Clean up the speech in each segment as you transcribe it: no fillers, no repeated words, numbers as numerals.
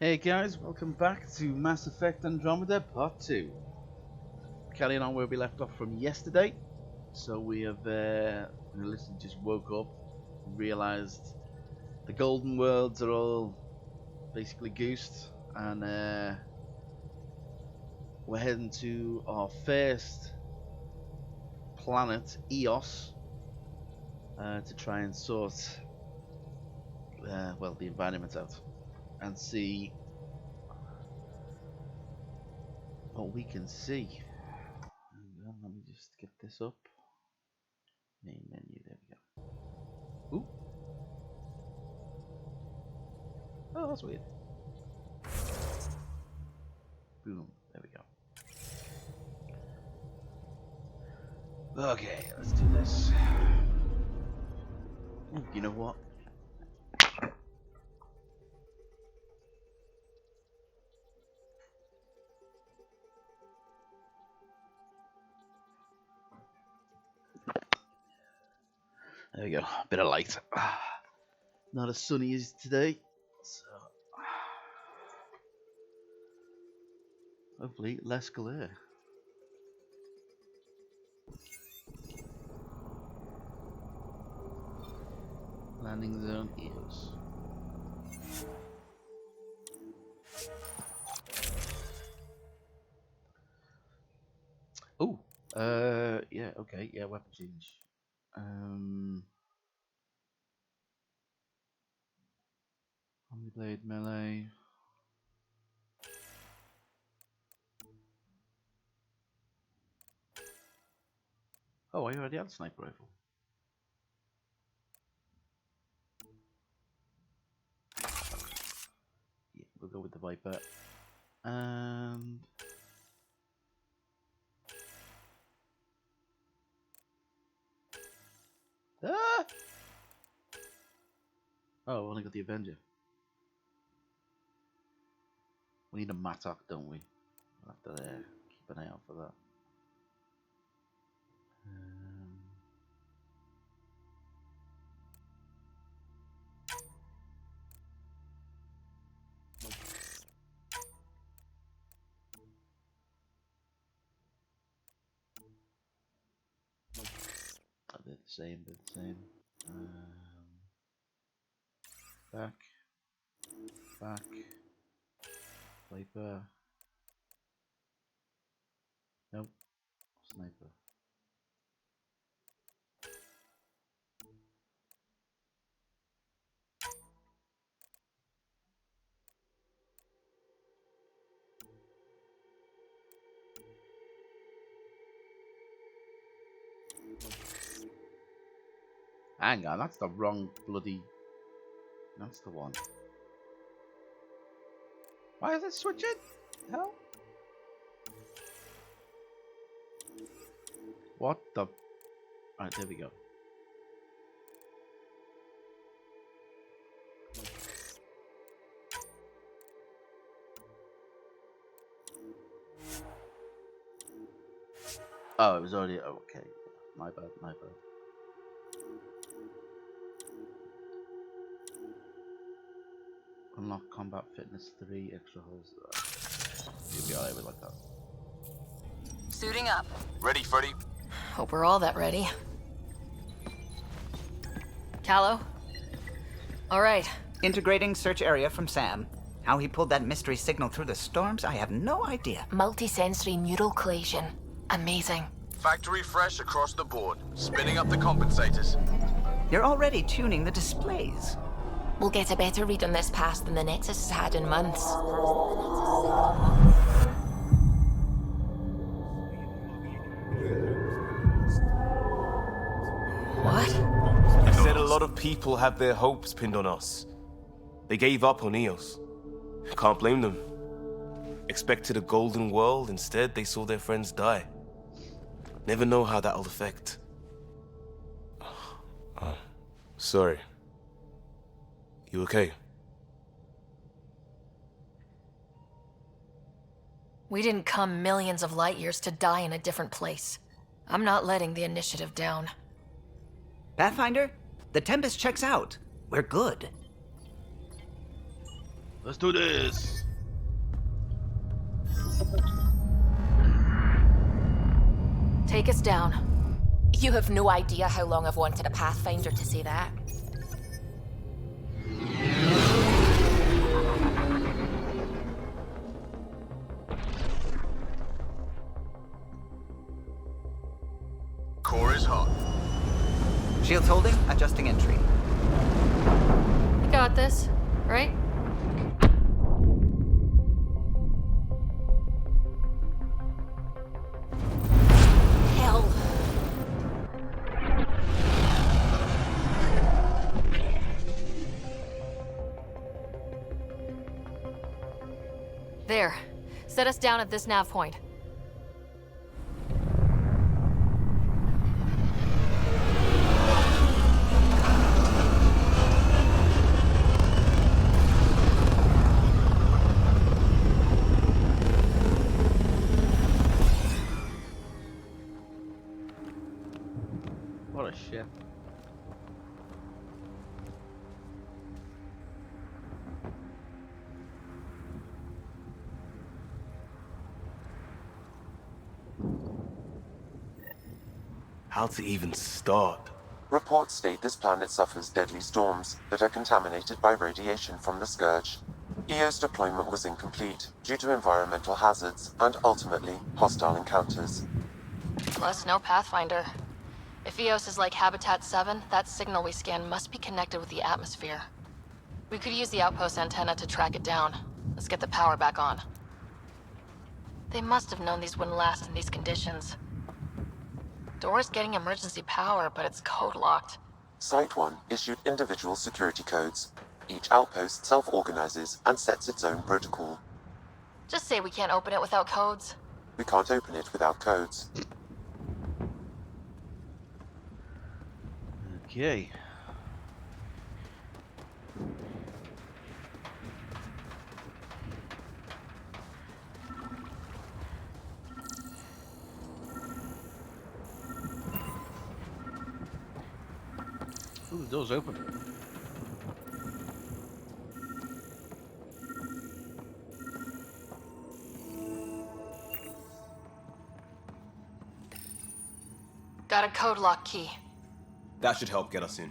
Hey guys, welcome back to Mass Effect Andromeda Part 2. Carrying on where we left off from yesterday. So we have, listen, just woke up, realised the Golden Worlds are all basically goosed, and we're heading to our first planet, Eos, to try and sort, well, the environment out, and see what we can see. Hang on, let me just get this up. Main menu, there we go. Ooh. Oh, that's weird. Boom, there we go. Okay, let's do this. Ooh, you know what? There we go, bit of light. Not as sunny as today, so hopefully less glare. Landing zone Eos. Oh, yeah, okay, yeah, weapon change. Omniblade melee. Oh, I already had a sniper rifle. Yeah, we'll go with the Viper. And ah! Oh, I only got the Avenger. We need a Mattock, don't we? We'll have to keep an eye out for that. A bit the same, back, Viper. Nope, sniper. Hang on, that's the wrong bloody... That's the one. Why is it switching? Hell? What the... Alright, there we go. Oh, it was already... Oh, okay. My bad. Unlock combat fitness 3 extra holes. You'll be alright with like that. Suiting up. Ready, Freddy? Hope we're all that ready. Callow? All right. Integrating search area from Sam. How he pulled that mystery signal through the storms, I have no idea. Multisensory neural collation. Amazing. Factory fresh across the board. Spinning up the compensators. You're already tuning the displays. We'll get a better read on this pass than the Nexus has had in months. What? I said a lot of people have their hopes pinned on us. They gave up on Eos. Can't blame them. Expected a golden world, instead they saw their friends die. Never know how that'll affect. Sorry. You okay? We didn't come millions of light years to die in a different place. I'm not letting the initiative down. Pathfinder, the Tempest checks out. We're good. Let's do this! Take us down. You have no idea how long I've wanted a Pathfinder to say that. Core is hot. Shields holding, adjusting entry. You got this, right? Hell. There. Set us down at this nav point. What a shit. How to even start? Reports state this planet suffers deadly storms that are contaminated by radiation from the Scourge. EO's deployment was incomplete due to environmental hazards and ultimately hostile encounters. Plus, no Pathfinder. If Eos is like Habitat 7, that signal we scan must be connected with the atmosphere. We could use the outpost antenna to track it down. Let's get the power back on. They must have known these wouldn't last in these conditions. Door's getting emergency power, but it's code-locked. Site 1 issued individual security codes. Each outpost self-organizes and sets its own protocol. Just say we can't open it without codes. We can't open it without codes. Okay. Ooh, the door's open. Got a code lock key. That should help get us in.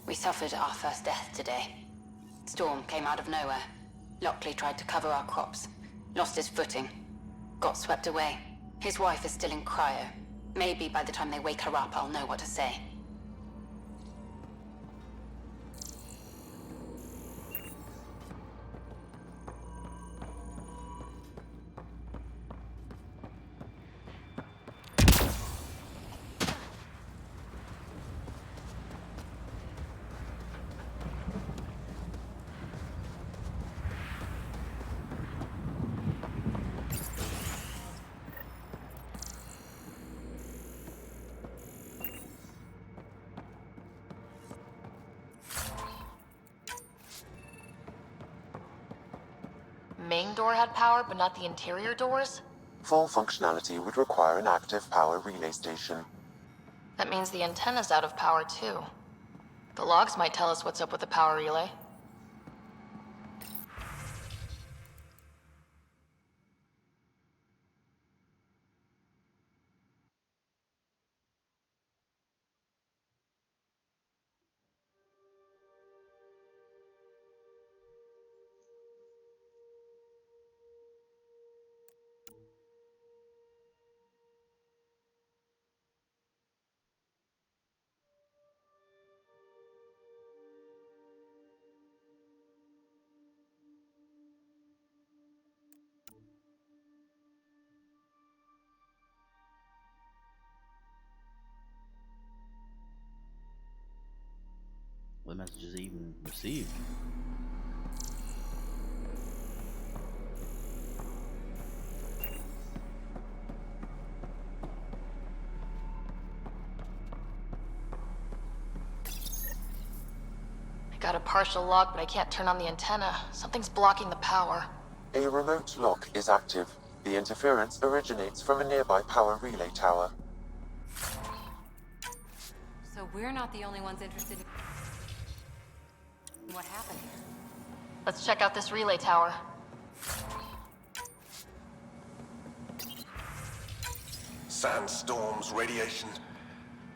We suffered our first death today. Storm came out of nowhere. Lockley tried to cover our crops. Lost his footing. Got swept away. His wife is still in cryo. Maybe by the time they wake her up, I'll know what to say. Main door had power, but not the interior doors? Full functionality would require an active power relay station. That means the antenna's out of power, too. The logs might tell us what's up with the power relay. The message is even received. I got a partial lock, but I can't turn on the antenna. Something's blocking the power. A remote lock is active. The interference originates from a nearby power relay tower. So we're not the only ones interested in what happened here. Let's check out this relay tower. Sandstorms, radiation.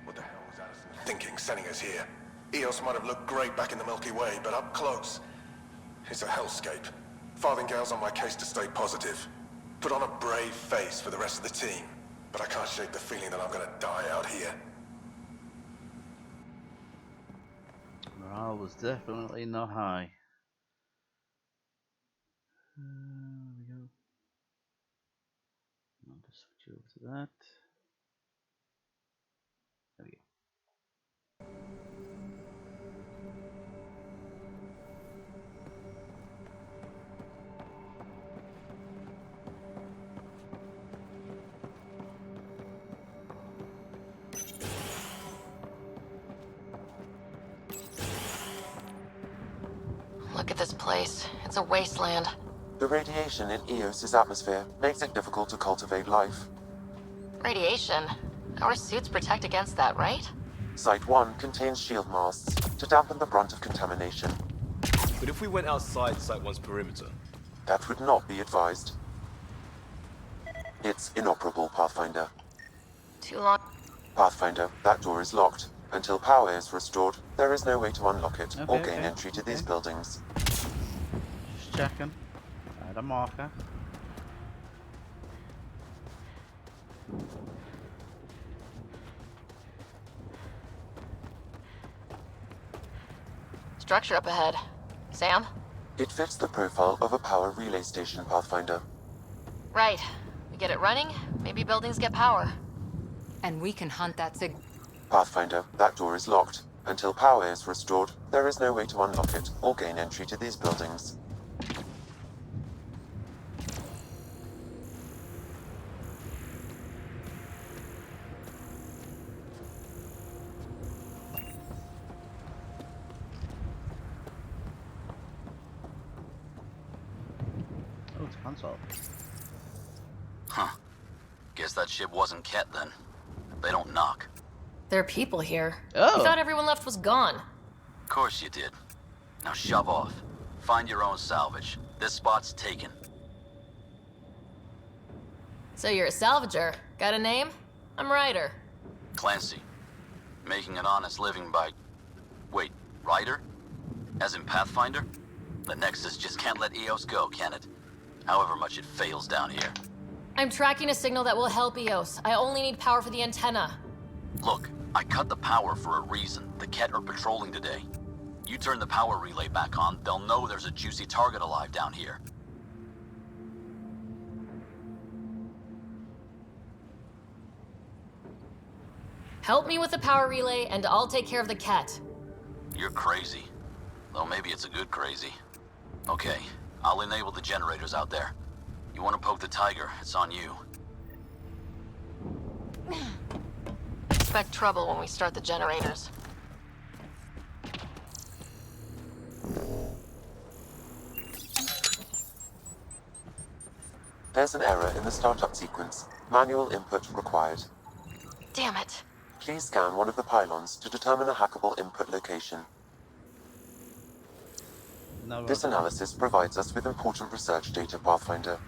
What the hell was Allison thinking sending us here? Eos might have looked great back in the Milky Way, but up close, it's a hellscape. Farthingale's on my case to stay positive. Put on a brave face for the rest of the team, but I can't shake the feeling that I'm gonna die out here. Morale was definitely not high. There we go. I'll just switch over to that. There we go. Look at this place. It's a wasteland. The radiation in Eos's atmosphere makes it difficult to cultivate life. Radiation? Our suits protect against that, right? Site 1 contains shield masts to dampen the brunt of contamination. But if we went outside Site 1's perimeter? That would not be advised. It's inoperable, Pathfinder. Too long. Pathfinder, that door is locked. Until power is restored, there is no way to unlock it or Okay, gain okay, entry to these okay. buildings. Just checking. Add a marker. Structure up ahead. Sam? It fits the profile of a power relay station, Pathfinder. Right. We get it running, maybe buildings get power. And we can hunt that signal. Pathfinder, that door is locked. Until power is restored, there is no way to unlock it or gain entry to these buildings. Oh, it's a console. Huh. Guess that ship wasn't Ket then. They don't knock. There are people here. Oh. I thought everyone left was gone. Of course you did. Now shove off. Find your own salvage. This spot's taken. So you're a salvager. Got a name? I'm Ryder. Clancy. Making an honest living by... Wait, Ryder? As in Pathfinder? The Nexus just can't let Eos go, can it? However much it fails down here. I'm tracking a signal that will help Eos. I only need power for the antenna. Look, I cut the power for a reason. The Ket are patrolling today. You turn the power relay back on, they'll know there's a juicy target alive down here. Help me with the power relay, and I'll take care of the Ket. You're crazy. Though maybe it's a good crazy. Okay, I'll enable the generators out there. You want to poke the tiger, it's on you. Expect trouble when we start the generators. There's an error in the startup sequence. Manual input required. Damn it. Please scan one of the pylons to determine a hackable input location. No, This analysis provides us with important research data, Pathfinder.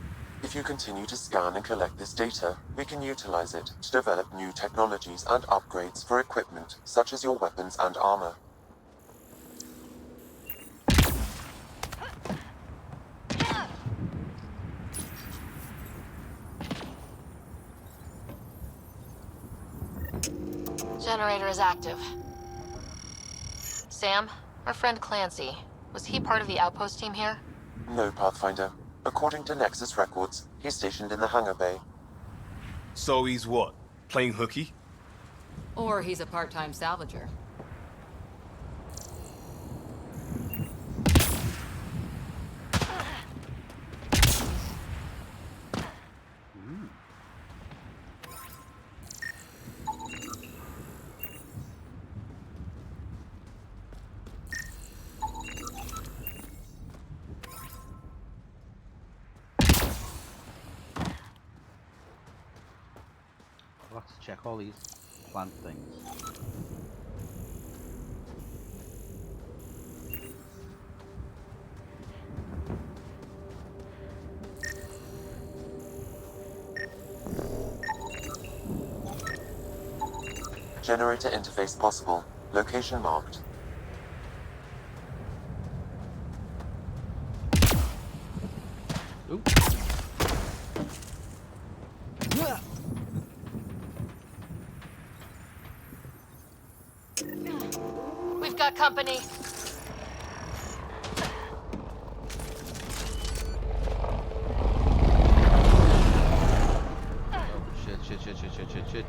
If you continue to scan and collect this data, we can utilize it to develop new technologies and upgrades for equipment, such as your weapons and armor. Generator is active. Sam, our friend Clancy, was he part of the outpost team here? No, Pathfinder. According to Nexus records, he's stationed in the hangar bay. So he's what? Playing hooky? Or he's a part-time salvager. I'll have to check all these plant things. Generator interface possible. Location marked. Oop. We've got company.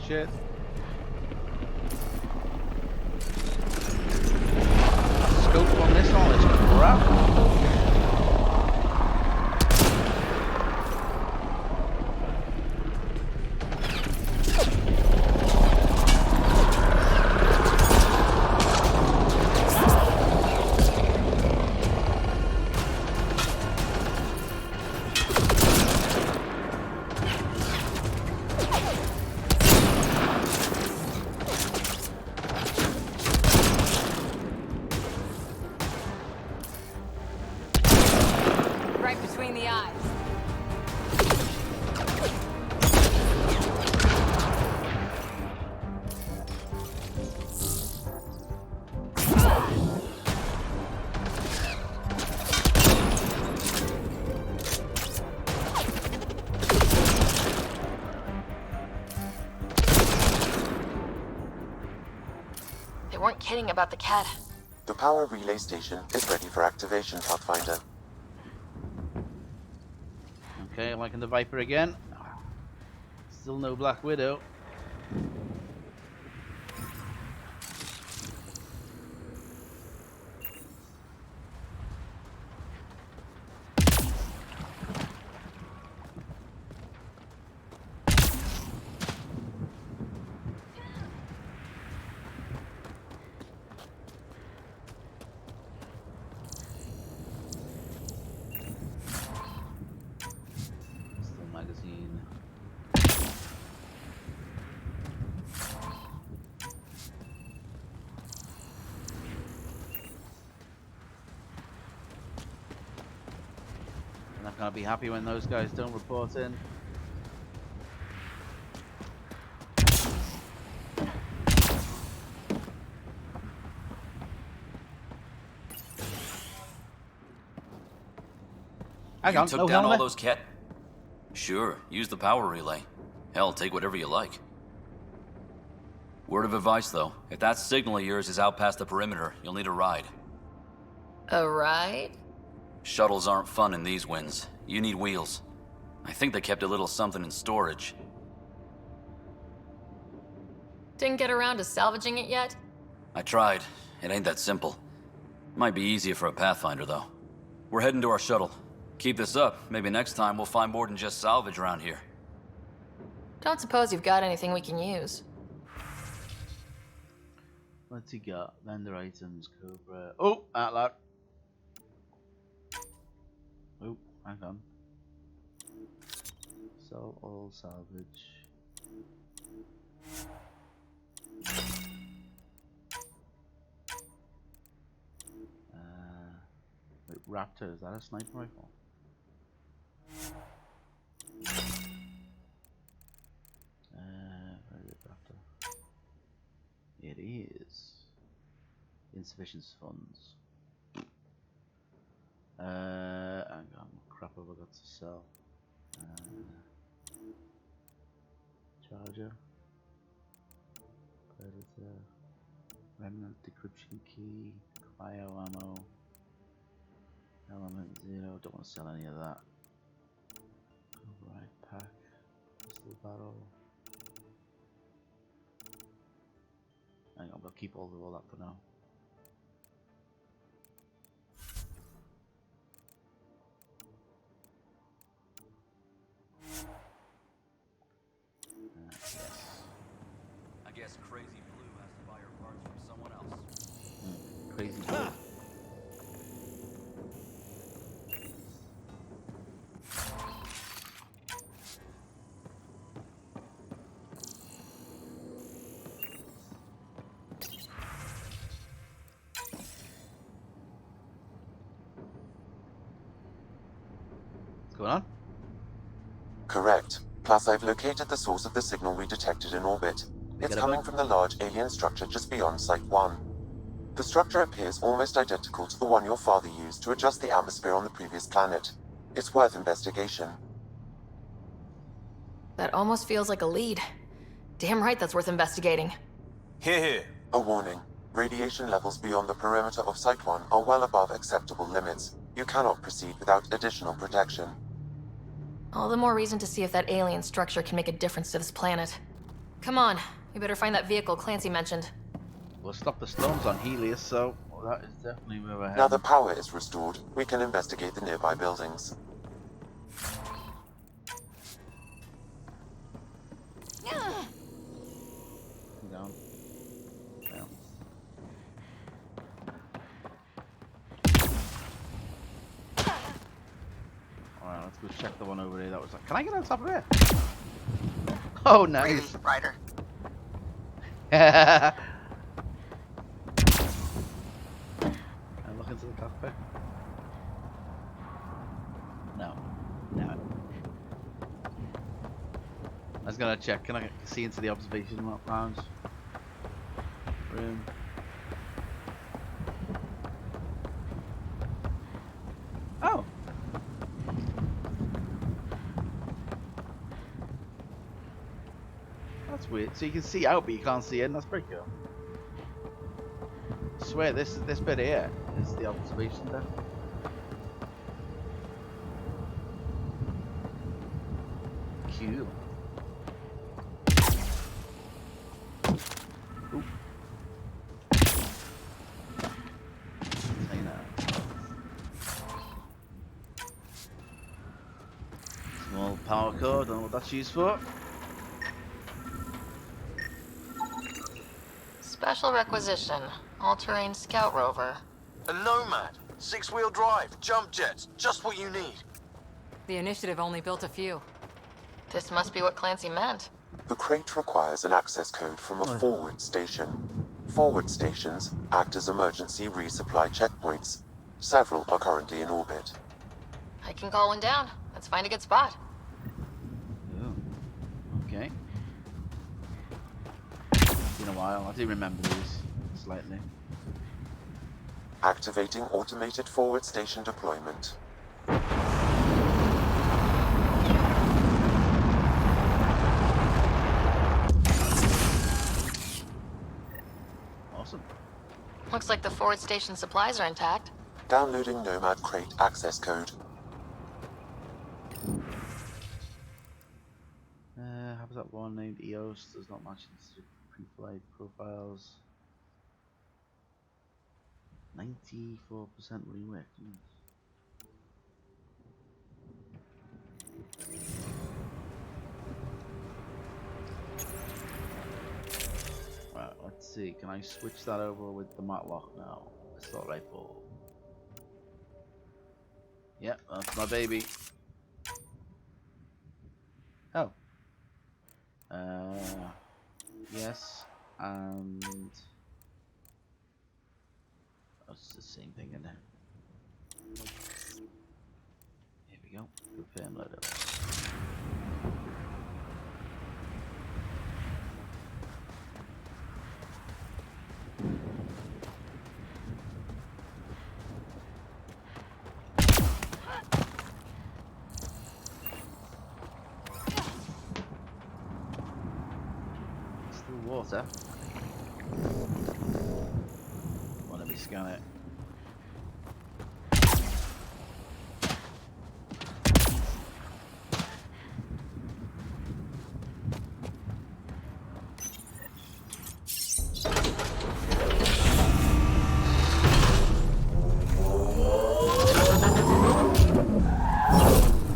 Shit. Scope on this one is crap. Right between the eyes. They weren't kidding about the cat. The power relay station is ready for activation, Pathfinder. Okay, I'm liking the Viper again. Still no Black Widow. Still magazine. I'm not gonna be happy when those guys don't report in. Hang on, Took no down all helmet. those cat. Sure, use the power relay. Hell, take whatever you like. Word of advice, though. If that signal of yours is out past the perimeter, you'll need a ride. A ride? Shuttles aren't fun in these winds. You need wheels. I think they kept a little something in storage. Didn't get around to salvaging it yet? I tried. It ain't that simple. Might be easier for a Pathfinder, though. We're heading to our shuttle. Keep this up. Maybe next time we'll find more than just salvage around here. Don't suppose you've got anything we can use. What's he got? Vendor items, Cobra. Oh, out loud. Oh, hang on. Sell all salvage. Wait, Raptor, is that a sniper rifle? Where is it, Raptor? It is. Insufficient funds. Hang on, what crap have I got to sell? Charger. Predator. Remnant decryption key. Cryo ammo. Element 0. Don't want to sell any of that. Override pack. Pistol barrel. Hang on, we'll keep all that for now. Yes. I guess Crazy Blue has to buy her parts from someone else. Crazy Blue. What's going on? Correct. Plus, I've located the source of the signal we detected in orbit. It's coming from the large alien structure just beyond Site 1. The structure appears almost identical to the one your father used to adjust the atmosphere on the previous planet. It's worth investigation. That almost feels like a lead. Damn right that's worth investigating. Here, here. A warning. Radiation levels beyond the perimeter of Site 1 are well above acceptable limits. You cannot proceed without additional protection. All the more reason to see if that alien structure can make a difference to this planet. Come on, we better find that vehicle Clancy mentioned. We'll stop the storms on Helios, so that is definitely where we're heading. Now the power is restored, we can investigate the nearby buildings. Down. Down. Alright, let's go check the one over there that was like. Can I get on top of it? Oh, nice. Ryder. I look into the cockpit. No. No. I was gonna check. Can I see into the observation lounge? Room. Oh. That's weird. So you can see out, but you can't see in. That's pretty cool. I swear this bit here is the observation deck. Cool. Oop. Say no. Small power cord. Don't know what that's used for. Special requisition. All-terrain scout rover. A Nomad. 6-wheel drive. Jump jets. Just what you need. The initiative only built a few. This must be what Clancy meant. The crate requires an access code from a forward station. Forward stations act as emergency resupply checkpoints. Several are currently in orbit. I can call one down. Let's find a good spot. Oh. Okay. It's been a while. I do remember these slightly. Activating automated forward station deployment. Awesome. Looks like the forward station supplies are intact. Downloading Nomad crate access code. How was that one named EOS? Does not match the pre-flight profiles. 94% rework. Right, let's see. Can I switch that over with the Matlock now? Assault rifle. Yep, that's my baby. Oh. Yes, and that's the same thing in there. Here we go. Confirm loadout. Still water. Well, let me scan it.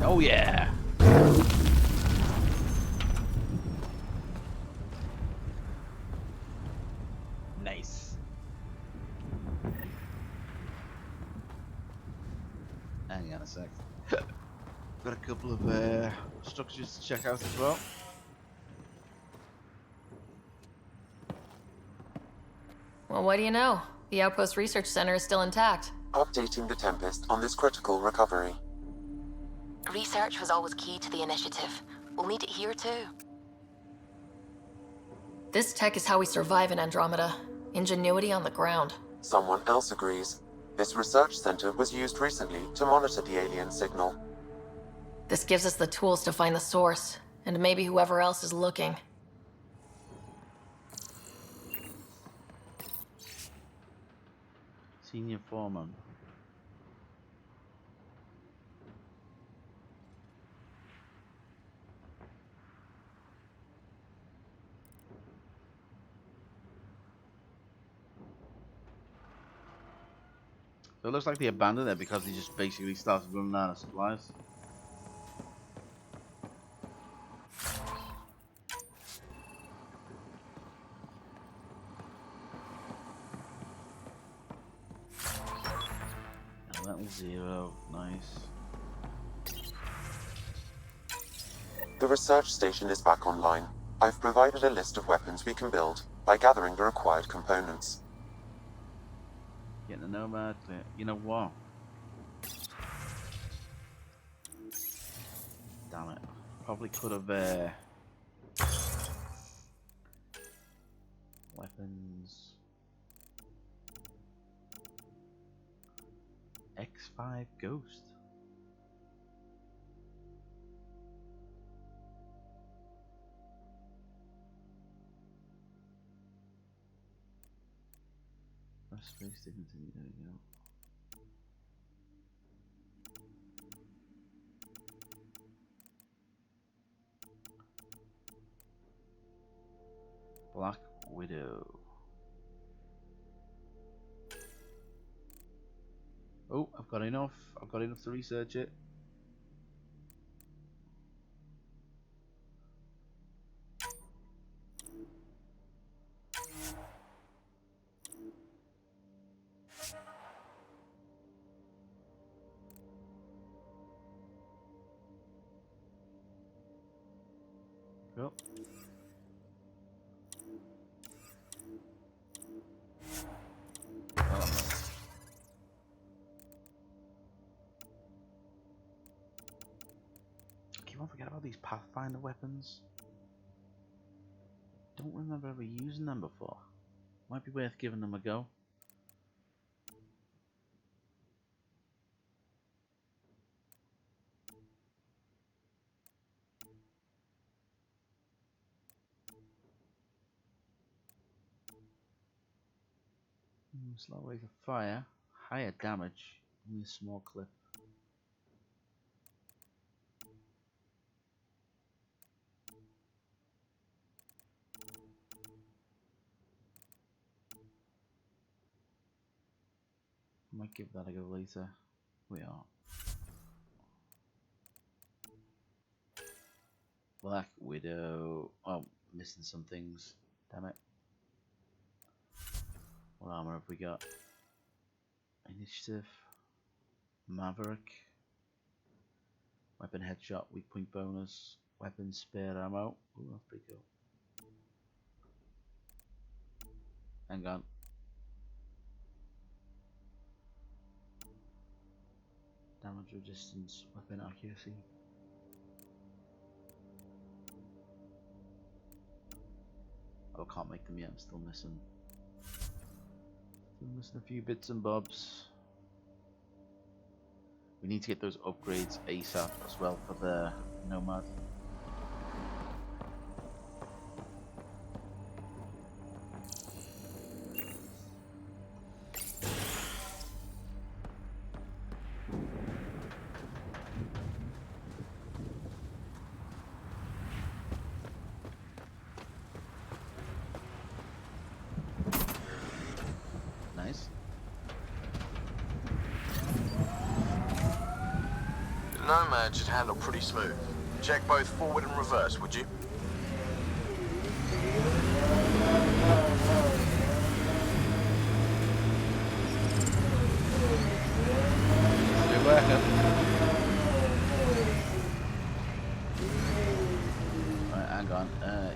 Oh yeah! Nice. Hang on a sec. Got a couple of structures to check out as well. Well, what do you know? The Outpost Research Center is still intact. Updating the Tempest on this critical recovery. Research was always key to the initiative. We'll need it here too. This tech is how we survive in Andromeda. Ingenuity on the ground. Someone else agrees. This research center was used recently to monitor the alien signal. This gives us the tools to find the source, and maybe whoever else is looking. Senior foreman. So it looks like they abandoned it because they just basically started running out of supplies. Level 0, nice. The research station is back online. I've provided a list of weapons we can build by gathering the required components. Getting a nomad, you know what? Damn it. Probably could have, weapons. X5 Ghost. Press space to continue, there we go. Black Widow. Oh, I've got enough. I've got enough to research it. Cool. Keep on forgetting about these Pathfinder weapons. Don't remember ever using them before. Might be worth giving them a go. Slow rate of fire, higher damage, only a small clip. Might give that a go later. We are. Black Widow. Oh, missing some things. Damn it. What armor have we got? Initiative. Maverick. Weapon headshot, weak point bonus. Weapon spare ammo. Ooh, that's pretty cool. Hang on. Damage resistance, weapon accuracy. Oh, can't make them yet. I'm still missing a few bits and bobs. We need to get those upgrades ASAP as well for the Nomad. Nice. Nomad should handle pretty smooth. Check both forward and reverse, would you? Still working. Right, hang on.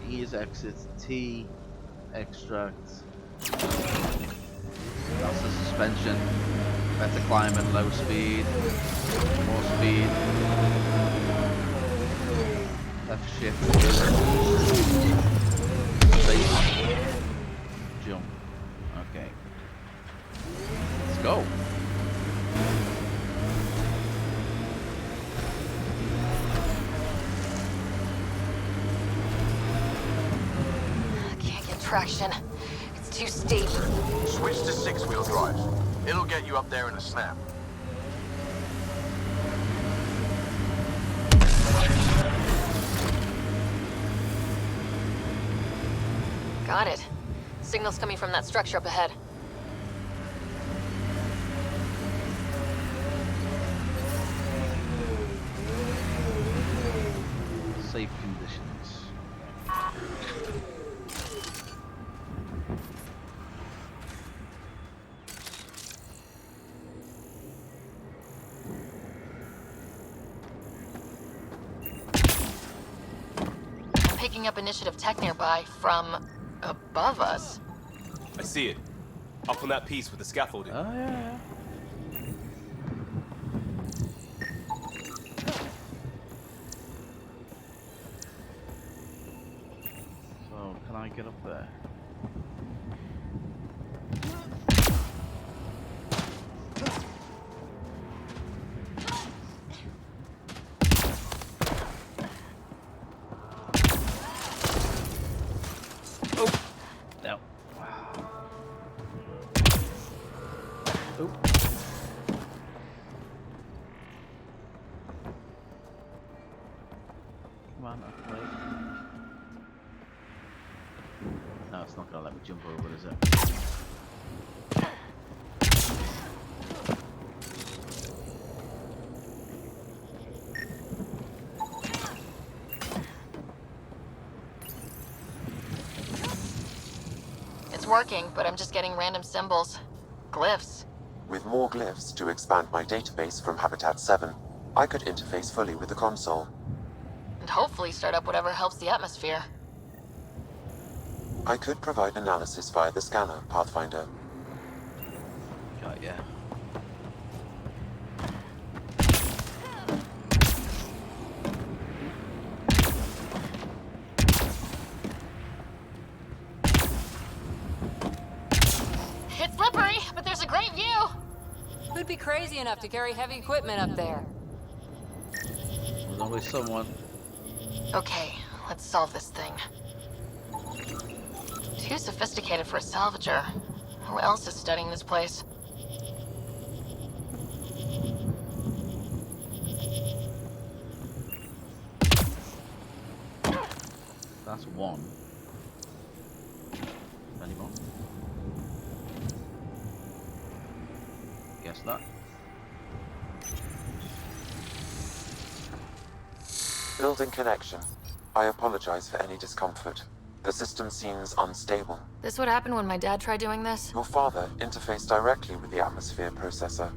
E is exit, T extract. That's the suspension. Better climb at low speed. More speed. Left shift. Safe. Jump. Okay. Let's go. Can't get traction. It's too steep. Switch to 6-wheel drive. It'll get you up there in a snap. Got it. Signal's coming from that structure up ahead. Safe conditions. I'm picking up initiative tech nearby from above us. I see it. Up on that piece with the scaffolding. Oh yeah. So can I get up there? No. Oh. Come on, wait. No, it's not gonna let me jump over, is it? It's working, but I'm just getting random symbols. Glyphs. With more glyphs to expand my database from Habitat 7, I could interface fully with the console. And hopefully start up whatever helps the atmosphere. I could provide analysis via the scanner, Pathfinder. Got ya. It's slippery, but there's a great view. Who'd be crazy enough to carry heavy equipment up there? There's always someone. Okay, let's solve this thing. Too sophisticated for a salvager. Who else is studying this place? That's one. Any more? Guess that. Building connection. I apologize for any discomfort. The system seems unstable. This would happen when my dad tried doing this? Your father interfaced directly with the atmosphere processor.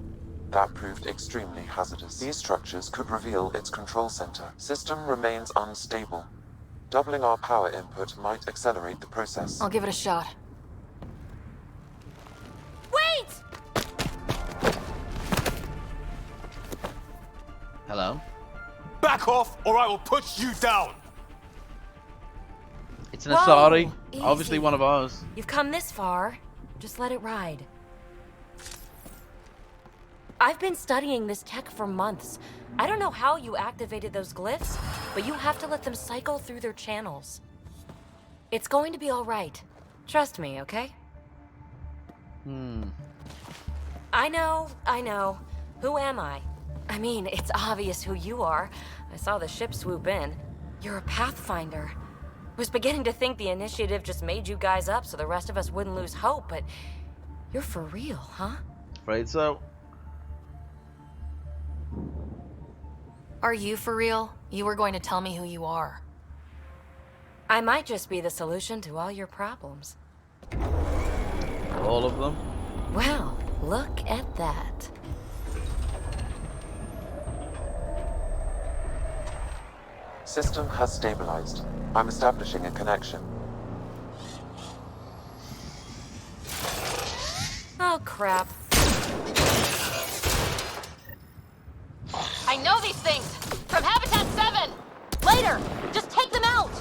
That proved extremely hazardous. These structures could reveal its control center. System remains unstable. Doubling our power input might accelerate the process. I'll give it a shot. Wait! Hello. Back off, or I will put you down! It's an Asari. Easy. Obviously one of ours. You've come this far. Just let it ride. I've been studying this tech for months. I don't know how you activated those glyphs, but you have to let them cycle through their channels. It's going to be all right. Trust me, okay? I know. Who am I? I mean, it's obvious who you are. I saw the ship swoop in. You're a Pathfinder. Was beginning to think the initiative just made you guys up so the rest of us wouldn't lose hope, but you're for real, huh? Afraid so. Are you for real? You were going to tell me who you are. I might just be the solution to all your problems. All of them? Well, look at that. System has stabilized. I'm establishing a connection. Oh, crap. I know these things! From Habitat 7! Later! Just take them out!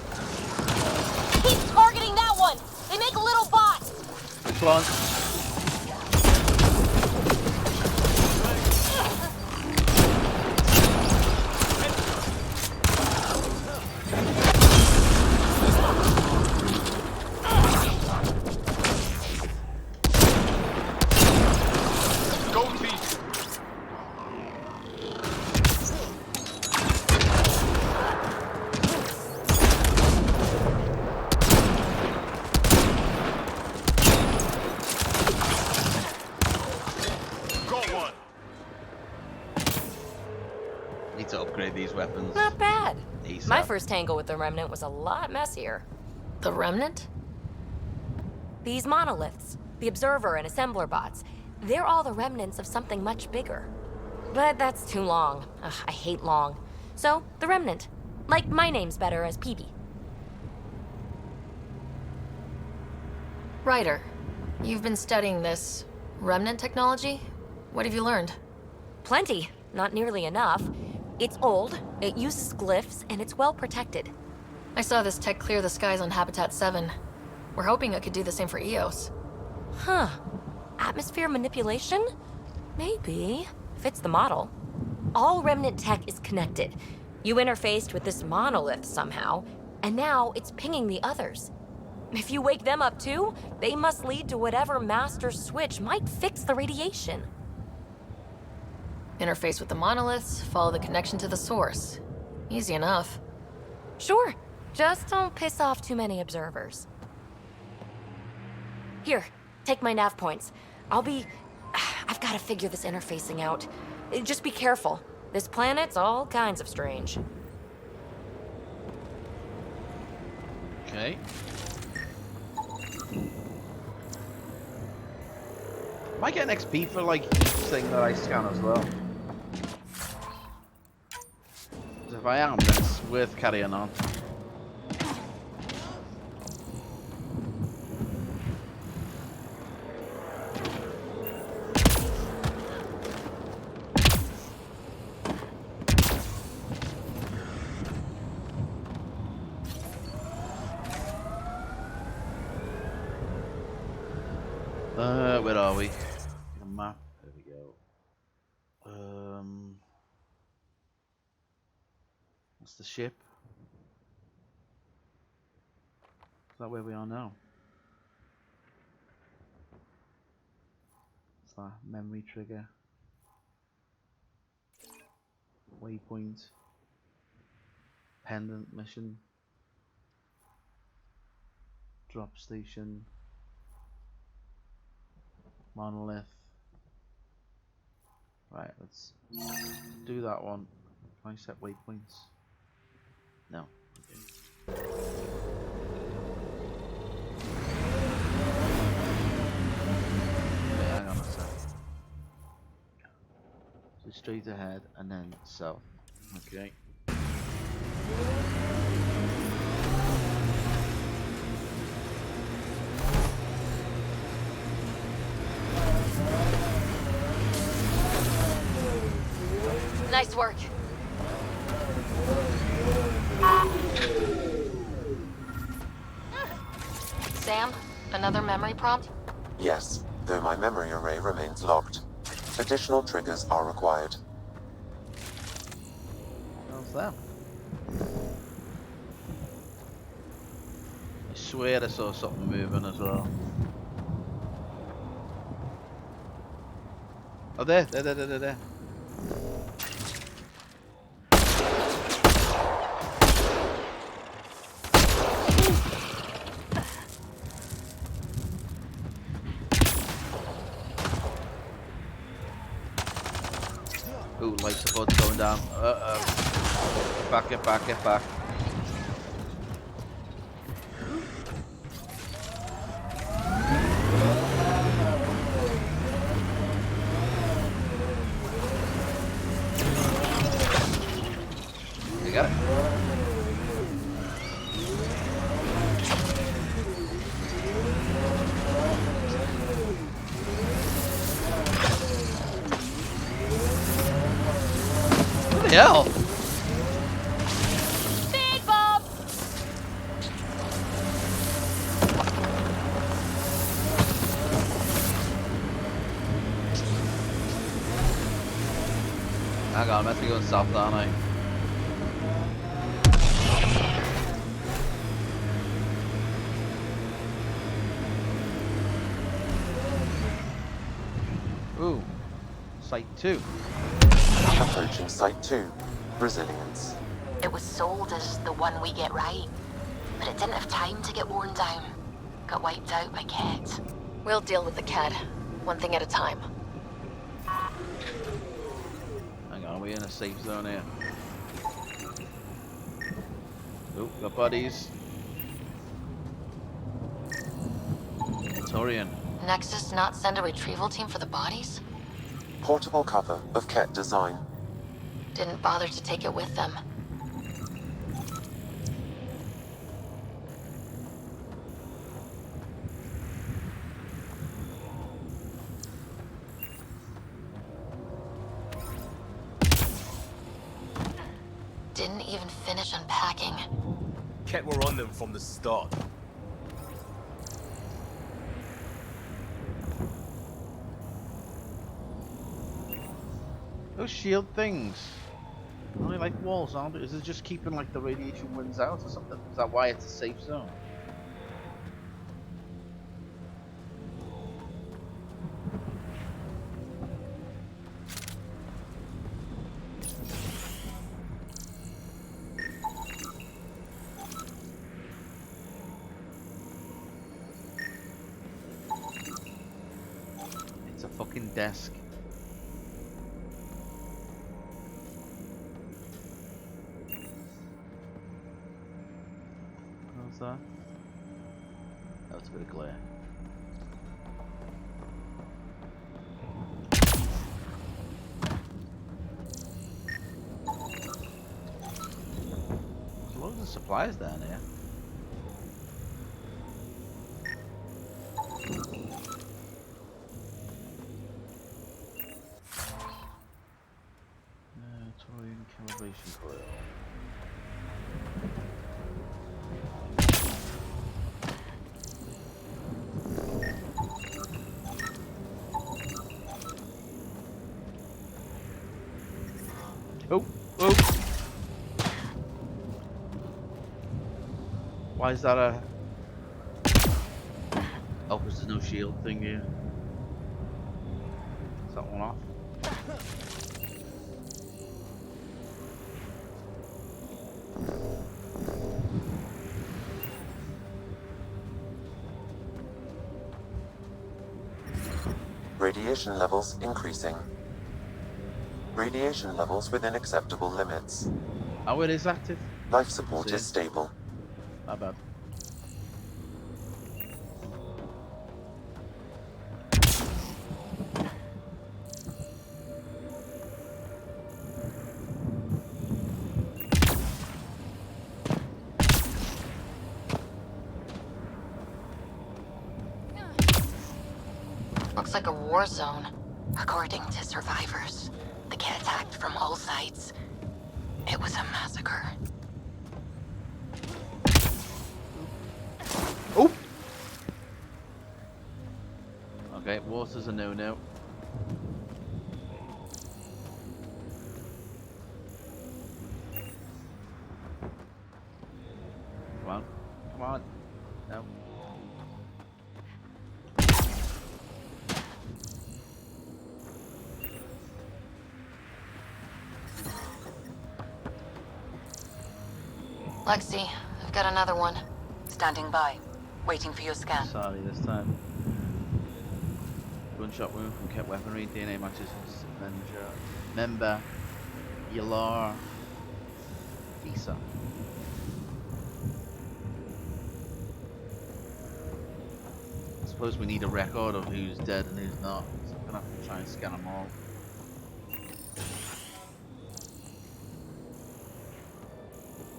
Keep targeting that one! They make little bots! Which one? Need to upgrade these weapons. Not bad. ASAP. My first tangle with the Remnant was a lot messier. The Remnant? These monoliths, the Observer and Assembler bots, they're all the remnants of something much bigger. But that's too long. Ugh, I hate long. So, the Remnant. Like my name's better as PB. Ryder, you've been studying this Remnant technology? What have you learned? Plenty. Not nearly enough. It's old, it uses glyphs, and it's well protected. I saw this tech clear the skies on Habitat 7. We're hoping it could do the same for EOS. Huh. Atmosphere manipulation? Maybe. Fits the model. All Remnant tech is connected. You interfaced with this monolith somehow, and now it's pinging the others. If you wake them up too, they must lead to whatever master switch might fix the radiation. Interface with the monoliths, follow the connection to the source. Easy enough. Sure. Just don't piss off too many observers. Here, take my nav points. I've got to figure this interfacing out. Just be careful. This planet's all kinds of strange. Okay. Might get an XP for like each thing that I scan as well. 'Cause if I am, then it's worth carrying on. Where are we? A map. There we go. What's the ship? Is that where we are now? What's that? Memory trigger. Waypoint. Pendant mission. Drop station. Monolith. Right, let's do that one. Can I set waypoints? No. Okay. Wait, hang on a sec. So straight ahead and then south. Okay. Nice work. Sam, another memory prompt? Yes, though my memory array remains locked. Additional triggers are required. How's that? I swear I saw something moving as well. Oh, there. Ooh, life support's going down. Uh-oh. Get back. You got it. What the hell? Big Bob! Hang on, I'm meant to be going south, aren't I? Ooh, Site 2. Approaching Site 2. Resilience. It was sold as the one we get right, but it didn't have time to get worn down. Got wiped out by Ket. We'll deal with the cat, one thing at a time. Hang on, we're in a safe zone here. Ooh, got buddies. Torian. Nexus not send a retrieval team for the bodies? Portable cover of Ket design. Didn't bother to take it with them. Didn't even finish unpacking. Ket were on them from the start. Those shield things. Only like walls, aren't they? Is it just keeping like the radiation winds out or something? Is that why it's a safe zone? It's a fucking desk. How's that? Oh, it's a bit of glare. There's loads of supplies down here. Torian calibration coil. Oh! Why is that a... Oh, because there's no shield thing here. Is that one off? Radiation levels increasing. Radiation levels within acceptable limits. Oh, it is active? Life support is stable. My bad. Looks like a war zone. According to survivors, the Ket attacked from all sides. It was a massacre. Oh! Okay, water's a no-no. Come on. Come on. No. Lexi, I've got another one. Standing by, waiting for your scan. Sorry, this time. Gunshot wound from kept weaponry, DNA matches member Yalar Visa. I suppose we need a record of who's dead and who's not, so I'm gonna have to try and scan them all.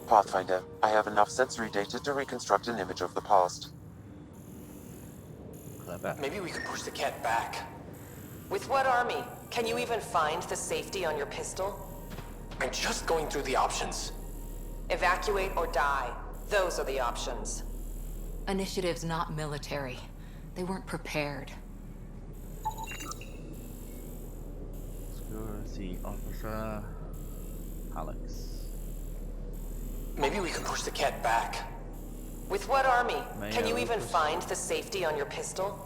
Pathfinder, I have enough sensory data to reconstruct an image of the past. Clever. Maybe we could push the cat back. With what army? Can you even find the safety on your pistol? I'm just going through the options. Evacuate or die. Those are the options. Initiative's not military. They weren't prepared. Security officer Alex. Maybe we could push the cat back. With what army? May Can you I even just- find the safety on your pistol?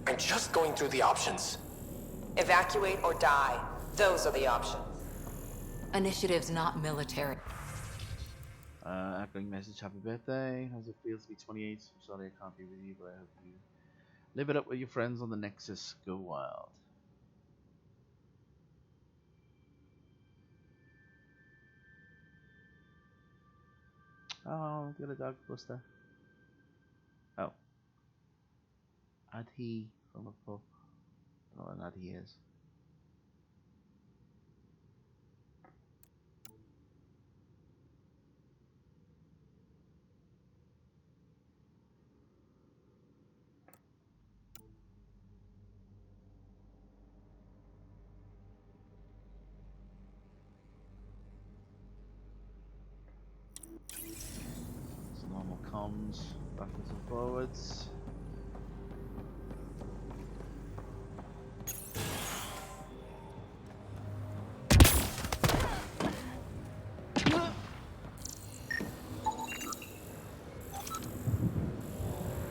I'm just going through the options. Evacuate or die. Those are the options. Initiative's not military. Outgoing message, happy birthday. How's it feel to be 28? I'm sorry I can't be with you, but I hope you live it up with your friends on the Nexus. Go wild. Oh, I've got a dog buster. Oh. Adhi from a pup. I don't know what an Adhi is. It's normal comms, backwards and forwards.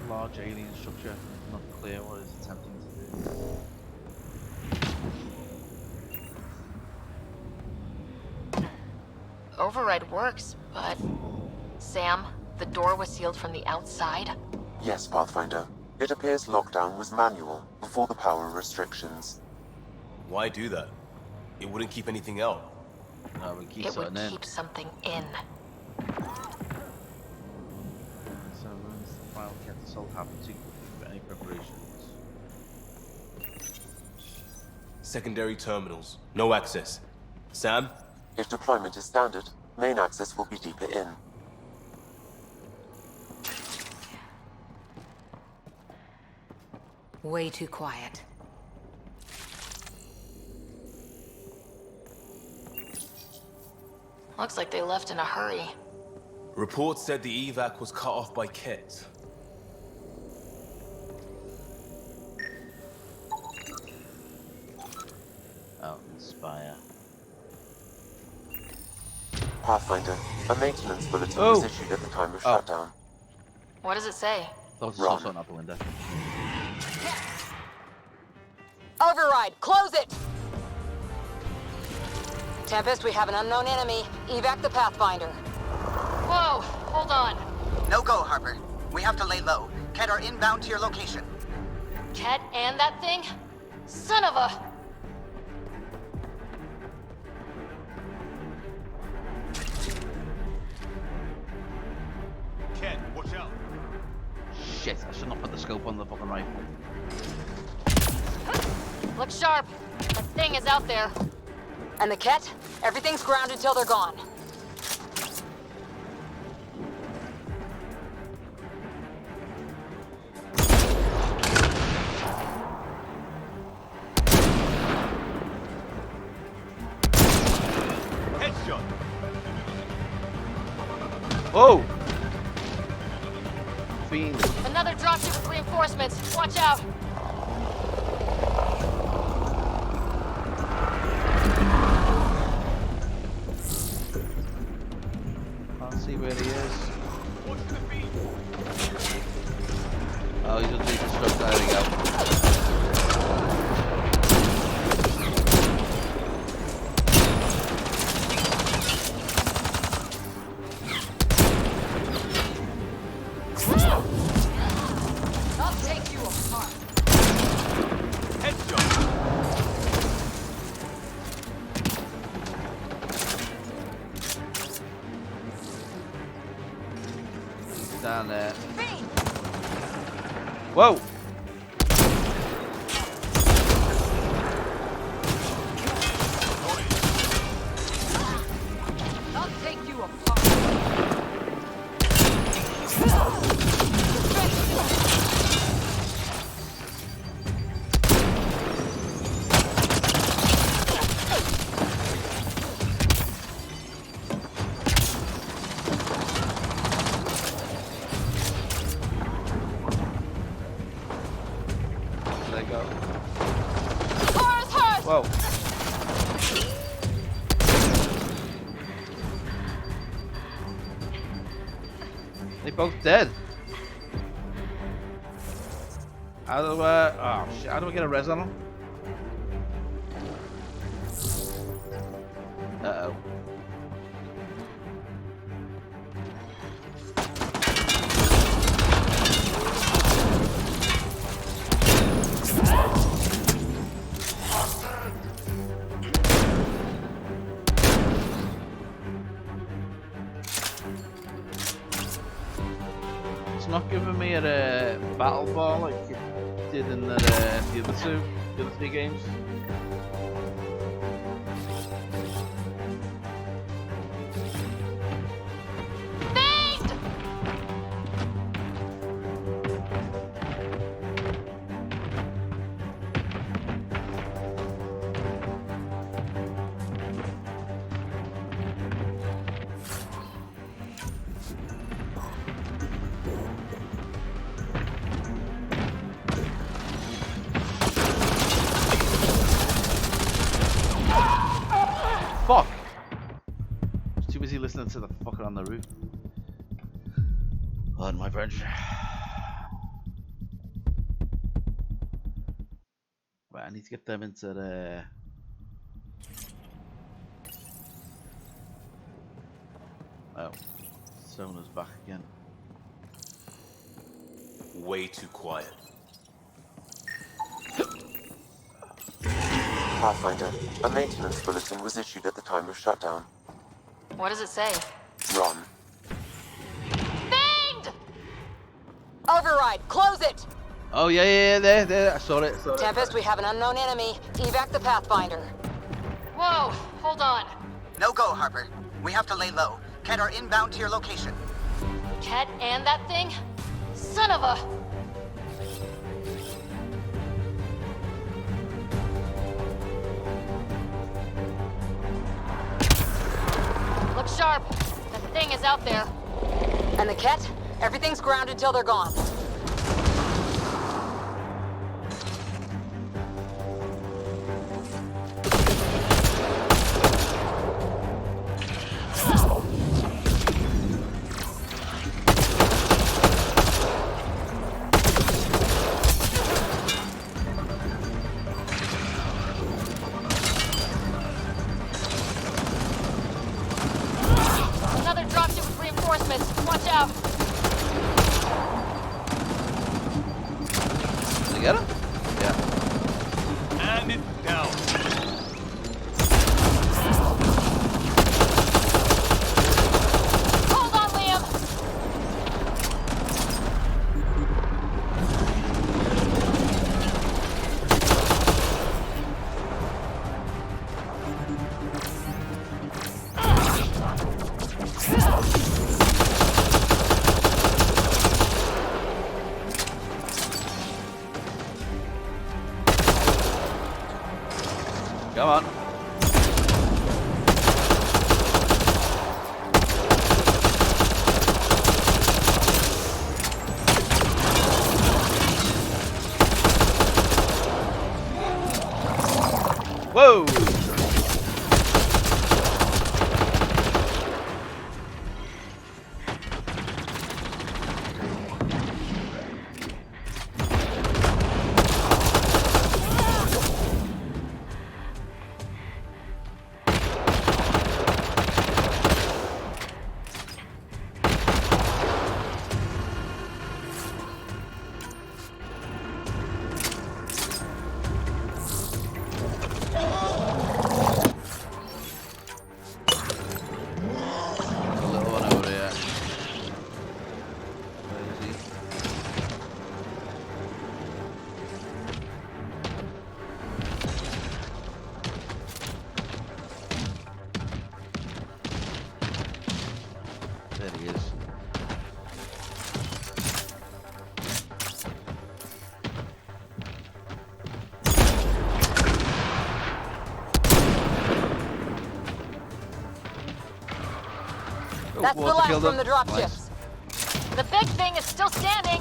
Large alien structure, not clear what it's attempting to do. Override works, but... Sam, the door was sealed from the outside? Yes, Pathfinder. It appears lockdown was manual before the power restrictions. Why do that? It wouldn't keep anything out. No, we keep It would something in. keep something in. So runs the file kept the soul happen to for any preparations. Secondary terminals. No access. Sam? If deployment is standard, main access will be deeper in. Way too quiet. Looks like they left in a hurry. Reports said the evac was cut off by Ket. Oh, Inspire. Pathfinder, a maintenance bulletin was issued at the time of shutdown. What does it say? Those are also up the window. Override, close it! Tempest, we have an unknown enemy. Evac the Pathfinder. Whoa, hold on. No go, Harper. We have to lay low. Ket are inbound to your location. Ket and that thing? Son of a... Ket, watch out. Shit, I should not put the scope on the fucking rifle. Look sharp. That thing is out there. And the Ket? Everything's grounded till they're gone. Headshot. Oh! Fiend. Another dropship with reinforcements. Watch out. Oh, he's underneath the structure. There we go. I'll take you apart. Headshot. Down there. Whoa! I'll take you apart. There they go. Hers! Whoa. They both dead. How do oh shit, how do I get a res on them? Uh-oh. It's not giving me a battle bar like it did in the other three games. Fuck! I was too busy listening to the fucker on the roof. Pardon my French. Right, I need to get them into the... Oh, Sona's back again. Way too quiet. Pathfinder, a maintenance bulletin was issued at the time of shutdown. What does it say? Run. Banged! Override, close it! Oh yeah, there, I saw it. Tempest, we have an unknown enemy. Evac the Pathfinder. Whoa, hold on. No go, Harper. We have to lay low. Ket are inbound to your location. Ket and that thing? Son of a... Look sharp. That thing is out there. And the Ket? Everything's grounded till they're gone. Another dropship with reinforcements. Watch out. Did I get him? Yeah. And it's down. Hold on, Liam. Come on. Whoa! That's the water last killed from them. the drop Nice. ships. The big thing is still standing.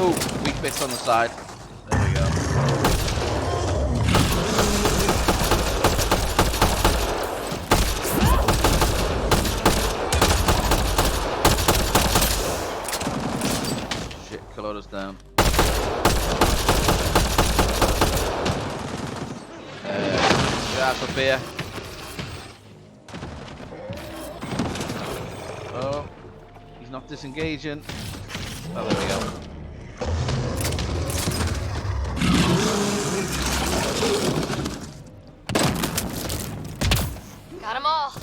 Oh, weak bits on the side. There we go. Shit, Colora's down. Get out of here. Oh, he's not disengaging. Oh, there we go. Got them all.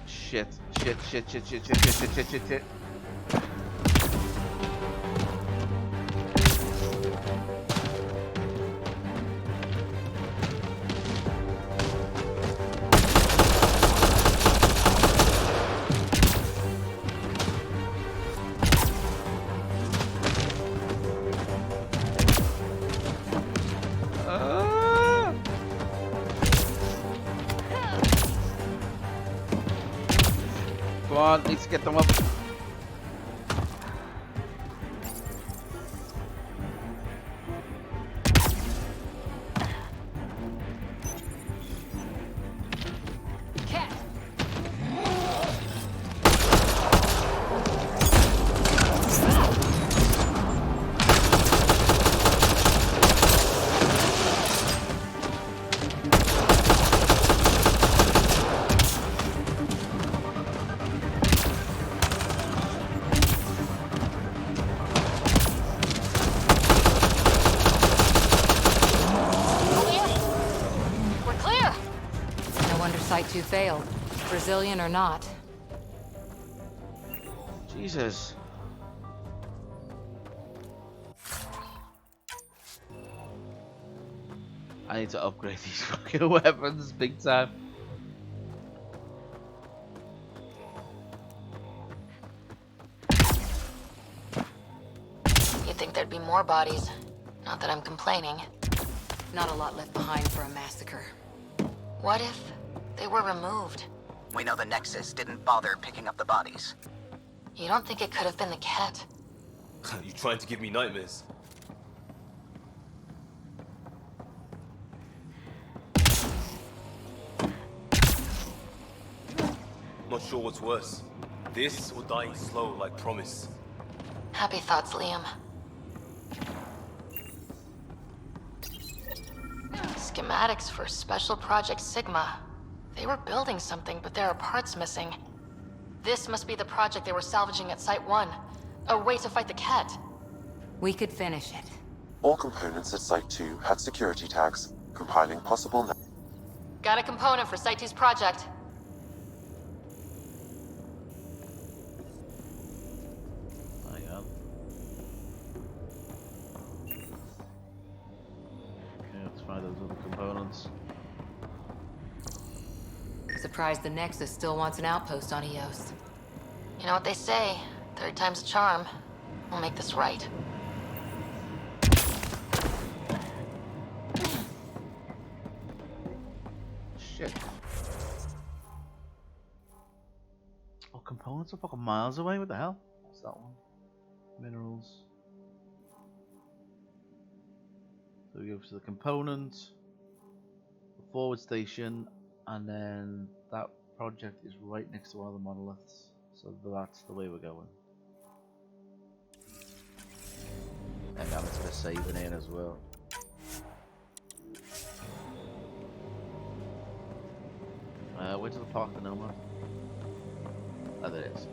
Shit. Come on, let's get them up. Cat. We're clear. No wonder Site 2 failed. Brazilian or not. Jesus. I need to upgrade these fucking weapons big time. You'd think there'd be more bodies. Not that I'm complaining. Not a lot left behind for a massacre. What if they were removed? We know the Nexus didn't bother picking up the bodies. You don't think it could have been the cat? You trying to give me nightmares? Not sure what's worse. This or dying slow like promise. Happy thoughts, Liam. Schematics for Special Project Sigma. They were building something, but there are parts missing. This must be the project they were salvaging at Site 1. A way to fight the cat. We could finish it. All components at Site 2 had security tags, compiling possible... Got a component for Site 2's project. Hang on. Okay, let's find those other components. Surprised the Nexus still wants an outpost on Eos. You know what they say, third time's a charm. We'll make this right. Shit. Oh, components are fucking miles away. What the hell? What's that one? Minerals. So we go to the component, the forward station, and then that project is right next to one of the monoliths. So that's the way we're going. And I'm just gonna save it in as well. Where's the park, Noma? Oh, there it is.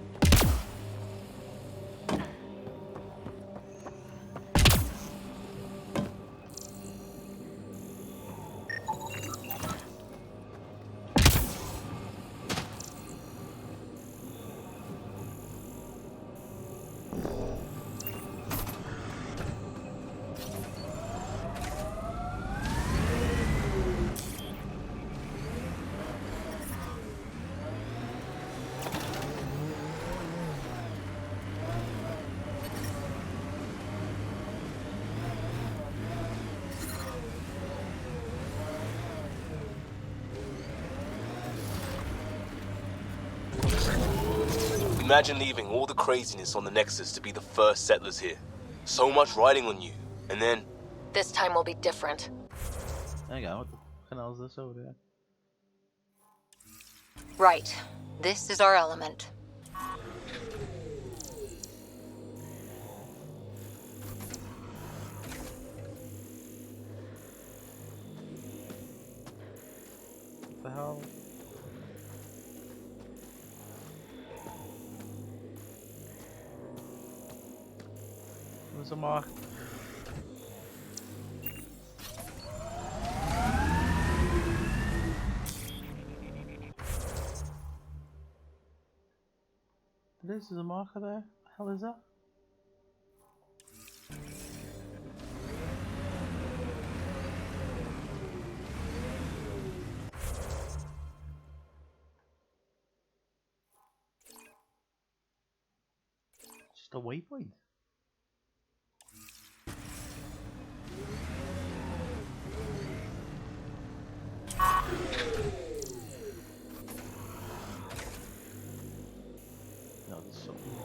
Imagine leaving all the craziness on the Nexus to be the first settlers here. So much riding on you, and then... This time will be different. Hang on, what the hell is this over there? Right. This is our element. What the hell? There's a mark. This is a marker there. What the hell is that? Just a waypoint. No, there's something.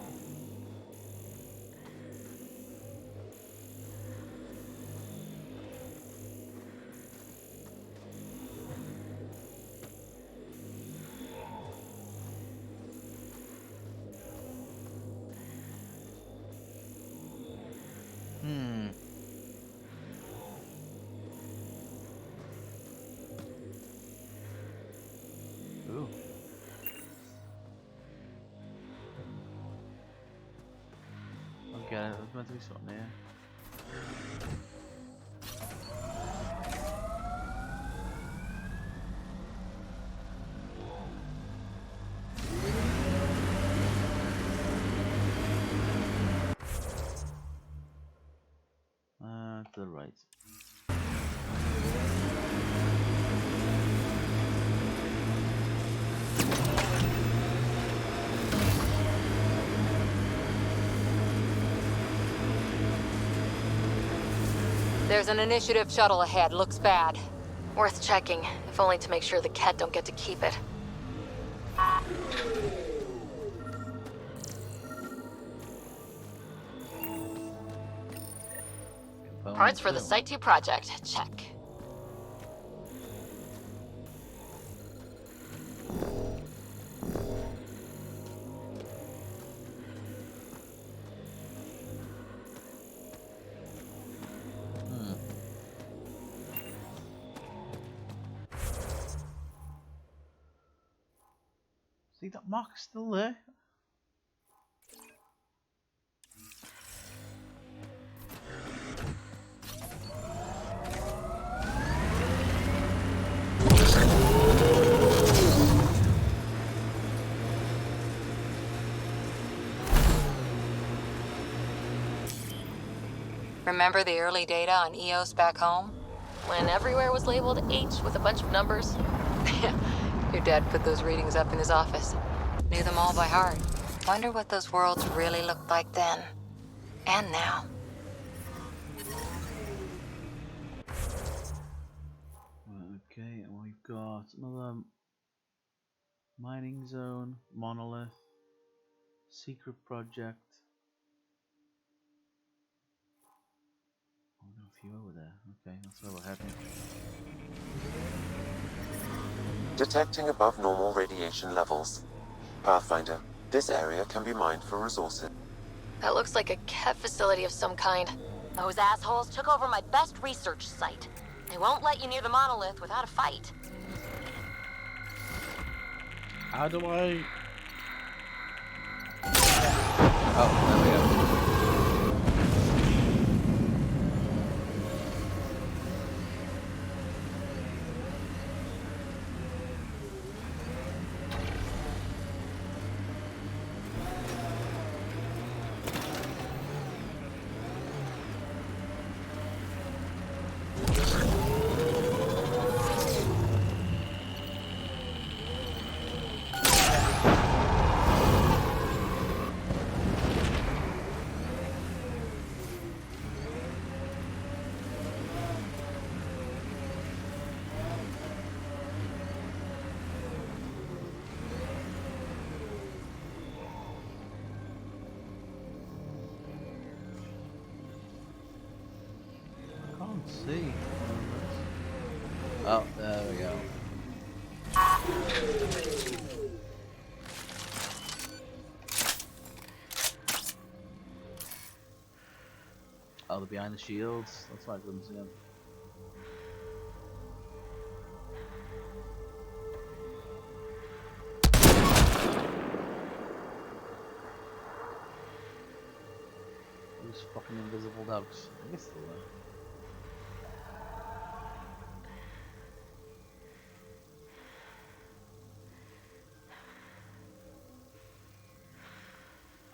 Ooh. Okay, there's meant to be something there. To the right. There's an initiative shuttle ahead. Looks bad. Worth checking, if only to make sure the Ket don't get to keep it. Parts for the Site 2 project. Check. See, that mark's still there. Remember the early data on EOS back home? When everywhere was labeled H with a bunch of numbers. Your dad put those readings up in his office. Knew them all by heart. Wonder what those worlds really looked like then. And now. Okay, and we've got another mining zone, monolith, secret project. Oh, we've got a few over there. Okay, that's where we're heading. Detecting above normal radiation levels. Pathfinder, This area can be mined for resources. That looks like a Ket facility of some kind. Those assholes took over my best research site. They won't let you near the monolith without a fight. How do I... Oh, there we go. See. Oh, there we go. Oh, they're behind the shields. That's why I couldn't see them. Those fucking invisible dogs. I guess they were.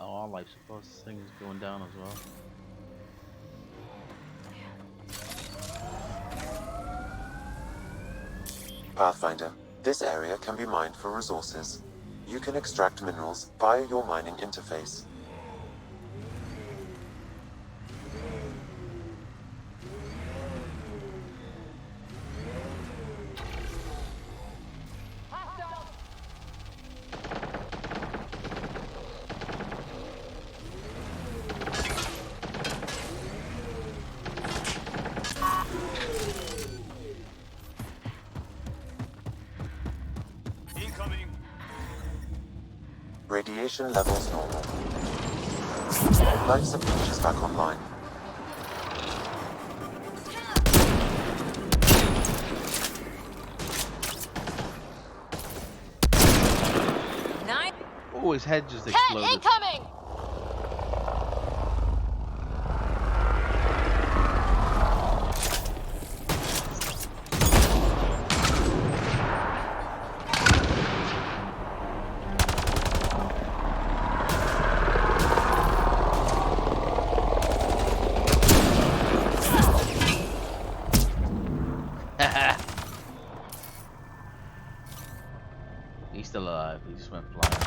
Oh, our life support thing is going down as well. Pathfinder, this area can be mined for resources. You can extract minerals via your mining interface. Radiation levels normal. Life support is back online. Oh, his head just exploded. Ket incoming! He's still alive, he just went flying.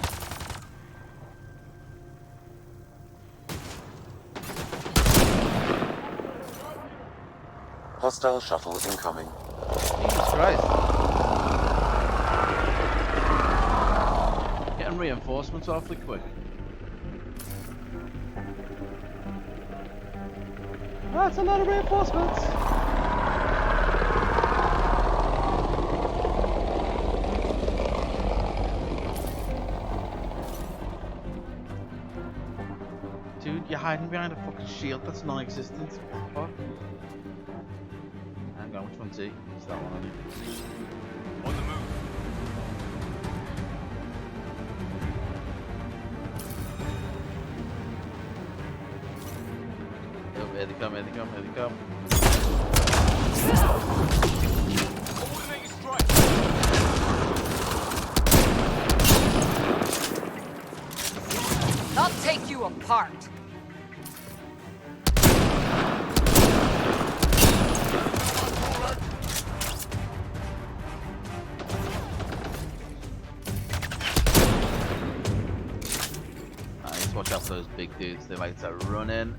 Hostile shuttle incoming. Jesus Christ. Getting reinforcements awfully quick. That's a lot of reinforcements. Dude, you're hiding behind a fucking shield that's non-existent. What the fuck? Hang on, which one's he? It's that one, I think. On the move. Oh, here they come, here they come, here they come. Coordinated strike. I'll take you apart. Watch out for those big dudes, they like to run in.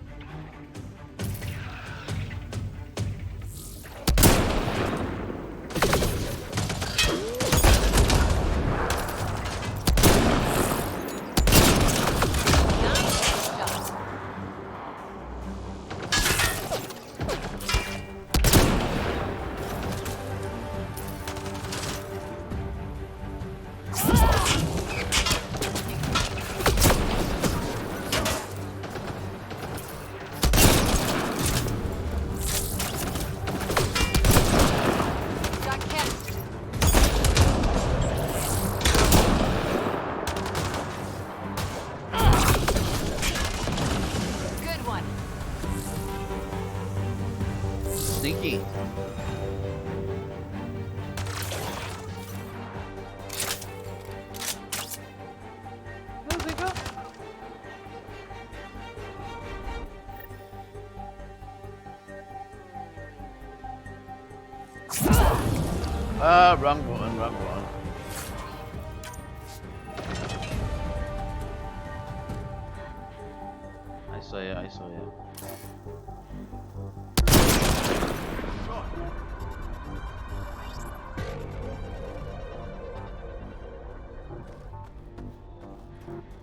sneaky. Where's he go? Ah, wrong button, wrong button. I saw you, I saw you.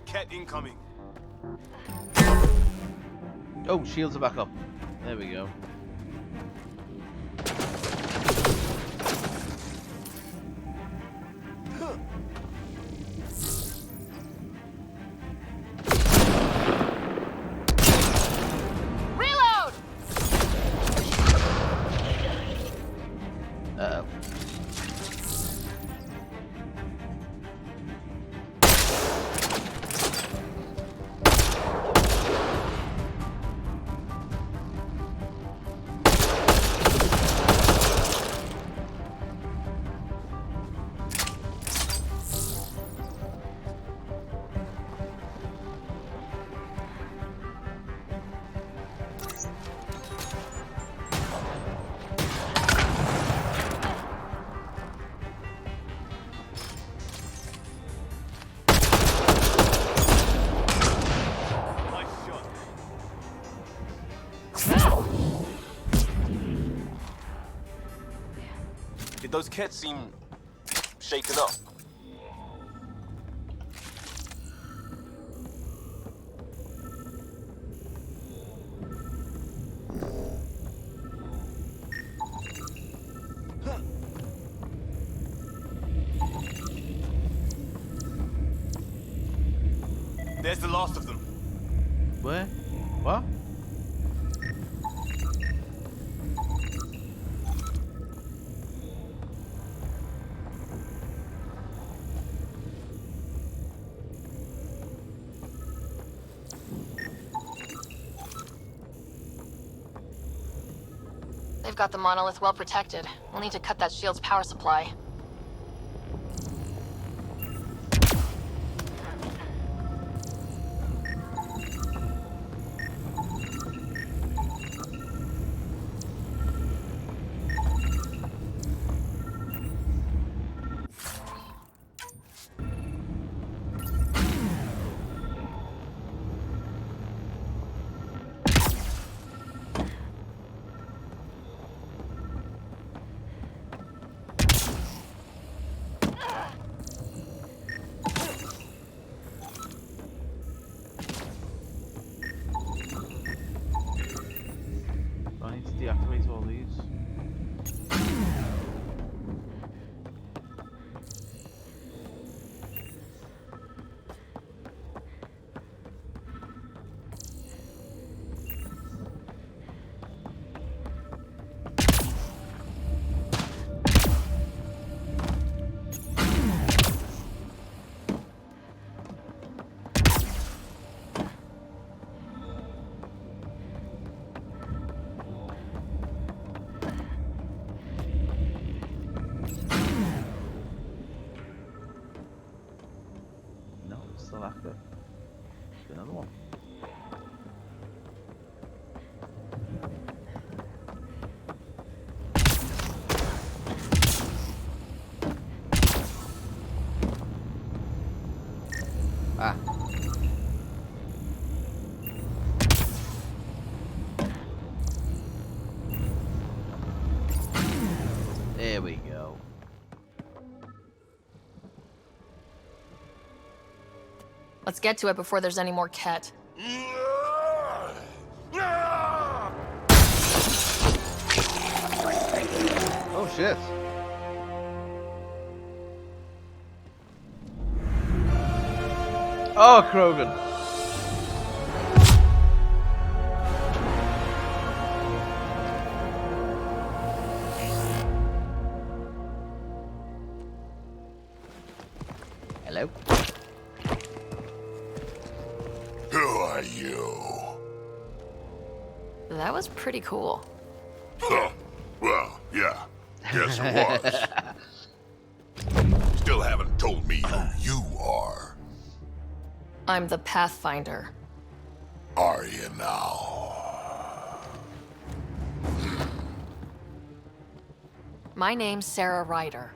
Cat incoming. Oh, shields are back up. There we go. Reload! Uh-oh. Did those cats seem shaken up? There's the last of them. Where? What? They've got the monolith well protected. We'll need to cut that shield's power supply. I need to deactivate all these. No, it's still active. Another one. Ah. There we go. Let's get to it before there's any more Ket. Oh shit. Oh, Krogan. Hello. Who are you? That was pretty cool. Huh. Yeah, guess it was. Still haven't told me who you are. I'm the Pathfinder. Are you now? My name's Sarah Ryder.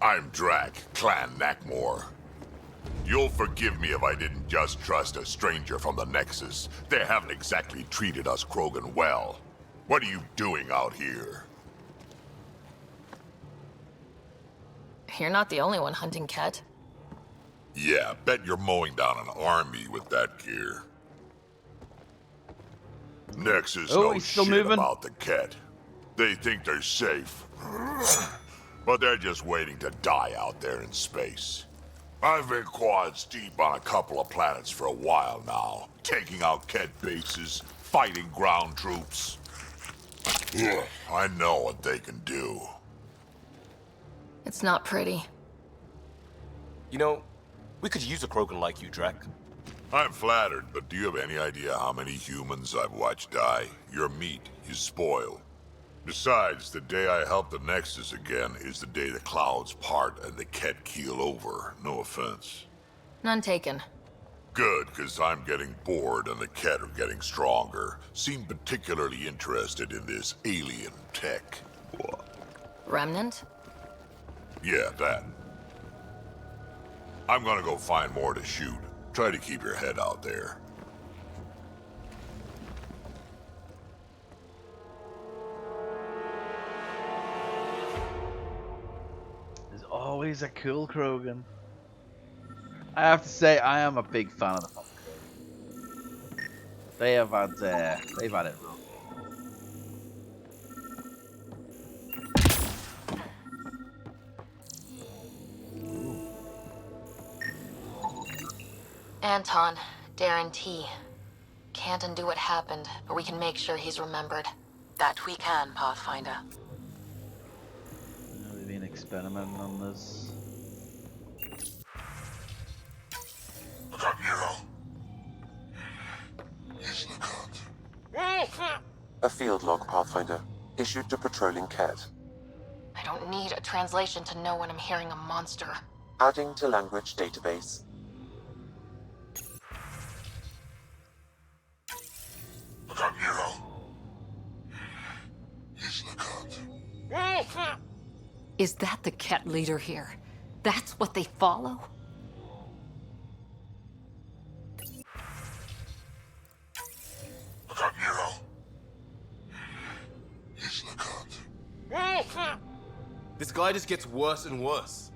I'm Drac, Clan Nakmor. You'll forgive me if I didn't just trust a stranger from the Nexus. They haven't exactly treated us Krogan well. What are you doing out here? You're not the only one hunting Ket. Yeah, bet you're mowing down an army with that gear. Nexus knows he's still shit moving. about the Ket. They think they're safe. But they're just waiting to die out there in space. I've been quads deep on a couple of planets for a while now, taking out Ket bases, fighting ground troops. Ugh, I know what they can do. It's not pretty. You know, we could use a Krogan like you, Drac. I'm flattered, but do you have any idea how many humans I've watched die? Your meat is spoiled. Besides, the day I help the Nexus again is the day the clouds part and the Ket keel over. No offense. None taken. Good, because I'm getting bored and the Ket are getting stronger. Seem particularly interested in this alien tech. What? Remnant? Yeah, that. I'm gonna go find more to shoot. Try to keep your head out there. There's always a cool Krogan. I have to say, I am a big fan of the Pop Krogan. They have had, they've had it rough. Anton, Darren T. Can't undo what happened, but we can make sure he's remembered. That we can, Pathfinder. They've been experimenting on this. Look up, Hero. He's the cut. A field log, Pathfinder, issued to patrolling Ket. I don't need a translation to know when I'm hearing a monster. Adding to language database. Look up, Hero. He's the cut. Is that the Ket leader here? That's what they follow? Look up, Hero. He's the cut. This guy just gets worse and worse.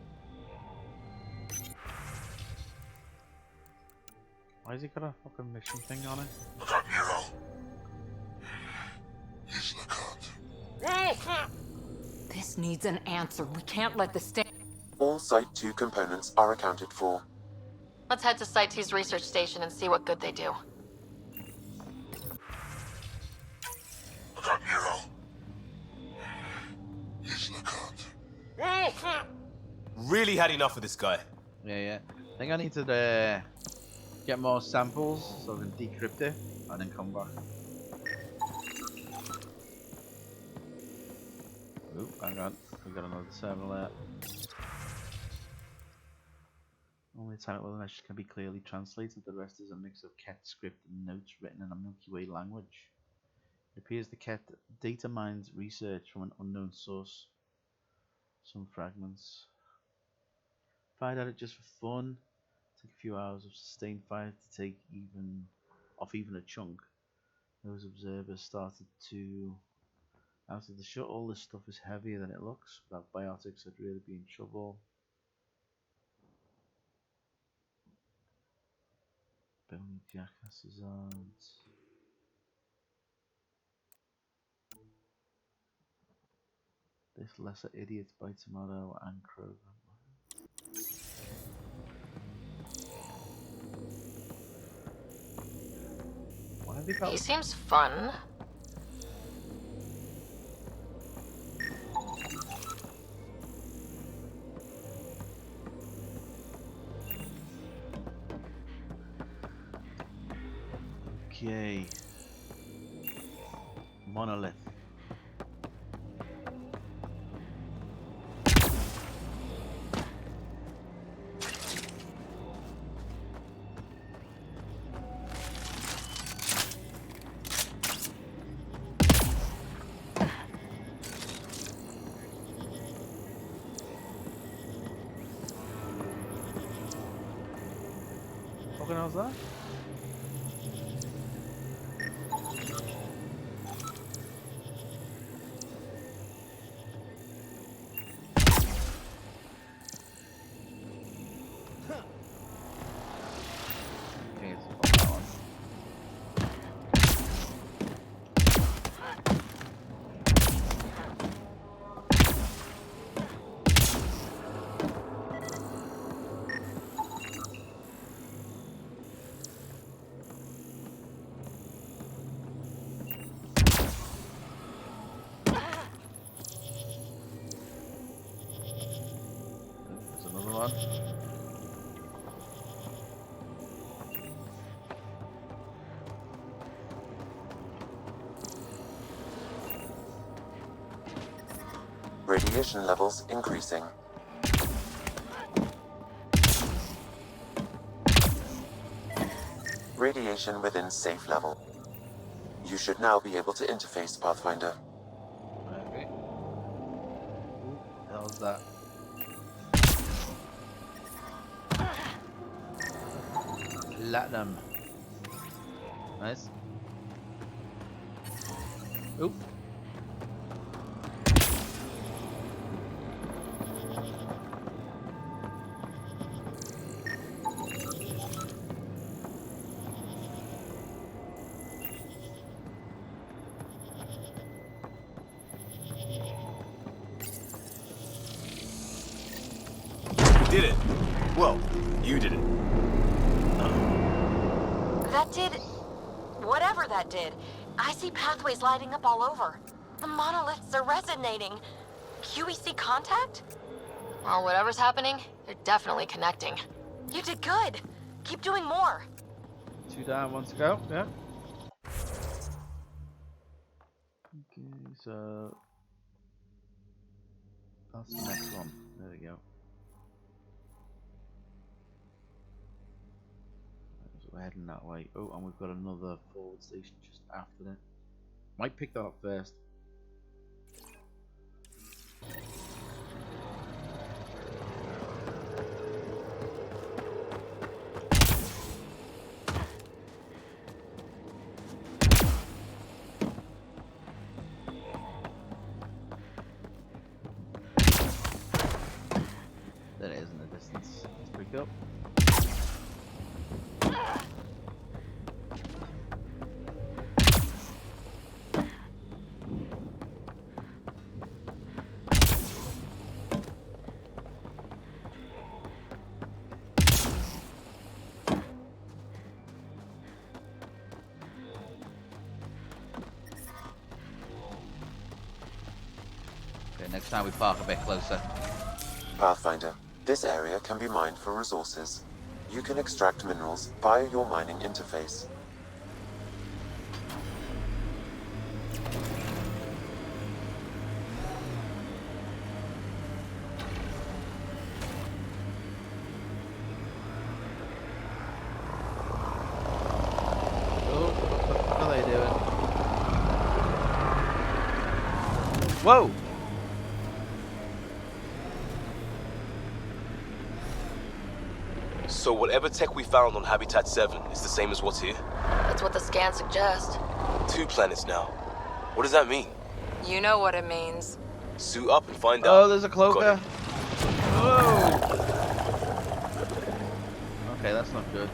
Why has he got a fucking mission thing on it? Look up, Hero. He's the cut. This needs an answer. We can't let this stand. All Site 2 components are accounted for. Let's head to Site 2's research station and see what good they do. Look up, Hero. He's the cut. Really had enough of this guy. Yeah. I think I need to get more samples so I can decrypt it and then come back. Oop, hang on. We got another terminal there. Only the title of the message can be clearly translated. The rest is a mix of Ket script and notes written in a Milky Way language. It appears the Ket data mines research from an unknown source. Some fragments. Fired at it just for fun. Take a few hours of sustained fire to take off even a chunk. Those observers started to out of the shot. All this stuff is heavier than it looks. Without biotics, I'd really be in trouble. Bony jackasses aren't. This lesser idiots by tomorrow and Krogan. Why have they got? He seems fun. Okay. Monolith. fucking hell's that? Okay, it's a fucking one. There's another one. Radiation levels increasing. Radiation within safe level. You should now be able to interface, Pathfinder. Okay. Ooh, hell's that? Platinum. Nice. Oop. Did it. Well, you did it. That did... whatever that did. I see pathways lighting up all over. The monoliths are resonating. QEC contact? Well, whatever's happening, they're definitely connecting. You did good. Keep doing more. 2 down, 1 to go. Yeah. Okay, so that's the next one. There we go. So we're heading that way. Oh, and we've got another forward station just after it. Might pick that up first. There it is in the distance. Let's pick up. Okay, next time we park a bit closer. Pathfinder, this area can be mined for resources. You can extract minerals via your mining interface. Oh, what are they doing? Whoa! So whatever tech we found on Habitat 7 is the same as what's here? That's what the scans suggest. 2 planets now. What does that mean? You know what it means. Suit up and find out. Oh, there's a Got cloaker. it. Whoa! Okay, that's not good.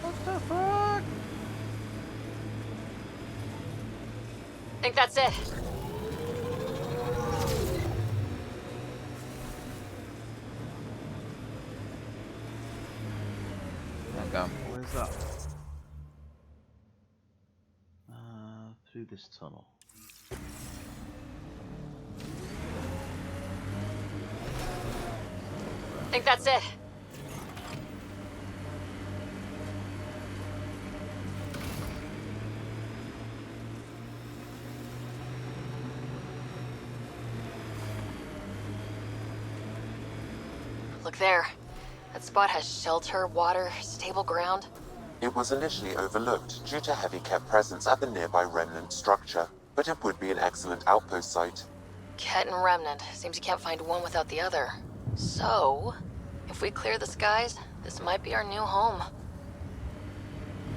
What the fuck? I think that's it. Hang on, where's that? Through this tunnel. I think that's it. Look there. That spot has shelter, water, stable ground. It was initially overlooked due to heavy Ket presence at the nearby remnant structure, but it would be an excellent outpost site. Ket and Remnant. Seems you can't find one without the other. So, if we clear the skies, this might be our new home.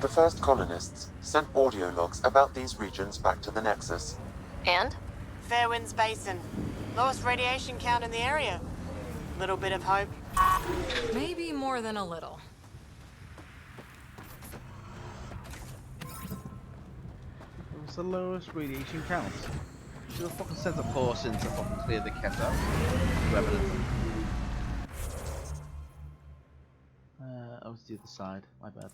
The first colonists sent audio logs about these regions back to the Nexus. And? Fairwinds Basin. Lowest radiation count in the area. Little bit of hope. Maybe more than a little. What's the lowest radiation count? Should have fucking sent a force in to fucking clear the Ket out. Revenant. Oh, it's the other side. My bad.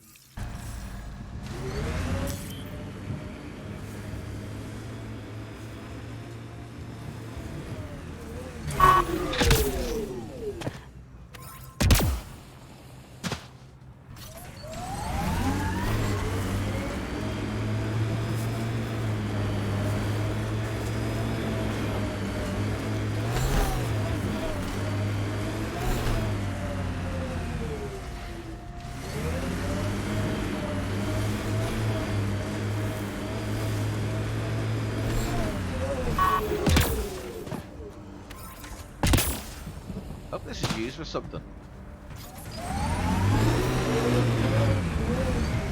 Hope this is used for something.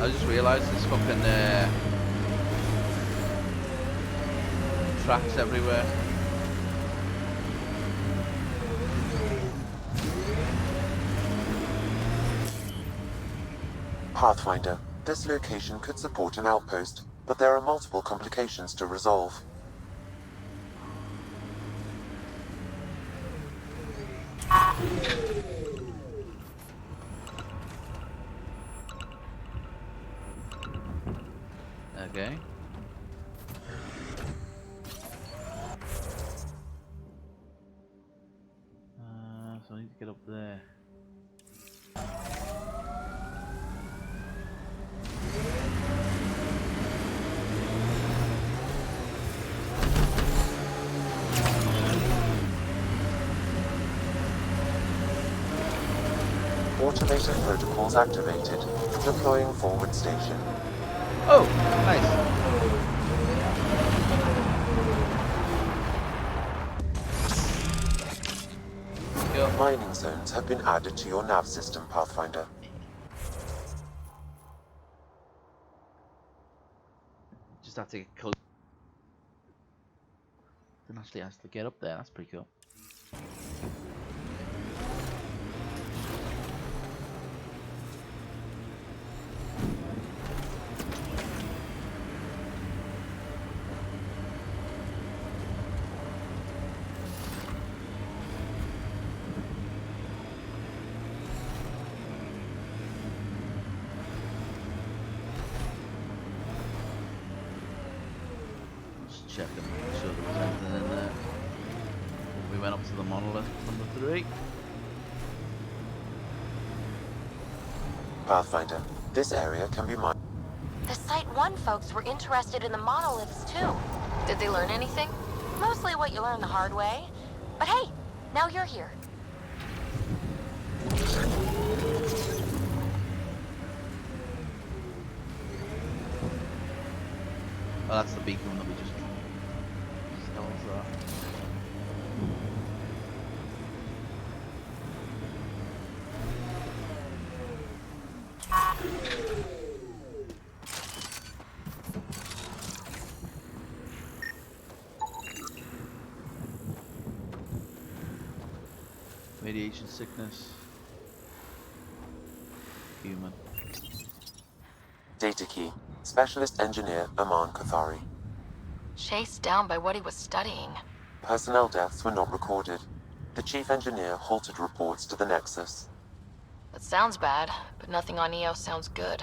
I just realised there's fucking tracks everywhere. Pathfinder, this location could support an outpost, but there are multiple complications to resolve. Okay. So I need to get up there. Automated protocols activated. Deploying forward station. Oh, nice. Mining zones have been added to your nav system, Pathfinder. Just have to get close. Then actually has to get up there. That's pretty cool. Checking, make sure there was anything in there. We went up to the monolith number 3. Pathfinder, this area can be mined. The Site 1 folks were interested in the monoliths too. Did they learn anything? Mostly what you learn the hard way. But hey, now you're here. Oh, that's the beacon that we just stole. Radiation sickness. Human. Data key. Specialist engineer Aman Kathari. Chased down by what he was studying. Personnel deaths were not recorded. The chief engineer halted reports to the Nexus. That sounds bad, but nothing on EOS sounds good.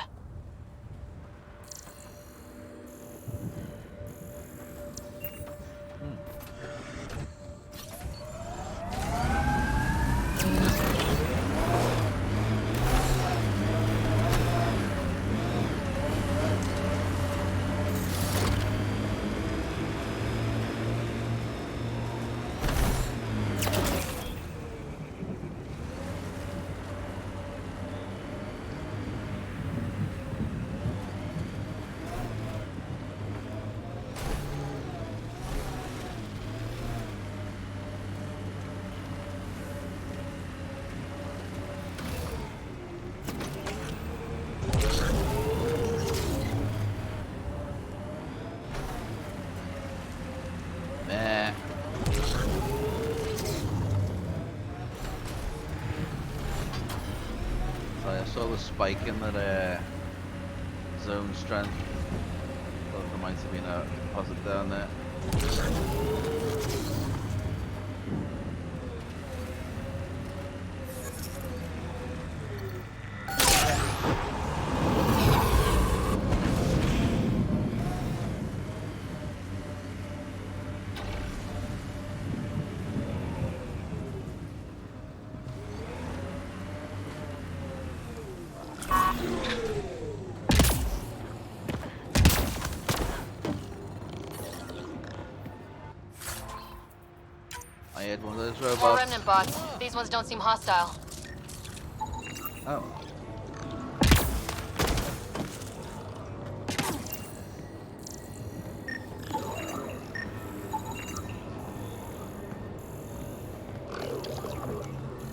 I saw the spike in that zone strength. Thought there might have been a deposit down there. I had one of those robots. More remnant bots. These ones don't seem hostile. Oh.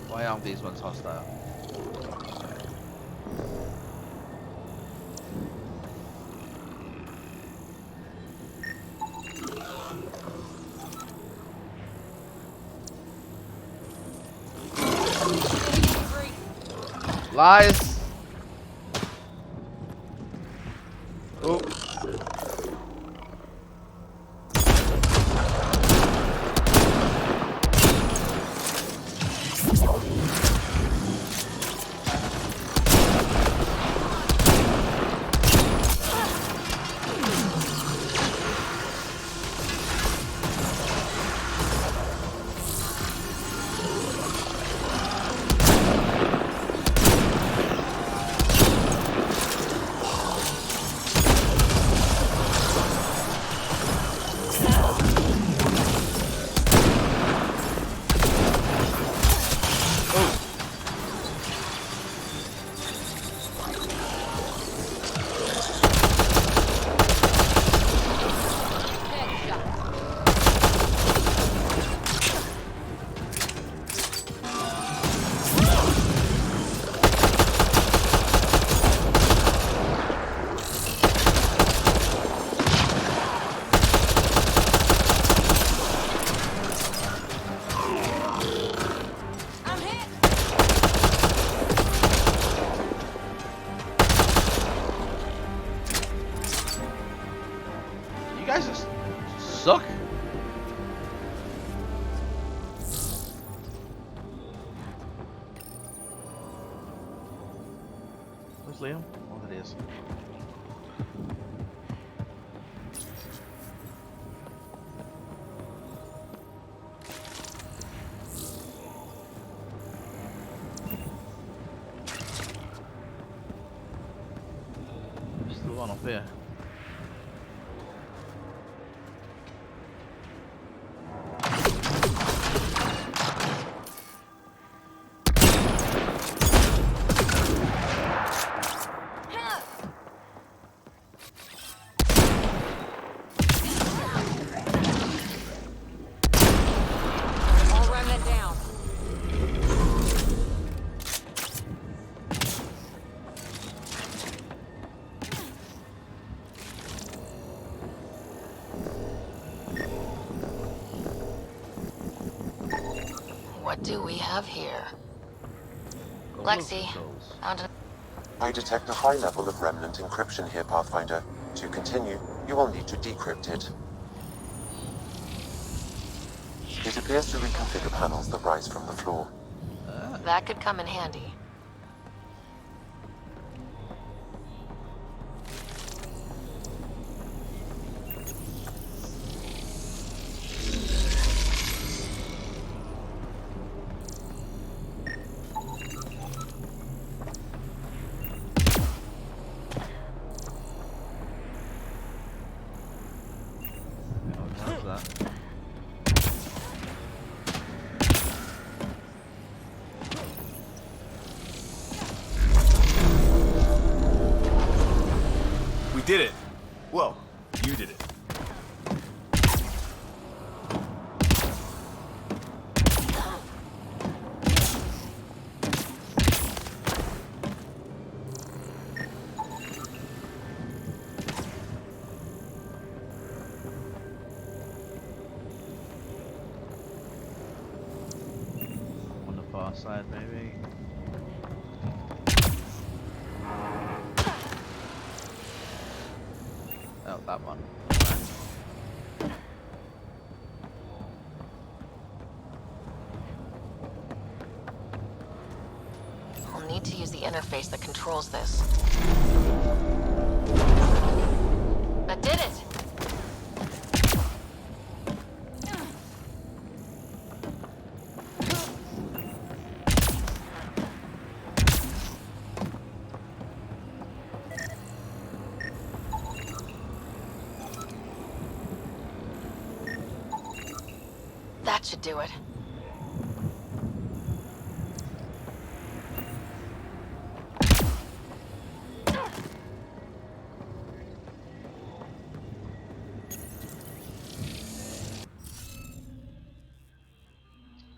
Why aren't these ones hostile? Lies! Oh. You guys just suck. Where's Liam? Oh, there he is. There's still one up here. What do we have here? Lexi, found an... I detect a high level of remnant encryption here, Pathfinder. To continue, you will need to decrypt it. It appears to reconfigure panels that rise from the floor. That could come in handy. We did it. Well, you did it. far side, maybe. Oh, that one. I'll need to use the interface that controls this. That did it! That should do it.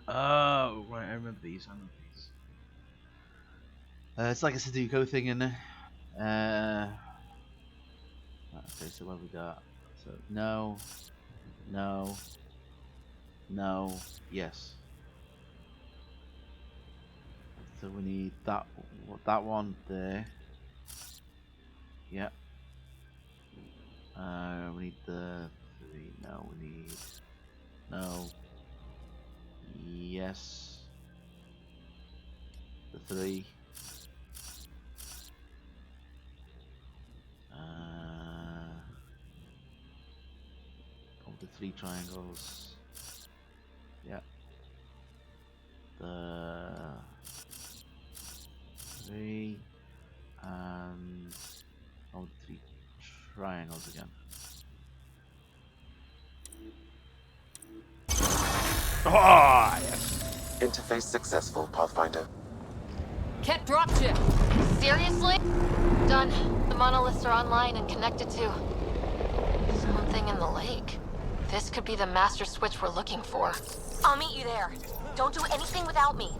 Oh, right, I remember these. It's like a Sudoku thing in there. Okay, so what have we got? So, no, yes. So we need that one there. Yeah. We need the 3. No, we need no. Yes. The 3. The 3 triangles. Yeah. The 3 and the 3 triangles again. Ah, yes. Interface successful, Pathfinder. Ket dropship! Seriously? Done. The monoliths are online and connected to something in the lake. This could be the master switch we're looking for. I'll meet you there. Don't do anything without me.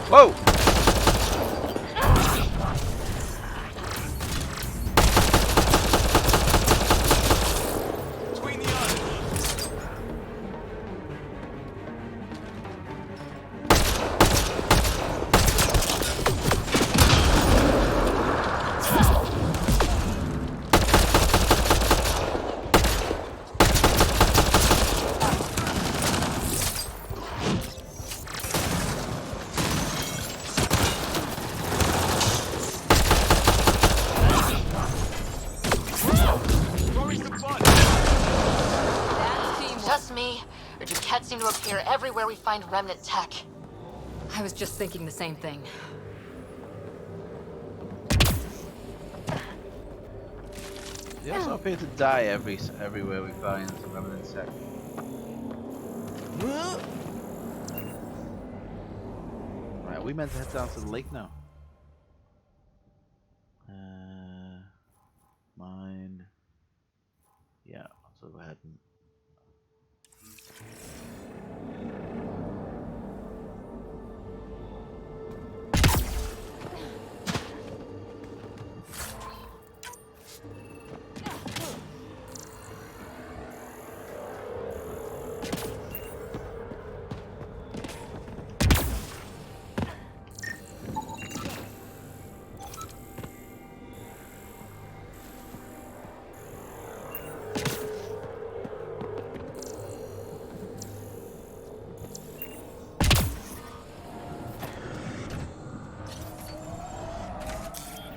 Whoa! Just me, or do Ket seem to appear everywhere we find remnant tech? I was just thinking the same thing. They also appear to die everywhere we find some remnant tech. Right, are we meant to head down to the lake now? Mine. Yeah, that's where we're heading.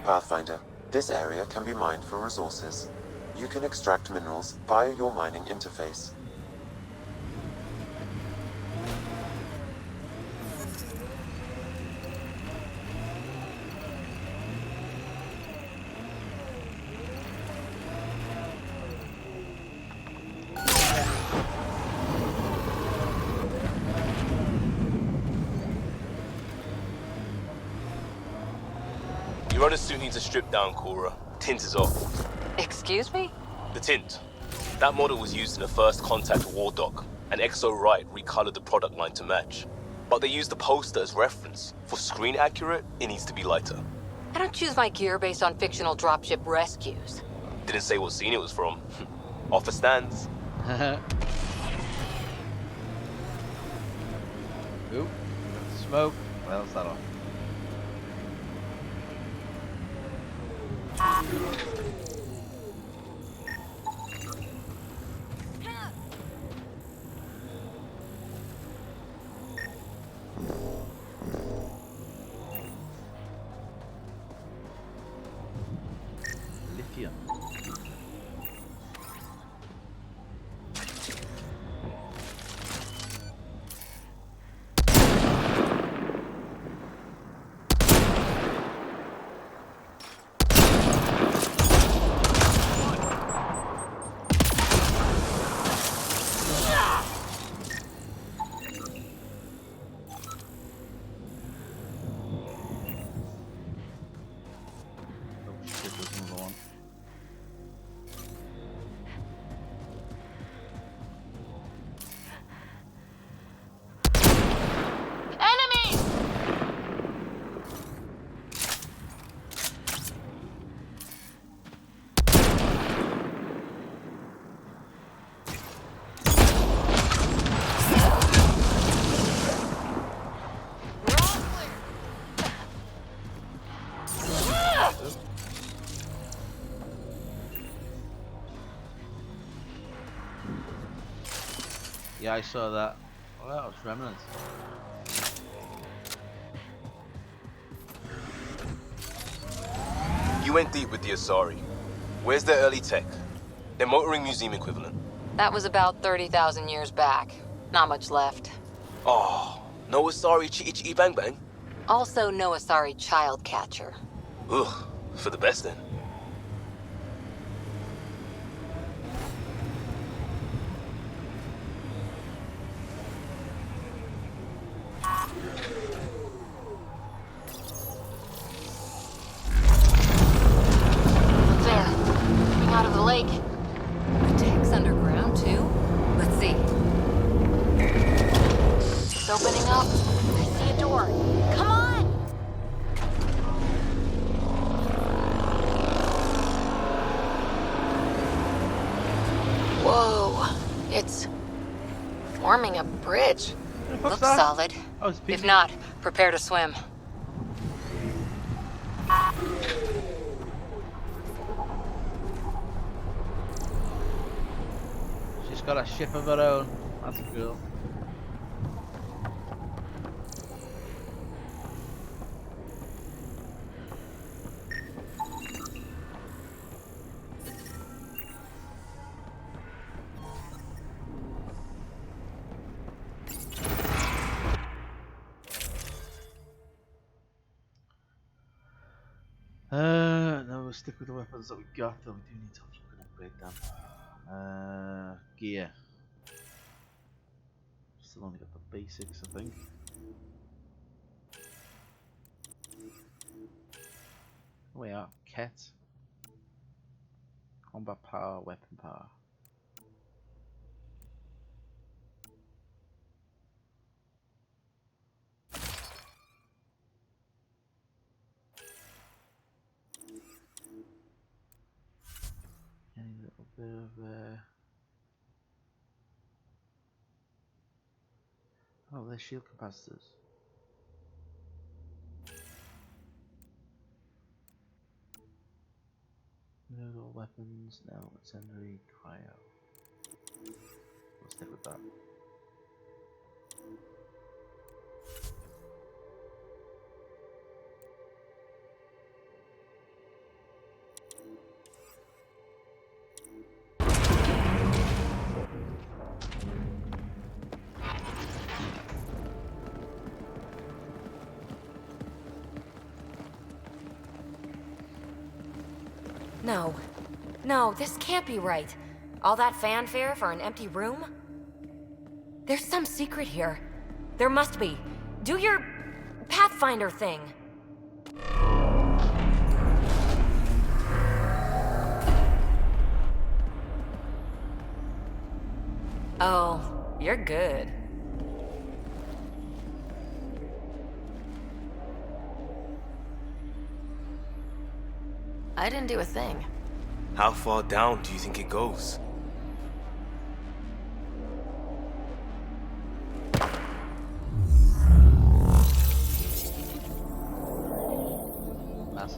Pathfinder, this area can be mined for resources. You can extract minerals via your mining interface. Your runner suit needs a strip down, Cora. Tint is off. Excuse me? The tint. That model was used in the first Contact War Doc, and Exo Wright recolored the product line to match. but they used the poster as reference. For screen accurate, it needs to be lighter. I don't choose my gear based on fictional dropship rescues. Didn't say what scene it was from. Offer stands. Ooh, smoke. Well, is that on? Lithium. Yeah, I saw that. Oh, that was remnants. You went deep with the Asari. Where's their early tech? Their motoring museum equivalent. That was about 30,000 years back. Not much left. Oh, no Asari chitty chitty bang bang? Also no Asari child catcher. Ugh, for the best then. Out of the lake. The tech's underground, too? Let's see. It's opening up. I see a door. Come on! Whoa. It's forming a bridge. Looks solid. Oh, if not, prepare to swim. She's got a ship of her own. That's cool. No, we'll stick with the weapons that we got, though we do need to fucking upgrade them. Gear. Still only got the basics, I think. Oh, we are. Ket. Combat power, weapon power. Any little bit of oh, they're shield capacitors. Nodal weapons, no, incendiary, cryo. We'll stick with that. No. No, this can't be right. All that fanfare for an empty room? There's some secret here. There must be. Do your Pathfinder thing. Oh, you're good. I didn't do a thing. How far down do you think it goes?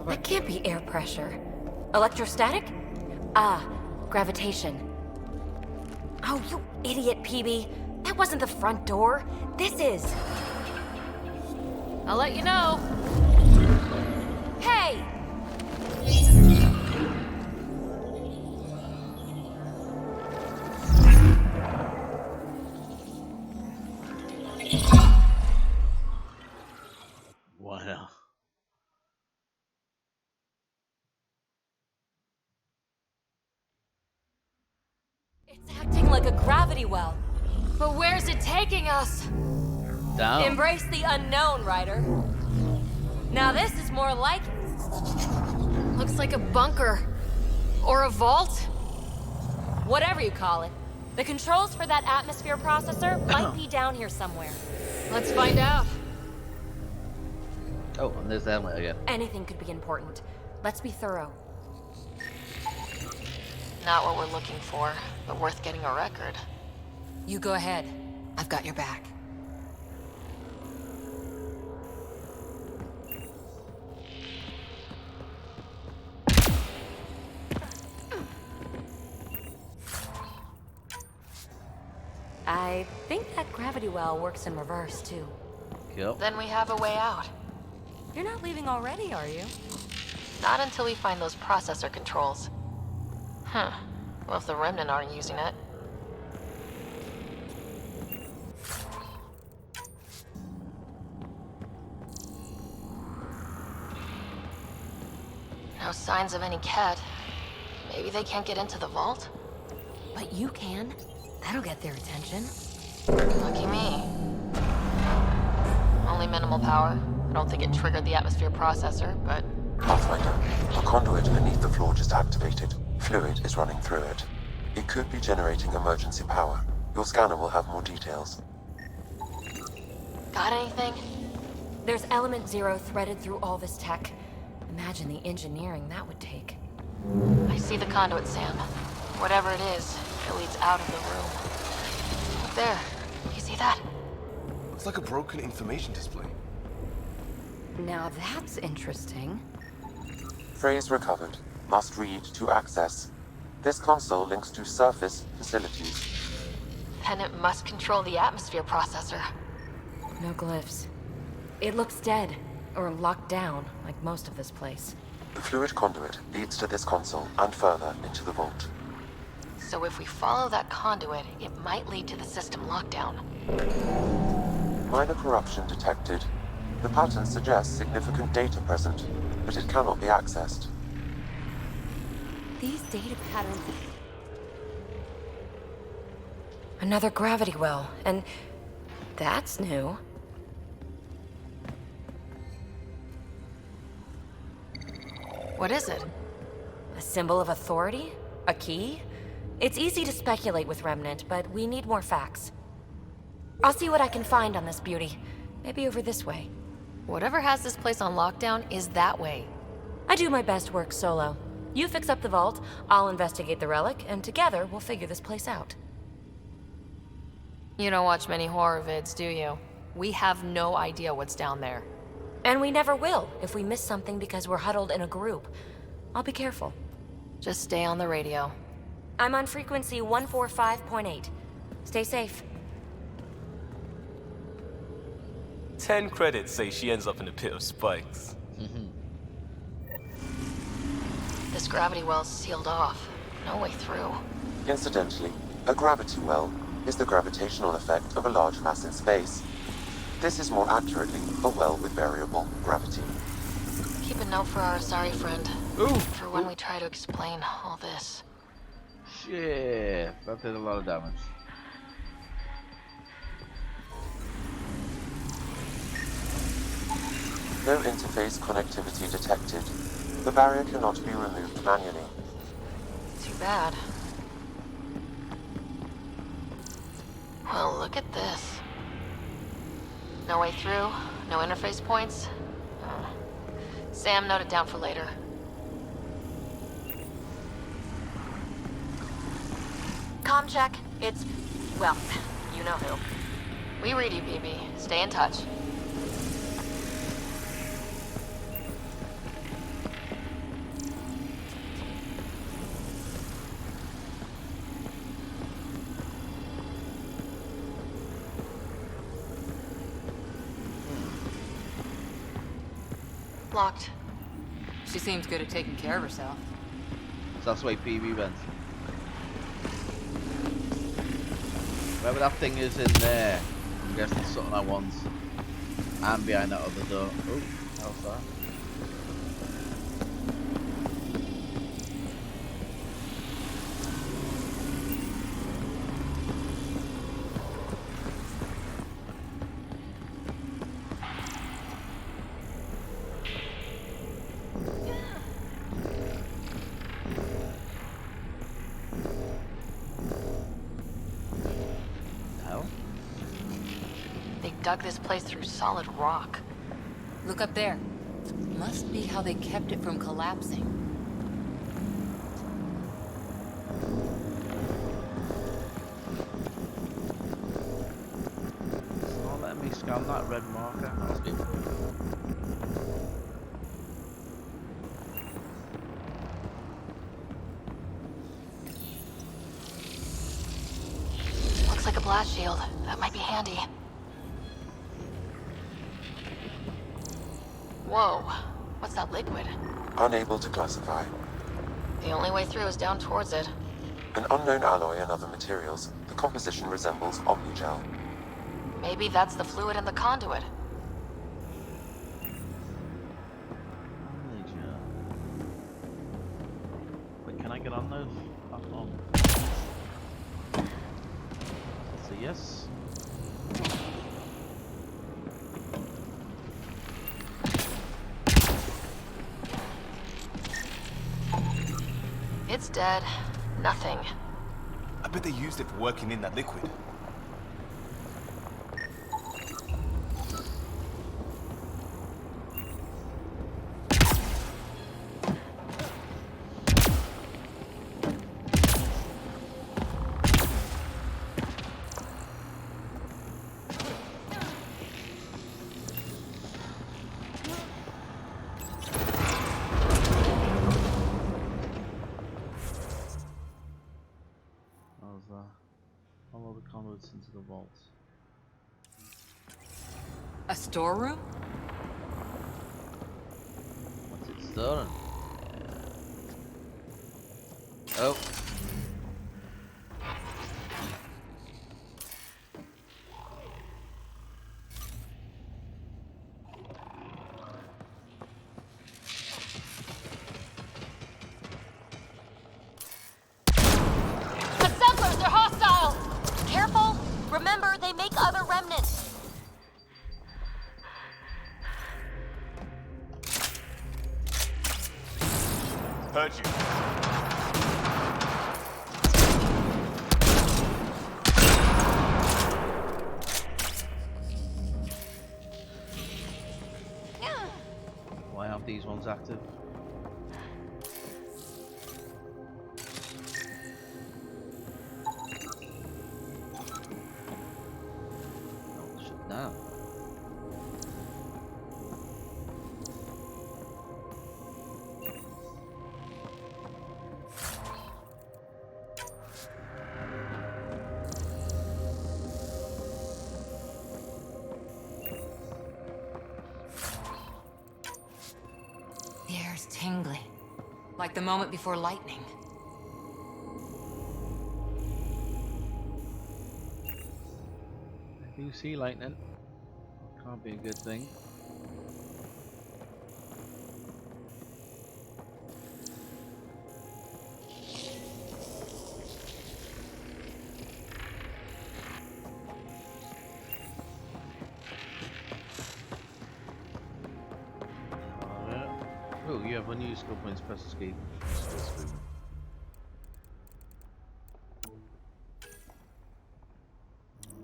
That can't be air pressure. Electrostatic? Ah, gravitation. Oh, you idiot, PB. That wasn't the front door. This is. I'll let you know. Hey! Wow. It's acting like a gravity well. But where's it taking us? Down. Embrace the unknown, Ryder. Now this is more like it. Looks like a bunker. Or a vault? Whatever you call it. The controls for that atmosphere processor might be down here somewhere. Let's find out. Oh, and there's the helmet again. Anything could be important. Let's be thorough. Not what we're looking for, but worth getting a record. You go ahead. I've got your back. I think that gravity well works in reverse, too. Yep. Then we have a way out. You're not leaving already, are you? Not until we find those processor controls. Well, if the Remnant aren't using it. No signs of any Ket. Maybe they can't get into the vault? But you can. That'll get their attention. Lucky me. Only minimal power. I don't think it triggered the atmosphere processor, but... Pathfinder, a conduit beneath the floor just activated. Fluid is running through it. It could be generating emergency power. Your scanner will have more details. Got anything? There's element 0 threaded through all this tech. Imagine the engineering that would take. I see the conduit, Sam. Whatever it is, it leads out of the room. Up there. You see that? It's like a broken information display. Now that's interesting. Phrase recovered. Must read to access. This console links to surface facilities. Then it must control the atmosphere processor. No glyphs. It looks dead, or locked down, like most of this place. The fluid conduit leads to this console and further into the vault. So if we follow that conduit, it might lead to the system lockdown. Minor corruption detected. The pattern suggests significant data present, but it cannot be accessed. These data patterns... Another gravity well, and that's new. What is it? A symbol of authority? A key? It's easy to speculate with Remnant, but we need more facts. I'll see what I can find on this beauty. Maybe over this way. Whatever has this place on lockdown is that way. I do my best work solo. You fix up the vault, I'll investigate the relic, and together we'll figure this place out. You don't watch many horror vids, do you? We have no idea what's down there. And we never will if we miss something because we're huddled in a group. I'll be careful. Just stay on the radio. I'm on frequency 145.8. Stay safe. 10 credits say she ends up in a pit of spikes. This gravity well's sealed off. No way through. Incidentally, a gravity well is the gravitational effect of a large mass in space. This is more accurately a well with variable gravity. Keep a note for our sorry friend. Ooh. For when we try to explain all this. Shit, that did a lot of damage. No interface connectivity detected. The barrier cannot be removed manually. Too bad. Well, look at this. No way through, no interface points. Sam, note it down for later. comm check. It's, well, you know who. We read you, BB. Stay in touch. Locked. She seems good at taking care of herself. So that's the way PB went. Whatever that thing is in there, I'm guessing it's something I want. And behind that other door. Oh, how's that? Dug this place through solid rock. Look up there. Must be how they kept it from collapsing. It's not letting me scan that red marker. That's good. Looks like a blast shield. That might be handy. Whoa, what's that liquid? Unable to classify. The only way through is down towards it. An unknown alloy and other materials. The composition resembles omnigel. Maybe that's the fluid in the conduit. Wait, can I get on those? That's a yes. It's dead. Nothing. I bet they used it for working in that liquid. Follow the conduits into the vault. A storeroom? What's it storing? Oh. Assemblers, they're hostile! Careful! Remember, they make other remnants. Heard you. Why aren't these ones active? Oh, shut down. The air's tingly. Like the moment before lightning. I do see lightning. Can't be a good thing. Oh, you have unused skill points, press escape.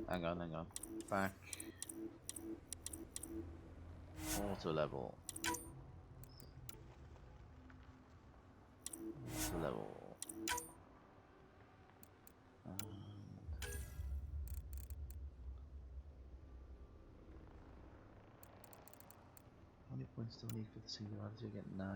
Hang on. Back. Auto level. Auto level. Points still need for the singularity to get 9.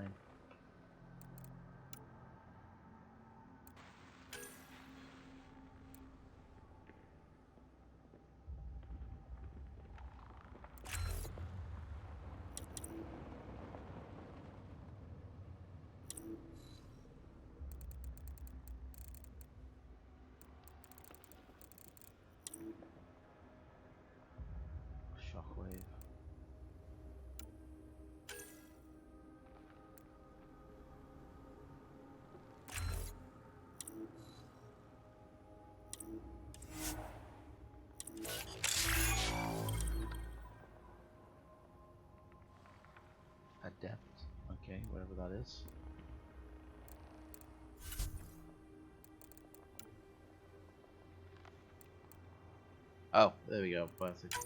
Shockwave. Adept. Okay, whatever that is. Oh, there we go. Perfect.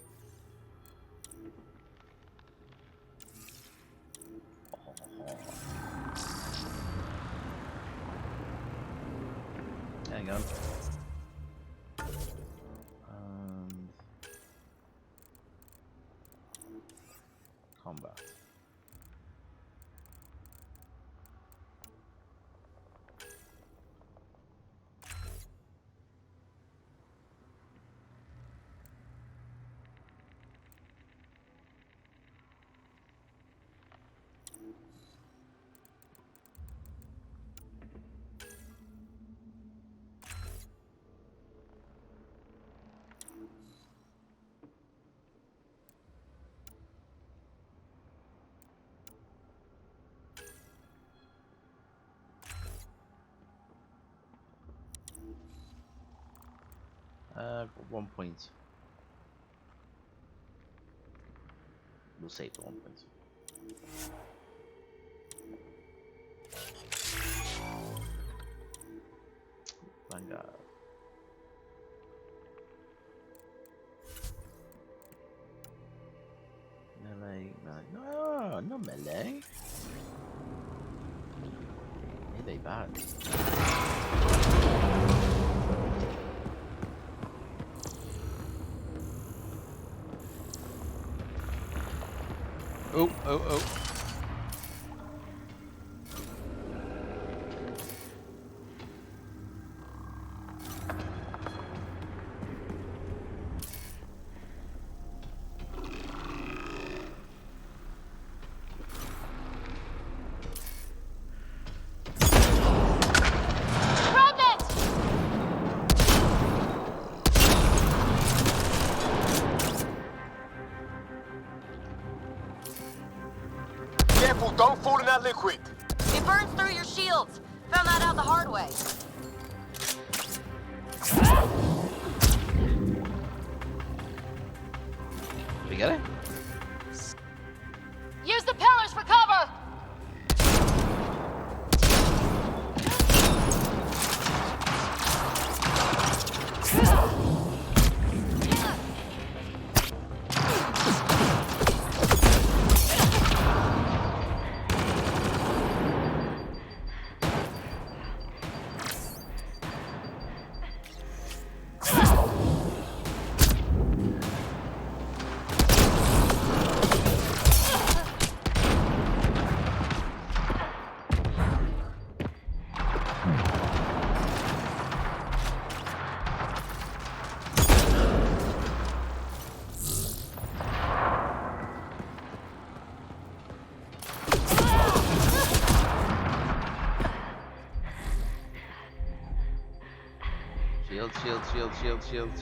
Hang on. And combat. Got 1 point. We'll save the 1 point. Vanguard. Melee. No, no melee. Melee bad. Oh, oh, oh. Don't fall in that liquid. It burns through your shields. Found that out the hard way. We got it? Use the pillars for cover!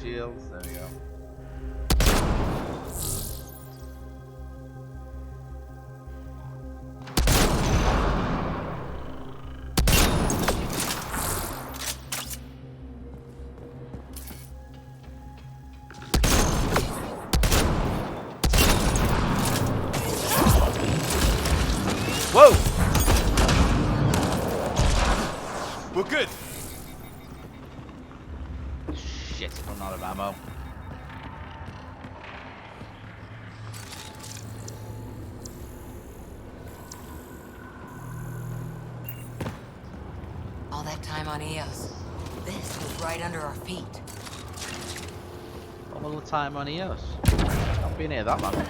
Shields. There we go. Whoa! We're good. Shit, I'm out of ammo. All that time on EOS. This was right under our feet. All the time on EOS. I've been here that long.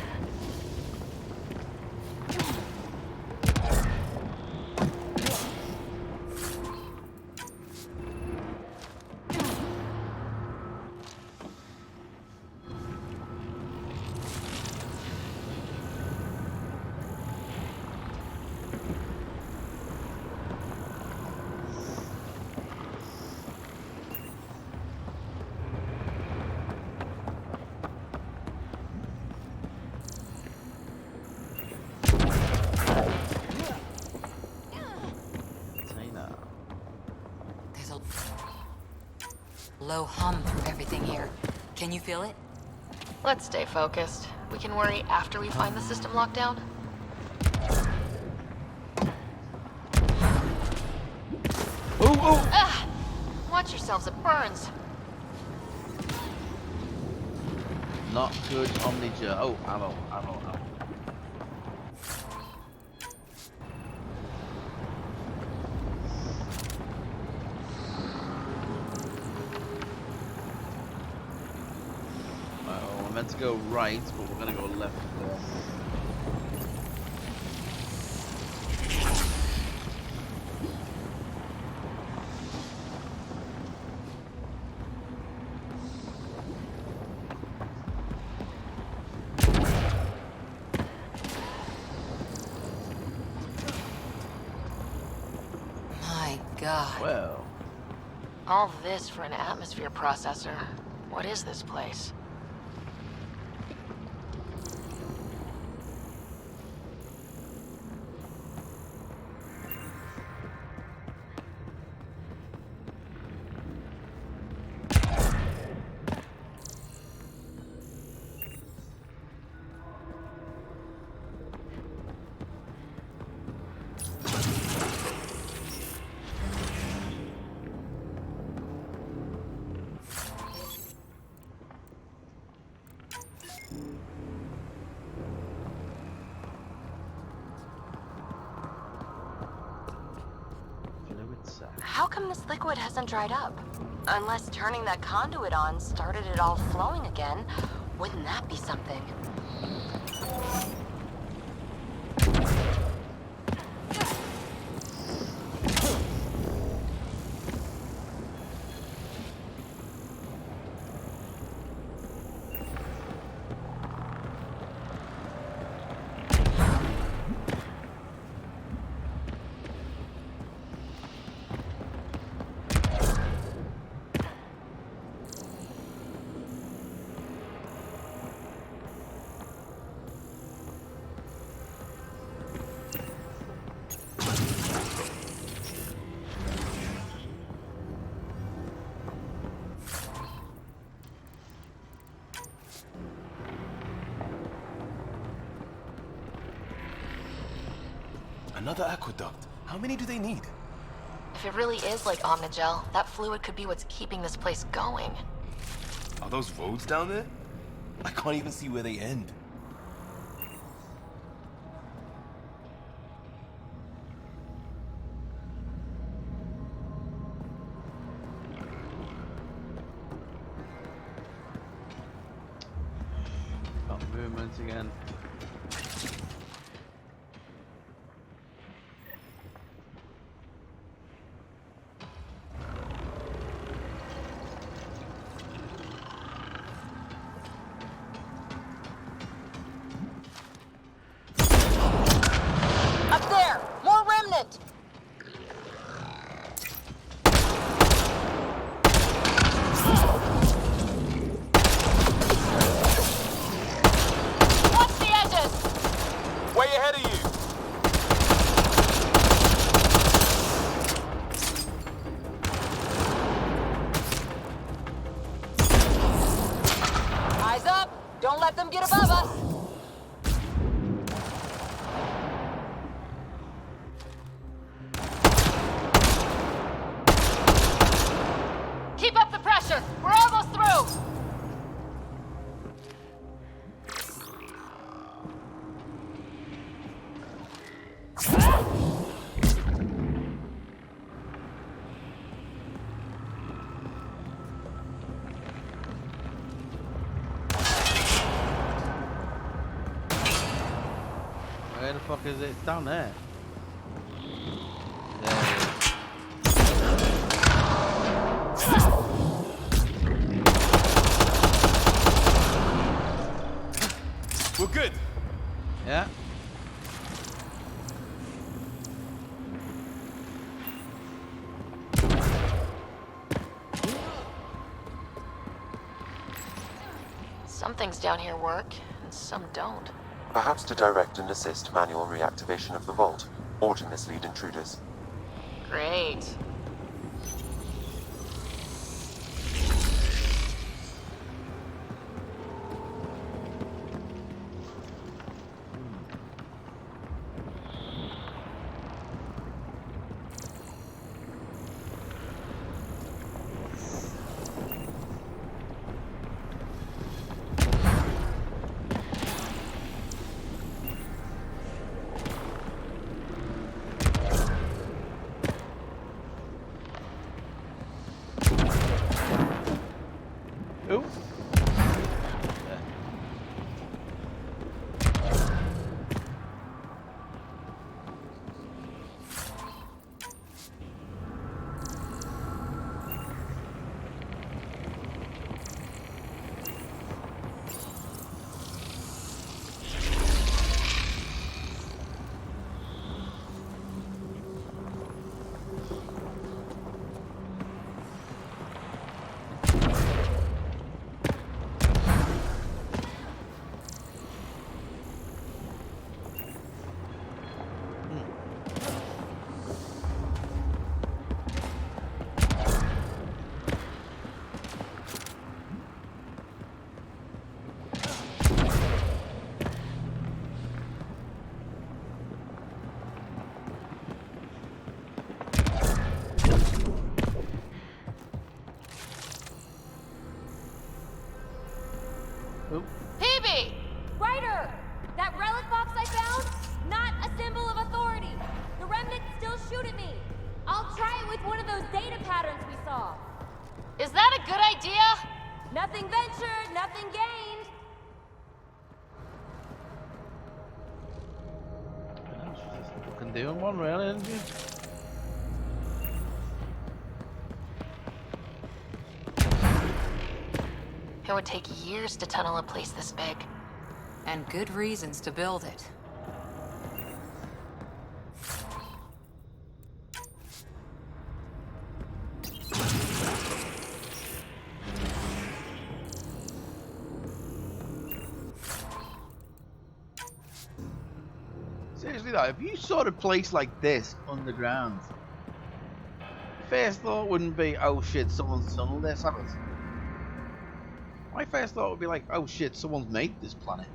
a low hum through everything here. Can you feel it? Let's stay focused. We can worry after we find the system lockdown. Oh! Ah! Watch yourselves, it burns. Not good Omnija. Oh, ammo. We're meant to go right, but we're gonna go left there. God. Well. All this for an atmosphere processor. What is this place? How come this liquid hasn't dried up? Unless turning that conduit on started it all flowing again. Wouldn't that be something? Another aqueduct. How many do they need? If it really is like Omnigel, that fluid could be what's keeping this place going. Are those roads down there? I can't even see where they end. Got movement again. Don't let them get above us! Keep up the pressure! We're almost through! Where the fuck is it? It's down there. There it is. We're good. Yeah. Some things down here work, and some don't. Perhaps to direct and assist manual reactivation of the vault, or to mislead intruders. Great. off. Is that a good idea? Nothing ventured, nothing gained. Just fucking doing one, really, isn't she? It would take years to tunnel a place this big. And good reasons to build it. Seriously though, if you saw a place like this underground, first thought wouldn't be, oh shit, someone's tunneled this, have it? My first thought would be like, oh shit, someone's made this planet.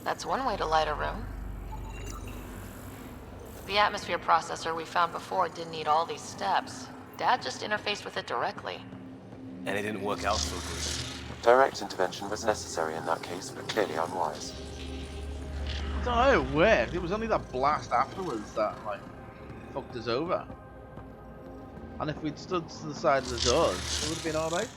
That's one way to light a room. The atmosphere processor we found before didn't need all these steps. Dad just interfaced with it directly. And it didn't work out so good. Direct intervention was necessary in that case, but clearly unwise. I don't know, it worked. It was only that blast afterwards that, like, fucked us over. And if we'd stood to the side of the doors, it would have been alright.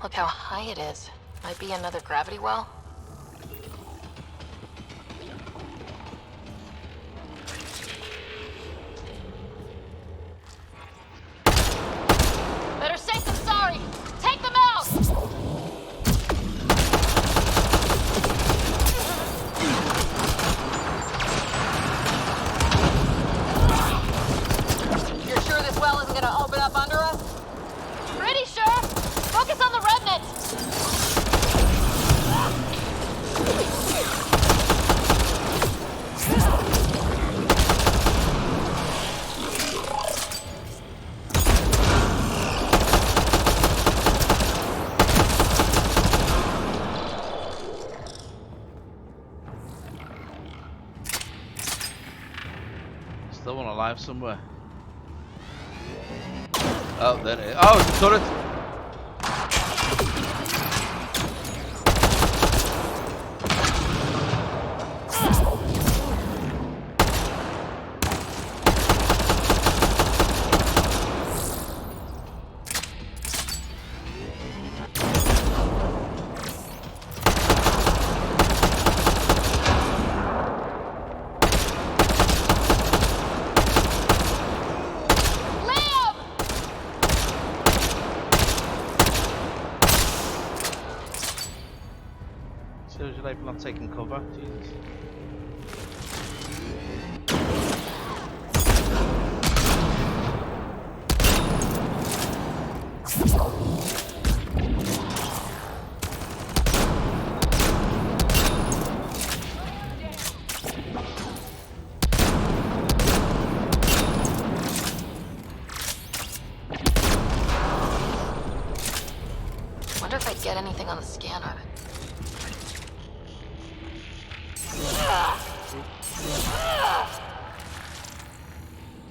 Look how high it is. Might be another gravity well. Better safe than sorry. Take them out! You're sure this well isn't gonna open up under us? Pretty sure. Focus on the remnants! Still one alive somewhere. Oh, there it is. Oh, it's a turret! Shows you they've not taken cover. Jesus. Wonder if I'd get anything on the scanner.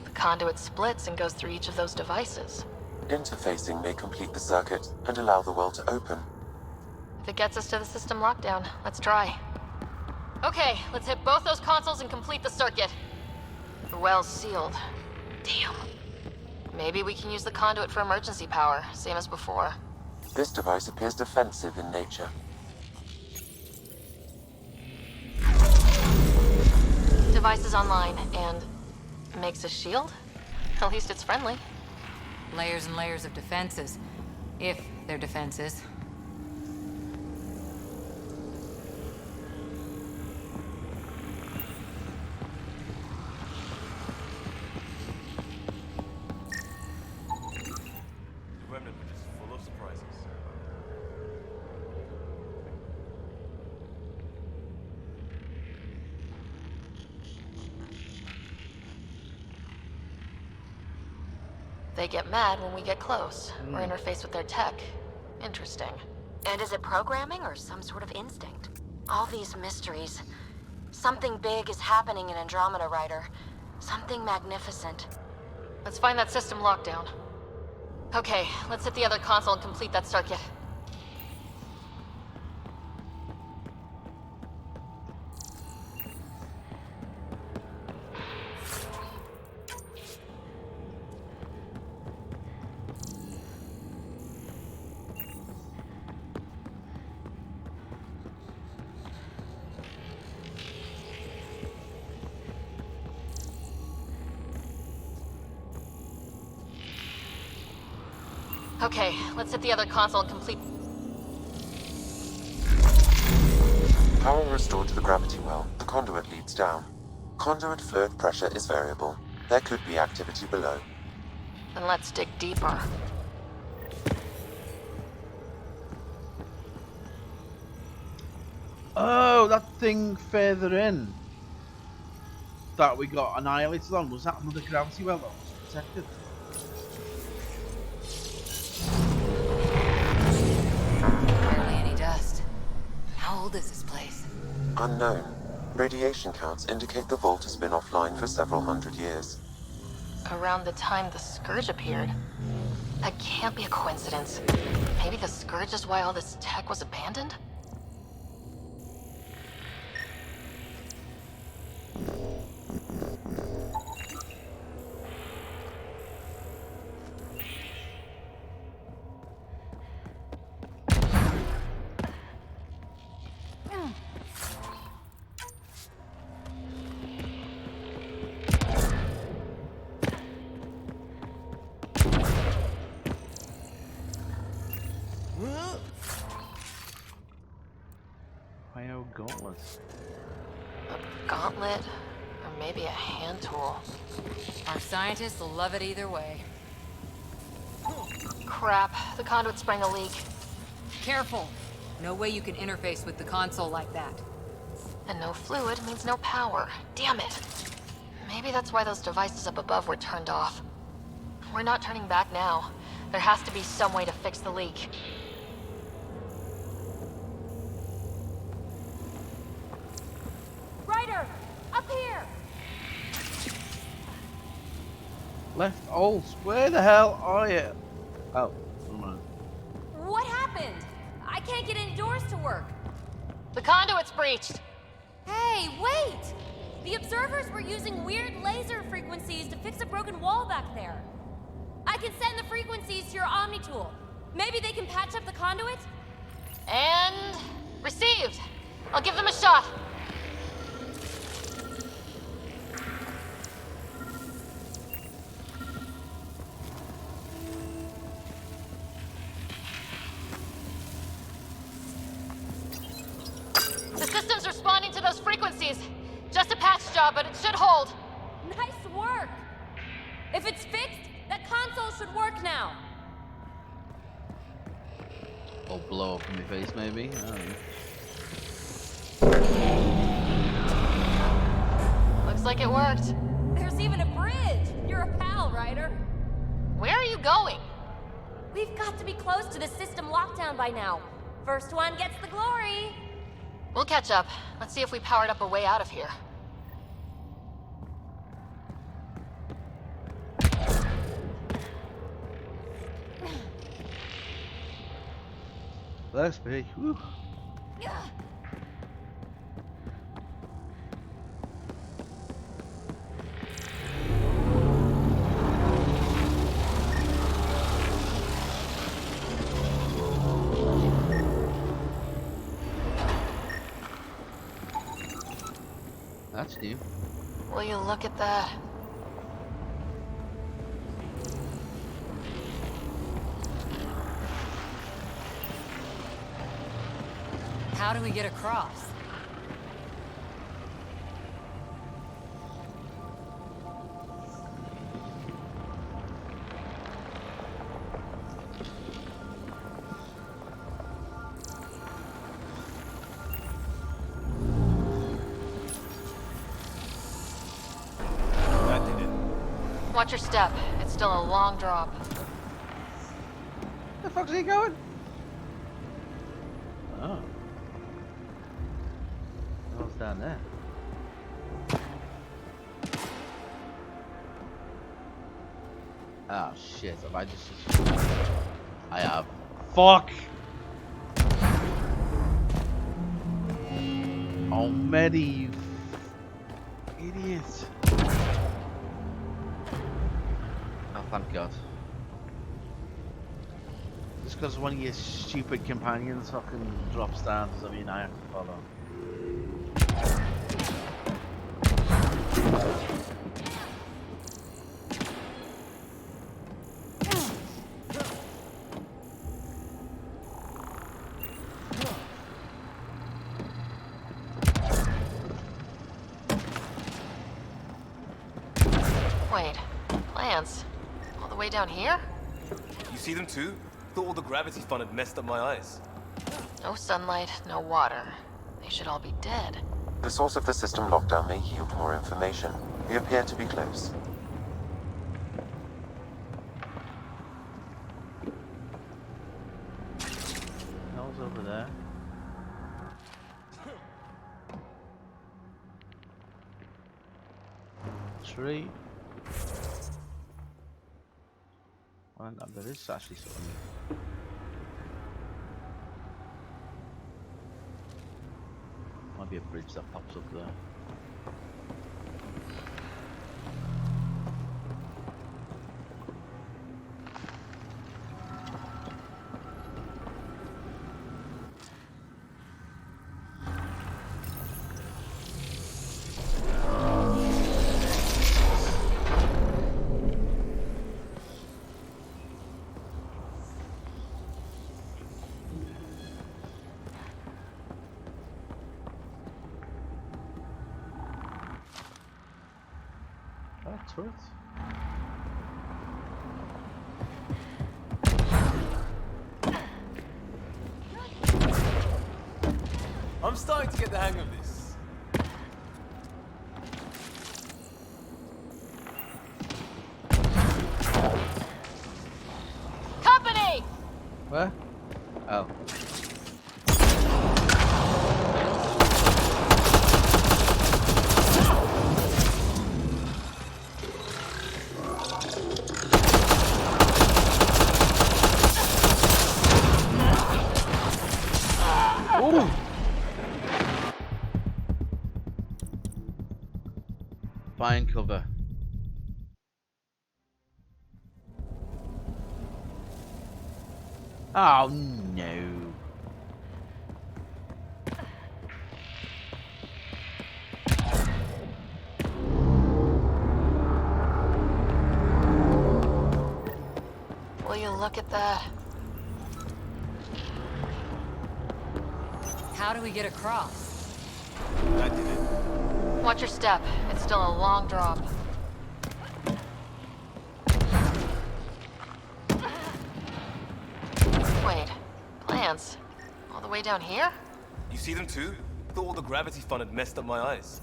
The conduit splits and goes through each of those devices. Interfacing may complete the circuit and allow the well to open. If it gets us to the system lockdown, let's try. Okay, let's hit both those consoles and complete the circuit. The well's sealed. Damn. Maybe we can use the conduit for emergency power, same as before. This device appears defensive in nature. Device is online and makes a shield? At least it's friendly. Layers and layers of defenses. If they're defenses. They get mad when we get close, or interface with their tech. Interesting. And is it programming or some sort of instinct? All these mysteries. Something big is happening in Andromeda, Ryder. Something magnificent. Let's find that system lockdown. Okay, let's hit the other console and complete that circuit. Okay, let's hit the other console and complete... Power restored to the gravity well. The conduit leads down. Conduit fluid pressure is variable. There could be activity below. Then let's dig deeper. Oh, that thing further in that we got annihilated on, was that another gravity well that was protected? Barely any dust. How old is this place? Unknown. Radiation counts indicate the vault has been offline for several hundred years. Around the time the Scourge appeared. That can't be a coincidence. Maybe the Scourge is why all this tech was abandoned? Gauntlet. A gauntlet? Or maybe a hand tool. Our scientists will love it either way. Crap, the conduit sprang a leak. Careful! No way you can interface with the console like that. And no fluid means no power. Damn it! Maybe that's why those devices up above were turned off. We're not turning back now. There has to be some way to fix the leak. Ryder! Up here! Left alt. Where the hell are you? Oh, come on. What happened? I can't get any doors to work. The conduit's breached! Hey, wait! The observers were using weird laser frequencies to fix a broken wall back there. I can send the frequencies to your Omni tool. Maybe they can patch up the conduit? And... received! I'll give them a shot. The system's responding to those frequencies. Just a patch job, but it should hold. Nice work! If it's fixed, that console should work now. Or blow up in my face, maybe? I don't know. Looks like it worked. There's even a bridge! You're a pal, Ryder. Where are you going? We've got to be close to the system lockdown by now. First one gets the glory. We'll catch up. Let's see if we powered up a way out of here. Let's be. Whew. That's new. Will you look at that? How do we get across? Watch your step. It's still a long drop. Where the fuck's he going? Oh. What's down there? Oh shit, have I just... I have. Fuck! Oh, Medi, you idiot. Oh, thank God. Just because one of your stupid companions fucking drops down doesn't mean I have to follow. Wait, plants? All the way down here? You see them too? Thought all the gravity fun had messed up my eyes. No sunlight, no water. They should all be dead. The source of the system lockdown may yield more information. We appear to be close. Hell's over there. Tree. Well, no, there is actually something. Might be a bridge that pops up there. Turret? I'm starting to get the hang of this. Company! Where? Oh. Find cover. Oh no. Will you look at that? How do we get across? I did it. Watch your step. It's still a long drop. Wait, plants? All the way down here? You see them too? Thought all the gravity fun had messed up my eyes.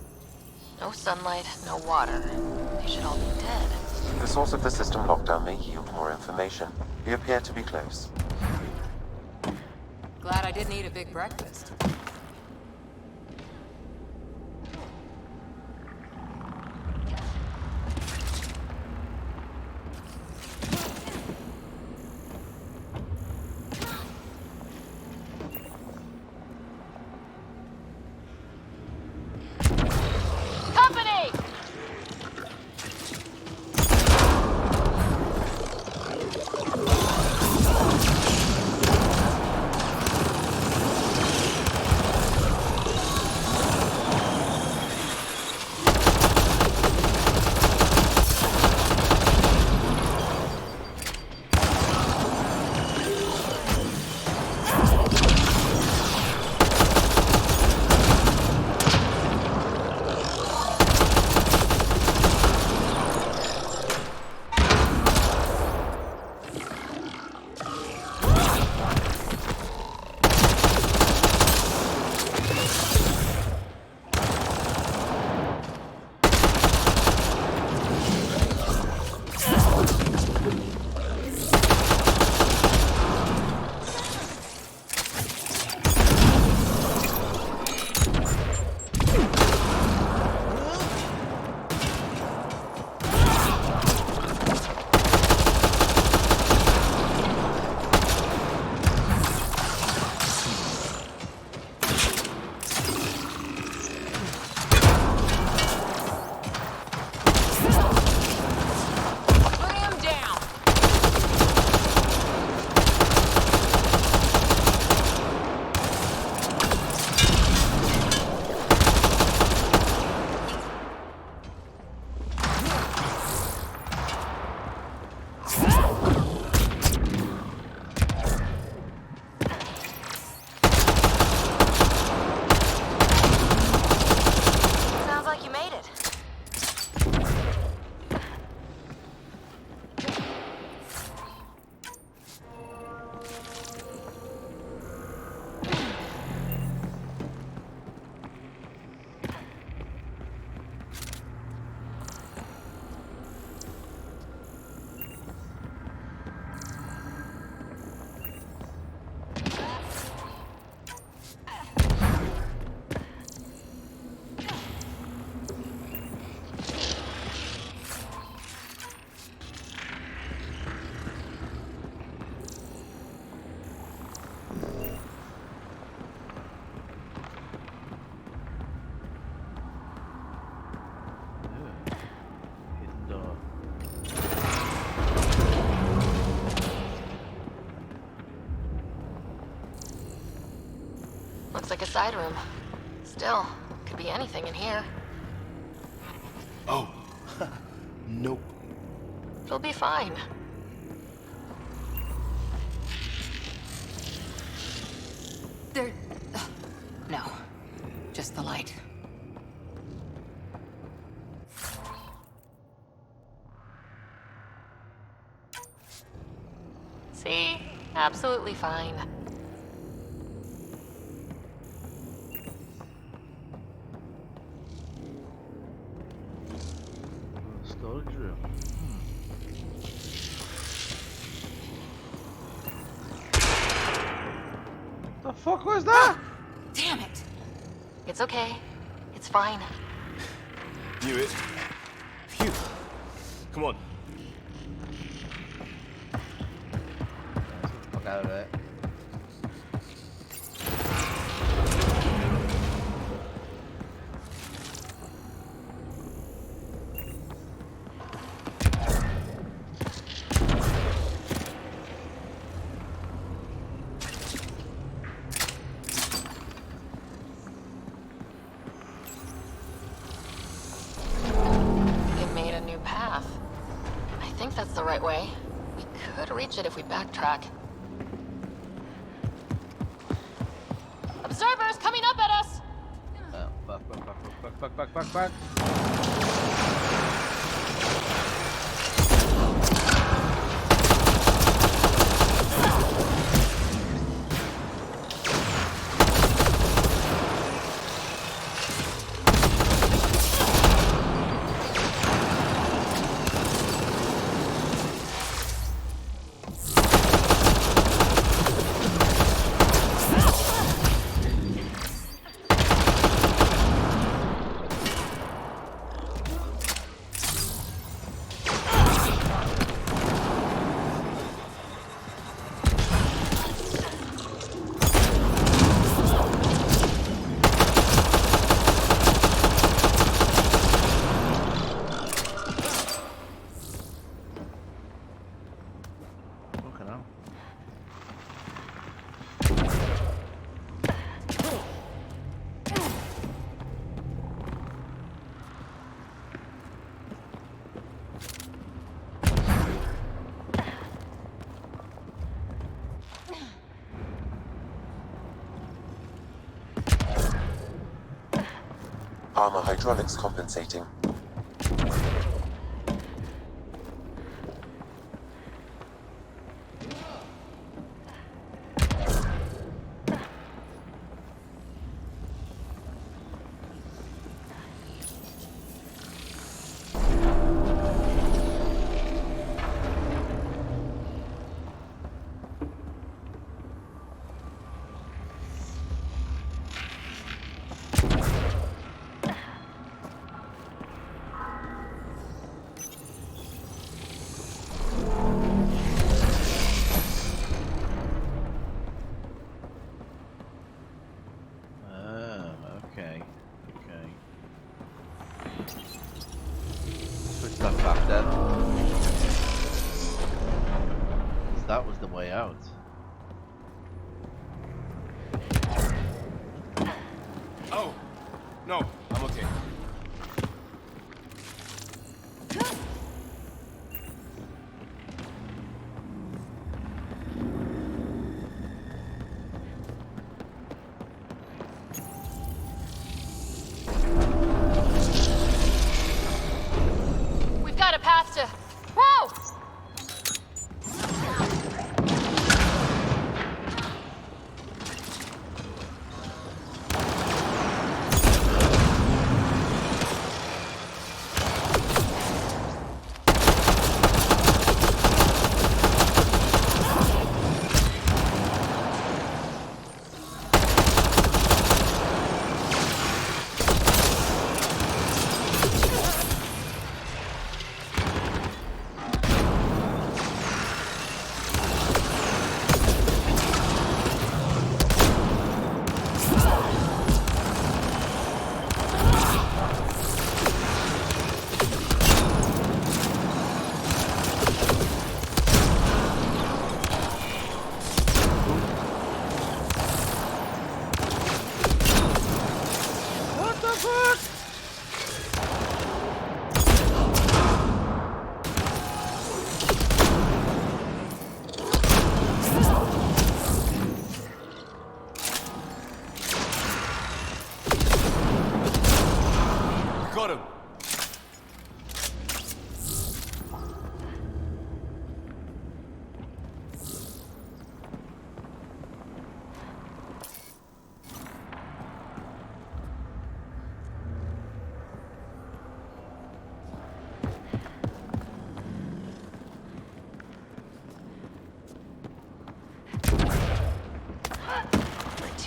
No sunlight, no water. They should all be dead. The source of the system lockdown may yield more information. We appear to be close. Glad I didn't eat a big breakfast. like a side room. Still, could be anything in here. Oh. Nope. It'll be fine. There... No. Just the light. See? Absolutely fine. Storage room. The fuck was that? Damn it! It's okay. It's fine. Knew it. Phew. Come on. Fuck out of it. It made a new path. I think that's the right way. We could reach it if we backtrack. Observers coming up at us! Oh, fuck. Fucking hell. Armor hydraulics compensating. Okay. Switch that back then. 'Cause that was the way out. Oh. No, I'm okay. We've got a path to... Whoa!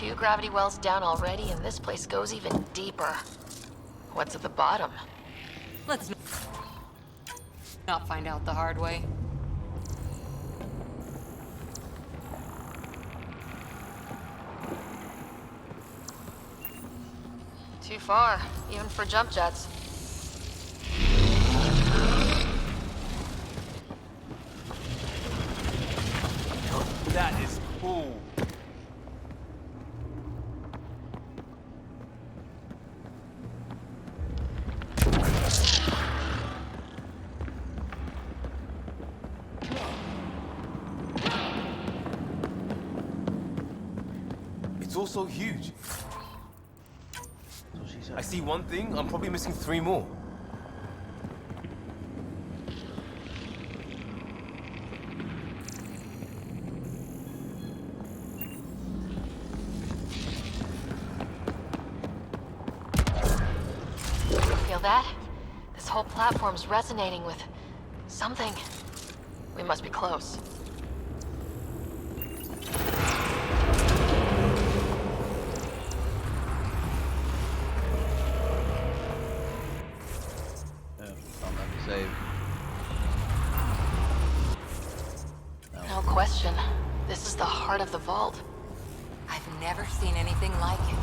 2 gravity wells down already, and this place goes even deeper. What's at the bottom? Let's not find out the hard way. Too far, even for jump jets. That is cool. It's also huge. I see one thing, I'm probably missing 3 more. Feel that? This whole platform's resonating with something. We must be close. Save. No question. This is the heart of the vault. I've never seen anything like it.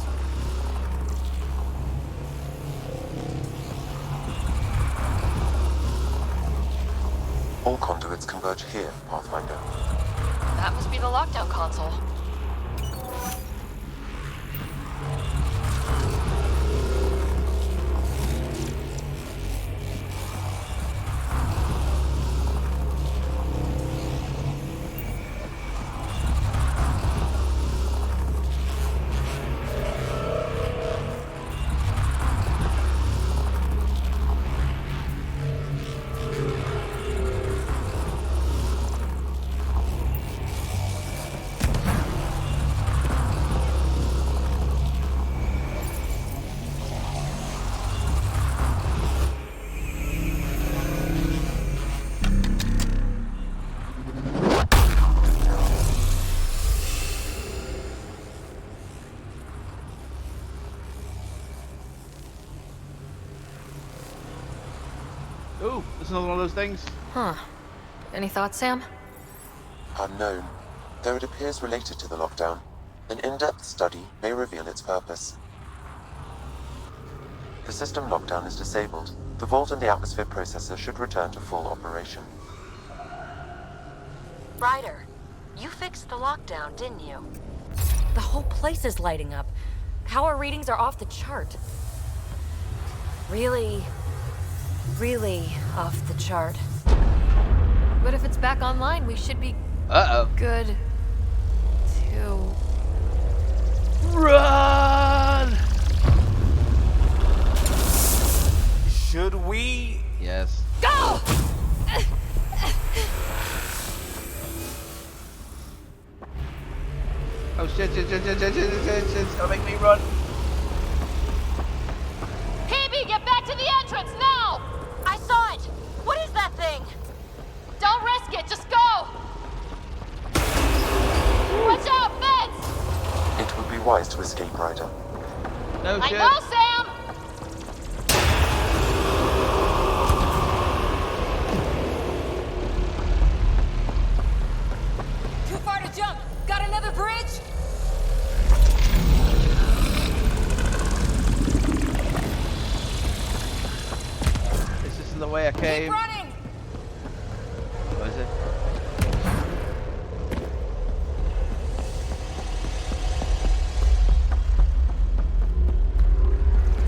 All conduits converge here, Pathfinder. That must be the lockdown console. Ooh, it's another one of those things. Huh. Any thoughts, Sam? Unknown. Though it appears related to the lockdown, an in-depth study may reveal its purpose. The system lockdown is disabled. The vault and the atmosphere processor should return to full operation. Ryder, you fixed the lockdown, didn't you? The whole place is lighting up. Power readings are off the chart. Really off the chart. But if it's back online, we should be good to run. Should we? Yes. Go! Oh shit, it's gonna make me run. PB, get back to the entrance now! I saw it! What is that thing? Don't risk it, just go! Watch out, fence! It would be wise to escape, Ryder. No shit. I know, Sam! Too far to jump! Got another bridge? This isn't the way I came. Keep running! What is it?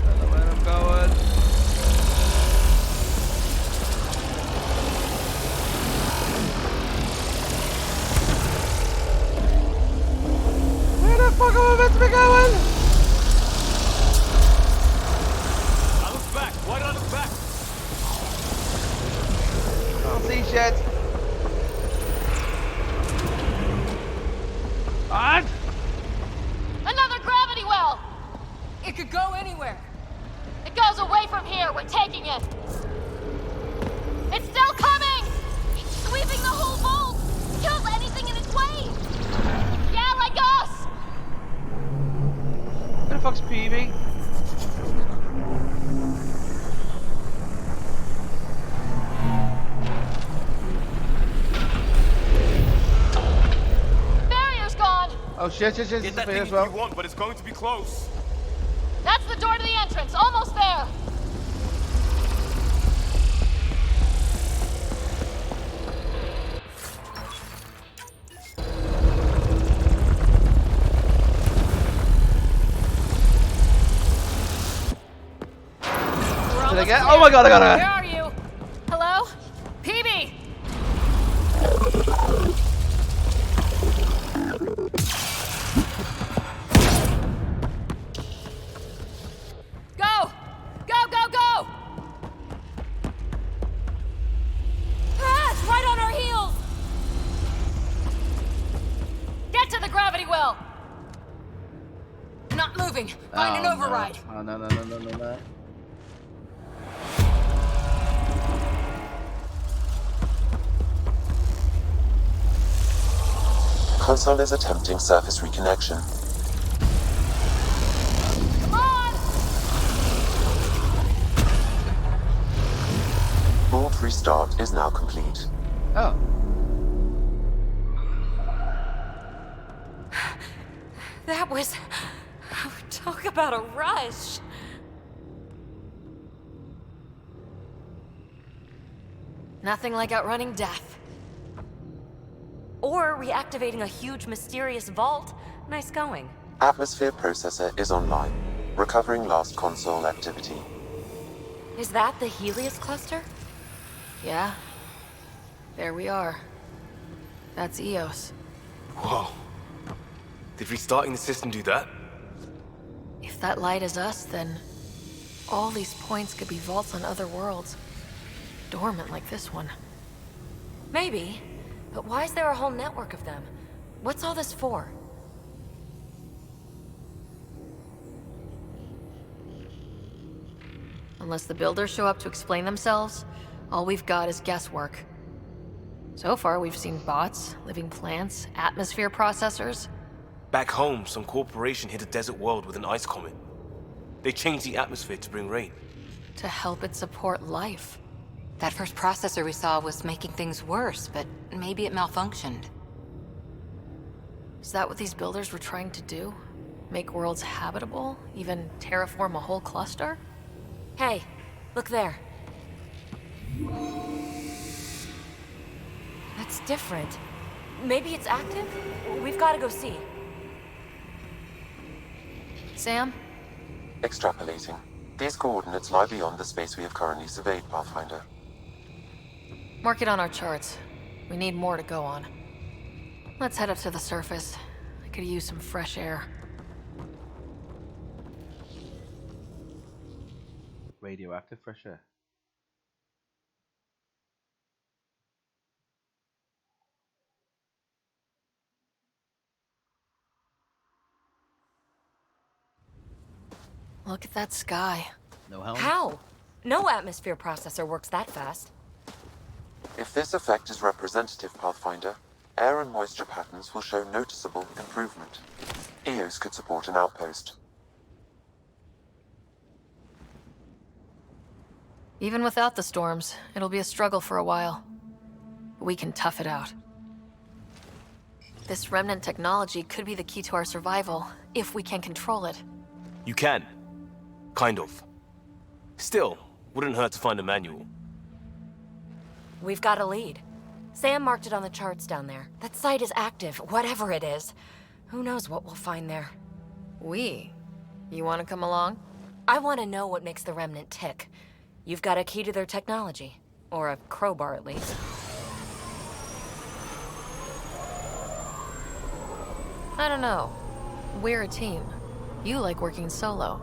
I don't know where I'm going. Where the fuck am I meant to be going? I look back. Why did I look back? I don't see shit. And? Another gravity well! It could go anywhere. It goes away from here, we're taking it! It's still coming! It's sweeping the whole vault! Kills anything in its way! Yeah, like us! Oh shit, shit, shit, Get it's that up here thing as if you well. want, but it's going to be close. That's the door to the entrance. Almost there. Did I get? Oh my god, I got Where it! are you? Hello? PB! Go! Go, go, go! Ah, it's right on our heels! Get to the gravity well! Not moving. Find an override. Oh no, no, no, no, no, no. Console is attempting surface reconnection. Come on! Board restart is now complete. Oh. That was... Talk about a rush. Nothing like outrunning death. Or reactivating a huge mysterious vault. Nice going. Atmosphere processor is online, recovering last console activity. Is that the Helios cluster? Yeah. There we are. That's Eos. Whoa. Did restarting the system do that? If that light is us, then all these points could be vaults on other worlds. Dormant like this one. Maybe. But why is there a whole network of them? What's all this for? Unless the builders show up to explain themselves, all we've got is guesswork. So far, we've seen bots, living plants, atmosphere processors. Back home, some corporation hit a desert world with an ice comet. They changed the atmosphere to bring rain. To help it support life. That first processor we saw was making things worse, but maybe it malfunctioned. Is that what these builders were trying to do? Make worlds habitable? Even terraform a whole cluster? Hey, look there. That's different. Maybe it's active? We've got to go see. Sam? Extrapolating. These coordinates lie beyond the space we have currently surveyed, Pathfinder. Mark it on our charts. We need more to go on. Let's head up to the surface. I could use some fresh air. Radioactive fresh air. Look at that sky. No helm? How? No atmosphere processor works that fast. If this effect is representative, Pathfinder, air and moisture patterns will show noticeable improvement. Eos could support an outpost. Even without the storms, it'll be a struggle for a while. But we can tough it out. This remnant technology could be the key to our survival, if we can control it. You can. Kind of. Still, wouldn't hurt to find a manual. We've got a lead. Sam marked it on the charts down there. That site is active, whatever it is. Who knows what we'll find there. We? You want to come along? I want to know what makes the Remnant tick. You've got a key to their technology. Or a crowbar, at least. I don't know. We're a team. You like working solo.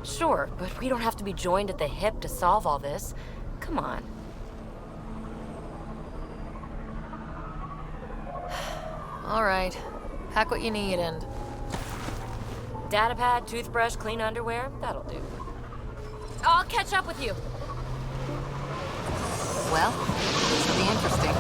Sure, but we don't have to be joined at the hip to solve all this. Come on. All right. Pack what you need and... Datapad, toothbrush, clean underwear, that'll do. I'll catch up with you. Well, this will be interesting.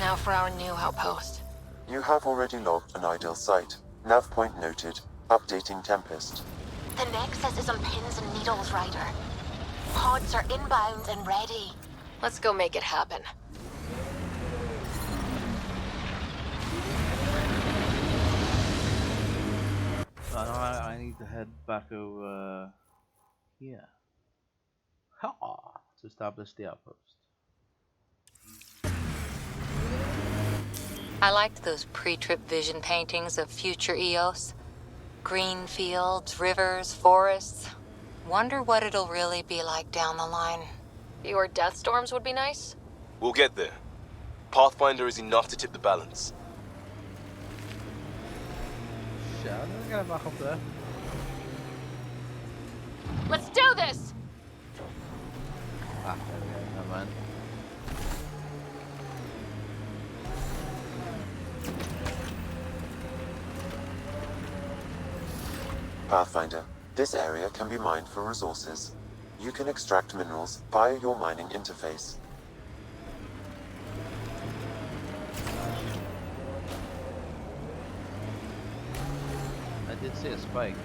Now for our new outpost. You have already logged an ideal site. Nav point noted. Updating Tempest. The Nexus is on pins and needles, Ryder. Pods are inbound and ready. Let's go make it happen. So I need to head back over here. To establish the outpost. I liked those pre-trip vision paintings of future Eos. Green fields, rivers, forests. Wonder what it'll really be like down the line. Fewer death storms would be nice. We'll get there. Pathfinder is enough to tip the balance. Shit, I'm gonna get back up there. Let's do this! Ah, there we go, never mind. Pathfinder, this area can be mined for resources. You can extract minerals via your mining interface. I did see a spike.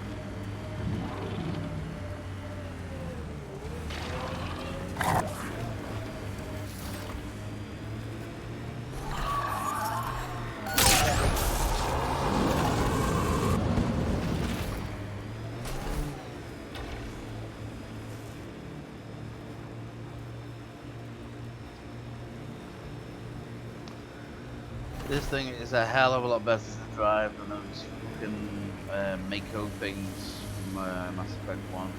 This thing is a hell of a lot better to drive than those fucking Mako things from Mass Effect 1.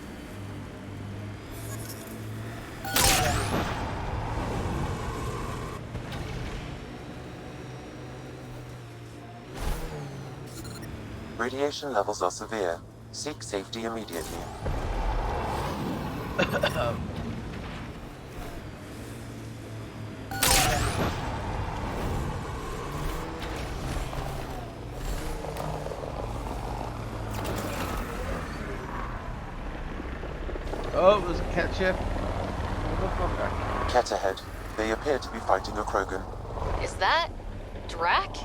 Radiation levels are severe. Seek safety immediately. Oh, there's a cat ship. Motherfucker. Cat ahead. They appear to be fighting a Krogan. Is that Drac?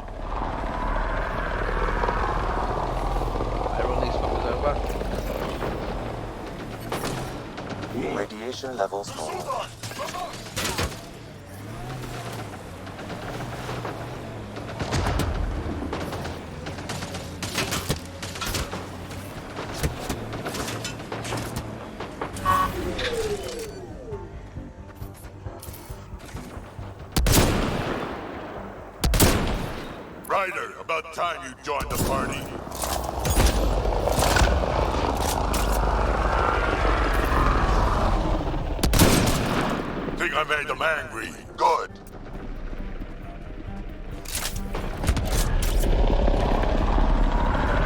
I roll these fuckers over. Radiation levels normal. Ryder, about time you joined the party. Think I made them angry. Good.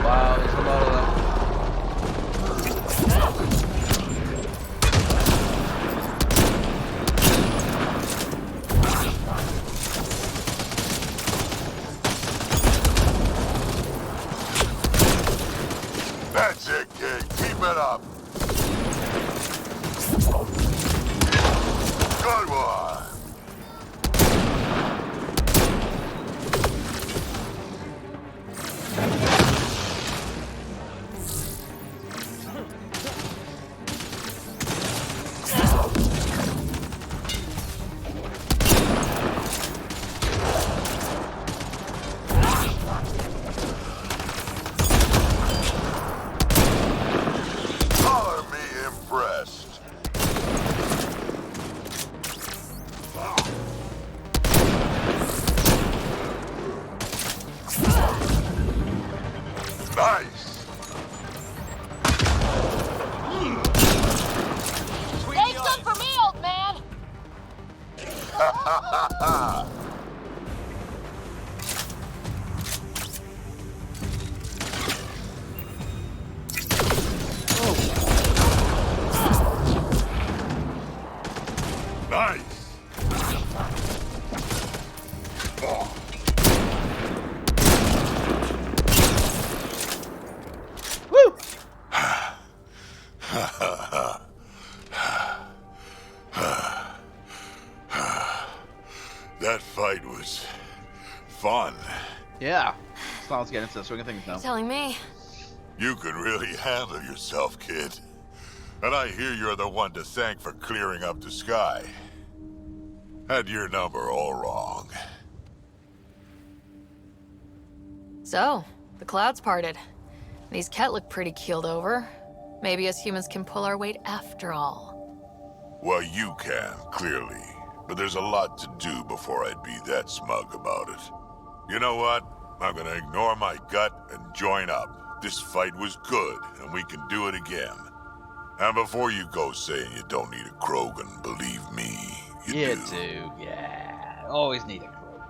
Wow, there's a lot of them. That's it, kid. Keep it up. Good one. Color me impressed. Nice. Take some for me, old man! Ha ha ha ha. Nice. Woo! That fight was fun. Yeah. Starting to get into the swing of things now. Telling me. You can really handle yourself, kid. And I hear you're the one to thank for clearing up the sky. Had your number all wrong. So, the clouds parted. These Ket look pretty keeled over. Maybe us humans can pull our weight after all. Well, you can, clearly. But there's a lot to do before I'd be that smug about it. You know what? I'm gonna ignore my gut and join up. This fight was good, and we can do it again. And before you go saying you don't need a Krogan, believe me, you do. Yeah. Always need a Krogan.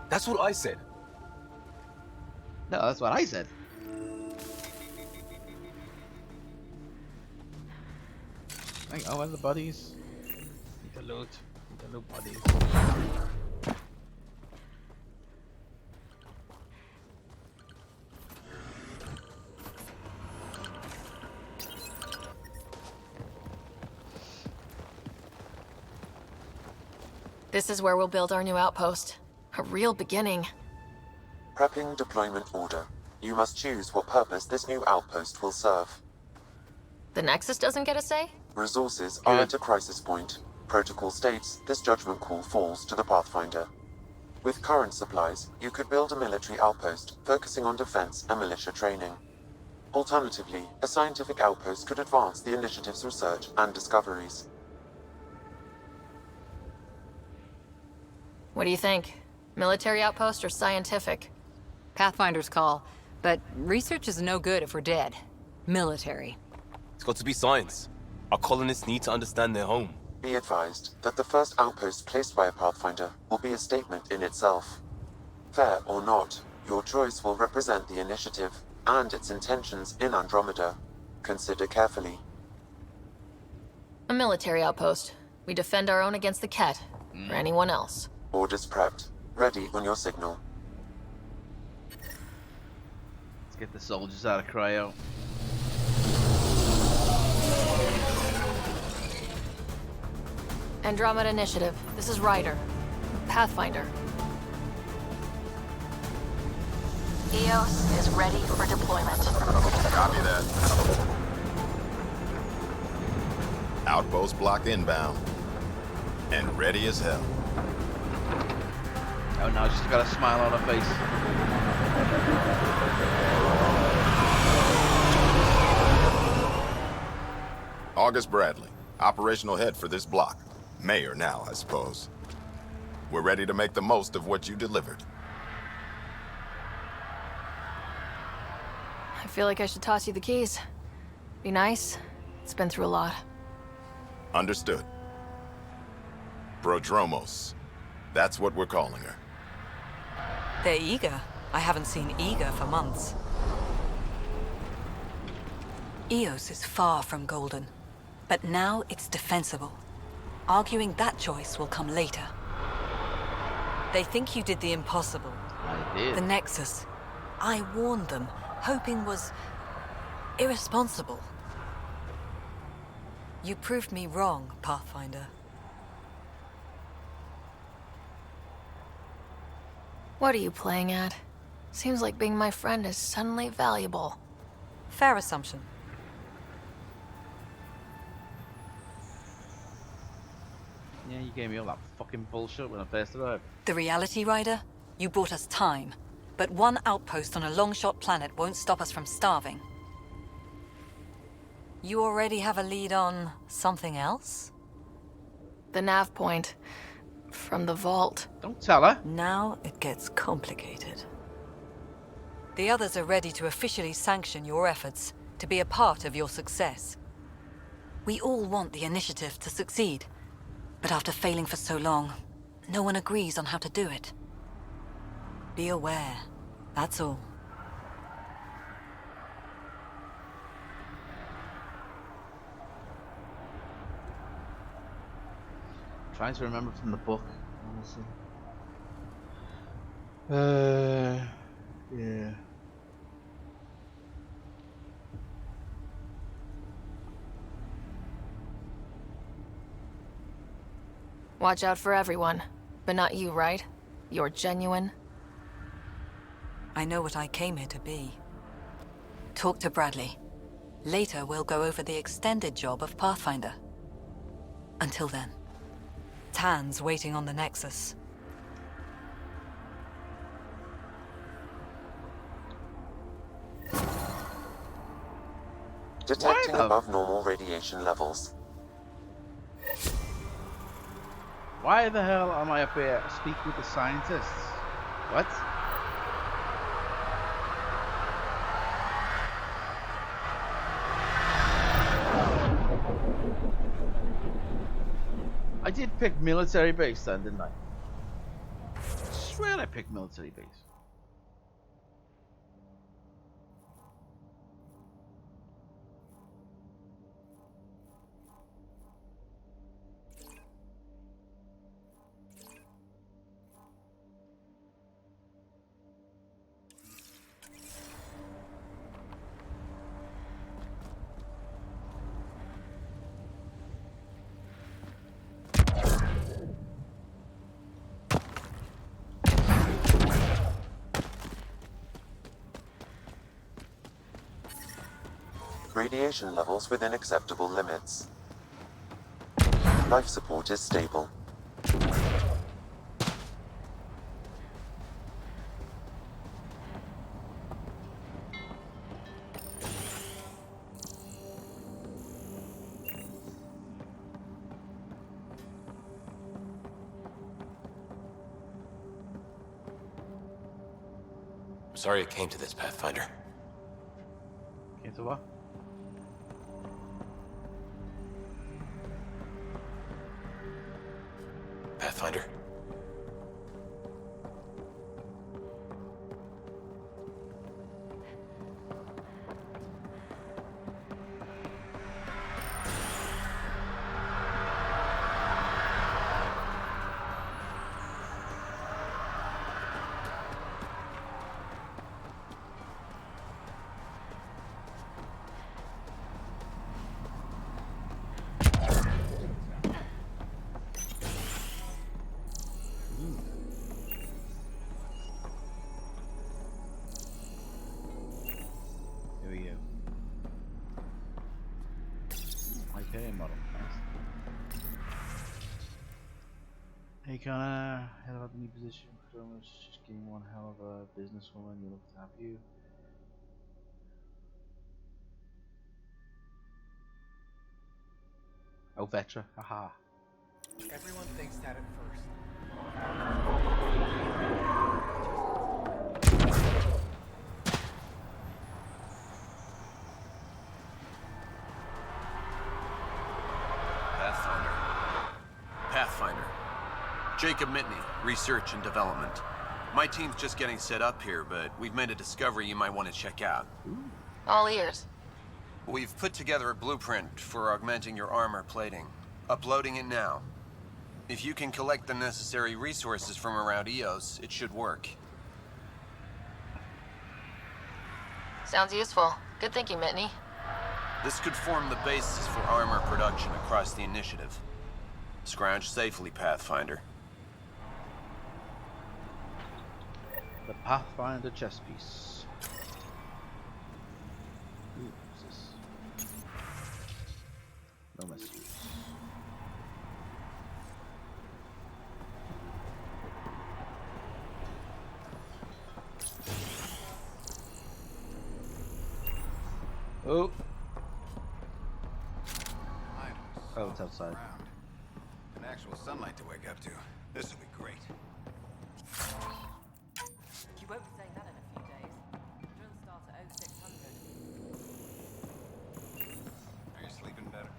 That's what I said. No, that's what I said. Hang on, where are the bodies? Need to loot. Need to loot bodies. This is where we'll build our new outpost. A real beginning. Prepping deployment order. You must choose what purpose this new outpost will serve. The Nexus doesn't get a say? Resources are at a crisis point. Protocol states this judgment call falls to the Pathfinder. With current supplies, you could build a military outpost, focusing on defense and militia training. Alternatively, a scientific outpost could advance the initiative's research and discoveries. What do you think? Military outpost or scientific? Pathfinder's call, but research is no good if we're dead. Military. It's got to be science. Our colonists need to understand their home. Be advised that the first outpost placed by a Pathfinder will be a statement in itself. Fair or not, your choice will represent the initiative and its intentions in Andromeda. Consider carefully. A military outpost. We defend our own against the Ket, or anyone else. Orders prepped. Ready on your signal. Let's get the soldiers out of cryo. Andromeda Initiative. This is Ryder. Pathfinder. EOS is ready for deployment. Copy that. Outpost block inbound. And ready as hell. Oh no, she's got a smile on her face. August Bradley, operational head for this block. Mayor now, I suppose. We're ready to make the most of what you delivered. I feel like I should toss you the keys. Be nice. It's been through a lot. Understood. Prodromos. That's what we're calling her. They're eager. I haven't seen eager for months. EOS is far from golden, but now it's defensible. Arguing that choice will come later. They think you did the impossible. I did. The Nexus. I warned them, hoping was irresponsible. You proved me wrong, Pathfinder. What are you playing at? Seems like being my friend is suddenly valuable. Fair assumption. Yeah, you gave me all that fucking bullshit when I first arrived. The reality, Ryder? You bought us time. But one outpost on a long-shot planet won't stop us from starving. You already have a lead on something else? The nav point. From the vault. Don't tell her. Now it gets complicated. The others are ready to officially sanction your efforts, to be a part of your success. We all want the initiative to succeed. But after failing for so long, no one agrees on how to do it. Be aware, that's all. Trying to remember from the book, honestly. Yeah. Watch out for everyone. But not you, right? You're genuine. I know what I came here to be. Talk to Bradley. Later, we'll go over the extended job of Pathfinder. Until then, Tan's waiting on the Nexus. Detecting above normal radiation levels. Why the hell am I up here speaking with the scientists? What? I did pick military base then, didn't I? I swear I picked military base. Radiation levels within acceptable limits. Life support is stable. I'm sorry it came to this, Pathfinder. Came to what? Pathfinder. Model. Hey Connor, head about the new position. Just getting one hell of a businesswoman. You look to have you. Oh, Vetra. Haha. Everyone thinks that at first. Pathfinder. Jacob Mitney, Research and Development. My team's just getting set up here, but we've made a discovery you might want to check out. All ears. We've put together a blueprint for augmenting your armor plating. Uploading it now. If you can collect the necessary resources from around EOS, it should work. Sounds useful. Good thinking, Mitney. This could form the basis for armor production across the initiative. Scrounge safely, Pathfinder. The Pathfinder chess piece. Ooh, what's this? No messages. Oh. Oh, it's outside. An actual sunlight to wake up to. This will be great. You won't be saying that in a few days. Drill start at 0600. Are you sleeping better?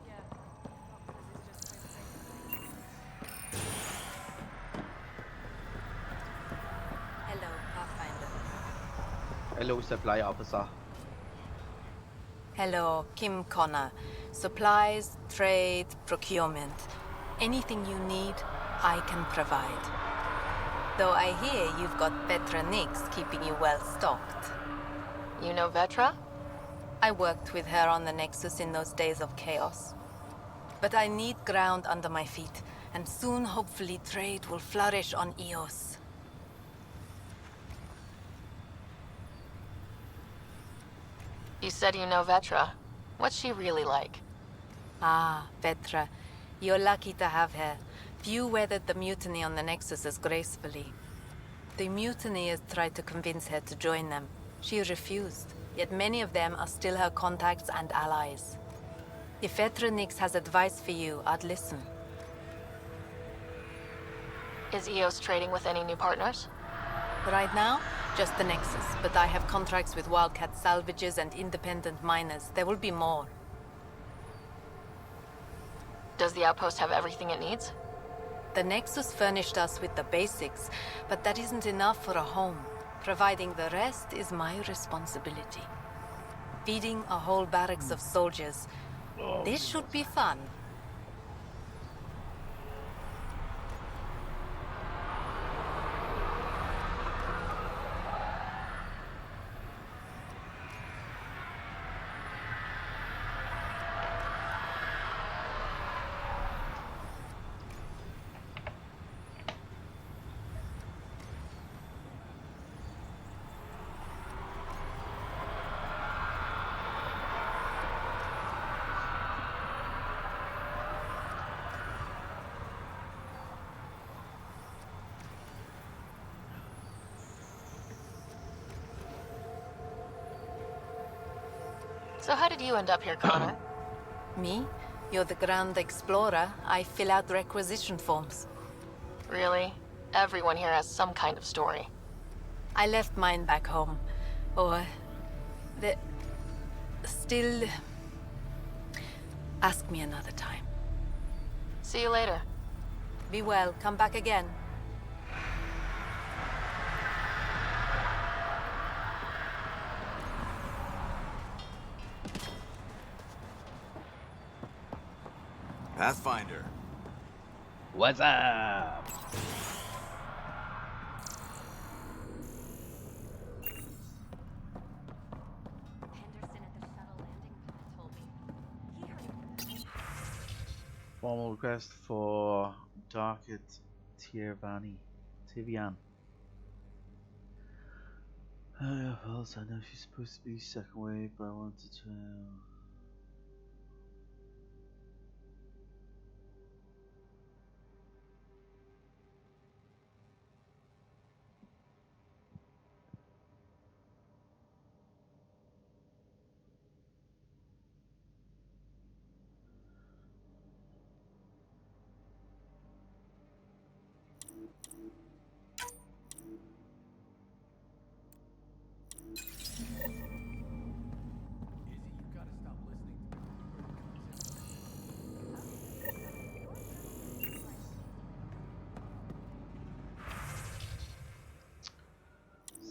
Yeah. Doctors is just Hello, Pathfinder. Hello, supply officer. Hello, Kim Connor. Supplies, trade, procurement. Anything you need, I can provide. Though I hear you've got Vetra Nix keeping you well stocked. You know Vetra? I worked with her on the Nexus in those days of chaos. But I need ground under my feet, and soon hopefully trade will flourish on EOS. You said you know Vetra. What's she really like? Ah, Vetra. You're lucky to have her. Few weathered the mutiny on the Nexus as gracefully. The mutineers tried to convince her to join them. She refused, yet many of them are still her contacts and allies. If Vetra Nix has advice for you, I'd listen. Is EOS trading with any new partners? Right now, just the Nexus, but I have contracts with Wildcat salvages and independent miners. There will be more. Does the outpost have everything it needs? The Nexus furnished us with the basics, but that isn't enough for a home. Providing the rest is my responsibility. Feeding a whole barracks of soldiers. This should be fun. So how did you end up here, Connor? Me? You're the Grand Explorer. I fill out requisition forms. Really? Everyone here has some kind of story. I left mine back home. Or... Still... Ask me another time. See you later. Be well. Come back again. Pathfinder. What's up? Formal request for Darket Tivian. False. I know she's supposed to be second wave, but I wanted to.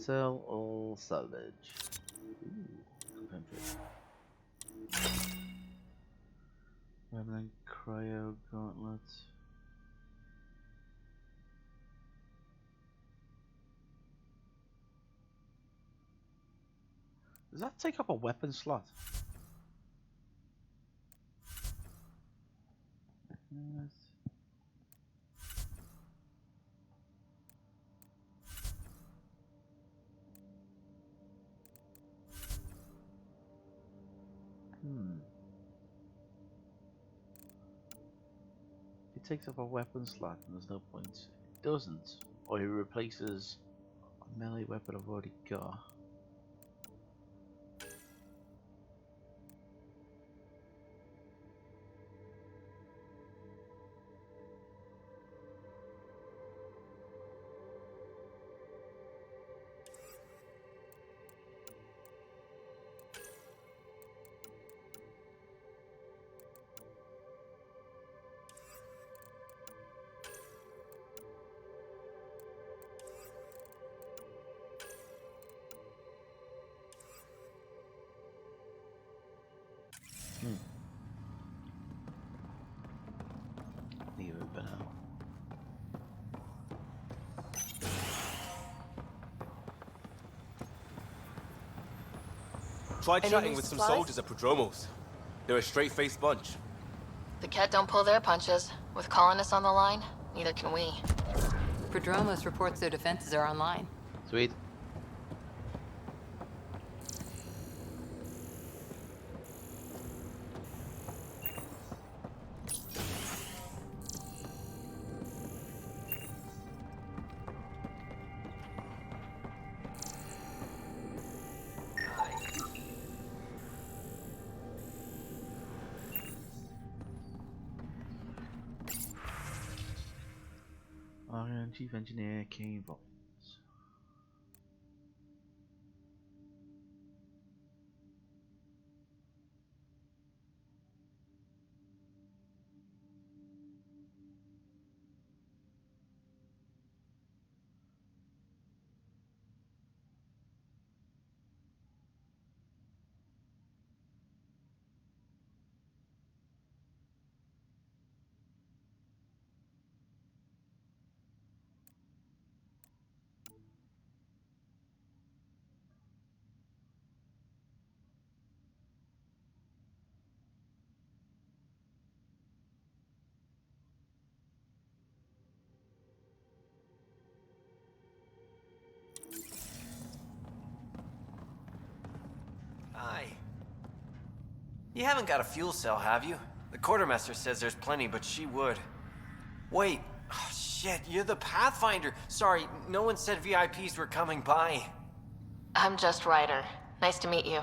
Sell all salvage. Ooh, Remnant cryo gauntlet. Does that take up a weapon slot? It takes up a weapon slot and there's no point. It doesn't. Or it replaces a melee weapon I've already got. Leave it for now. Try chatting with some soldiers at Prodromos. They're a straight-faced bunch. The Ket don't pull their punches. With colonists on the line, neither can we. Prodromos reports their defenses are online. Sweet. Chief Engineer Kane Robbins. Hi. You haven't got a fuel cell, have you? The quartermaster says there's plenty, but she would. Wait. Oh, shit, you're the Pathfinder. Sorry, no one said VIPs were coming by. I'm just Ryder. Nice to meet you.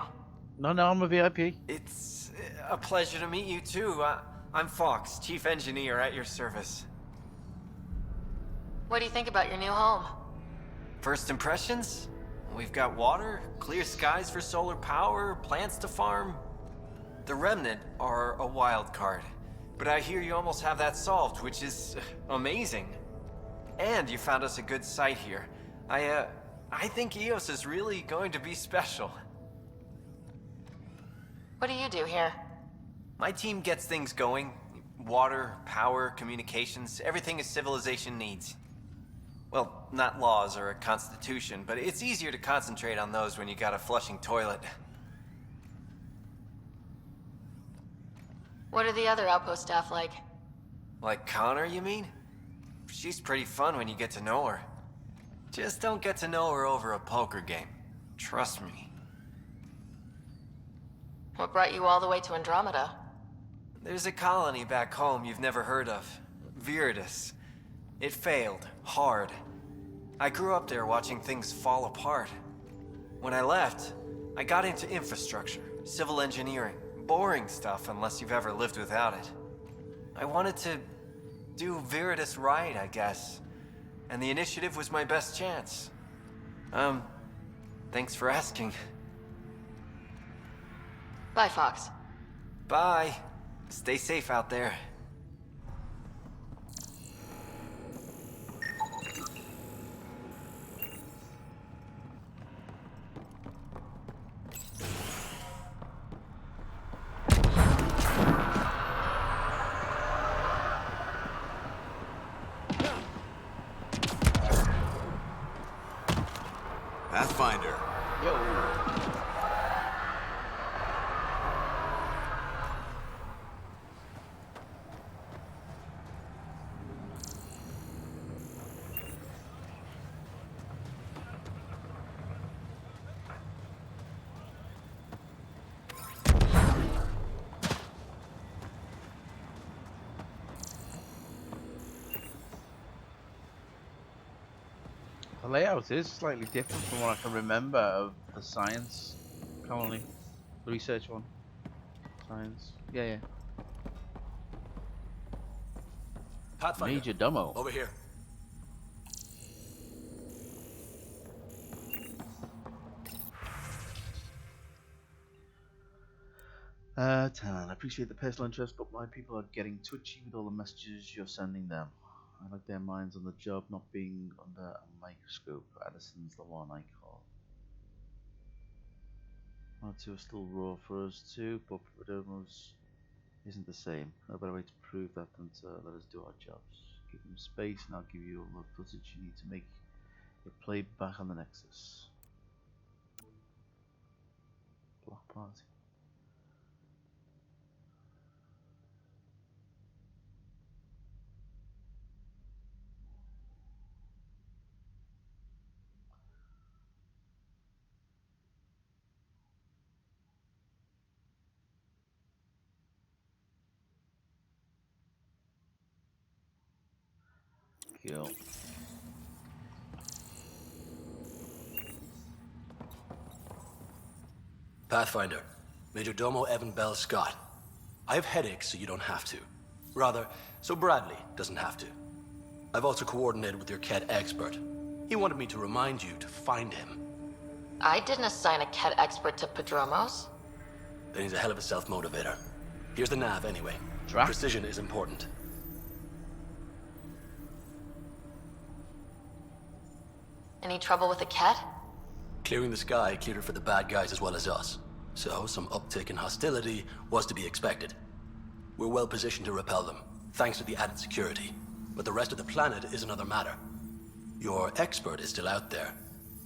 No, I'm a VIP. It's a pleasure to meet you, too. I'm Fox, Chief Engineer at your service. What do you think about your new home? First impressions? We've got water, clear skies for solar power, plants to farm. The Remnant are a wild card, but I hear you almost have that solved, which is amazing. And you found us a good site here. I think EOS is really going to be special. What do you do here? My team gets things going. Water, power, communications, everything a civilization needs. Well, not laws or a constitution, but it's easier to concentrate on those when you got a flushing toilet. What are the other outpost staff like? Like Connor, you mean? She's pretty fun when you get to know her. Just don't get to know her over a poker game. Trust me. What brought you all the way to Andromeda? There's a colony back home you've never heard of. Viridis. It failed. Hard. I grew up there watching things fall apart. When I left, I got into infrastructure, civil engineering. Boring stuff unless you've ever lived without it. I wanted to do Viridis right, I guess. And the initiative was my best chance. Thanks for asking. Bye, Fox. Bye. Stay safe out there. Pathfinder. Yo. The layout is slightly different from what I can remember of the science colony, the research one. Science, yeah. Pathfinder. Major Domo. Over here. Tan, I appreciate the personal interest, but my people are getting twitchy with all the messages you're sending them. I like their minds on the job, not being under a microscope. Addison's the one I call. One or two are still raw for us too, but Perdomo's isn't the same. No better way to prove that than to let us do our jobs. Give them space and I'll give you all the footage you need to make it play back on the Nexus. Block party. Cool. Pathfinder, Major Domo Evan Bell Scott. I have headaches, so you don't have to. Rather, so Bradley doesn't have to. I've also coordinated with your Ket expert. He wanted me to remind you to find him. I didn't assign a Ket expert to Padromos. Then he's a hell of a self-motivator. Here's the nav anyway. Precision is important. Any trouble with the Ket? Clearing the sky cleared it for the bad guys as well as us. So, some uptick in hostility was to be expected. We're well positioned to repel them, thanks to the added security. But the rest of the planet is another matter. Your expert is still out there.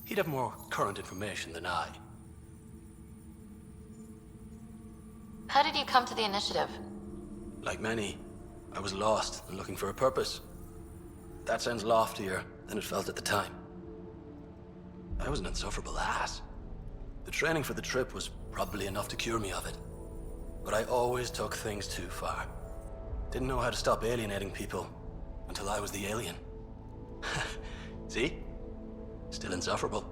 He'd have more current information than I. How did you come to the initiative? Like many, I was lost and looking for a purpose. That sounds loftier than it felt at the time. I was an insufferable ass. The training for the trip was probably enough to cure me of it. But I always took things too far. Didn't know how to stop alienating people until I was the alien. See? Still insufferable.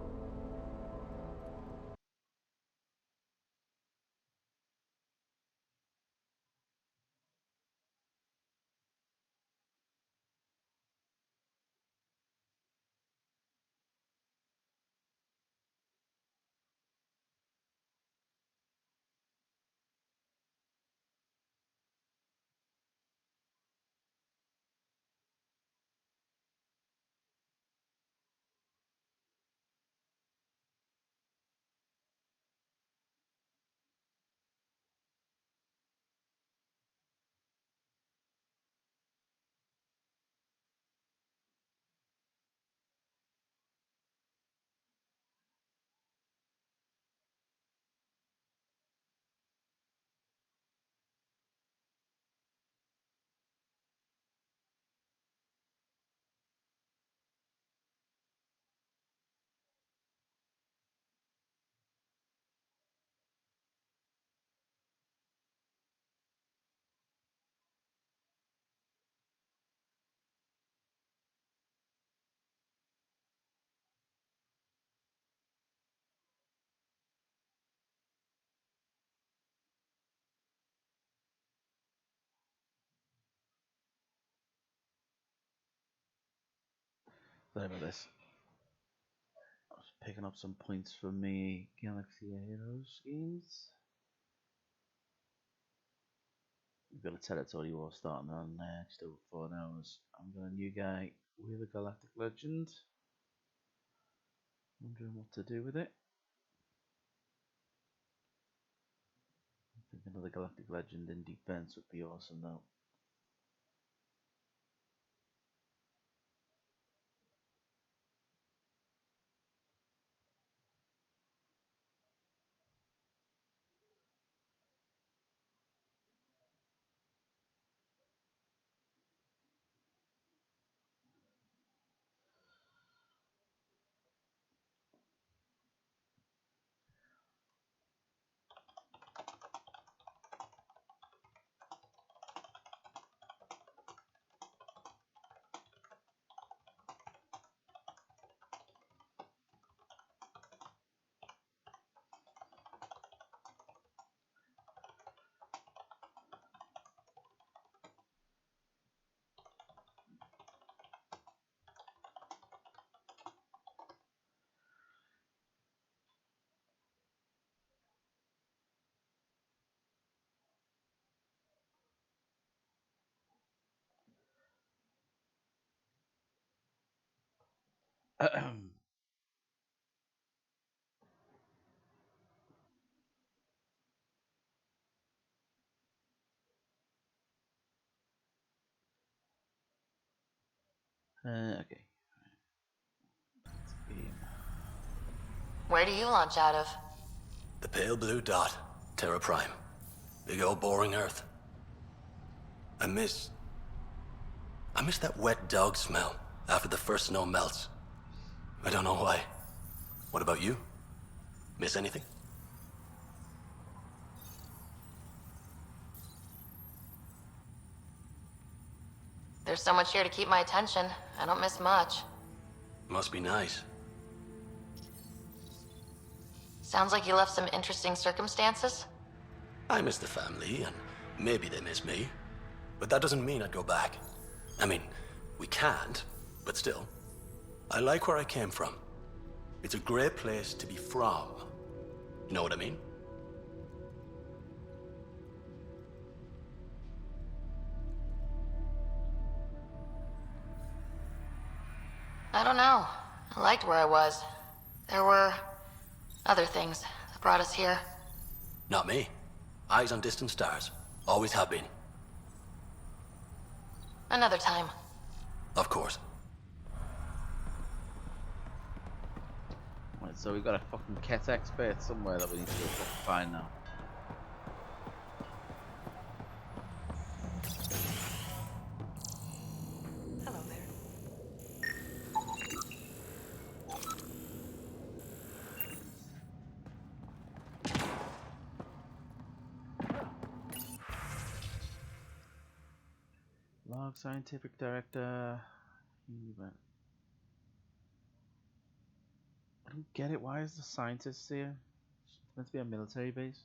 Sorry about this. I was picking up some points from me Galaxy Heroes games. We've got a territory war starting on just over 4 hours. I'm got a new guy with a Galactic Legend. Wondering what to do with it. I think another Galactic Legend in defense would be awesome though. Okay. Where do you launch out of? The pale blue dot, Terra Prime. Big old boring Earth. I miss that wet dog smell after the first snow melts. I don't know why. What about you? Miss anything? There's so much here to keep my attention. I don't miss much. Must be nice. Sounds like you left some interesting circumstances. I miss the family, and maybe they miss me. But that doesn't mean I'd go back. I mean, We can't, but still. I like where I came from. It's a great place to be from. You know what I mean? I don't know. I liked where I was. There were other things that brought us here. Not me. Eyes on distant stars. Always have been. Another time. Of course. Right, so we've got a fucking Ket expert somewhere that we need to go fucking find now. Hello there. Log scientific director. I don't get it. Why is the scientists here? It's meant to be a military base.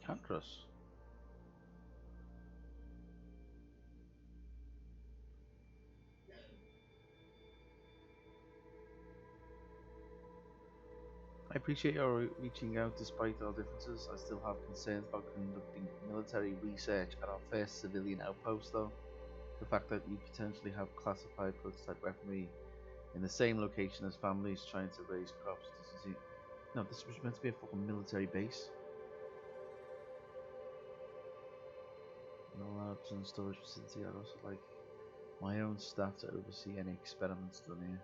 Can't trust. I appreciate your reaching out despite our differences. I still have concerns about conducting military research at our first civilian outpost though. The fact that you potentially have classified prototype weaponry in the same location as families trying to raise crops doesn't seem... No, this was meant to be a fucking military base. No labs and storage facility. I'd also like my own staff to oversee any experiments done here.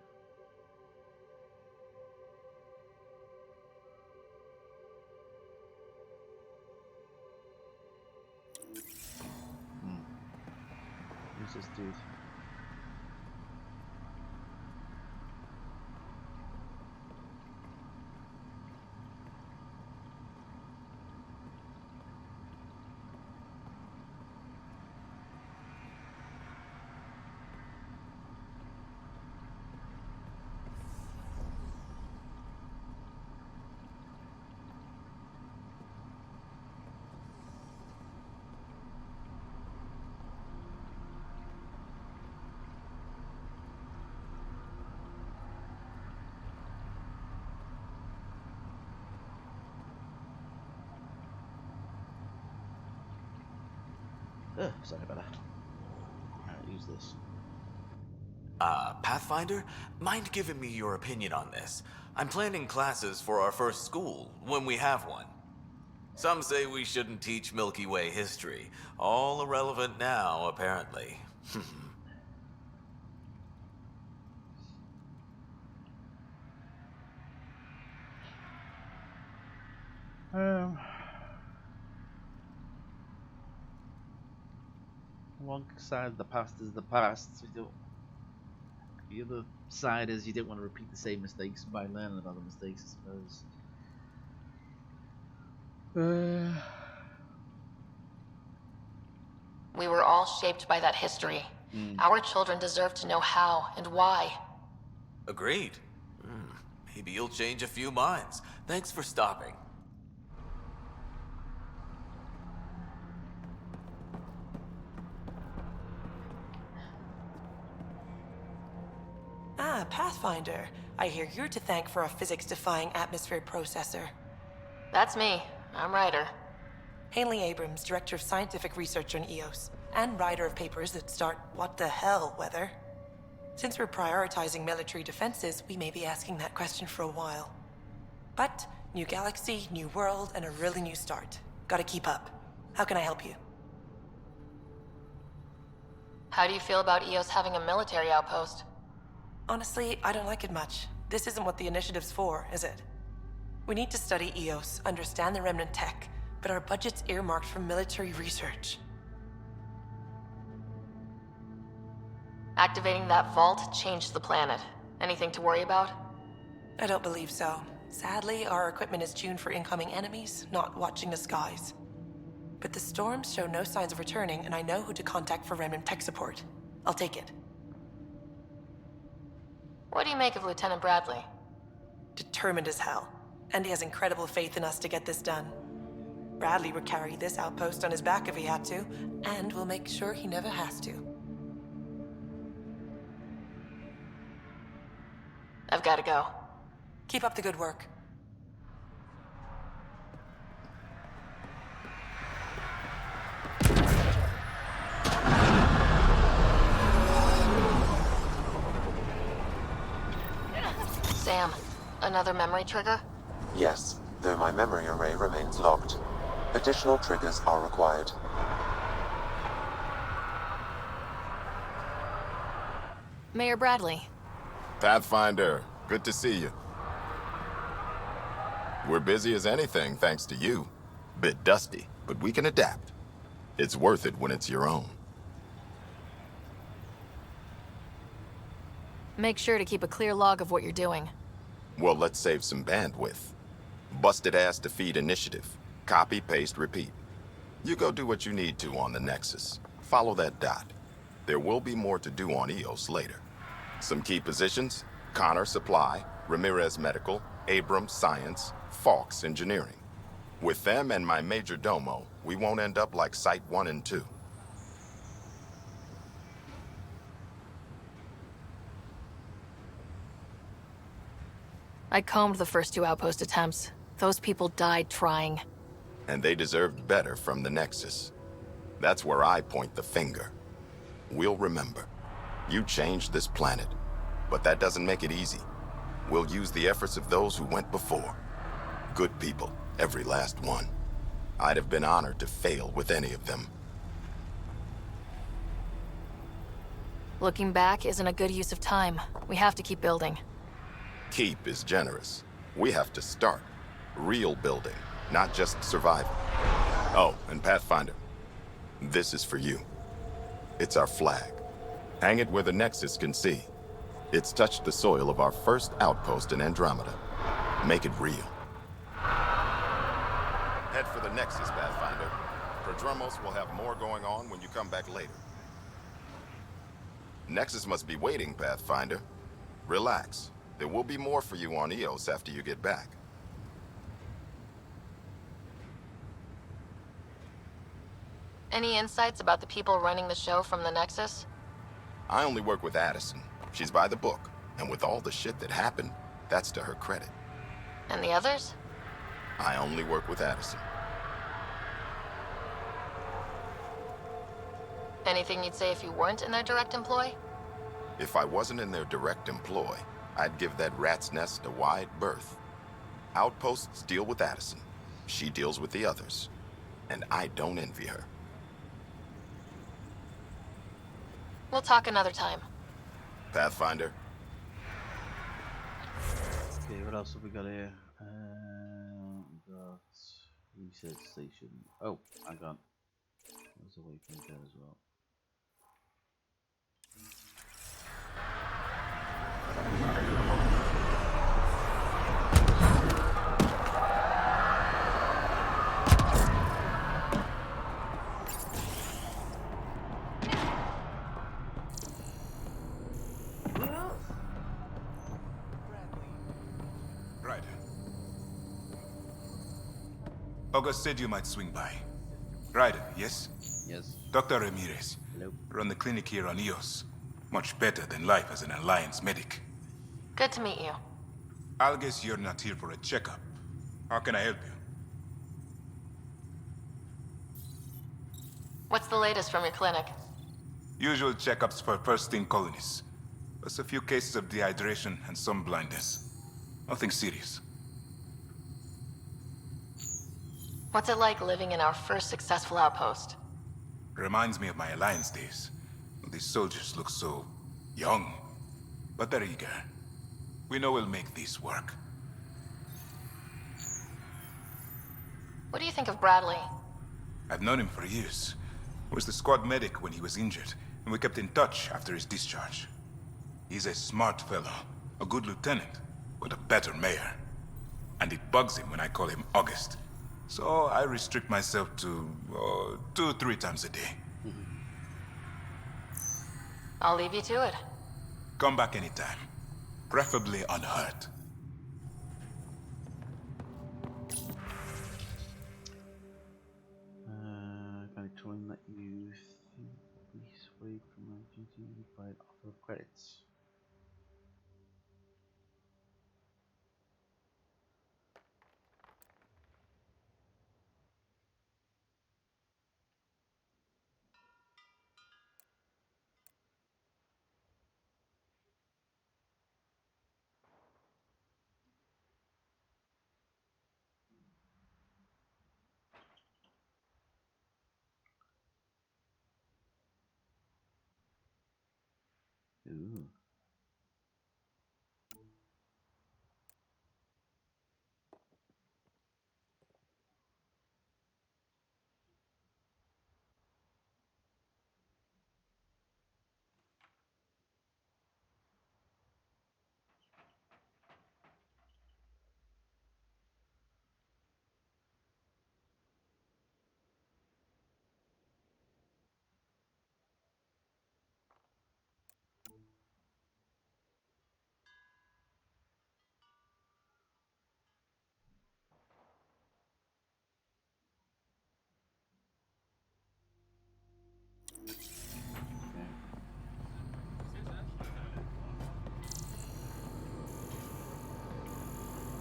Who's this dude? Sorry about that. Alright, use this. Pathfinder? Mind giving me your opinion on this? I'm planning classes for our first school, when we have one. Some say we shouldn't teach Milky Way history. All irrelevant now, apparently. One side of the past is the past. So you don't... The other side is you don't want to repeat the same mistakes by learning about the mistakes, I suppose. We were all shaped by that history. Our children deserve to know how and why. Agreed. Maybe you'll change a few minds. Thanks for stopping. Ah, Pathfinder. I hear you're to thank for a physics-defying atmosphere processor. That's me. I'm Ryder. Haley Abrams, Director of Scientific Research on EOS, and writer of papers that start what the hell weather. Since we're prioritizing military defenses, we may be asking that question for a while. But New galaxy, new world, and a really new start. Gotta keep up. How can I help you? How do you feel about EOS having a military outpost? Honestly, I don't like it much. This isn't what the initiative's for, is it? We need to study EOS, understand the remnant tech, but our budget's earmarked for military research. Activating that vault changed the planet. Anything to worry about? I don't believe so. Sadly, our equipment is tuned for incoming enemies, not watching the skies. But the storms show no signs of returning, and I know who to contact for remnant tech support. I'll take it. What do you make of Lieutenant Bradley? Determined as hell. And he has incredible faith in us to get this done. Bradley would carry this outpost on his back if he had to, and we'll make sure he never has to. I've got to go. Keep up the good work. Sam, another memory trigger? Yes, though my memory array remains locked. Additional triggers are required. Mayor Bradley. Pathfinder, good to see you. We're busy as anything thanks to you. Bit dusty, but we can adapt. It's worth it when it's your own. Make sure to keep a clear log of what you're doing. Well, let's save some bandwidth. Busted ass to feed initiative. Copy, paste, repeat. You go do what you need to on the Nexus. Follow that dot. There will be more to do on EOS later. Some key positions: Connor Supply, Ramirez Medical, Abrams Science, Fawkes Engineering. With them and my major domo, we won't end up like Site 1 and 2. I combed the first 2 outpost attempts. Those people died trying. And they deserved better from the Nexus. That's where I point the finger. We'll remember. You changed this planet, but that doesn't make it easy. We'll use the efforts of those who went before. Good people, every last one. I'd have been honored to fail with any of them. Looking back isn't a good use of time. We have to keep building. Keep is generous. We have to start. Real building, not just survival. Oh, and Pathfinder, this is for you. It's our flag. Hang it where the Nexus can see. It's touched the soil of our first outpost in Andromeda. Make it real. Head for the Nexus, Pathfinder. Prodromos will have more going on when you come back later. Nexus must be waiting, Pathfinder. Relax. There will be more for you on EOS after you get back. Any insights about the people running the show from the Nexus? I only work with Addison. She's by the book. And with all the shit that happened, that's to her credit. And the others? I only work with Addison. Anything you'd say if you weren't in their direct employ? If I wasn't in their direct employ, I'd give that rat's nest a wide berth. Outposts deal with Addison. She deals with the others. And I don't envy her. We'll talk another time. Pathfinder. Okay, what else have we got here? We got research station. Oh, hang on. There's a waypoint there as well. Right. August said you might swing by. Ryder, yes? Yes. Dr. Ramirez. Hello. Run the clinic here on EOS. Much better than life as an Alliance medic. Good to meet you. I'll guess you're not here for a checkup. How can I help you? What's the latest from your clinic? Usual checkups for first-in colonists. Plus a few cases of dehydration and some blindness. Nothing serious. What's it like living in our first successful outpost? Reminds me of my Alliance days. These soldiers look so young, but they're eager. We know we'll make this work. What do you think of Bradley? I've known him for years. He was the squad medic when he was injured, and we kept in touch after his discharge. He's a smart fellow, a good lieutenant, but a better mayor. And it bugs him when I call him August. So I restrict myself to 2-3 times a day. I'll leave you to it. Come back anytime, preferably unhurt. Can I join that you think we swayed from our duty by an offer of credits? Ooh.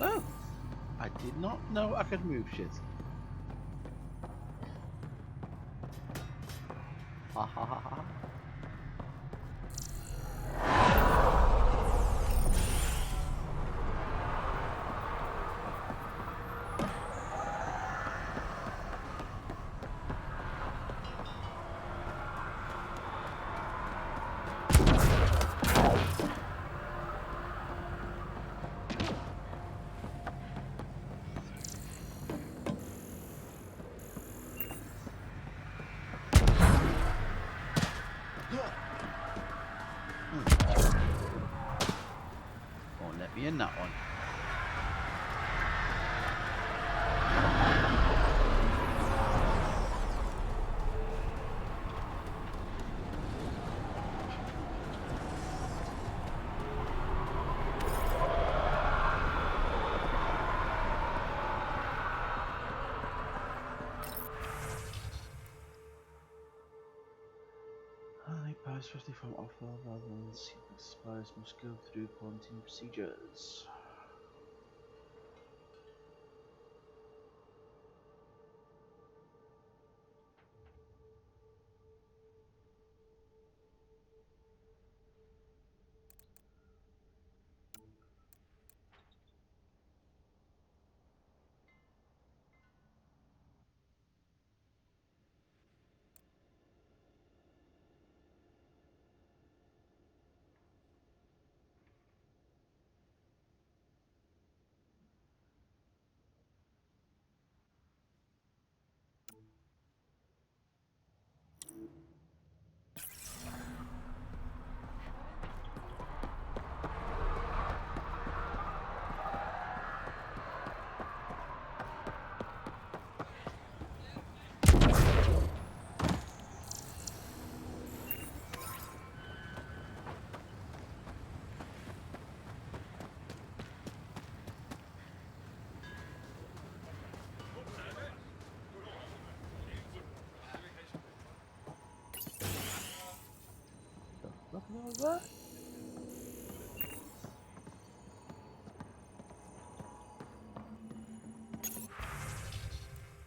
Oh! I did not know I could move shit. Ha ha ha ha. Won't let me in that one. Powers firstly from offer rather than secret suppliers must go through quarantine procedures. Look at all that.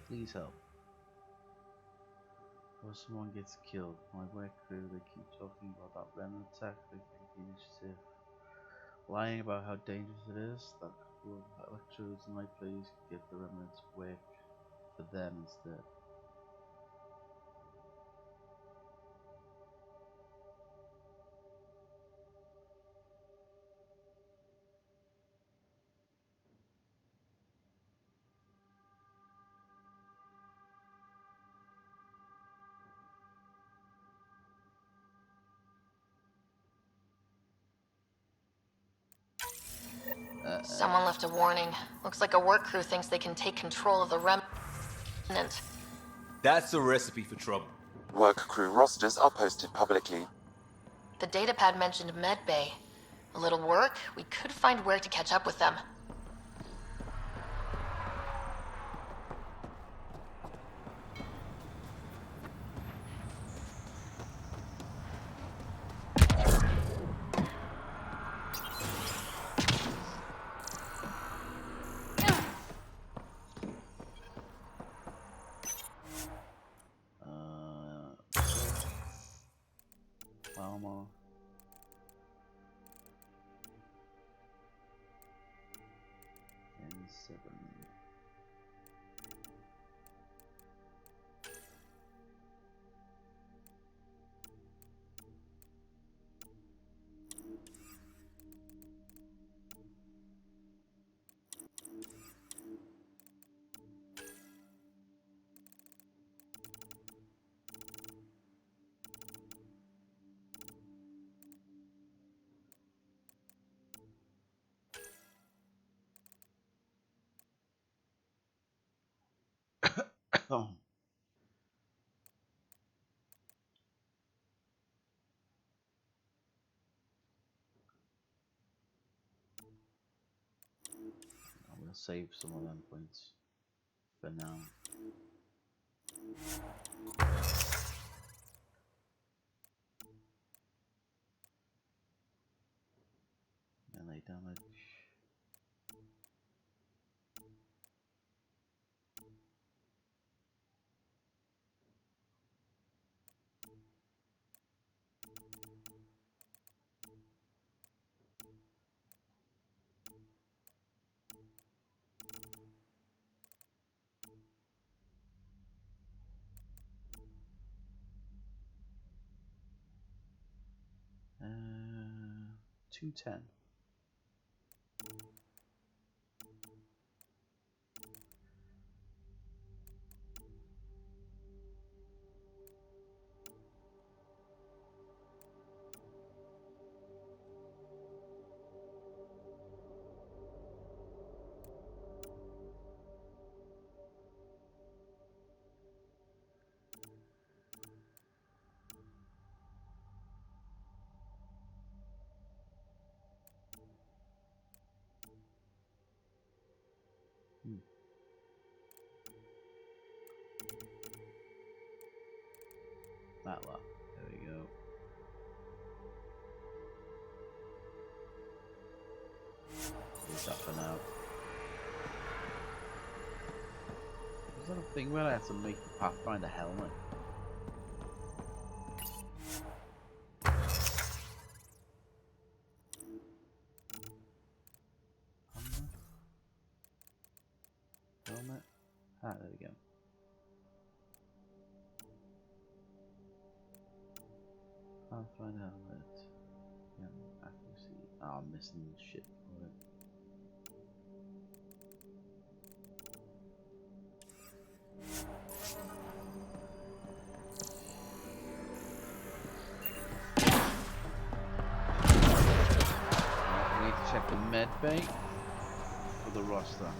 Please help. Or someone gets killed. My work crew, they keep talking about that remnant attack, they think the initiative. Lying about how dangerous it is, that couple of electrodes in my place get the remnants awake. for them instead. Someone left a warning. Looks like a work crew thinks they can take control of the remnant. That's a recipe for trouble. Work crew rosters are posted publicly. The datapad mentioned medbay. A little work, we could find where to catch up with them. Armor. And 7. Oh. I'm gonna save some of them points for now. Melee damage. Uh, 210. That lot. There we go. Use that for now. Is that a thing where I have to make the Pathfinder helmet? Helmet? Ah, there we go. Pathfinder helmet. Yeah, accuracy. Oh, I'm missing shit for it. I need to check the med bay for the roster.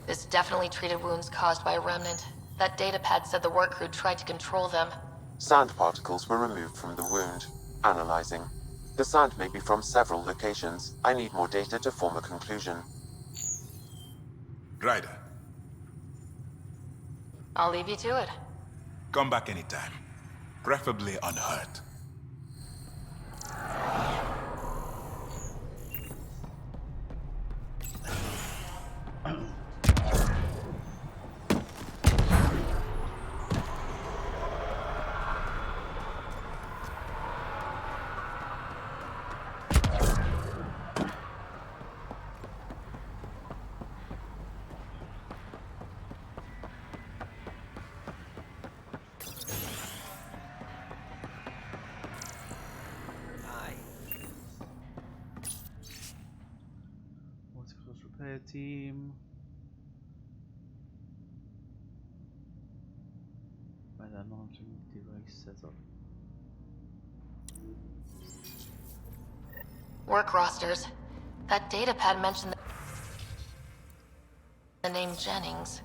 This definitely treated wounds caused by a remnant. That datapad said the work crew tried to control them. Sand particles were removed from the wound. Analyzing. The sand may be from several locations. I need more data to form a conclusion. Ryder, I'll leave you to it. come back anytime. Preferably unhurt. What's close repair team? By that monitoring device setup. Work rosters. That datapad mentioned the name Jennings.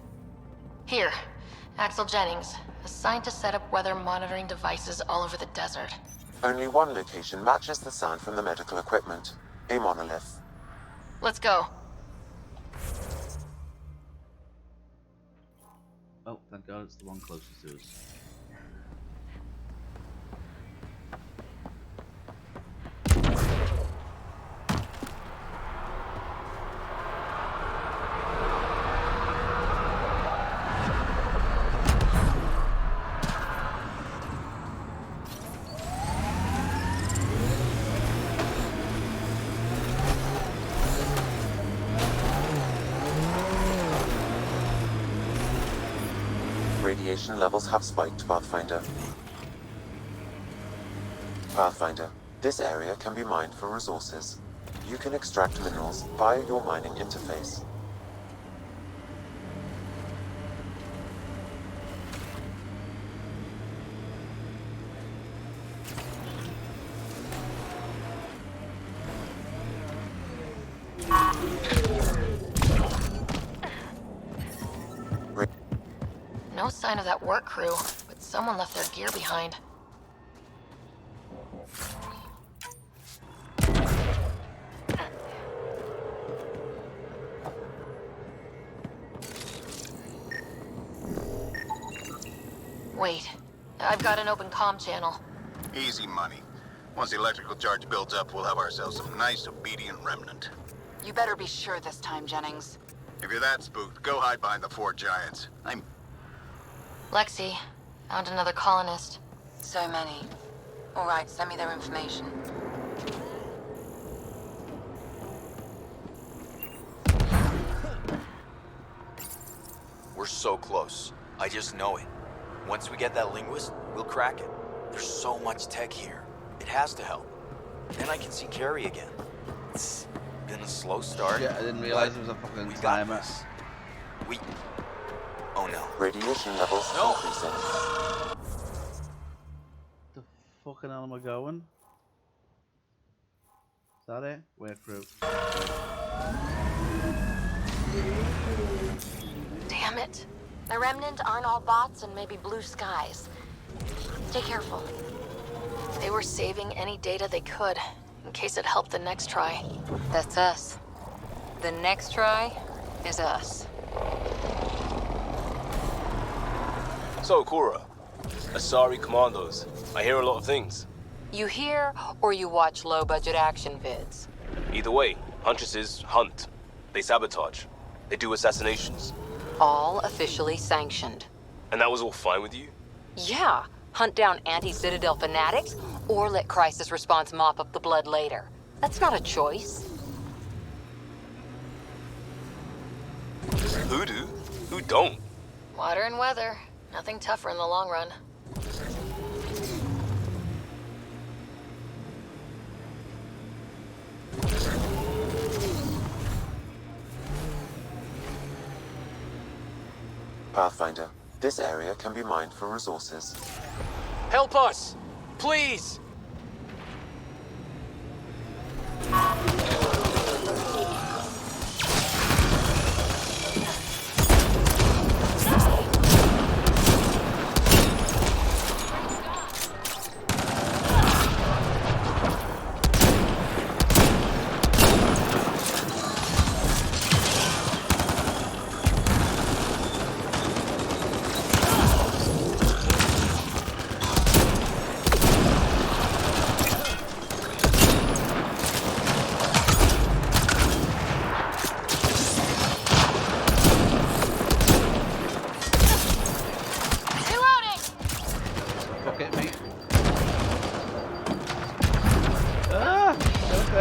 Here, Axel Jennings, assigned to set up weather monitoring devices all over the desert. Only one location matches the sound from the medical equipment. A monolith. Let's go. Oh, thank God it's the one closest to us. Radiation levels have spiked, Pathfinder. Pathfinder, this area can be mined for resources. You can extract minerals via your mining interface. No sign of that work crew, but someone left their gear behind. Wait, I've got an open comm channel. Easy money. Once the electrical charge builds up, we'll have ourselves some nice, obedient remnant. You better be sure this time, Jennings. If you're that spooked, go hide behind the four giants. Lexi, found another colonist. So many. All right, send me their information. We're so close. I just know it. Once we get that linguist, we'll crack it. There's so much tech here. It has to help. Then I can see Carrie again. It's been a slow start. Shit, I didn't realize it was a fucking timer. Oh no. Radiation levels increasing. The fucking hell am I going? Is that it? Work crew. Damn it. The Remnant aren't all bots and maybe blue skies. Stay careful. They were saving any data they could, in case it helped the next try. That's us. The next try is us. So, Kura, Asari Commandos. I hear a lot of things. You hear or you watch low-budget action vids? Either way, Huntresses hunt. They sabotage. They do assassinations. All officially sanctioned. And that was all fine with you? Yeah. Hunt down anti-Citadel fanatics, or let crisis response mop up the blood later. That's not a choice. Who do? Who don't? Water and weather. Nothing tougher in the long run. Pathfinder, this area can be mined for resources. Help us! Please!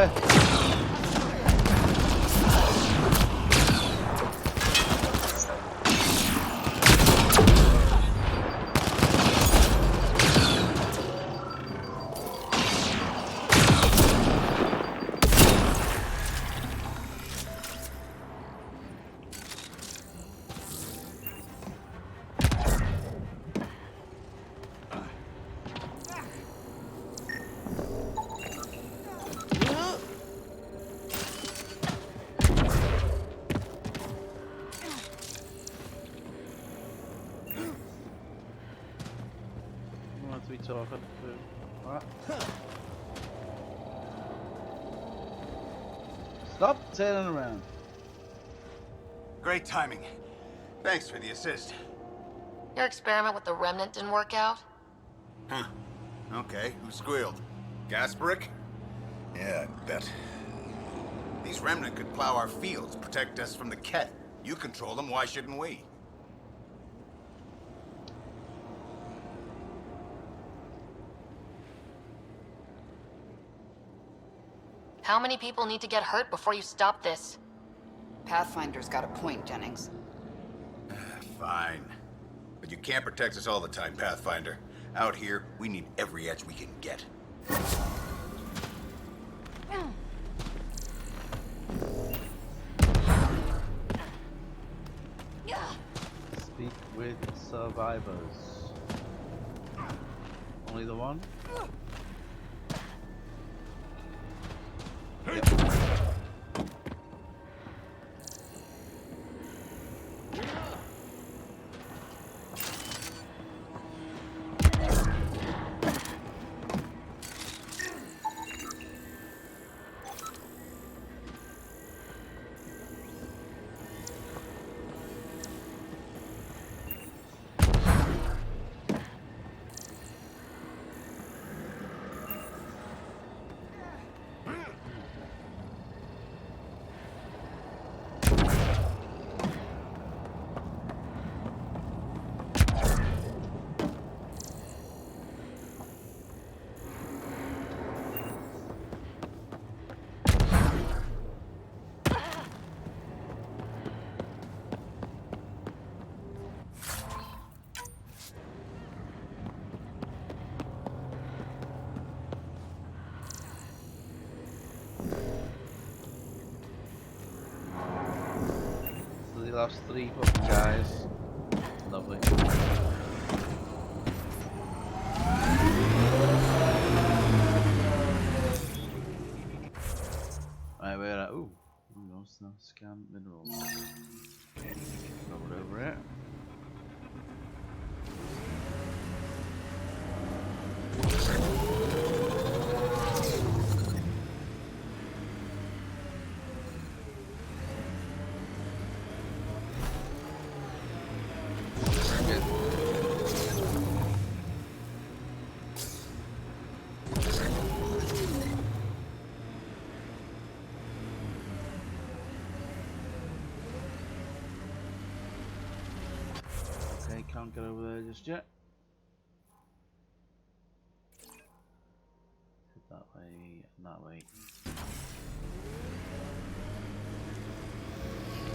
everywhere. What are we talking to? What? Stop turning around. Great timing. Thanks for the assist. Your experiment with the remnant didn't work out? Huh. Okay, who squealed? Gasparic? Yeah, I bet. These remnant could plow our fields, protect us from the Ket. You control them, why shouldn't we? How many people need to get hurt before you stop this? Pathfinder's got a point, Jennings. Fine. But you can't protect us all the time, Pathfinder. Out here, we need every edge we can get. Speak with survivors. Only the one? Yep. Lost 3 fucking guys. Lovely. Right, we're at. Ooh, what's that? Scan minerals. Over it. Can't get over there just yet. That way and that way.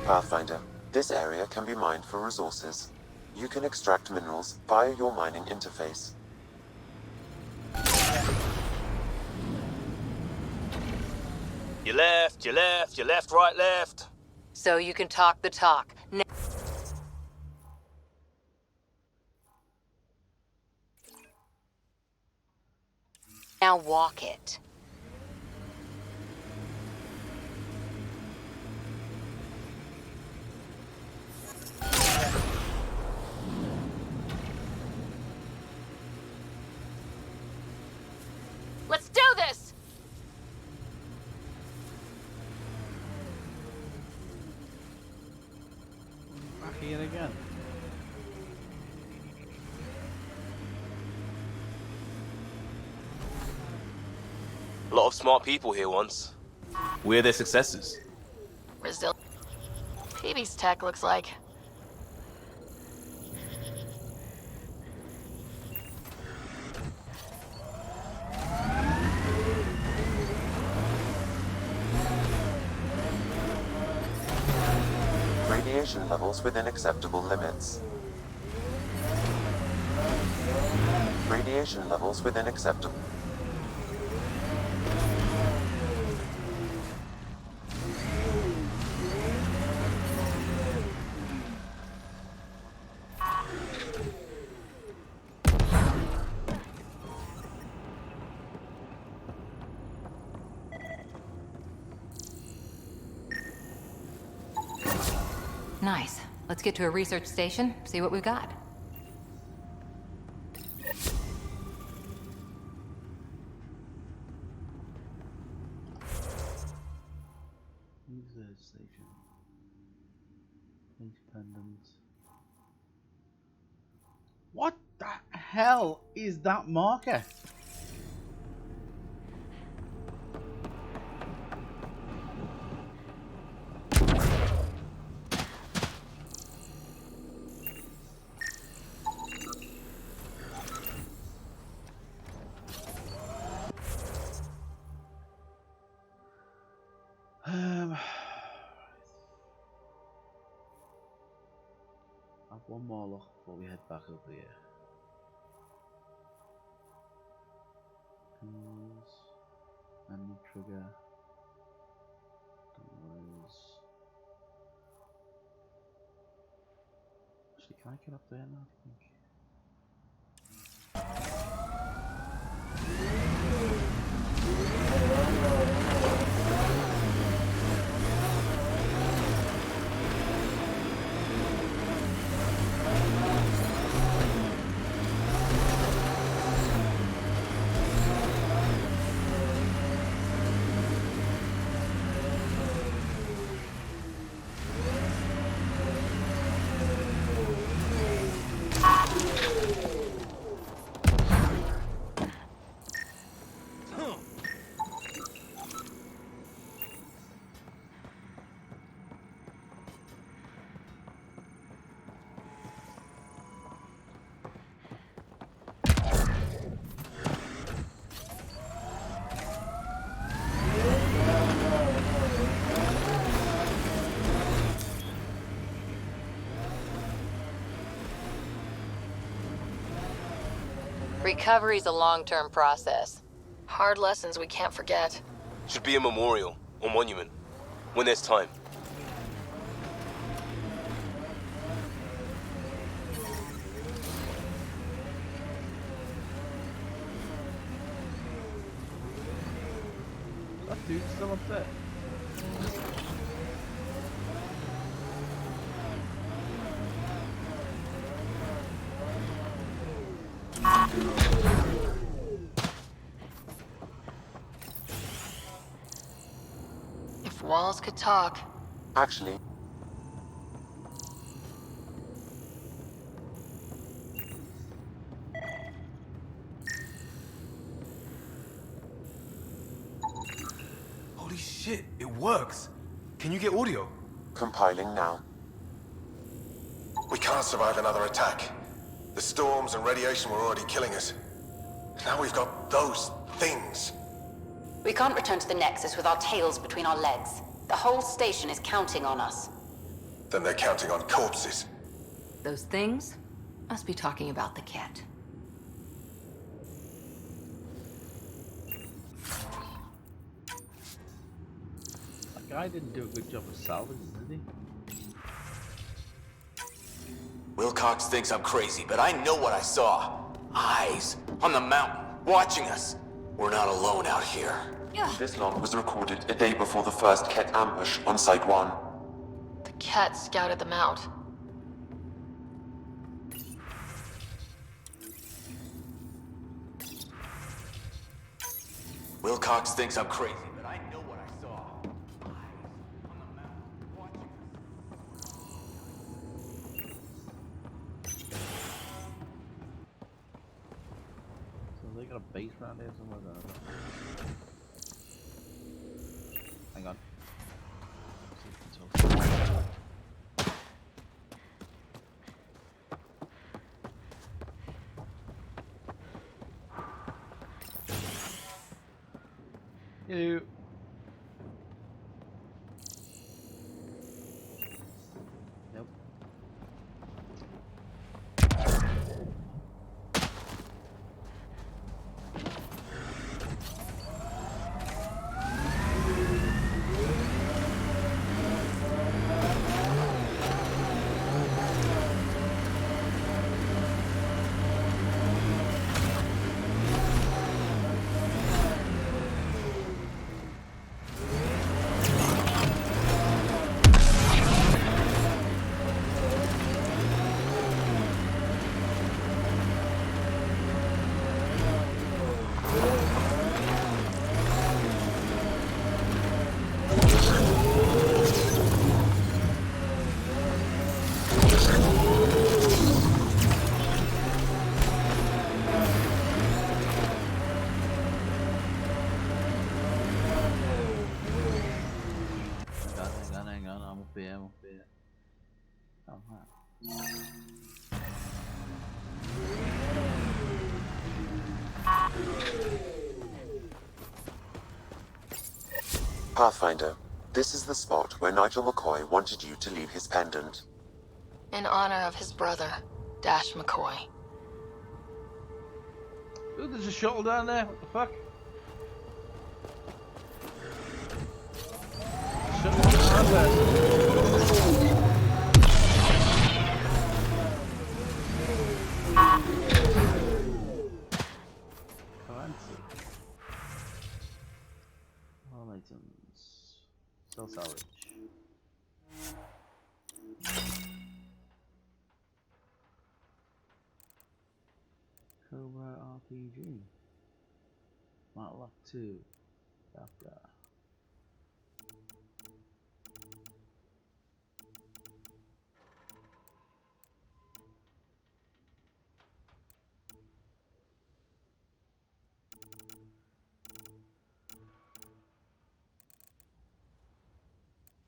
Pathfinder, this area can be mined for resources. You can extract minerals via your mining interface. You left, right, left. So you can talk the talk. Now walk it. Let's do this! Back here again. A lot of smart people here once. We're their successors. Resilient. PB's tech looks like. Radiation levels within acceptable limits. Radiation levels within acceptable. Nice. Let's get to a research station, see what we've got. Research station. Pink pendant. What the hell is that marker? Have one more look before we head back over here. Tools, and the trigger. Doors. Actually, can I get up there now? I think. Recovery's a long-term process. Hard lessons we can't forget. Should be a memorial or monument when there's time. That dude's still up there. If walls could talk. Actually, Holy shit, it works. Can you get audio? compiling now. We can't survive another attack. The storms and radiation were already killing us. Now we've got those things. We can't return to the Nexus with our tails between our legs. The whole station is counting on us. Then they're counting on corpses. Those things must be talking about the cat. That guy didn't do a good job of salvaging, did he? Wilcox thinks I'm crazy, but I know what I saw. Eyes on the mountain, watching us. We're not alone out here. This log was recorded a day before the first Ket ambush on Site 1. The cat scouted them out. Wilcox thinks I'm crazy, but I know what I saw. Eyes on the mountain, watching So they got a base around here somewhere. Hang on. Hello. here, up here. Oh, wow. Pathfinder, this is the spot where Nigel McCoy wanted you to leave his pendant. In honor of his brother, Dash McCoy. Ooh, there's a shuttle down there. What the fuck? Shuttle down there. All items. Sell salvage. Cobra RPG. Matlock 2. Chapter.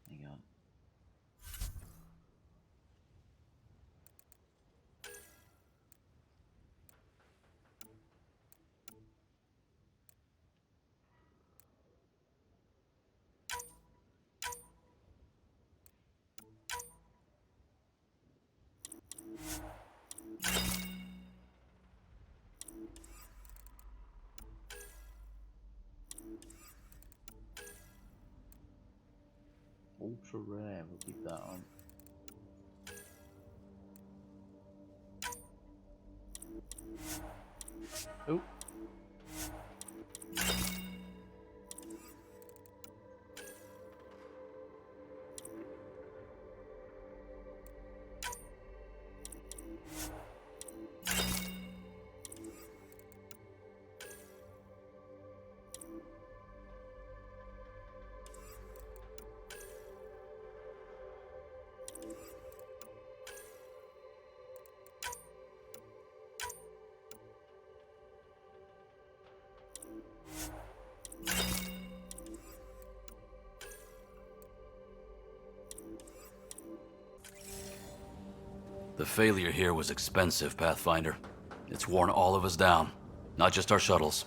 Hang on. Ultra rare, we'll keep that on. Oh. The failure here was expensive, Pathfinder. It's worn all of us down, not just our shuttles.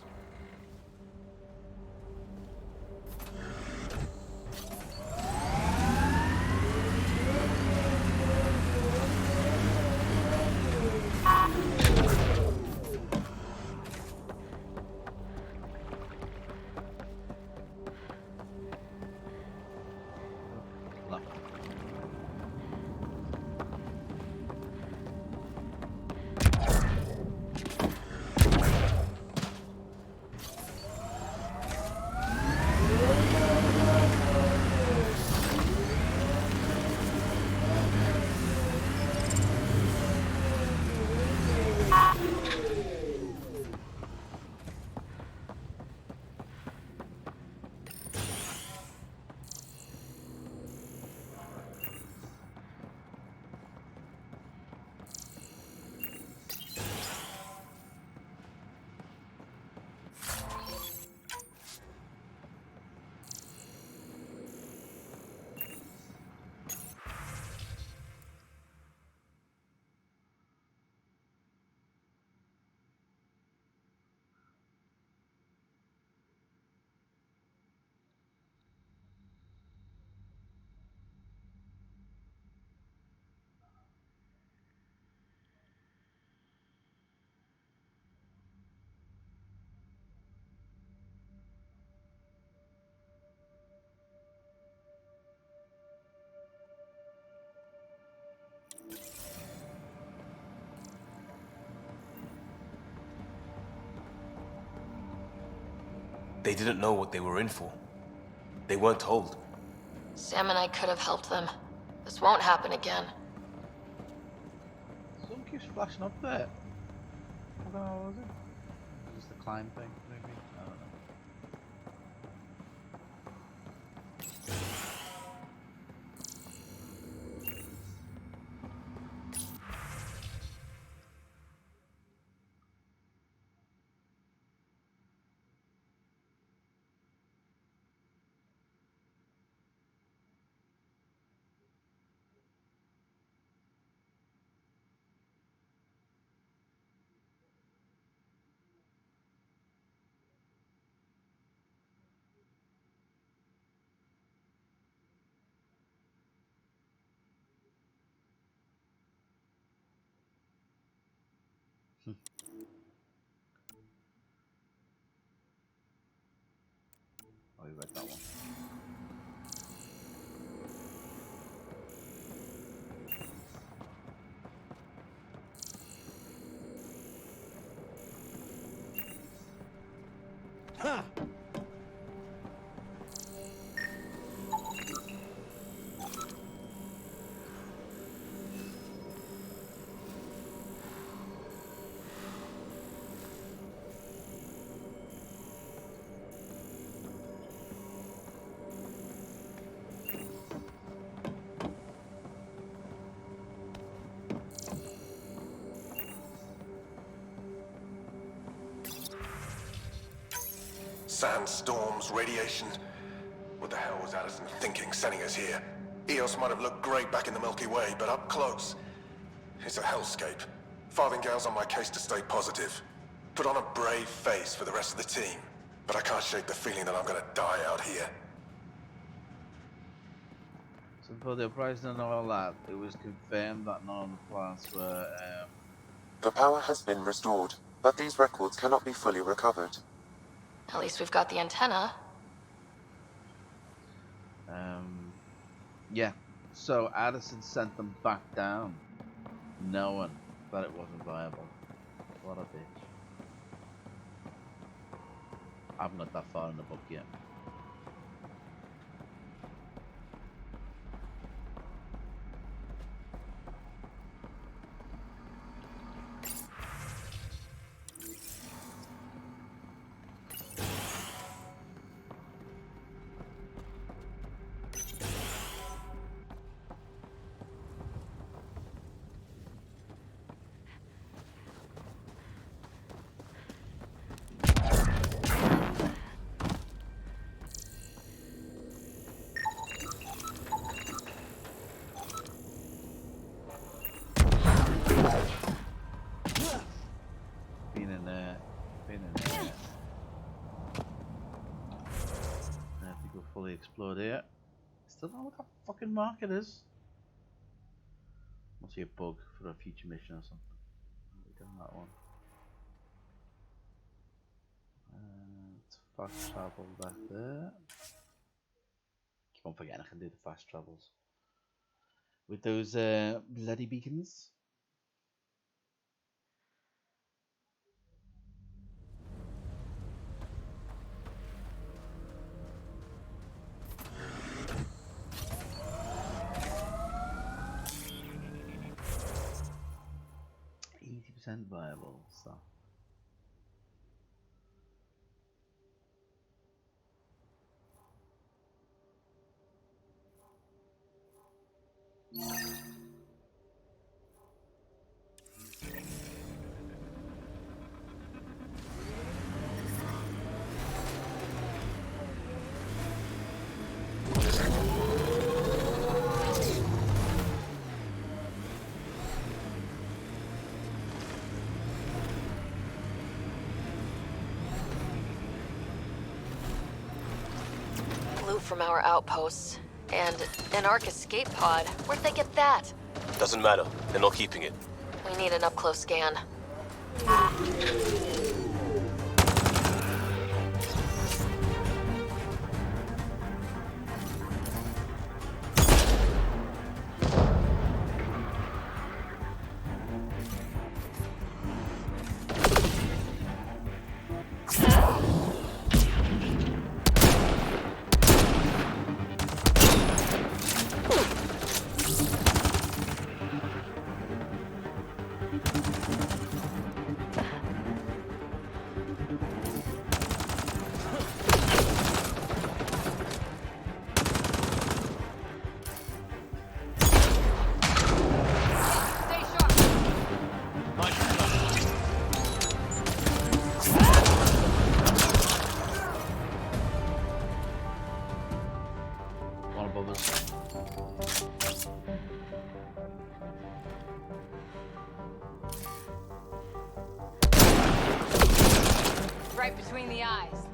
They didn't know what they were in for. They weren't told. Sam and I could have helped them. This won't happen again. Something keeps flashing up there. What the hell was it? Just the climb thing, maybe? I don't know. Oh, you read that one. Huh. Sandstorms, radiation. What the hell was Addison thinking sending us here? Eos might have looked great back in the Milky Way, but up close, it's a hellscape. Farthingale's on my case to stay positive. Put on a brave face for the rest of the team. But I can't shake the feeling that I'm gonna die out here. So for the uprising and all that, it was confirmed that none of the plants were... The power has been restored, but these records cannot be fully recovered. At least we've got the antenna. Yeah. So Addison sent them back down, knowing that it wasn't viable. What a bitch. I haven't got that far in the book yet. Explode here. Still don't know what that fucking market is. Must be a bug for a future mission or something. We've done that one. It's fast travel back there. Keep on forgetting I can do the fast travels with those bloody beacons. Viable stuff. From our outposts and an Ark escape pod. Where'd they get that? Doesn't matter. They're not keeping it. We need an up-close scan. Right between the eyes.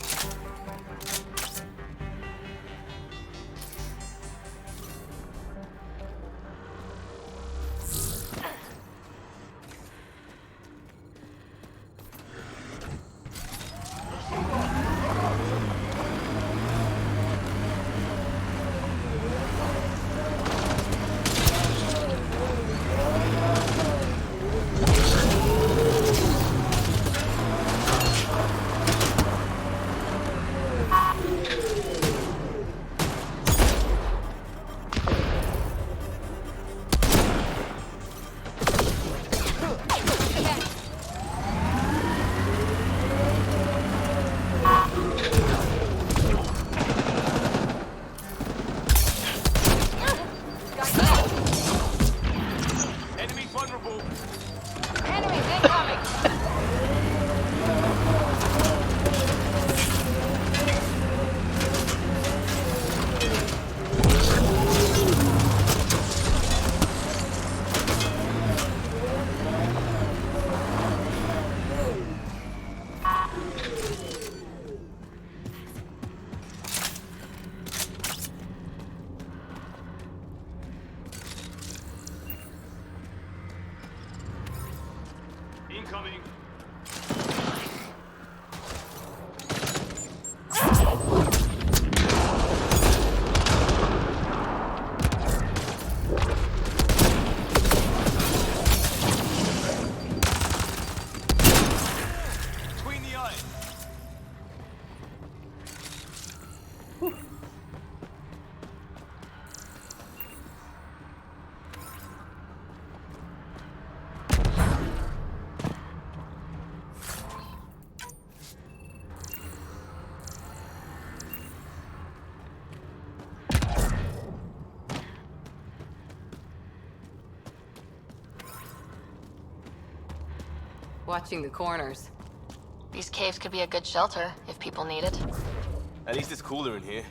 incoming. Between the eyes. Watching the corners. These caves could be a good shelter if people need it. At least it's cooler in here.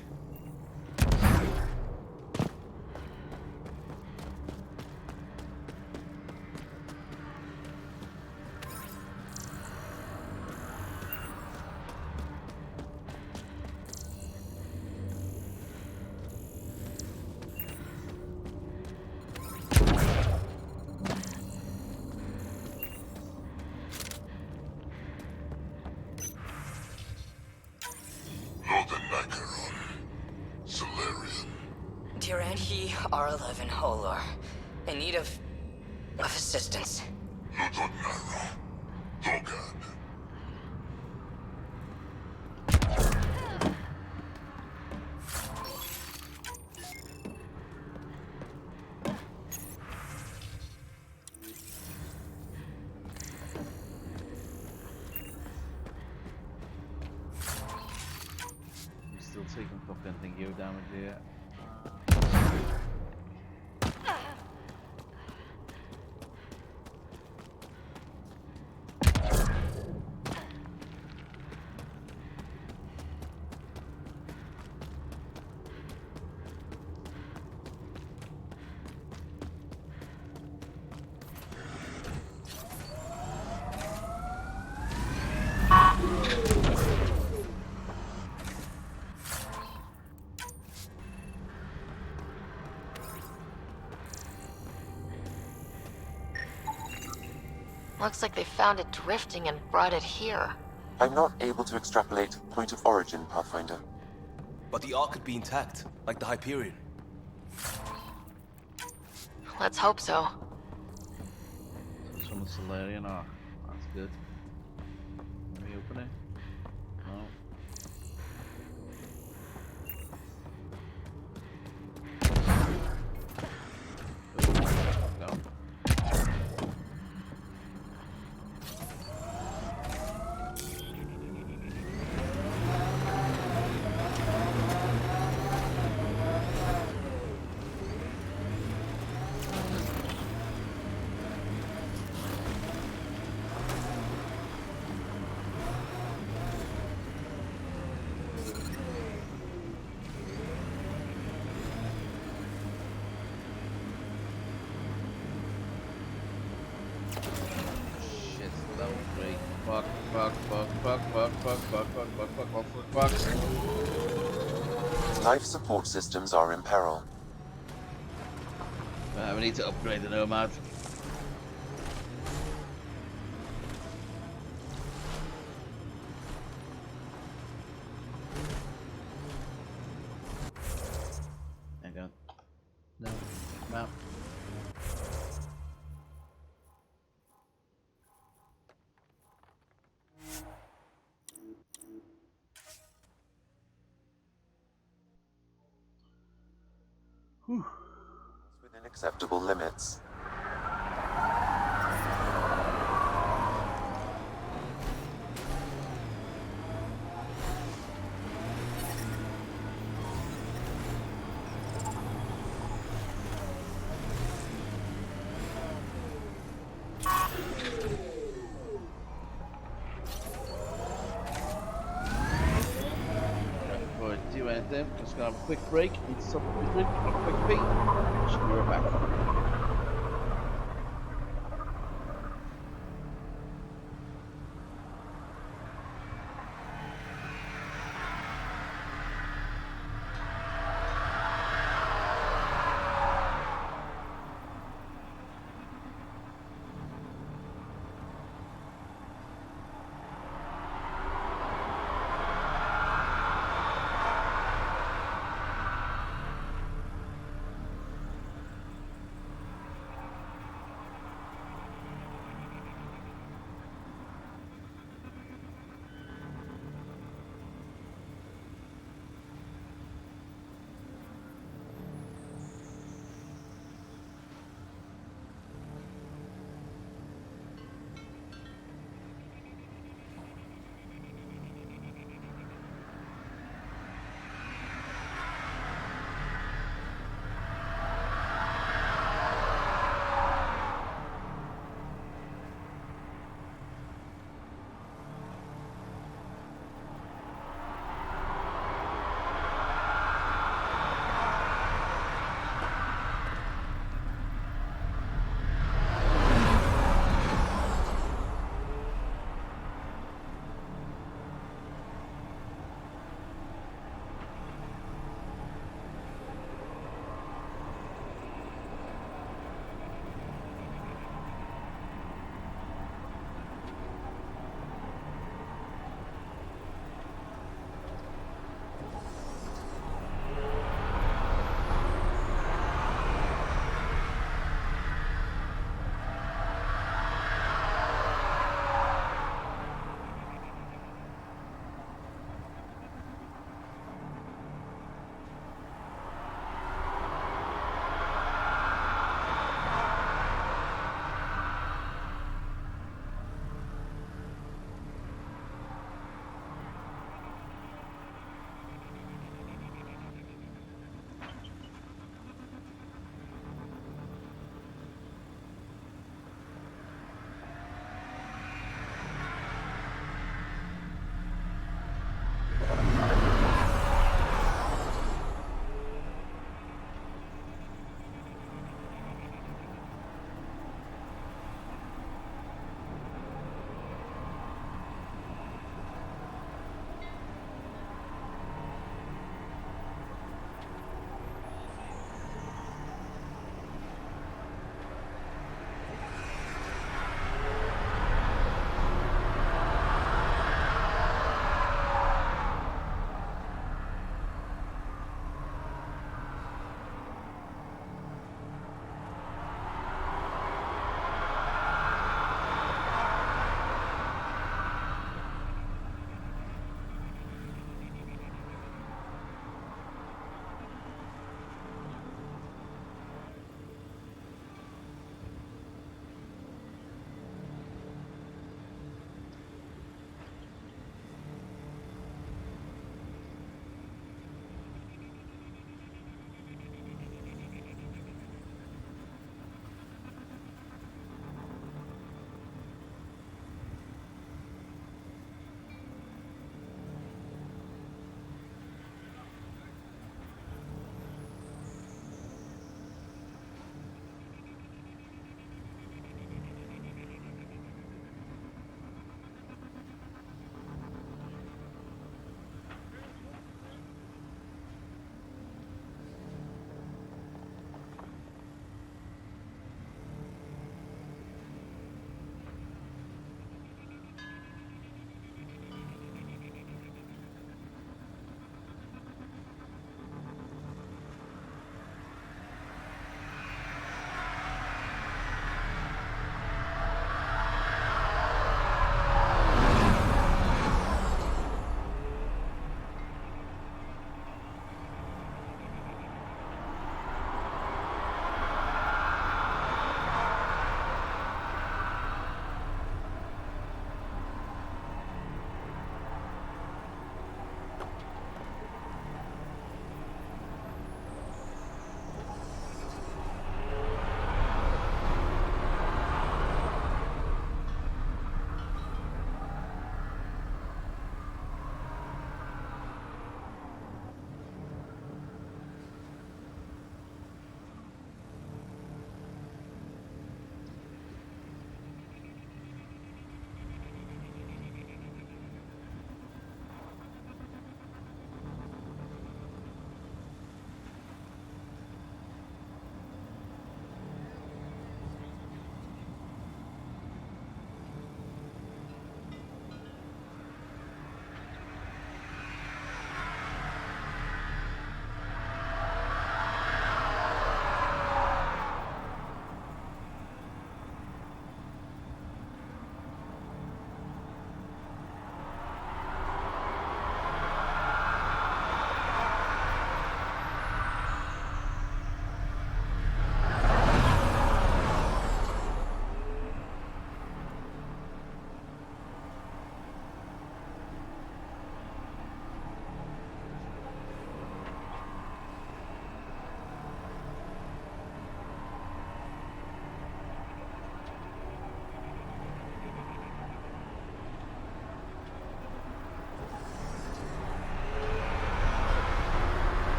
He R11 Holor. In need of assistance. I'm still taking fucking thingy damage here. Looks like they found it drifting and brought it here. I'm not able to extrapolate point of origin, Pathfinder. But the Ark could be intact, like the Hyperion. Let's hope so. It's from the Solarian Ark. That's good. Let me open it. No. No. Life support systems are in peril. We need to upgrade the Nomad. Hang on. No. Mount. Within acceptable limits. Before I do anything, I'm just gonna have a quick break, eat something to drink, have a quick pee, should be right back.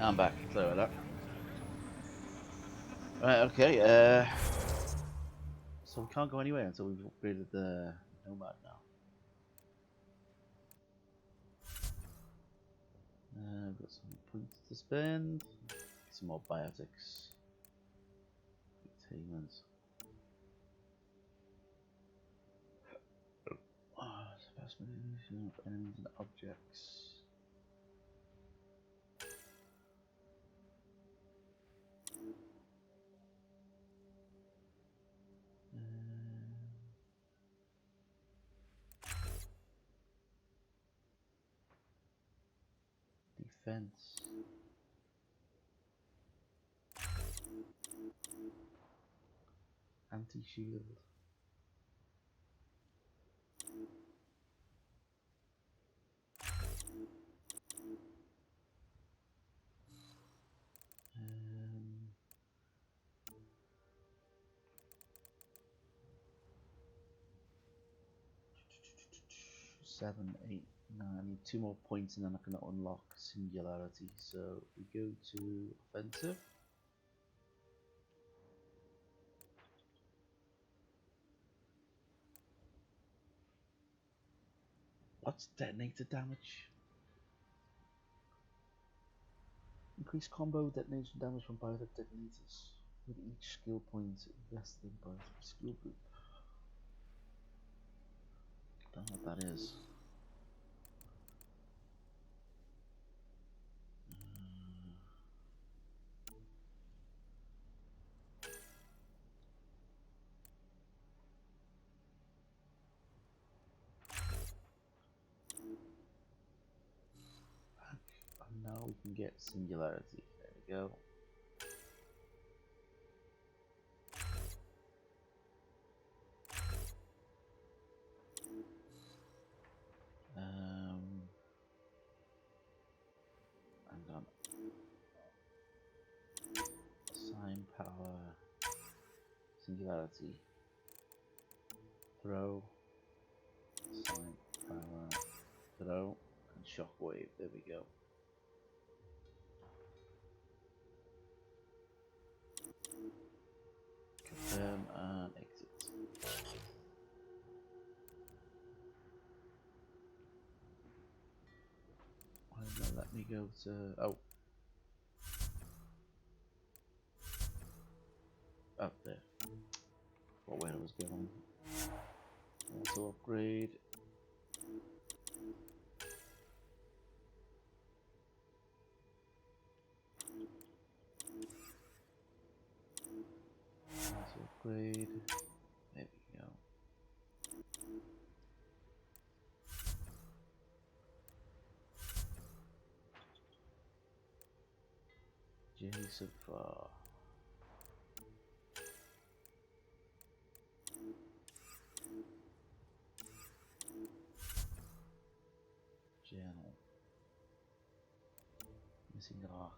I'm back. Sorry about that. Right, okay. So we can't go anywhere until we've upgraded the Nomad now. We've got some points to spend. Some more biotics. Attainments. Surpassment of enemies and objects. Defense. Anti-shield. Seven, 8, 9. I need 2 more points and then I can unlock singularity. So we go to offensive. What's detonator damage? Increase combo detonation damage from biotic detonators with each skill point invested by the skill group. Don't know what that is. And now we can get singularity. There we go. Hang on. Assign power. Singularity. Throw. Assign power. Throw. And shockwave. There we go. Confirm and exit. Why did that let me go to... Oh. Up there. What way I was going. Also upgrade. Also upgrade. There we go. Journey so far. Journal. Missing rock.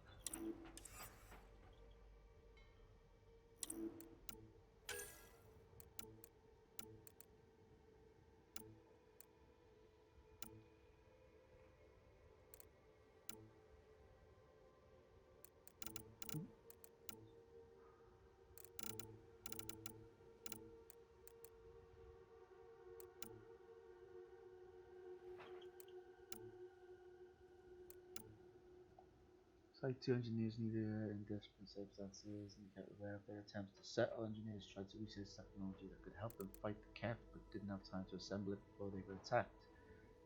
Like 2 engineers needed in desperate circumstances and get aware of their attempts to settle. Engineers tried to research technology that could help them fight the Kett, but didn't have time to assemble it before they were attacked.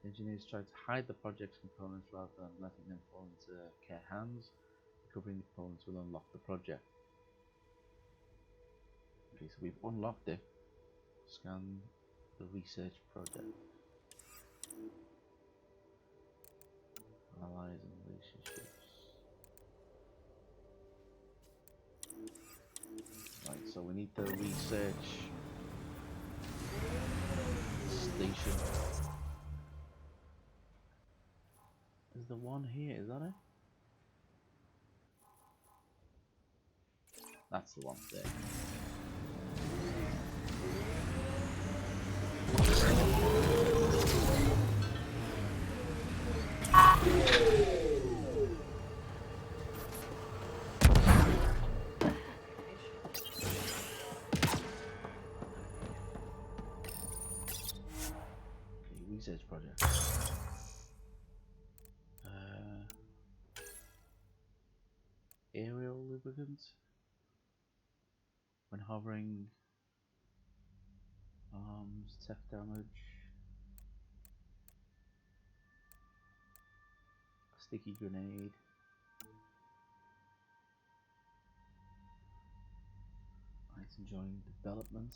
The engineers tried to hide the project's components rather than letting them fall into Kett hands. Recovering the components will unlock the project. Okay, so we've unlocked it. Scan the research project. Allies and relationships. Right, so we need the research station. Is the one here, is that it? That's the one there. aerial lubricant when hovering, arms, theft damage, sticky grenade, it's enjoying development.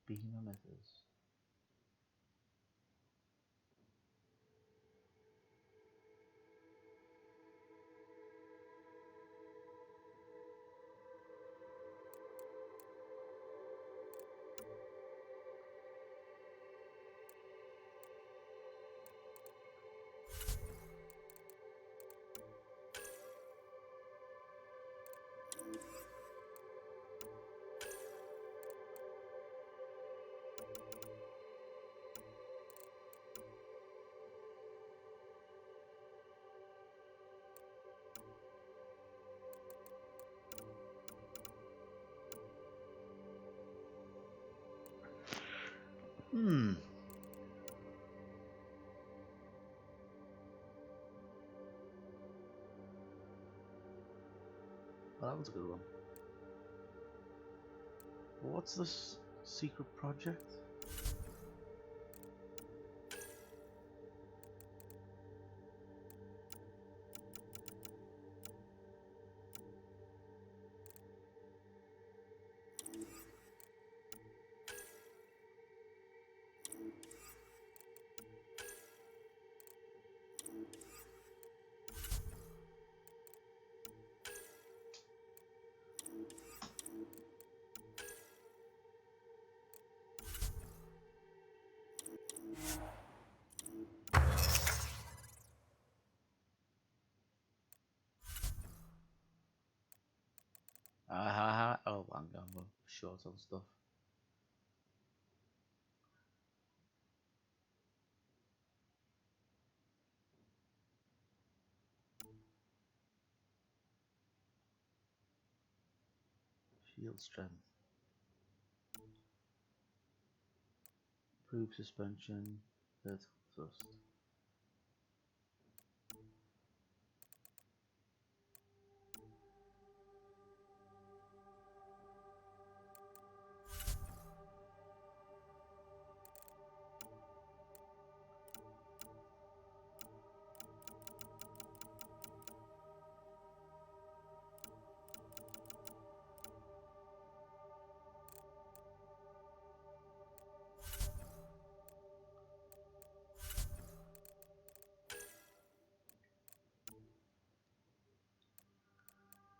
Beam emitters. Well, that was a good one. What's this secret project? Oh, I'm short on stuff. Shield strength. Improved suspension. Vertical thrust.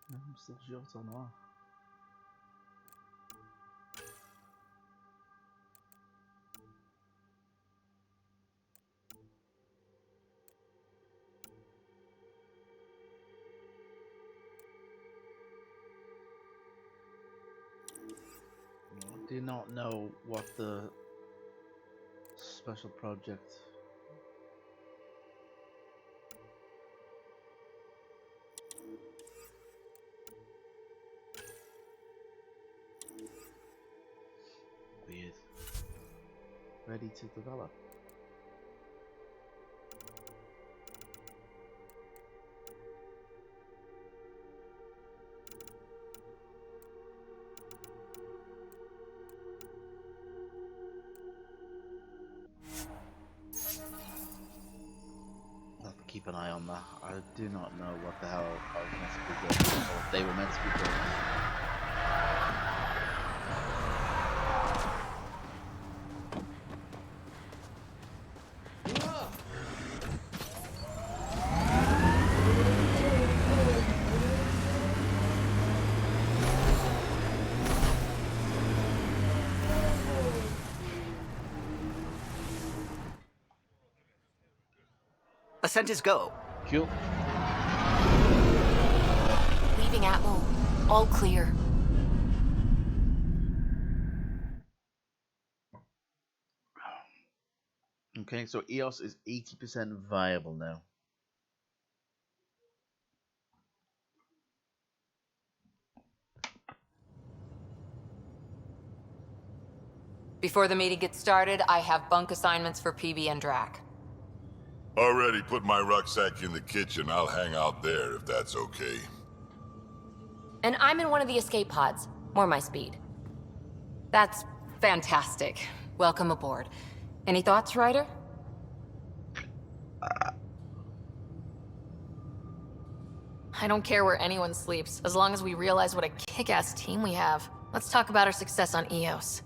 I'm still short on that. I do not know what the special project weird. Ready to develop. I'll have to keep an eye on that. I do not know what the hell I was meant to be doing, or they were meant to be doing. Ascent is go. Cool. Leaving Atmo. All clear. Okay, so EOS is 80% viable now. Before the meeting gets started, I have bunk assignments for PB and Drac. Already put my rucksack in the kitchen. I'll hang out there if that's okay. And I'm in one of the escape pods. More my speed. That's fantastic. Welcome aboard. Any thoughts, Ryder? I don't care where anyone sleeps, as long as we realize what a kick-ass team we have. Let's talk about our success on EOS.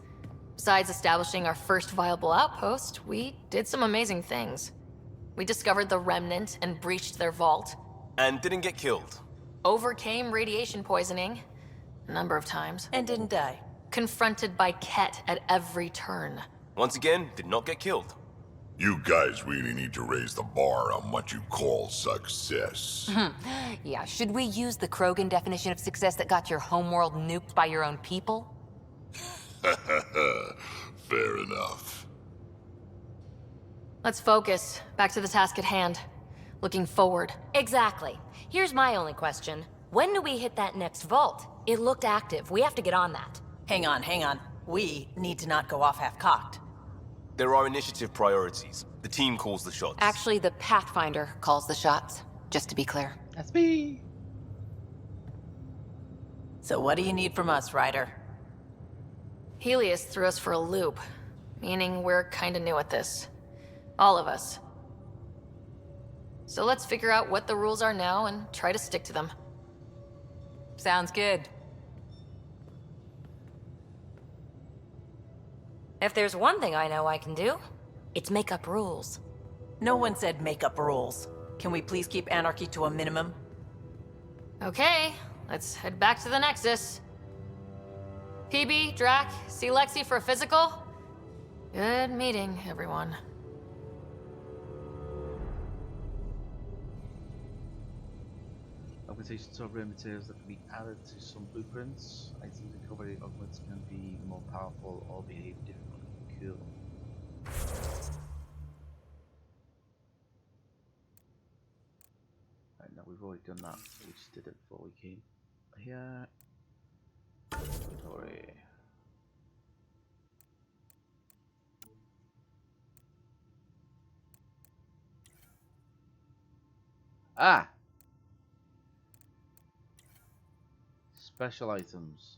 Besides establishing our first viable outpost, we did some amazing things. We discovered the Remnant and breached their vault. And didn't get killed. Overcame radiation poisoning a number of times. And didn't die. Confronted by Ket at every turn. Once again, did not get killed. You guys really need to raise the bar on what you call success. Yeah, should we use the Krogan definition of success that got your homeworld nuked by your own people? Fair enough. Let's focus. Back to the task at hand. Looking forward. Exactly. Here's my only question. When do we hit that next vault? It looked active. We have to get on that. Hang on. We need to not go off half-cocked. There are initiative priorities. The team calls the shots. Actually, the Pathfinder calls the shots, just to be clear. That's me. So what do you need from us, Ryder? Helios threw us for a loop, meaning we're kinda new at this. All of us. So let's figure out what the rules are now and try to stick to them. Sounds good. If there's one thing I know I can do, it's make up rules. No one said make up rules. Can we please keep anarchy to a minimum? Okay, let's head back to the Nexus. PB, Drac, see Lexi for a physical? Good meeting, everyone. Augmentations of rare materials that can be added to some blueprints. Items recovery augments can be more powerful or behave differently. Cool. Right, now we've already done that. We just did it before we came here. Inventory. Ah! Special items.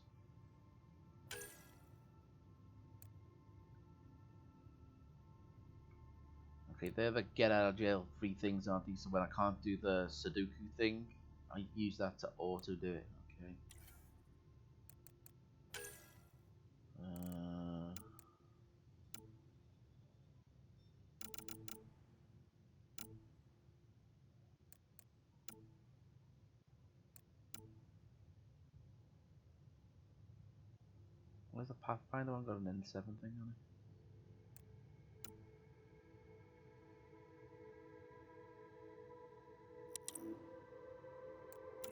Okay, they're the get out of jail free things, aren't they? So when I can't do the Sudoku thing, I use that to auto do it. Okay. Where's the Pathfinder one? Got an N7 thing on it.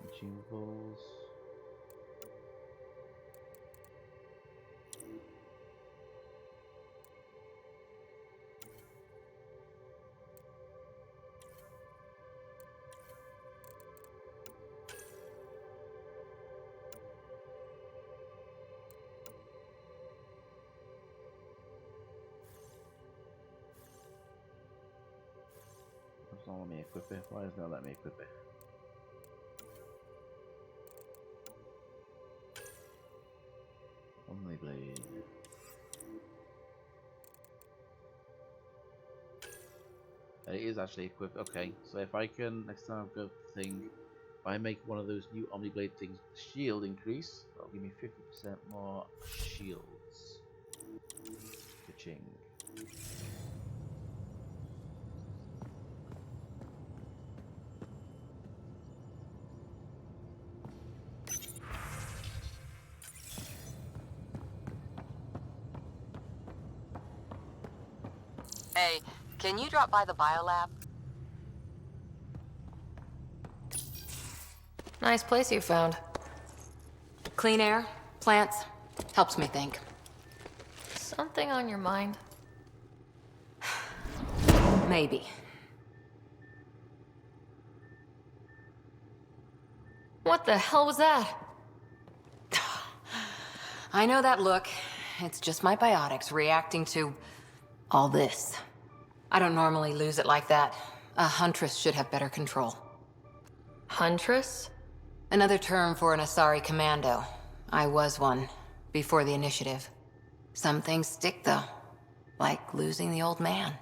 Consumables. It's not letting me equip it. Why is it not letting me equip it? Only blade. It is actually equipped. Okay, so if I can next time I've got the thing, if I make one of those new Omniblade things, shield increase, that'll give me 50% more shields. Ka-ching. Hey, can you drop by the biolab? Nice place you found. Clean air, plants, helps me think. Something on your mind? Maybe. What the hell was that? I know that look. It's just my biotics reacting to all this. I don't normally lose it like that. A huntress should have better control. Huntress? Another term for an Asari commando. I was one, before the initiative. Some things stick, though. Like losing the old man.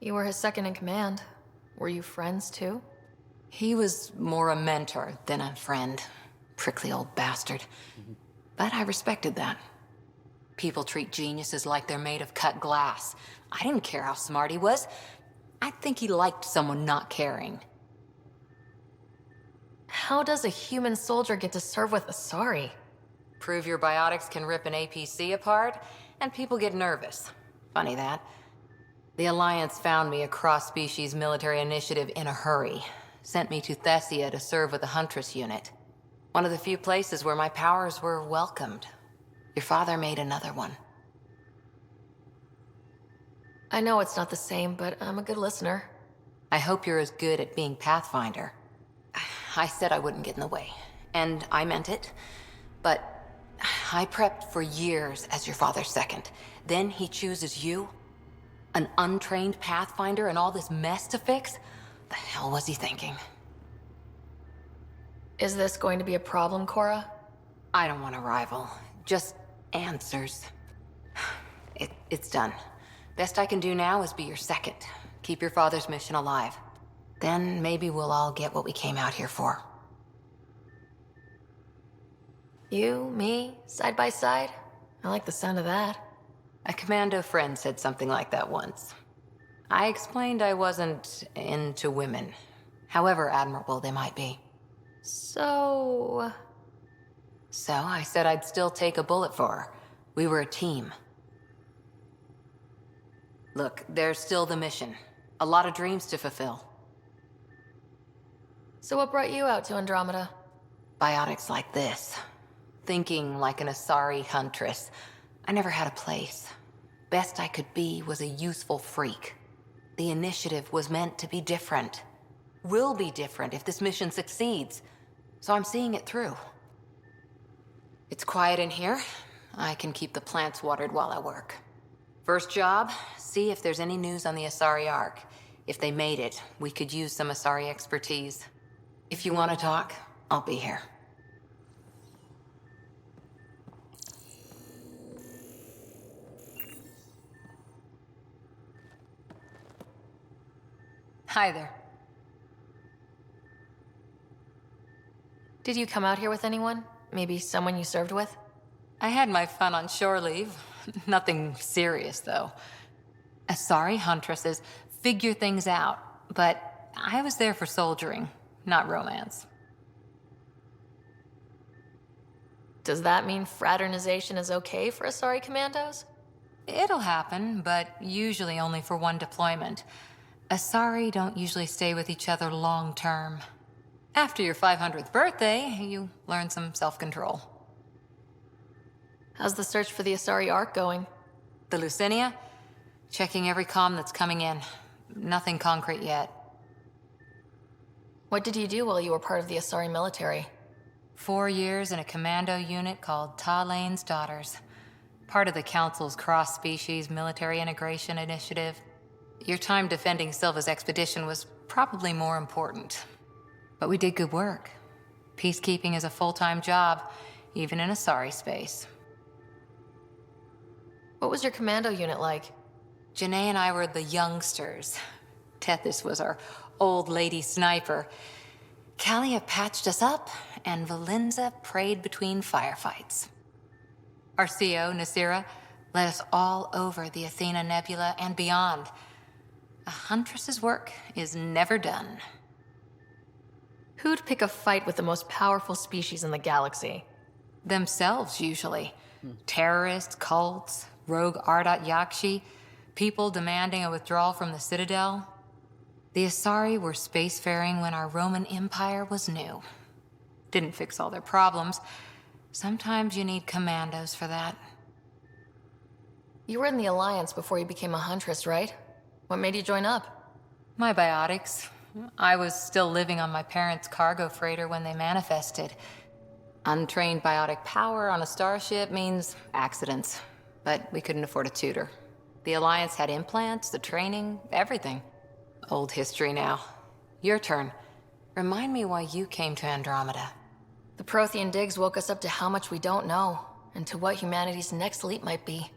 You were his second in command. Were you friends, too? He was more a mentor than a friend. Prickly old bastard. But I respected that. People treat geniuses like they're made of cut glass. I didn't care how smart he was. I think he liked someone not caring. How does a human soldier get to serve with Asari? Prove your biotics can rip an APC apart, and people get nervous. Funny that. The Alliance found me a cross-species military initiative in a hurry. Sent me to Thessia to serve with a Huntress unit. One of the few places where my powers were welcomed. Your father made another one. I know it's not the same, but I'm a good listener. I hope you're as good at being Pathfinder. I said I wouldn't get in the way, and I meant it. But I prepped for years as your father's second. Then he chooses you? An untrained Pathfinder and all this mess to fix? The hell was he thinking? Is this going to be a problem, Cora? I don't want a rival. Just answers. It's done. Best I can do now is be your second. Keep your father's mission alive. Then maybe we'll all get what we came out here for. You, me, side by side? I like the sound of that. A commando friend said something like that once. I explained I wasn't into women, however admirable they might be. So I said I'd still take a bullet for her. We were a team. Look, there's still the mission. A lot of dreams to fulfill. So what brought you out to Andromeda? Biotics like this. Thinking like an Asari huntress. I never had a place. Best I could be was a useful freak. The initiative was meant to be different. Will be different if this mission succeeds. So I'm seeing it through. It's quiet in here. I can keep the plants watered while I work. First job, see if there's any news on the Asari Ark. If they made it, we could use some Asari expertise. If you want to talk, I'll be here. Hi there. Did you come out here with anyone? Maybe someone you served with? I had my fun on shore leave. Nothing serious, though. Asari huntresses figure things out, but I was there for soldiering, not romance. Does that mean fraternization is okay for Asari commandos? It'll happen, but usually only for one deployment. Asari don't usually stay with each other long term. After your 500th birthday, you learn some self-control. How's the search for the Asari Ark going? The Lucinia? Checking every comm that's coming in. Nothing concrete yet. What did you do while you were part of the Asari military? 4 years in a commando unit called Talane's Daughters. Part of the Council's cross-species military integration initiative. Your time defending Silva's expedition was probably more important. But we did good work. Peacekeeping is a full-time job, even in Asari space. What was your commando unit like? Janae and I were the youngsters. Tethys was our old lady sniper. Kalia patched us up, and Valenza prayed between firefights. Our CO, Nasira, led us all over the Athena Nebula and beyond. A huntress's work is never done. Who'd pick a fight with the most powerful species in the galaxy? Themselves, usually. Terrorists, cults, rogue Ardat Yakshi, people demanding a withdrawal from the Citadel. The Asari were spacefaring when our Roman Empire was new. Didn't fix all their problems. Sometimes you need commandos for that. You were in the Alliance before you became a Huntress, right? What made you join up? My biotics. I was still living on my parents' cargo freighter when they manifested. Untrained biotic power on a starship means accidents. But we couldn't afford a tutor. The Alliance had implants, the training, everything. Old history now. Your turn. Remind me why you came to Andromeda. The Prothean digs woke us up to how much we don't know, and to what humanity's next leap might be.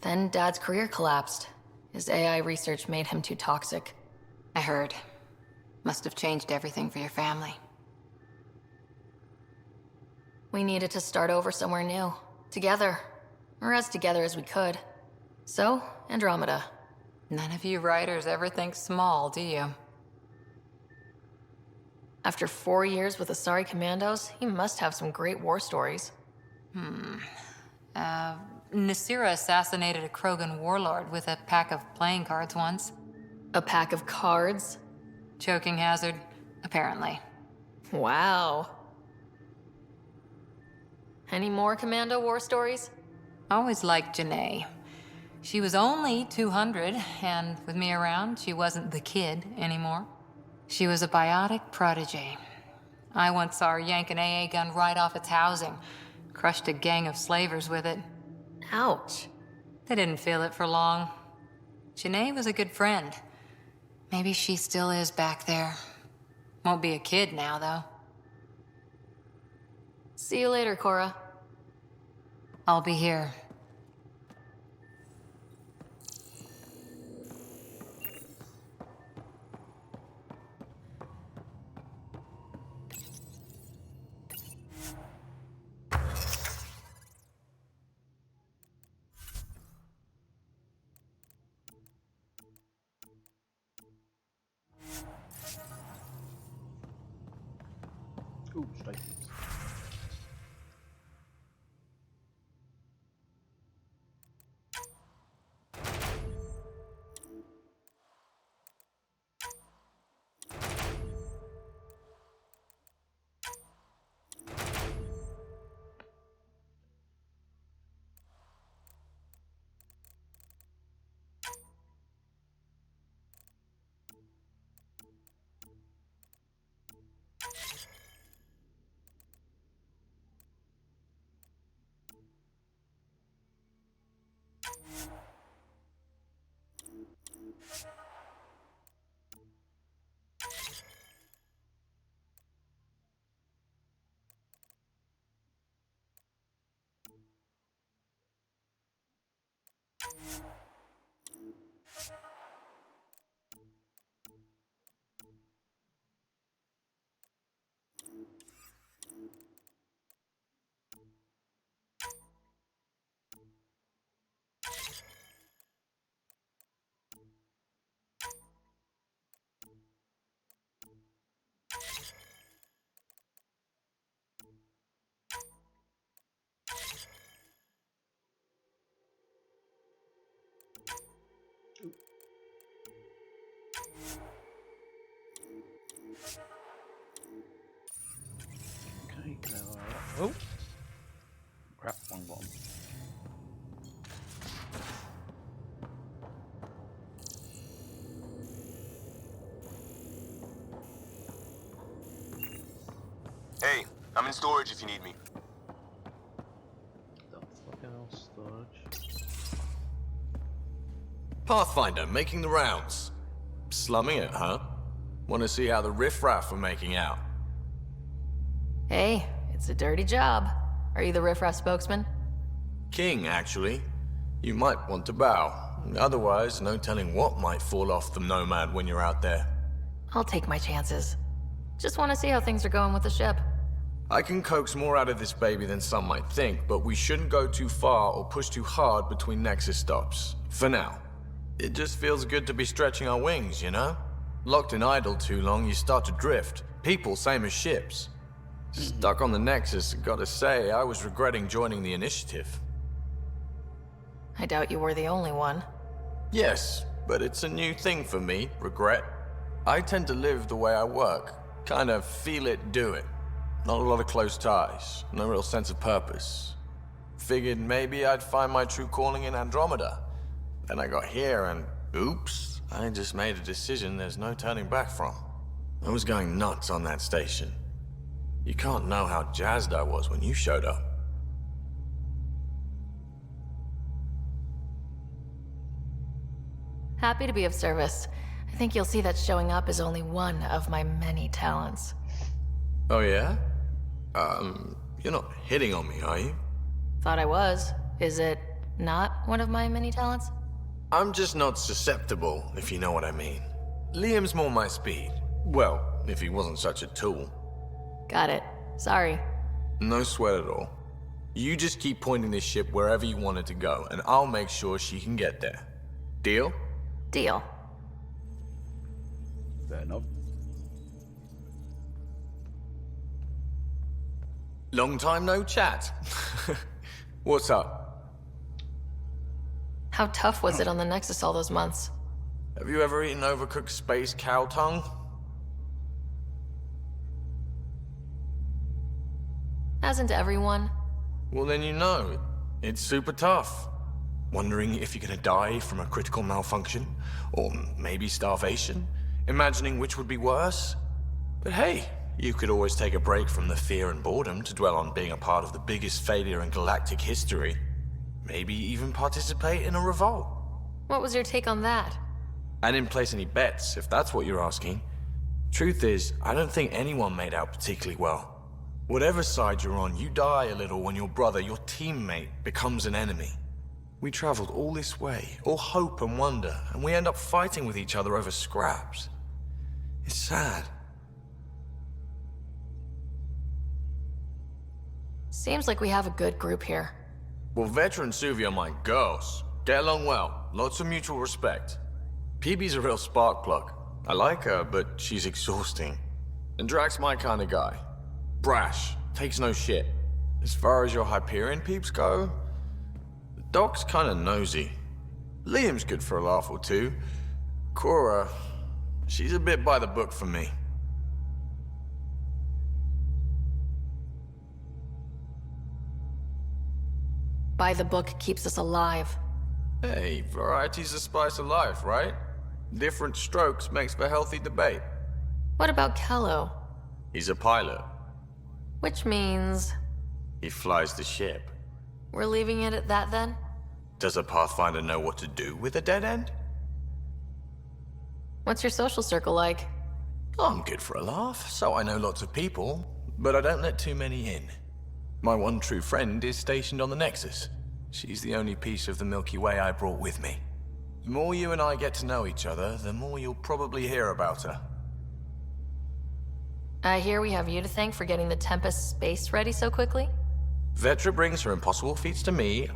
Then Dad's career collapsed. His AI research made him too toxic. I heard. Must have changed everything for your family. We needed to start over somewhere new. Together. Or as together as we could. So, Andromeda. None of you writers ever think small, do you? After 4 years with Asari Commandos, he must have some great war stories. Nasira assassinated a Krogan warlord with a pack of playing cards once. A pack of cards? Choking hazard, apparently. Wow. Any more Commando war stories? Always liked Janae. She was only 200, and with me around, she wasn't the kid anymore. She was a biotic protege. I once saw her yank an AA gun right off its housing. Crushed a gang of slavers with it. Ouch. They didn't feel it for long. Janae was a good friend. Maybe she still is back there. Won't be a kid now, though. See you later, Cora. I'll be here. Ooh, straight. Okay, oh! Crap, wrong one. Hey, I'm in storage if you need me. Storage. Pathfinder, making the rounds. Slumming it, huh? Want to see how the riffraff are making out? Hey, it's a dirty job. Are you the riffraff spokesman? King, actually. You might want to bow. Otherwise, no telling what might fall off the Nomad when you're out there. I'll take my chances. Just want to see how things are going with the ship. I can coax more out of this baby than some might think, but we shouldn't go too far or push too hard between Nexus stops. For now. It just feels good to be stretching our wings, you know? Locked in idle too long, you start to drift. People, same as ships. Stuck on the Nexus, gotta say, I was regretting joining the Initiative. I doubt you were the only one. Yes, but it's a new thing for me, regret. I tend to live the way I work. Kind of feel it, do it. Not a lot of close ties, no real sense of purpose. Figured maybe I'd find my true calling in Andromeda. Then I got here and oops, I just made a decision there's no turning back from. I was going nuts on that station. You can't know how jazzed I was when you showed up. Happy to be of service. I think you'll see that showing up is only one of my many talents. Oh yeah? You're not hitting on me, are you? Thought I was. Is it not one of my many talents? I'm just not susceptible, if you know what I mean. Liam's more my speed. Well, if he wasn't such a tool. Got it. Sorry. No sweat at all. You just keep pointing this ship wherever you want it to go, and I'll make sure she can get there. Deal? Deal. Fair enough. Long time no chat. What's up? How tough was it on the Nexus all those months? Have you ever eaten overcooked space cow tongue? Hasn't everyone? Well, then you know. It's super tough. Wondering if you're gonna die from a critical malfunction? Or maybe starvation? Imagining which would be worse? But hey, you could always take a break from the fear and boredom to dwell on being a part of the biggest failure in galactic history. Maybe even participate in a revolt. What was your take on that? I didn't place any bets, if that's what you're asking. Truth is, I don't think anyone made out particularly well. Whatever side you're on, you die a little when your brother, your teammate, becomes an enemy. We traveled all this way, all hope and wonder, and we end up fighting with each other over scraps. It's sad. Seems like we have a good group here. Well, Vetra and Suvi are my girls. Get along well, lots of mutual respect. PB's a real spark plug. I like her, but she's exhausting. And Drax's my kind of guy. Brash, takes no shit. As far as your Hyperion peeps go, the Doc's kinda nosy. Liam's good for a laugh or two. Cora, she's a bit by the book for me. By the book keeps us alive. Hey, variety's the spice of life, right? Different strokes makes for healthy debate. What about Kello? He's a pilot. Which means... He flies the ship. we're leaving it at that then? Does a Pathfinder know what to do with a dead end? What's your social circle like? I'm good for a laugh, so I know lots of people, but I don't let too many in. My one true friend is stationed on the Nexus. She's the only piece of the Milky Way I brought with me. The more you and I get to know each other, the more you'll probably hear about her. I hear we have you to thank for getting the Tempest space ready so quickly? Vetra brings her impossible feats to me.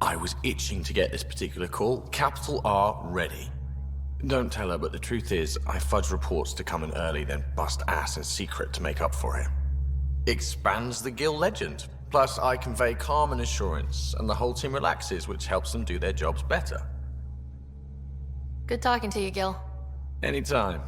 I was itching to get this particular call, capital R, ready. Don't tell her, but the truth is, I fudge reports to come in early, then bust ass in secret to make up for it. Expands the guild legend. Plus, I convey calm and assurance, and the whole team relaxes, which helps them do their jobs better. Good talking to you, Gil. Anytime.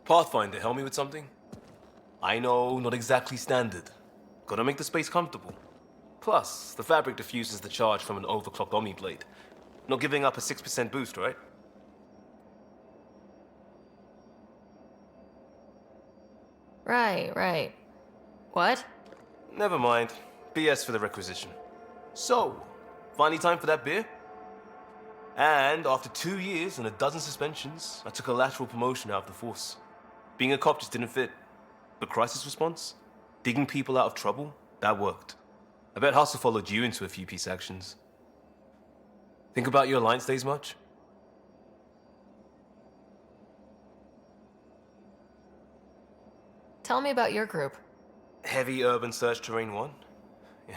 Pathfinder, help me with something? I know, not exactly standard. Gotta make the space comfortable. Plus, the fabric diffuses the charge from an overclocked Omniblade. Not giving up a 6% boost, right? Right. What? Never mind. BS for the requisition. So, finally time for that beer? And after 2 years and a dozen suspensions, I took a lateral promotion out of the force. Being a cop just didn't fit. But crisis response? Digging people out of trouble? That worked. I bet Hustle followed you into a few peace actions. Think about your Alliance days much? Tell me about your group. Heavy Urban Search Terrain 1? Yeah.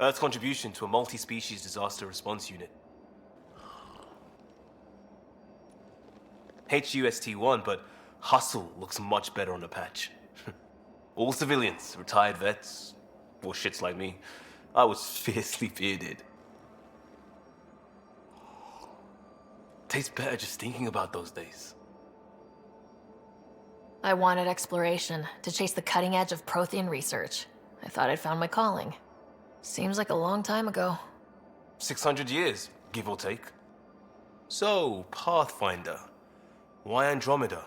Earth's contribution to a multi-species disaster response unit. HUST-1, but Hustle looks much better on the patch. All civilians, retired vets, or shits like me. I was fiercely bearded. Tastes better just thinking about those days. I wanted exploration, to chase the cutting edge of Prothean research. I thought I'd found my calling. Seems like a long time ago. 600 years, give or take. So, Pathfinder. Why Andromeda?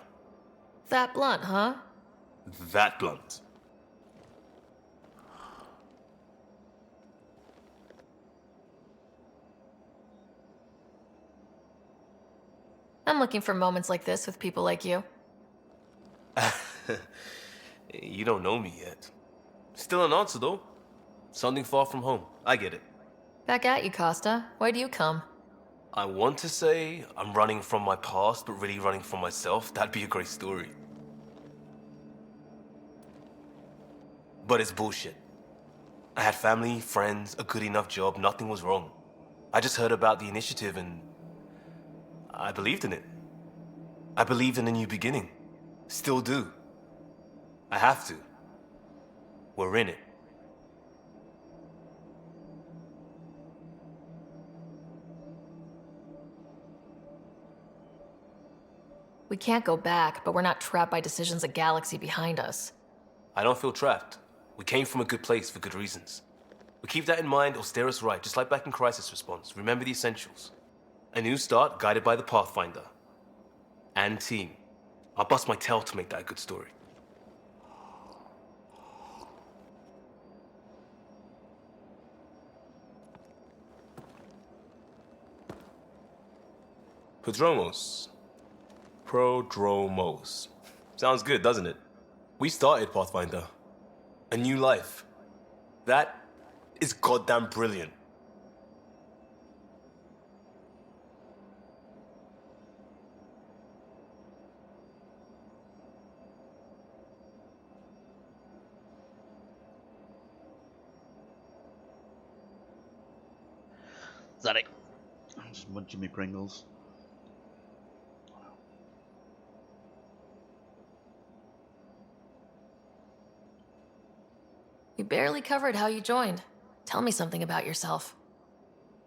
That blunt, huh? That blunt. I'm looking for moments like this with people like you. You don't know me yet. Still an answer, though. Something far from home. I get it. Back at you, Costa. Why do you come? I want to say I'm running from my past, but really running from myself. That'd be a great story. But it's bullshit. I had family, friends, a good enough job, nothing was wrong. I just heard about the initiative and I believed in it. I believed in a new beginning. Still do. I have to. We're in it. We can't go back, but we're not trapped by decisions a galaxy behind us. I don't feel trapped. We came from a good place for good reasons. We keep that in mind or steer us right, just like back in Crisis Response. Remember the essentials. A new start guided by the Pathfinder. And team. I'll bust my tail to make that a good story. Prodromos. Sounds good, doesn't it? We started Pathfinder. A new life. That is goddamn brilliant. Is that it? I'm just munching me Pringles. You barely covered how you joined. Tell me something about yourself.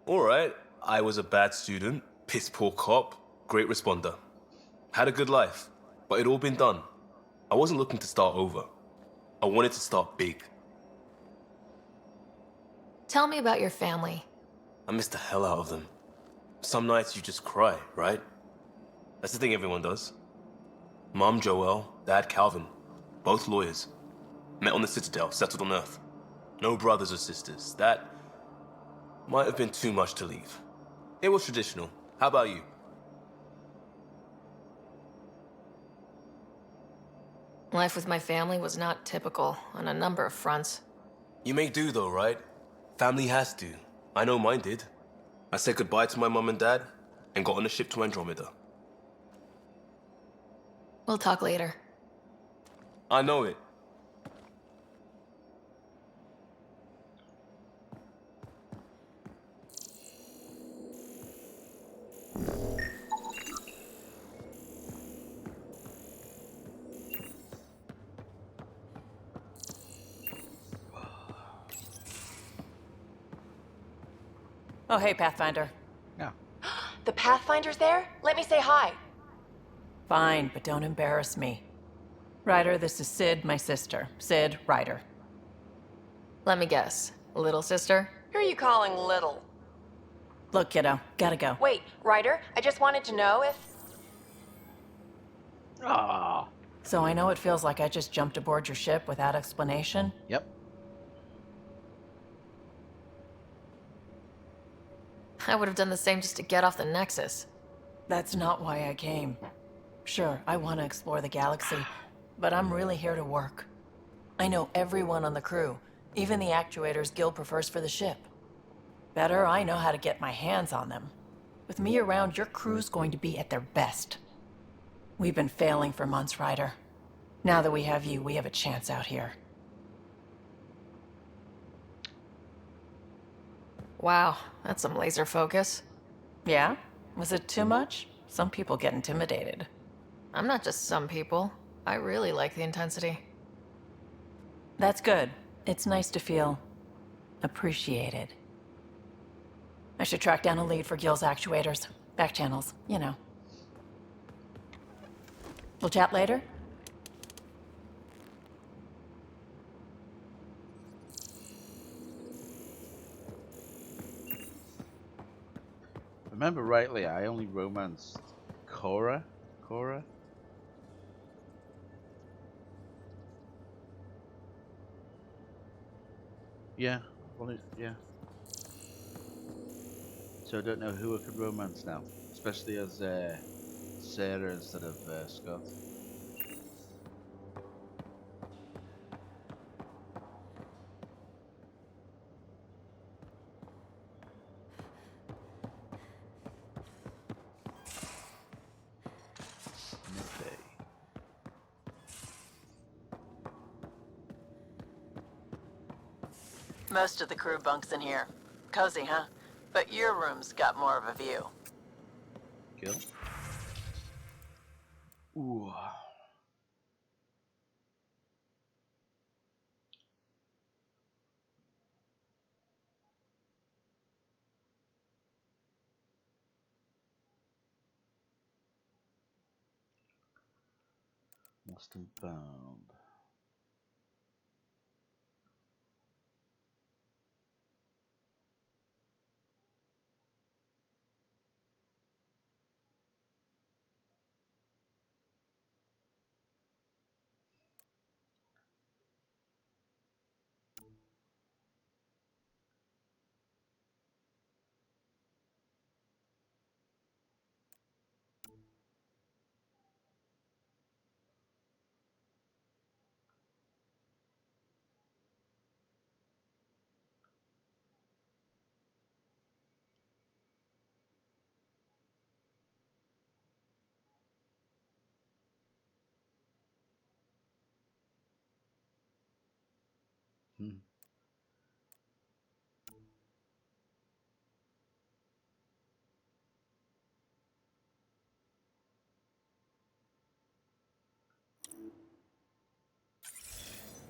Alright, I was a bad student, piss poor cop, great responder. Had a good life, but it'd all been done. I wasn't looking to start over. I wanted to start big. Tell me about your family. I missed the hell out of them. Some nights you just cry, right? That's the thing everyone does. Mom Joelle, Dad Calvin, both lawyers. Met on the Citadel, settled on Earth. No brothers or sisters. That might have been too much to leave. It was traditional. How about you? Life with my family was not typical on a number of fronts. You make do though, right? Family has to. I know mine did. I said goodbye to my mum and dad and got on a ship to Andromeda. We'll talk later. I know it. Oh, hey, Pathfinder. The Pathfinder's there? Let me say hi. Fine, but don't embarrass me. Ryder, this is Sid, my sister. Sid, Ryder. Let me guess. Little sister? Who are you calling little? Look, kiddo, gotta go. Wait, Ryder, I just wanted to know if... Ah. So I know it feels like I just jumped aboard your ship without explanation? Yep. I would have done the same just to get off the Nexus. That's not why I came. Sure, I want to explore the galaxy, but I'm really here to work. I know everyone on the crew, Even the actuators Gil prefers for the ship. Better I know how to get my hands on them. With me around, your crew's going to be at their best. We've been failing for months, Ryder. Now that we have you, we have a chance out here. Wow, that's some laser focus. Yeah? Was it too much? Some people get intimidated. I'm not just some people. I really like the intensity. That's good. It's nice to feel appreciated. I should track down a lead for Gil's actuators. Back channels, you know. We'll chat later? If I remember rightly, I only romanced Cora? Yeah, yeah. So I don't know who I could romance now, especially as Sarah instead of Scott. Snippy. Most of the crew bunks in here. Cozy, huh? But your room's got more of a view. Kill. Ooh. Lost and found.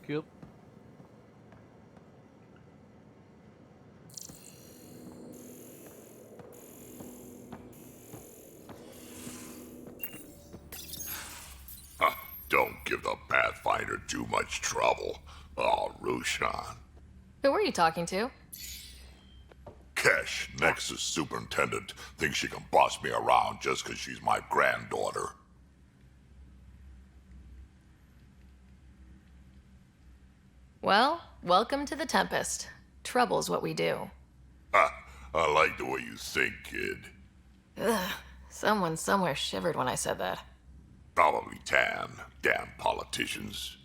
Cool. Don't give the Pathfinder too much trouble. Oh, Rushan. Who were you talking to? Kesh, Nexus superintendent, thinks she can boss me around just 'cause she's my granddaughter. Well, welcome to the Tempest. Trouble's what we do. Ha! I like the way you think, kid. Ugh, someone somewhere shivered when I said that. Probably Tan. Damn politicians.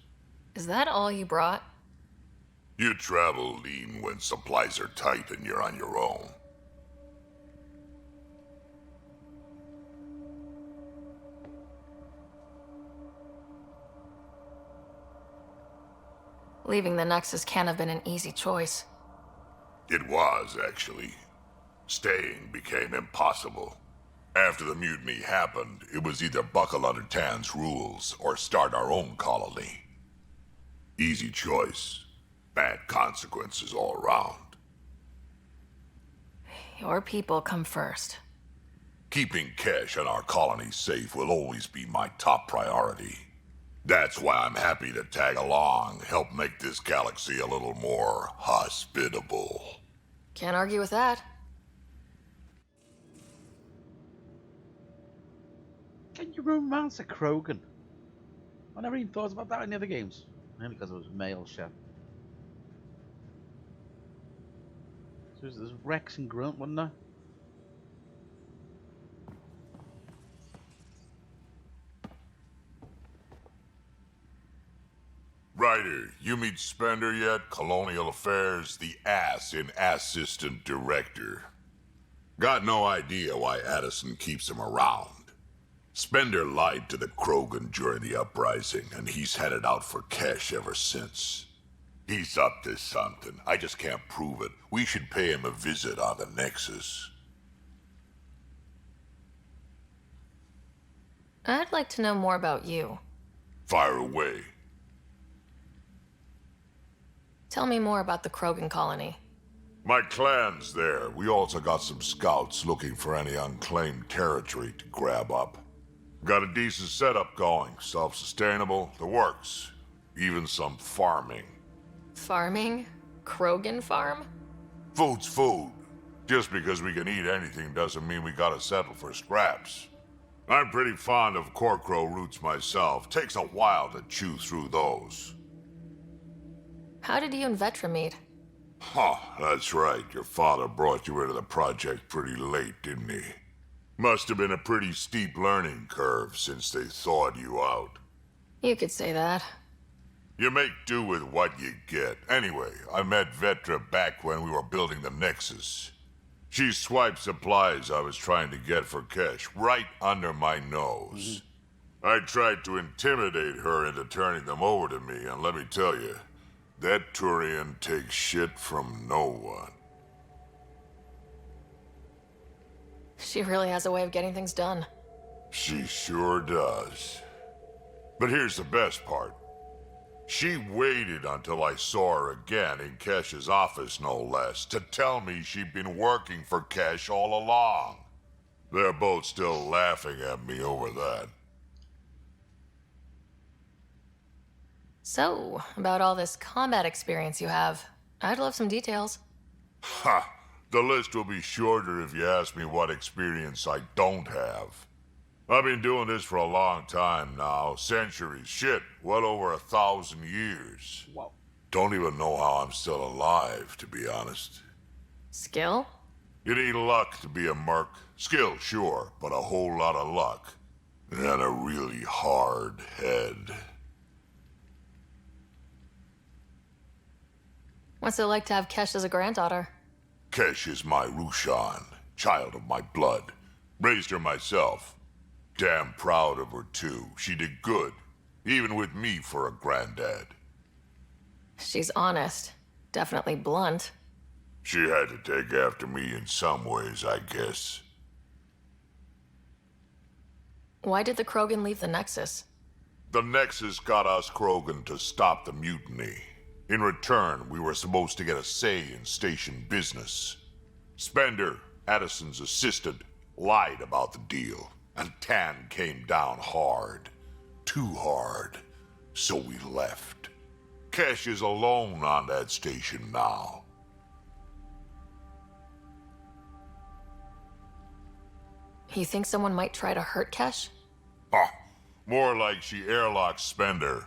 Is that all you brought? You travel lean when supplies are tight and you're on your own. Leaving the Nexus can't have been an easy choice. It was, actually. Staying became impossible. After the mutiny happened, it was either buckle under Tan's rules or start our own colony. Easy choice. Bad consequences all around. Your people come first. Keeping Kesh and our colony safe will always be my top priority. That's why I'm happy to tag along, help make this galaxy a little more hospitable. Can't argue with that. Can you romance a Krogan? I never even thought about that in the other games. Maybe because it was male chef. So there's Rex and Grunt, wasn't there? Ryder, you meet Spender yet? Colonial Affairs, the ass in Assistant Director. Got no idea why Addison keeps him around. Spender lied to the Krogan during the uprising, and he's headed out for cash ever since. He's up to something. I just can't prove it. We should pay him a visit on the Nexus. I'd like to know more about you. Fire away. Tell me more about the Krogan colony. My clan's there. We also got some scouts looking for any unclaimed territory to grab up. Got a decent setup going. Self-sustainable, the works. Even some farming. Farming? Krogan farm? Food's food. Just because we can eat anything doesn't mean we gotta settle for scraps. I'm pretty fond of Corcrow roots myself. Takes a while to chew through those. How did you and Vetra meet? Huh, that's right. Your father brought you into the project pretty late, didn't he? Must have been a pretty steep learning curve since they thawed you out. You could say that. You make do with what you get. Anyway, I met Vetra back when we were building the Nexus. She swiped supplies I was trying to get for cash right under my nose. I tried to intimidate her into turning them over to me, and let me tell you, that Turian takes shit from no one. She really has a way of getting things done. She sure does. But here's the best part. She waited until I saw her again in Kesh's office, no less, to tell me she'd been working for Kesh all along. They're both still laughing at me over that. So, about all this combat experience you have, I'd love some details. Ha! The list will be shorter if you ask me what experience I don't have. I've been doing this for a long time now. Centuries. Shit, well over 1,000 years. Wow. Don't even know how I'm still alive, to be honest. Skill? You need luck to be a merc. Skill, sure, but a whole lot of luck. And a really hard head. What's it like to have Kesh as a granddaughter? Kesh is my Rushan, child of my blood. Raised her myself. Damn proud of her, too. She did good, even with me for a granddad. She's honest. Definitely blunt. She had to take after me in some ways, I guess. Why did the Krogan leave the Nexus? The Nexus got us Krogan to stop the mutiny. In return, we were supposed to get a say in station business. Spender, Addison's assistant, lied about the deal. And Tan came down hard. Too hard. So we left. Kesh is alone on that station now. You think someone might try to hurt Kesh? More like she airlocks Spender.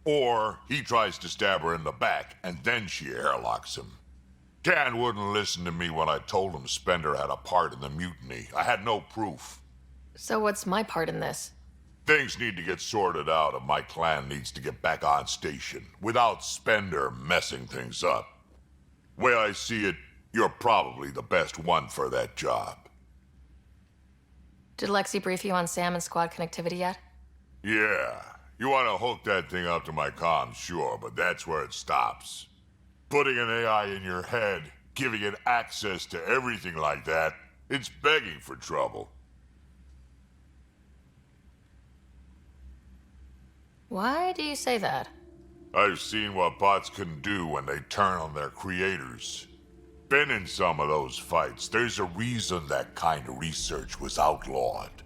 Or he tries to stab her in the back, and then she airlocks him. Tan wouldn't listen to me when I told him Spender had a part in the mutiny. I had no proof. So what's my part in this? Things need to get sorted out, and my clan needs to get back on station, without Spender messing things up. Way I see it, you're probably the best one for that job. Did Lexi brief you on Sam and squad connectivity yet? Yeah. You want to hook that thing up to my comms, sure, but that's where it stops. Putting an AI in your head, giving it access to everything like that, it's begging for trouble. Why do you say that? I've seen what bots can do when they turn on their creators. Been in some of those fights. There's a reason that kind of research was outlawed.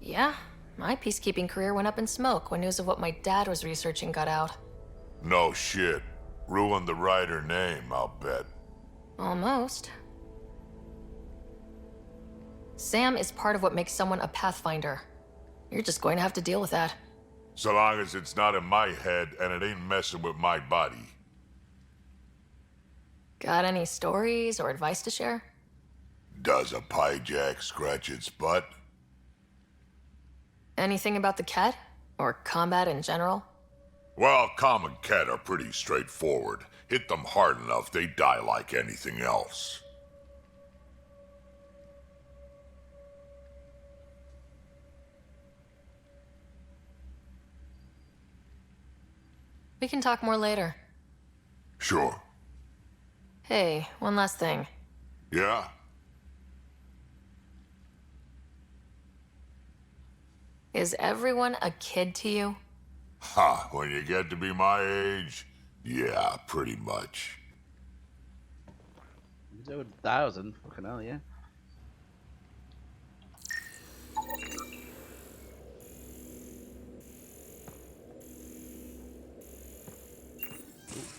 Yeah, my peacekeeping career went up in smoke when news of what my dad was researching got out. No shit. Ruined the writer name, I'll bet. Almost. Sam is part of what makes someone a Pathfinder. You're just going to have to deal with that. So long as it's not in my head and it ain't messing with my body. Got any stories or advice to share? Does a pyjak scratch its butt? Anything about the Ket? Or combat in general? Well, common cat are pretty straightforward. Hit them hard enough, they die like anything else. We can talk more later. Sure. Hey, one last thing. Yeah? Is everyone a kid to you? Ha, when you get to be my age, yeah, pretty much. You do 1,000, fucking hell, yeah.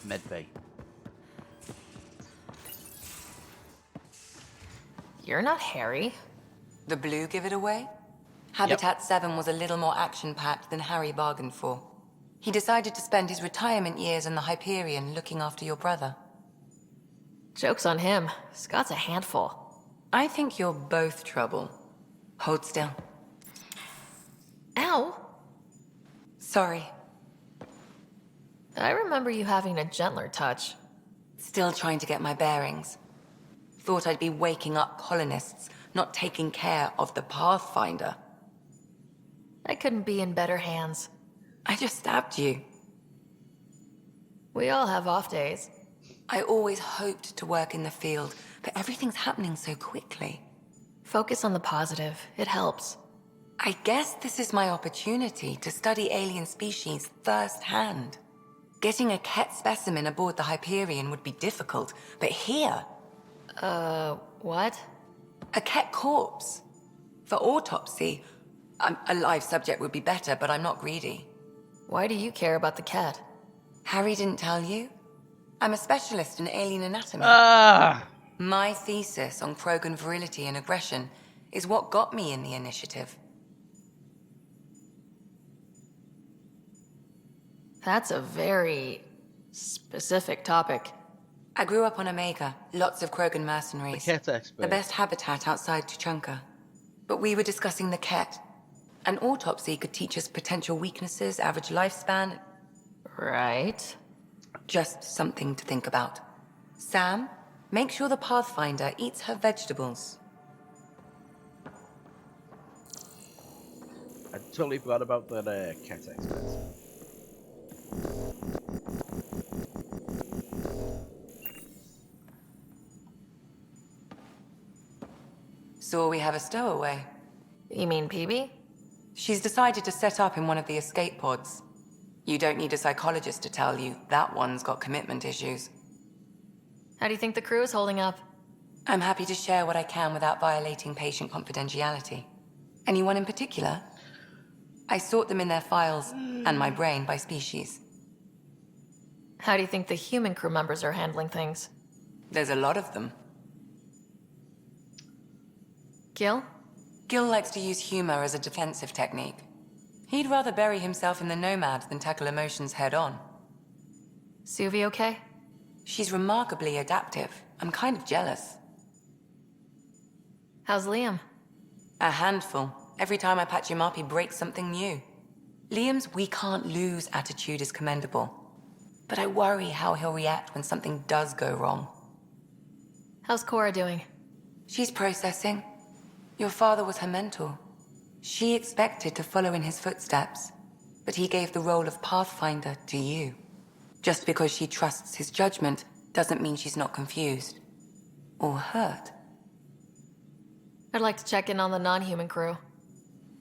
Medbay. You're not Harry. The blue give it away? Habitat 7 was a little more action-packed than Harry bargained for. He decided to spend his retirement years in the Hyperion looking after your brother. Joke's on him. Scott's a handful. I think you're both trouble. Hold still. Ow! Sorry. I remember you having a gentler touch. Still trying to get my bearings. Thought I'd be waking up colonists, not taking care of the Pathfinder. I couldn't be in better hands. I just stabbed you. We all have off days. I always hoped to work in the field, but everything's happening so quickly. Focus on the positive. It helps. I guess this is my opportunity to study alien species firsthand. Getting a Ket specimen aboard the Hyperion would be difficult, but here... what? A Ket corpse. For autopsy. A live subject would be better, but I'm not greedy. Why do you care about the cat? Harry didn't tell you? I'm a specialist in alien anatomy. My thesis on Krogan virility and aggression is what got me in the initiative. That's a very specific topic. I grew up on Omega, lots of Krogan mercenaries. The cat expert. The best habitat outside Tuchanka. But we were discussing the Ket. An autopsy could teach us potential weaknesses, average lifespan. Right. Just something to think about. Sam, make sure the Pathfinder eats her vegetables. I totally forgot about that cat expert. So we have a stowaway. You mean PB? She's decided to set up in one of the escape pods. You don't need a psychologist to tell you that one's got commitment issues. How do you think the crew is holding up? I'm happy to share what I can without violating patient confidentiality. Anyone in particular? I sort them in their files and my brain by species. How do you think the human crew members are handling things? There's a lot of them. Gil? Gil likes to use humor as a defensive technique. He'd rather bury himself in the Nomad than tackle emotions head-on. Suvi okay? She's remarkably adaptive. I'm kind of jealous. How's Liam? A handful. Every time I patch him up, he breaks something new. Liam's we can't lose attitude is commendable. But I worry how he'll react when something does go wrong. How's Cora doing? She's processing. Your father was her mentor. She expected to follow in his footsteps, but he gave the role of Pathfinder to you. Just because she trusts his judgment doesn't mean she's not confused. Or hurt. I'd like to check in on the non-human crew.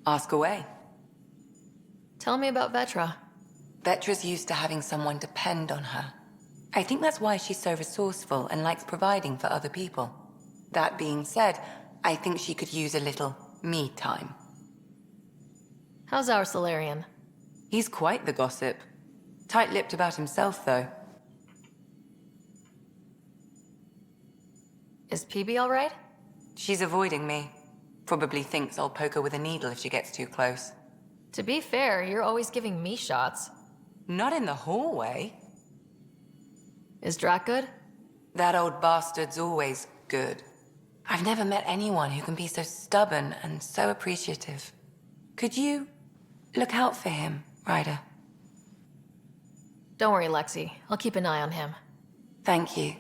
Ask away. Tell me about Vetra. Vetra's used to having someone depend on her. I think that's why she's so resourceful and likes providing for other people. That being said, I think she could use a little me time. How's our Solarian? He's quite the gossip. Tight-lipped about himself, though. Is PB all right? She's avoiding me. Probably thinks I'll poke her with a needle if she gets too close. To be fair, you're always giving me shots. Not in the hallway. Is Drac good? That old bastard's always good. I've never met anyone who can be so stubborn and so appreciative. Could you look out for him, Ryder? Don't worry, Lexi. I'll keep an eye on him. Thank you.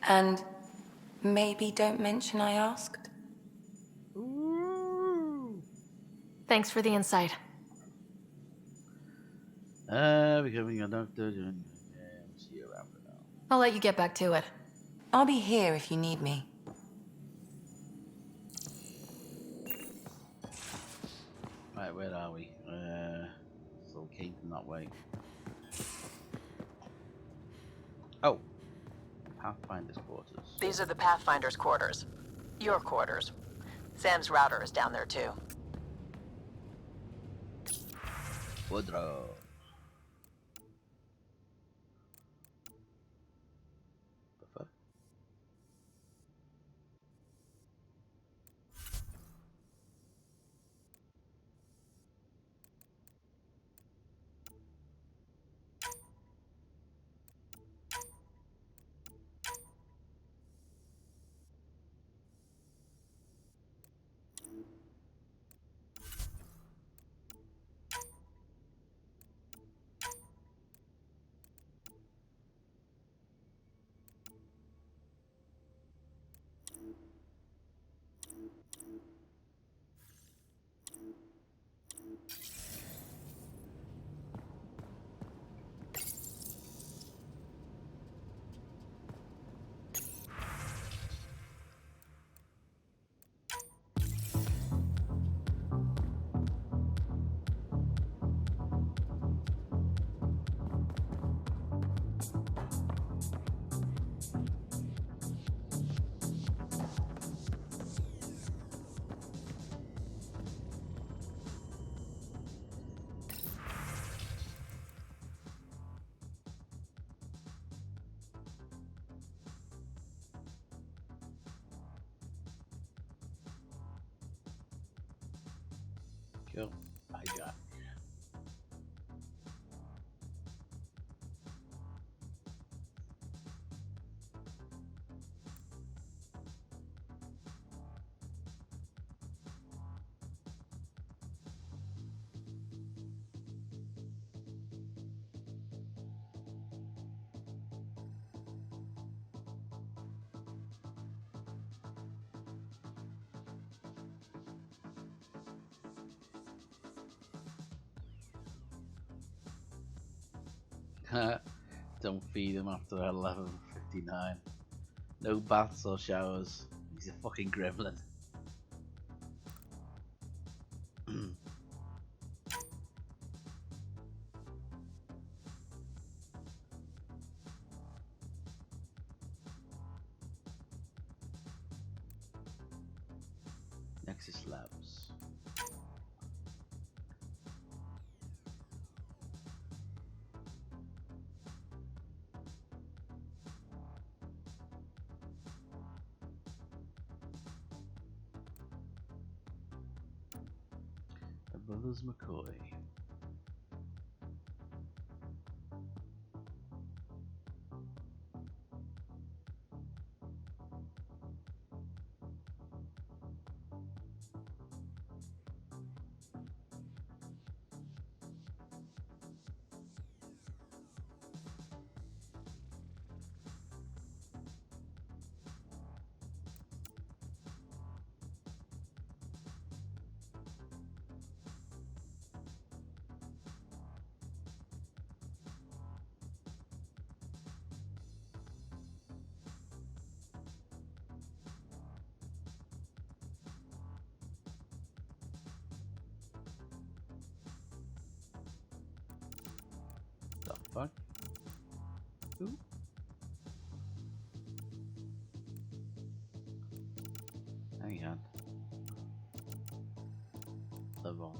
And maybe don't mention I asked? Thanks for the insight. Becoming a doctor. See you around for now. I'll let you get back to it. I'll be here if you need me. Right, where are we? Still came from that way. Oh, Pathfinders Quarters. These are the Pathfinders Quarters. Your quarters. Sam's router is down there too. Woodrow. The fuck? Cool. Hijack. Don't feed him after 11:59. No baths or showers. He's a fucking gremlin. Nexus Labs. The Brothers McCoy. The fuck? Who? Hang on. Levels.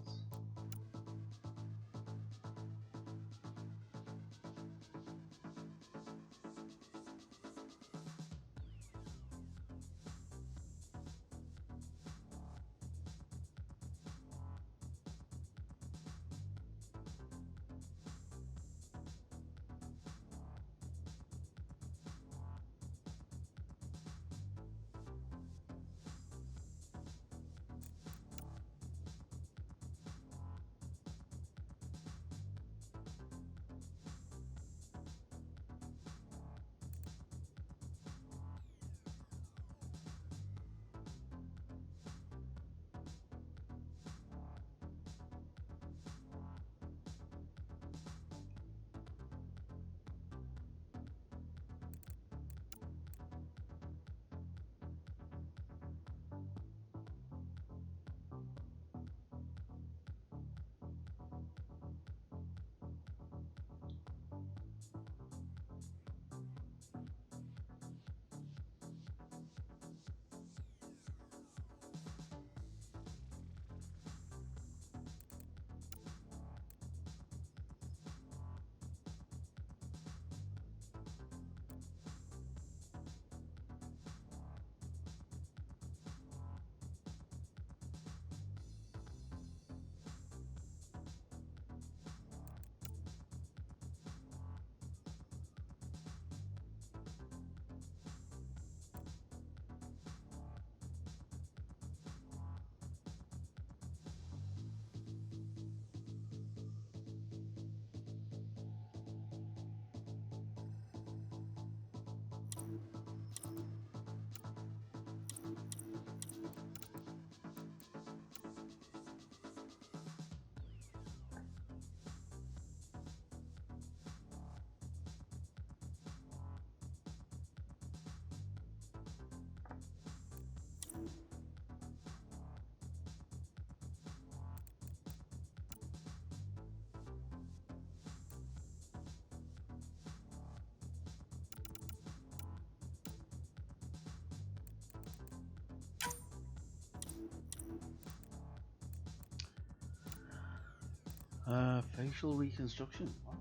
Facial reconstruction. What?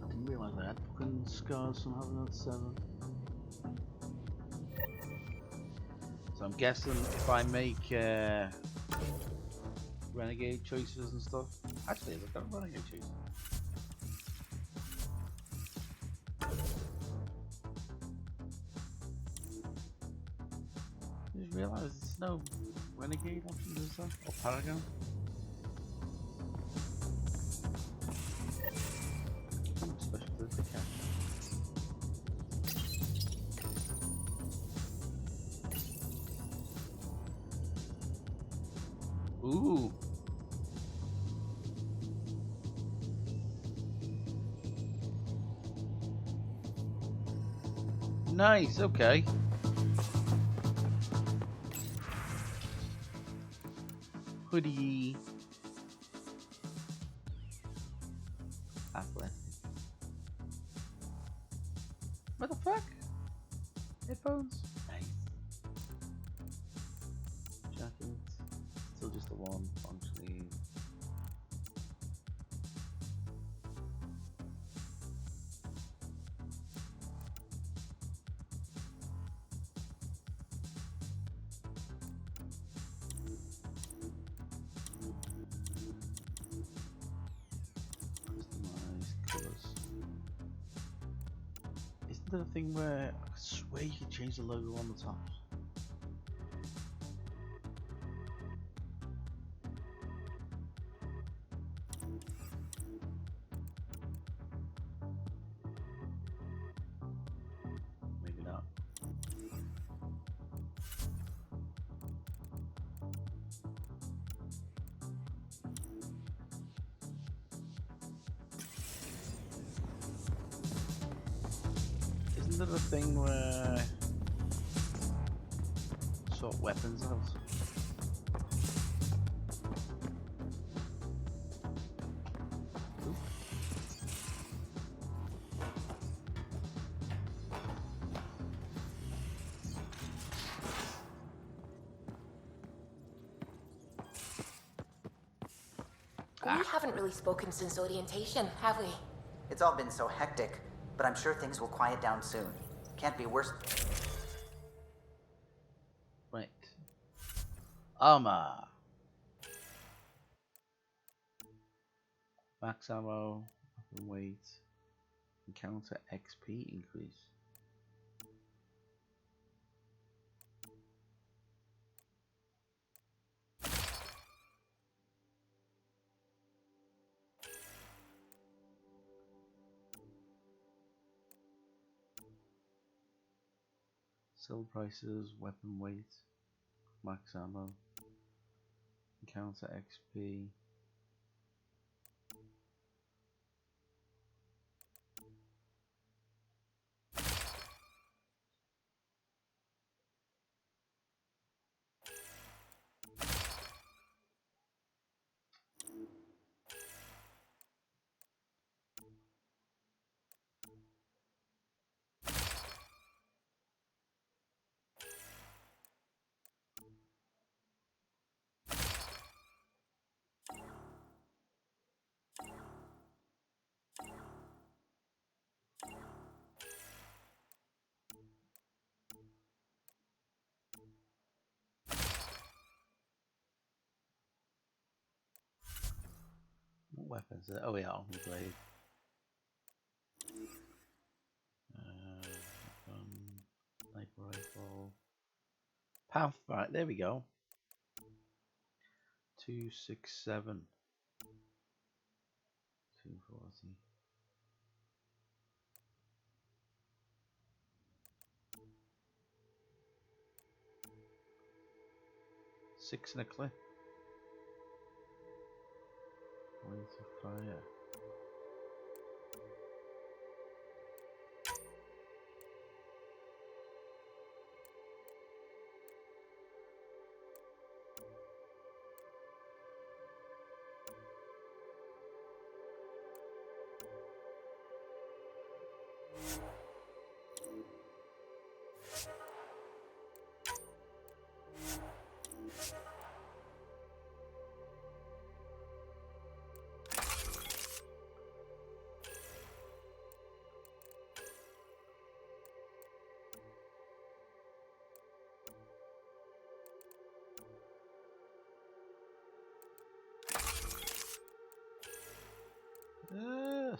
I didn't realise I had fucking scars from having that 7. So I'm guessing if I make renegade choices and stuff. Actually, I've got a renegade choice. I just realised there's no renegade options, is there? Or paragon? Special to the cat. Ooh. Nice, okay. Hoodie. Athletic. What the fuck? Headphones? Nice. Jacket. Still just the one, functionally. Customized colours. Isn't there a thing where I swear you can change the logo on the top? Maybe not. Isn't there a thing where sort weapons out? We haven't really spoken since orientation, have we? It's all been so hectic, but I'm sure things will quiet down soon. Can't be worse. Right. Armor. Max ammo, weapon weight, encounter XP increase. Sell prices, weapon weight, max ammo, encounter XP. What weapons? Oh yeah, armor blade. Sniper rifle. Right, there we go. 267. 240. Six in a clip. Rate of fire.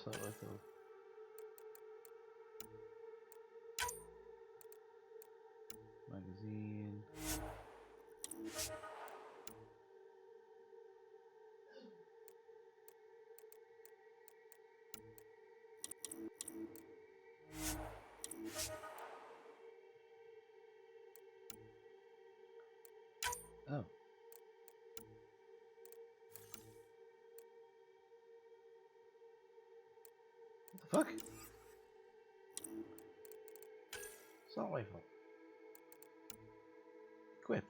Assault rifle. Magazine. Oh. What the fuck? Assault rifle. Equipped.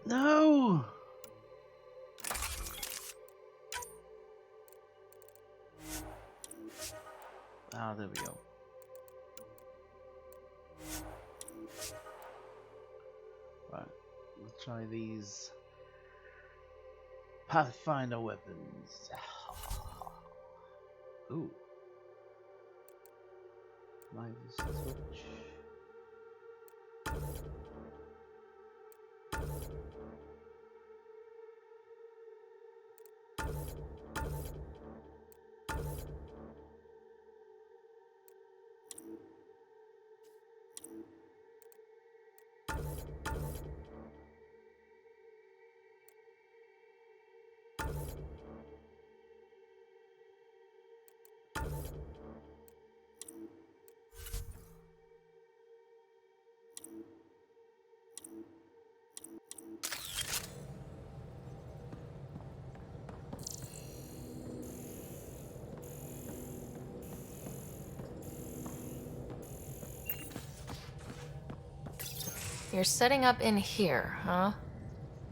No! Ah, there we go. Right, let's try these Pathfinder weapons. Ooh. Might just switch. You're setting up in here, huh?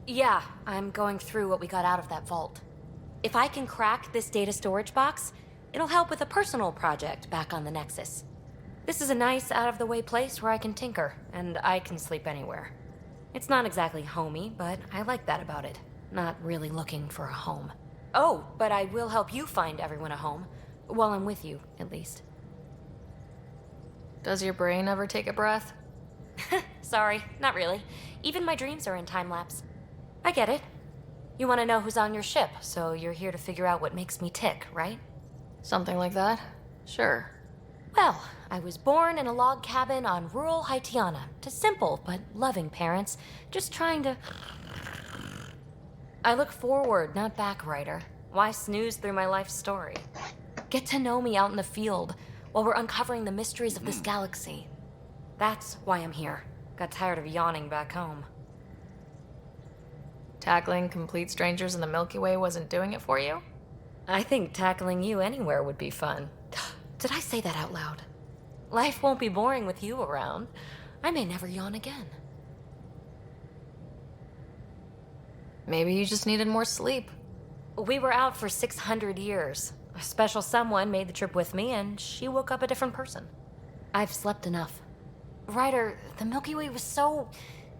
Yeah, I'm going through what we got out of that vault. If I can crack this data storage box, it'll help with a personal project back on the Nexus. This is a nice, out-of-the-way place where I can tinker, and I can sleep anywhere. It's not exactly homey, but I like that about it. Not really looking for a home. Oh, but I will help you find everyone a home. While I'm with you, at least. Does your brain ever take a breath? Sorry, not really. Even my dreams are in time-lapse. I get it. You want to know who's on your ship, so you're here to figure out what makes me tick, right? Something like that? Sure. Well, I was born in a log cabin on rural Haitiana to simple but loving parents, just trying to... I look forward, not back, Ryder. Why snooze through my life story? Get to know me out in the field while we're uncovering the mysteries of this galaxy. That's why I'm here. Got tired of yawning back home. Tackling complete strangers in the Milky Way wasn't doing it for you? I think tackling you anywhere would be fun. Did I say that out loud? Life won't be boring with you around. I may never yawn again. Maybe you just needed more sleep. We were out for 600 years. A special someone made the trip with me, and she woke up a different person. I've slept enough. Ryder, the Milky Way was so...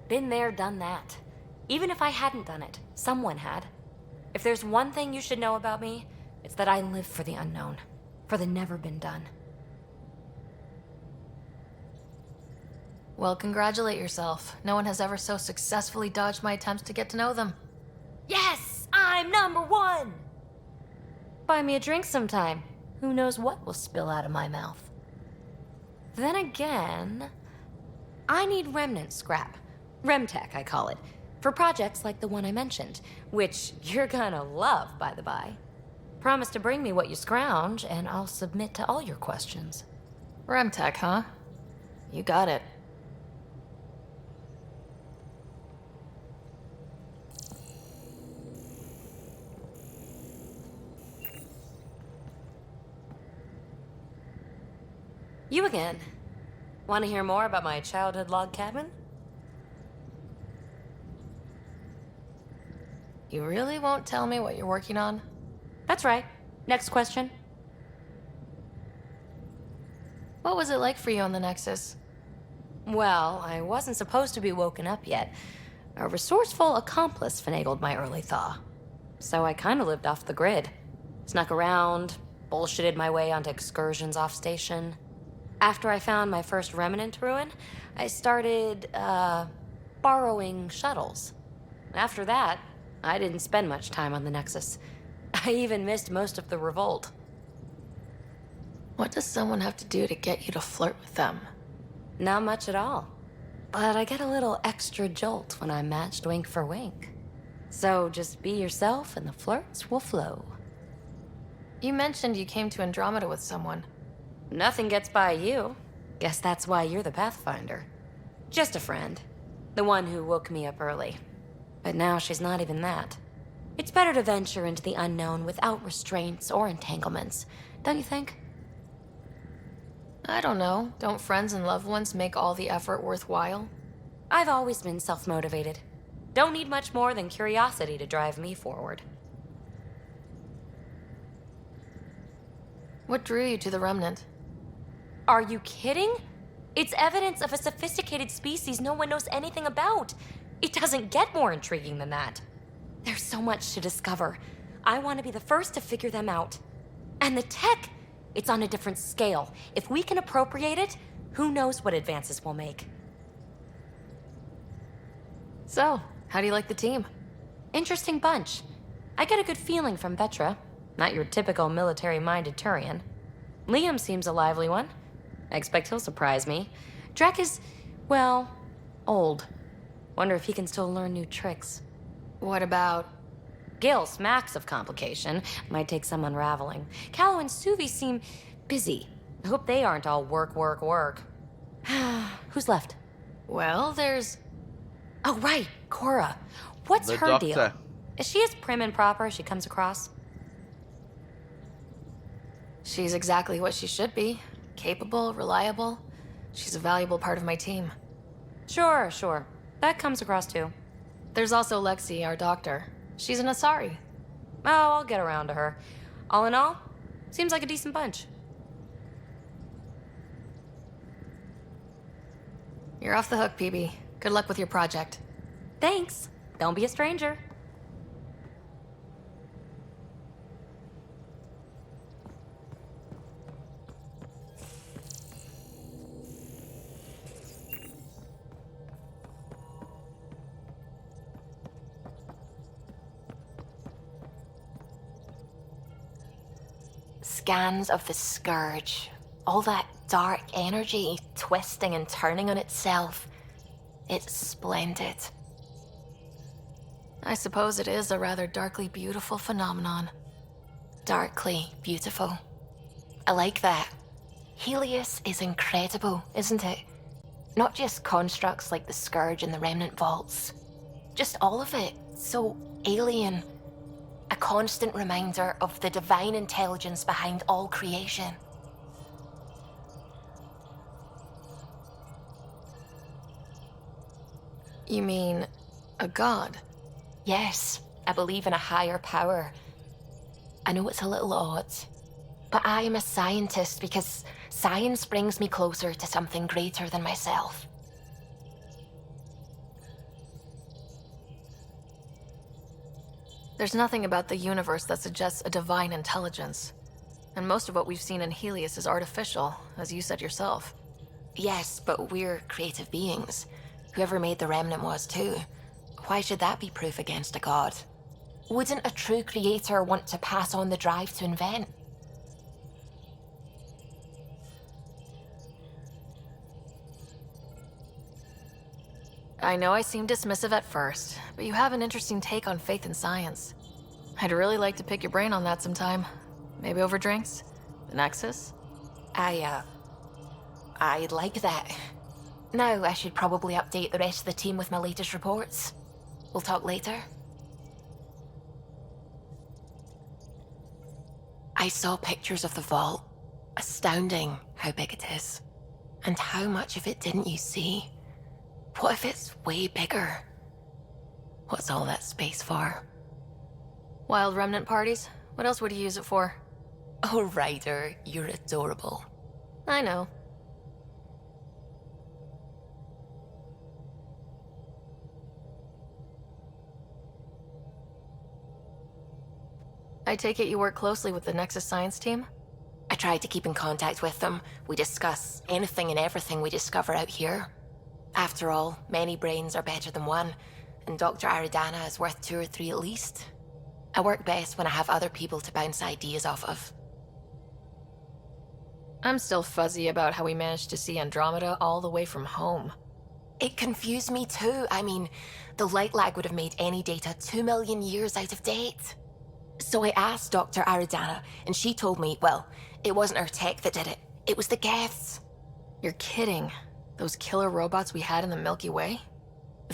been there, done that. Even if I hadn't done it, someone had. If there's one thing you should know about me, it's that I live for the unknown. For the never been done. Well, congratulate yourself. No one has ever so successfully dodged my attempts to get to know them. Yes! I'm #1! Buy me a drink sometime. Who knows what will spill out of my mouth. Then again... I need remnant scrap. Remtech, I call it. For projects like the one I mentioned. Which you're gonna love, by the by. Promise to bring me what you scrounge, and I'll submit to all your questions. Remtech, huh? You got it. You again. Want to hear more about my childhood log cabin? You really won't tell me what you're working on? That's right. Next question. What was it like for you on the Nexus? Well, I wasn't supposed to be woken up yet, A resourceful accomplice finagled my early thaw. So I kinda lived off the grid. Snuck around, bullshitted my way onto excursions off station. After I found my first remnant ruin, I started, borrowing shuttles. After that, I didn't spend much time on the Nexus. I even missed most of the revolt. What does someone have to do to get you to flirt with them? Not much at all. But I get a little extra jolt when I'm matched wink for wink. So just be yourself and the flirts will flow. You mentioned you came to Andromeda with someone. Nothing gets by you. Guess that's why you're the Pathfinder. Just a friend. The one who woke me up early. But now she's not even that. It's better to venture into the unknown without restraints or entanglements, don't you think? I don't know. Don't friends and loved ones make all the effort worthwhile? I've always been self-motivated. Don't need much more than curiosity to drive me forward. What drew you to the Remnant? Are you kidding? It's evidence of a sophisticated species no one knows anything about. It doesn't get more intriguing than that. There's so much to discover. I want to be the first to figure them out. And the tech, it's on a different scale. If we can appropriate it, who knows what advances we'll make. So, how do you like the team? Interesting bunch. I get a good feeling from Vetra. Not your typical military-minded Turian. Liam seems a lively one. I expect he'll surprise me. Drek is, well, old. Wonder if he can still learn new tricks. What about... Gil smacks of complication. Might take some unraveling. Callow and Suvi seem busy. I hope they aren't all work, work, work. Who's left? Well, there's... Oh, right, Cora. What's The her doctor. deal? Is she as prim and proper as she comes across? She's exactly what she should be. Capable, reliable. She's a valuable part of my team. Sure. That comes across too. There's also Lexi, our doctor. She's an Asari. Oh, I'll get around to her. All in all, seems like a decent bunch. You're off the hook, PB. Good luck with your project. Thanks. Don't be a stranger. Scans of the Scourge. All that dark energy twisting and turning on itself. It's splendid. I suppose it is a rather darkly beautiful phenomenon. Darkly beautiful. I like that. Helios is incredible, isn't it? Not just constructs like the Scourge and the Remnant Vaults. Just all of it. So alien. A constant reminder of the divine intelligence behind all creation. You mean a god? Yes, I believe in a higher power. I know it's a little odd, but I am a scientist because science brings me closer to something greater than myself. There's nothing about the universe that suggests a divine intelligence. And most of what we've seen in Helios is artificial, as you said yourself. Yes, but we're creative beings. Whoever made the Remnant was too. Why should that be proof against a god? Wouldn't a true creator want to pass on the drive to invent? I know I seem dismissive at first, but you have an interesting take on faith and science. I'd really like to pick your brain on that sometime. Maybe over drinks? The Nexus? I'd like that. Now I should probably update the rest of the team with my latest reports. We'll talk later. I saw pictures of the vault. Astounding how big it is. And how much of it didn't you see? What if it's way bigger? What's all that space for? Wild remnant parties? What else would you use it for? Oh, Ryder, you're adorable. I know. I take it you work closely with the Nexus science team? I try to keep in contact with them. We discuss anything and everything we discover out here. After all, many brains are better than one, and Dr. Aridana is worth 2 or 3 at least. I work best when I have other people to bounce ideas off of. I'm still fuzzy about how we managed to see Andromeda all the way from home. It confused me too. I mean, the light lag would have made any data 2 million years out of date. So I asked Dr. Aridana, and she told me, well, it wasn't her tech that did it. It was the Geths. You're kidding. Those killer robots we had in the Milky Way?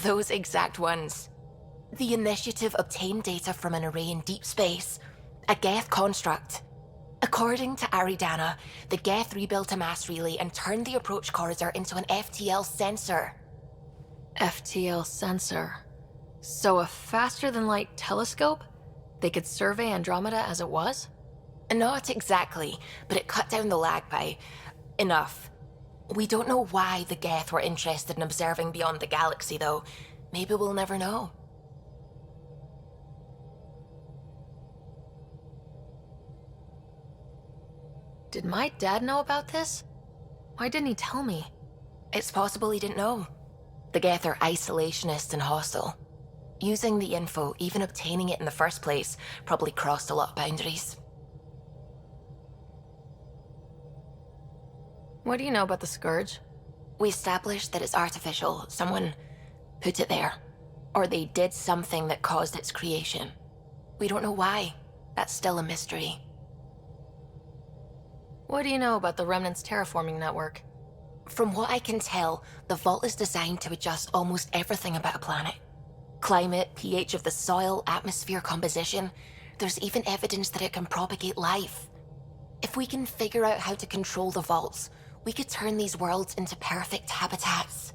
Those exact ones. The Initiative obtained data from an array in deep space, a Geth construct. According to Aridana, the Geth rebuilt a mass relay and turned the approach corridor into an FTL sensor. FTL sensor. So a faster-than-light telescope? They could survey Andromeda as it was? Not exactly, but it cut down the lag by enough. We don't know why the Geth were interested in observing beyond the galaxy, though. Maybe we'll never know. Did my dad know about this? Why didn't he tell me? It's possible he didn't know. The Geth are isolationist and hostile. Using the info, even obtaining it in the first place, probably crossed a lot of boundaries. What do you know about the Scourge? We established that it's artificial. Someone put it there. Or they did something that caused its creation. We don't know why. That's still a mystery. What do you know about the Remnant's terraforming network? From what I can tell, the vault is designed to adjust almost everything about a planet. Climate, pH of the soil, atmosphere composition. There's even evidence that it can propagate life. If we can figure out how to control the vaults, we could turn these worlds into perfect habitats.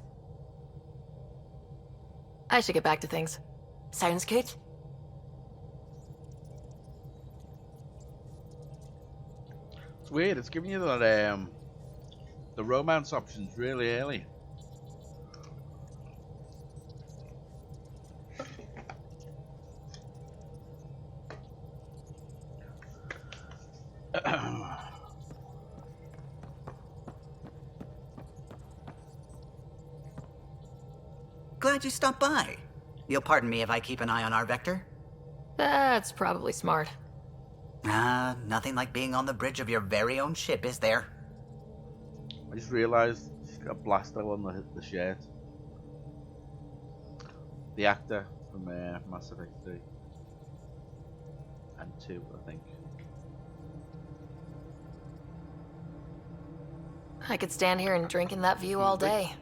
I should get back to things. Sounds good. It's weird, it's giving you that, the romance options really early. Glad you stopped by. You'll pardon me if I keep an eye on our vector? That's probably smart. Nothing like being on the bridge of your very own ship, is there? I just realised she's got a blaster on the shirt. The actor from Mass Effect 3 and 2, I think. I could stand here and drink in that view all day.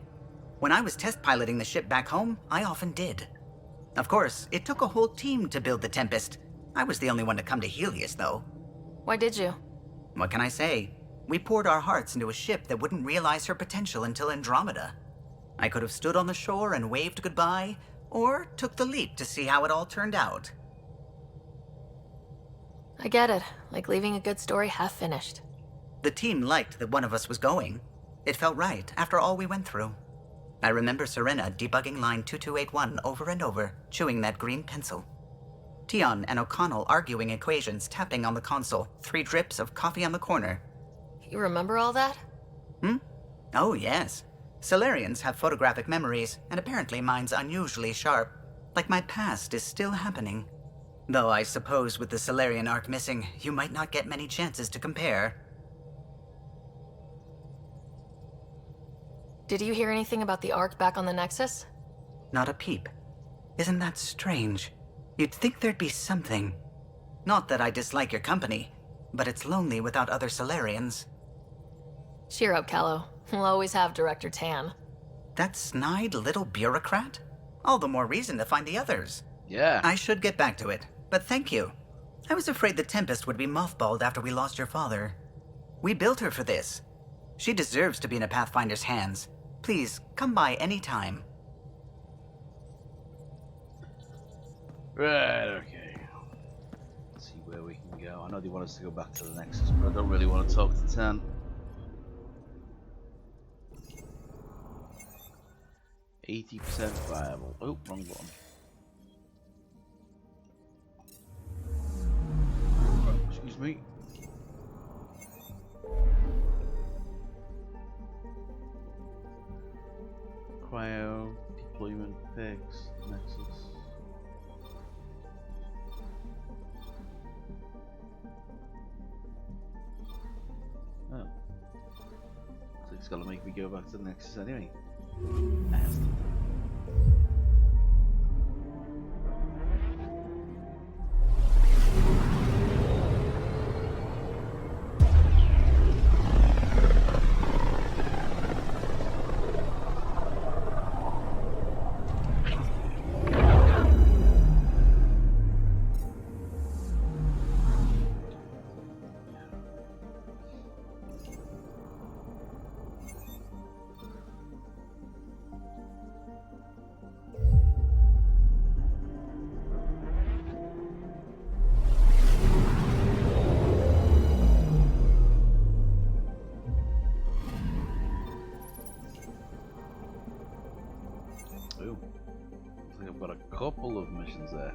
When I was test piloting the ship back home, I often did. Of course, it took a whole team to build the Tempest. I was the only one to come to Helios, though. Why did you? What can I say? We poured our hearts into a ship that wouldn't realize her potential until Andromeda. I could have stood on the shore and waved goodbye, or took the leap to see how it all turned out. I get it. Like leaving a good story half-finished. The team liked that one of us was going. It felt right after all we went through. I remember Serena debugging line 2281 over and over, chewing that green pencil. Tion and O'Connell arguing equations, tapping on the console, 3 drips of coffee on the corner. You remember all that? Oh, yes. Solarians have photographic memories, and apparently mine's unusually sharp. Like my past is still happening. Though I suppose with the Solarian arc missing, you might not get many chances to compare. Did you hear anything about the Ark back on the Nexus? Not a peep. Isn't that strange? You'd think there'd be something. Not that I dislike your company, but it's lonely without other Solarians. Cheer up, Callow. We'll always have Director Tan. That snide little bureaucrat? All the more reason to find the others. Yeah. I should get back to it, but thank you. I was afraid the Tempest would be mothballed after we lost your father. We built her for this. She deserves to be in a Pathfinder's hands. Please, come by any time. Right, okay. Let's see where we can go. I know they want us to go back to the Nexus, but I don't really want to talk to Tan. 80% viable. Oh, wrong button. Excuse me. Cryo, deployment fix, Nexus. Oh. So it's gonna make me go back to the Nexus anyway. Nasty. Ooh, looks like I've got a couple of missions there.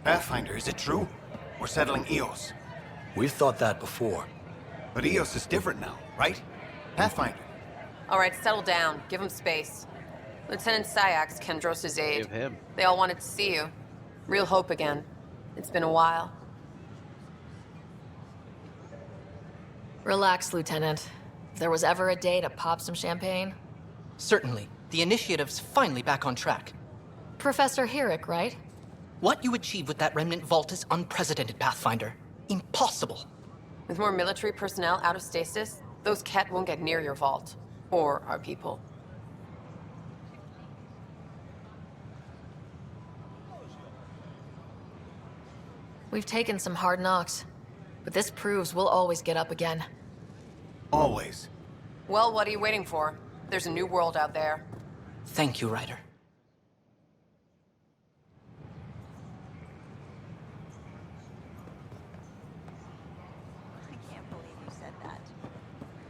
Pathfinder, is it true? We're settling Eos. We've thought that before. But Eos is different now, right? Pathfinder. All right, settle down. Give him space. Lieutenant Syax, Kendros' aide. Give him. They all wanted to see you. Real hope again. It's been a while. Relax, Lieutenant. If there was ever a day to pop some champagne... Certainly. The initiative's finally back on track. Professor Herrick, right? What you achieved with that remnant vault is unprecedented, Pathfinder. Impossible. With more military personnel out of stasis, those Ket won't get near your vault. Or our people. We've taken some hard knocks, but this proves we'll always get up again. Always. Well, what are you waiting for? There's a new world out there. Thank you, Ryder.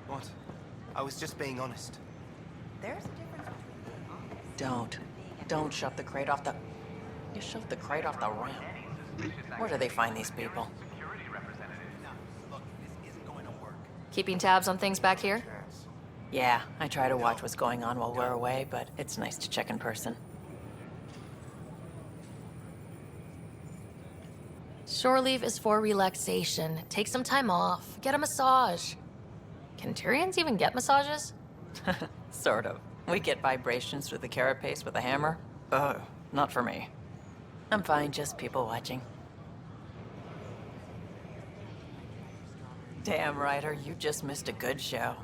What? I was just being honest. There's a difference between Don't shove the crate off the... You shoved the crate off the ramp. Where do they find these people? Keeping tabs on things back here? Yeah, I try to watch what's going on while we're away, but it's nice to check in person. Shore leave is for relaxation. Take some time off. Get a massage. Can Tyrians even get massages? Sort of. We get vibrations through the carapace with a hammer. Ugh, not for me. I'm fine, just people watching. Damn, Ryder, you just missed a good show.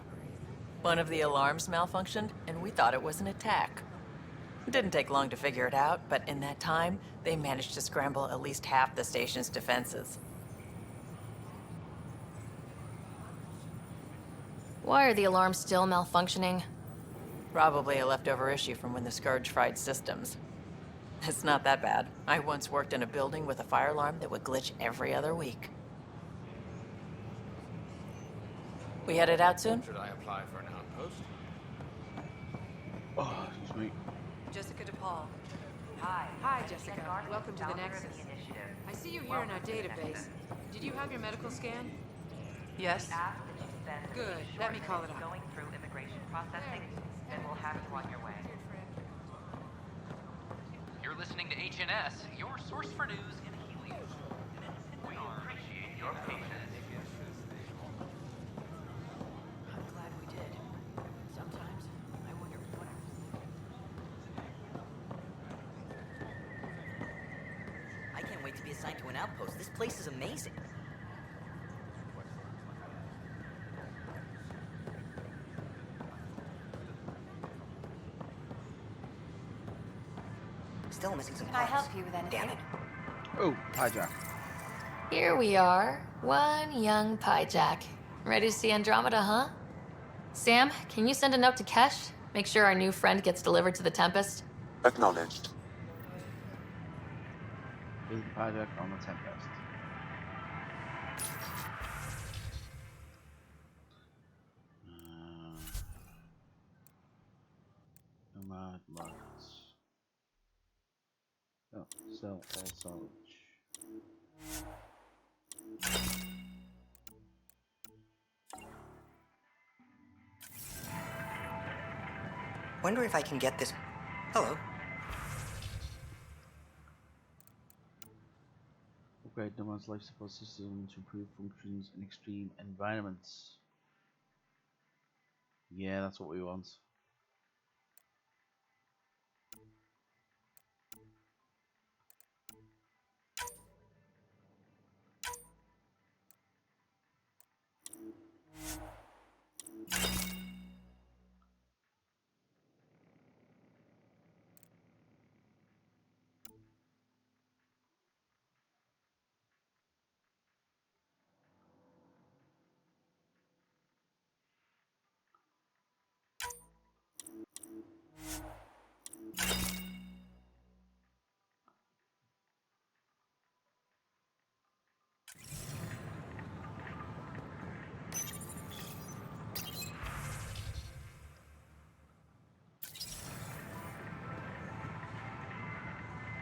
One of the alarms malfunctioned, and we thought it was an attack. It didn't take long to figure it out, but in that time, they managed to scramble at least half the station's defenses. Why are the alarms still malfunctioning? Probably a leftover issue from when the Scourge fried systems. It's not that bad. I once worked in a building with a fire alarm that would glitch every other week. We headed out soon? Should I apply for an outpost? Oh, excuse me. Jessica DePaul. Hi. Hi, Jessica. Welcome to the Nexus. I see you here in our database. Did you have your medical scan? Yes. Good. Let me call it off. Going through immigration processing, then we'll have you on your way. You're listening to HNS, your source for news in Helios. We appreciate your patience. I'm glad we did. Sometimes I wonder what I can't wait to be assigned to an outpost. This place is amazing. Still missing some Can I parts. help you with anything? Damn it. Oh, hijack. Here we are. One young Pyjack. Ready to see Andromeda, huh? Sam, can you send a note to Kesh? Make sure our new friend gets delivered to the Tempest? Acknowledged. Lead hijack on the Tempest. Nomad markets. Oh, sell all salvage. Wonder if I can get this. Hello. Upgrade Nomad's life support system to improve functions in extreme environments. Yeah, that's what we want.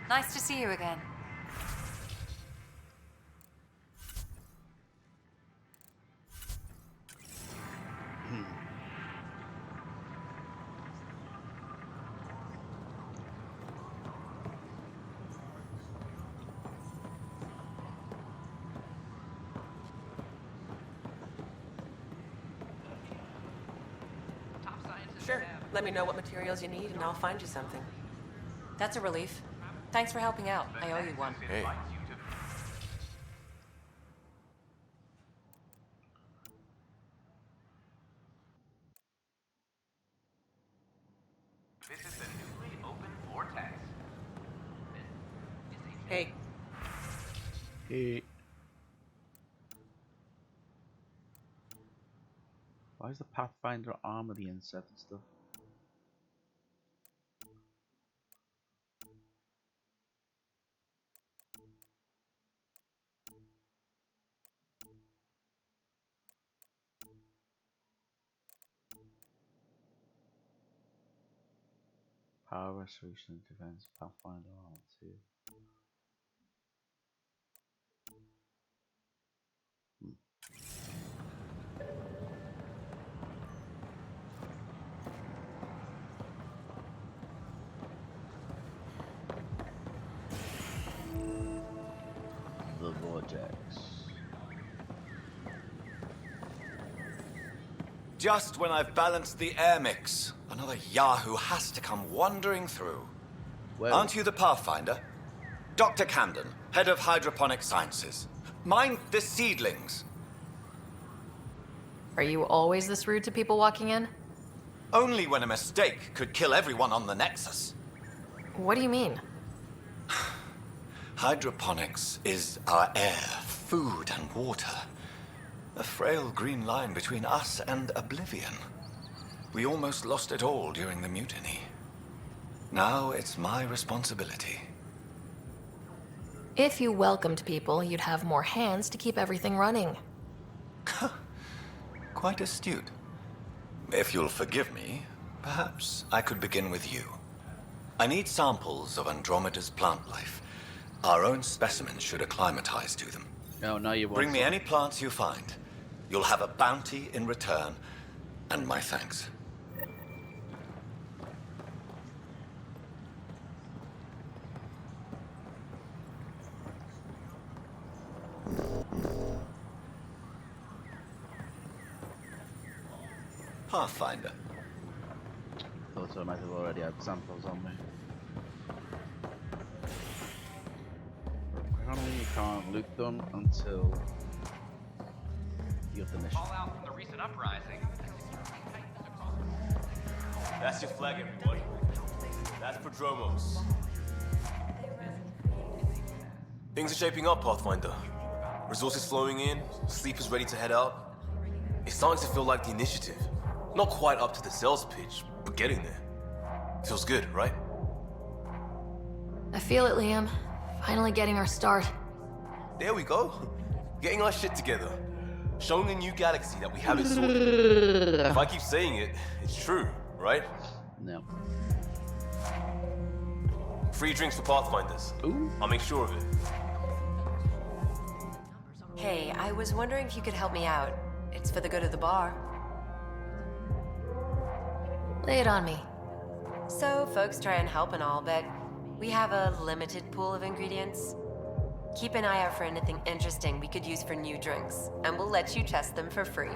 Nice to see you again. Sure. Let me know what materials you need and I'll find you something. That's a relief. Thanks for helping out. I owe you one. Hey. This is the newly opened vortex. Hey. Hey. Why is the Pathfinder armor the inset and stuff? Power restoration defense Pathfinder armor 2. The vortex. Just when I've balanced the air mix, another Yahoo has to come wandering through. Well, aren't you the Pathfinder? Dr. Camden, head of hydroponic sciences. Mind the seedlings. Are you always this rude to people walking in? Only when a mistake could kill everyone on the Nexus. What do you mean? Hydroponics is our air, food, and water. A frail green line between us and oblivion. We almost lost it all during the mutiny. Now it's my responsibility. If you welcomed people, you'd have more hands to keep everything running. Quite astute. If you'll forgive me, perhaps I could begin with you. I need samples of Andromeda's plant life. Our own specimens should acclimatize to them. No, now you won't. Bring me any plants you find. You'll have a bounty in return, and my thanks. Pathfinder. Thought I might have already had samples on me. Apparently you can't loot them until you have the mission. Fallout from the recent uprising. That's your flag, everybody. That's Prodromos. Things are shaping up, Pathfinder. Resources flowing in, sleepers ready to head out. It's starting to feel like the initiative. Not quite up to the sales pitch, but getting there. Feels good, right? I feel it, Liam. Finally getting our start. There we go. Getting our shit together. Showing a new galaxy that we haven't sorted. If I keep saying it, it's true, right? No. Free drinks for Pathfinders. Ooh. I'll make sure of it. Hey, I was wondering if you could help me out. It's for the good of the bar. Lay it on me. So, folks try and help and all, but we have a limited pool of ingredients. Keep an eye out for anything interesting we could use for new drinks, and we'll let you test them for free.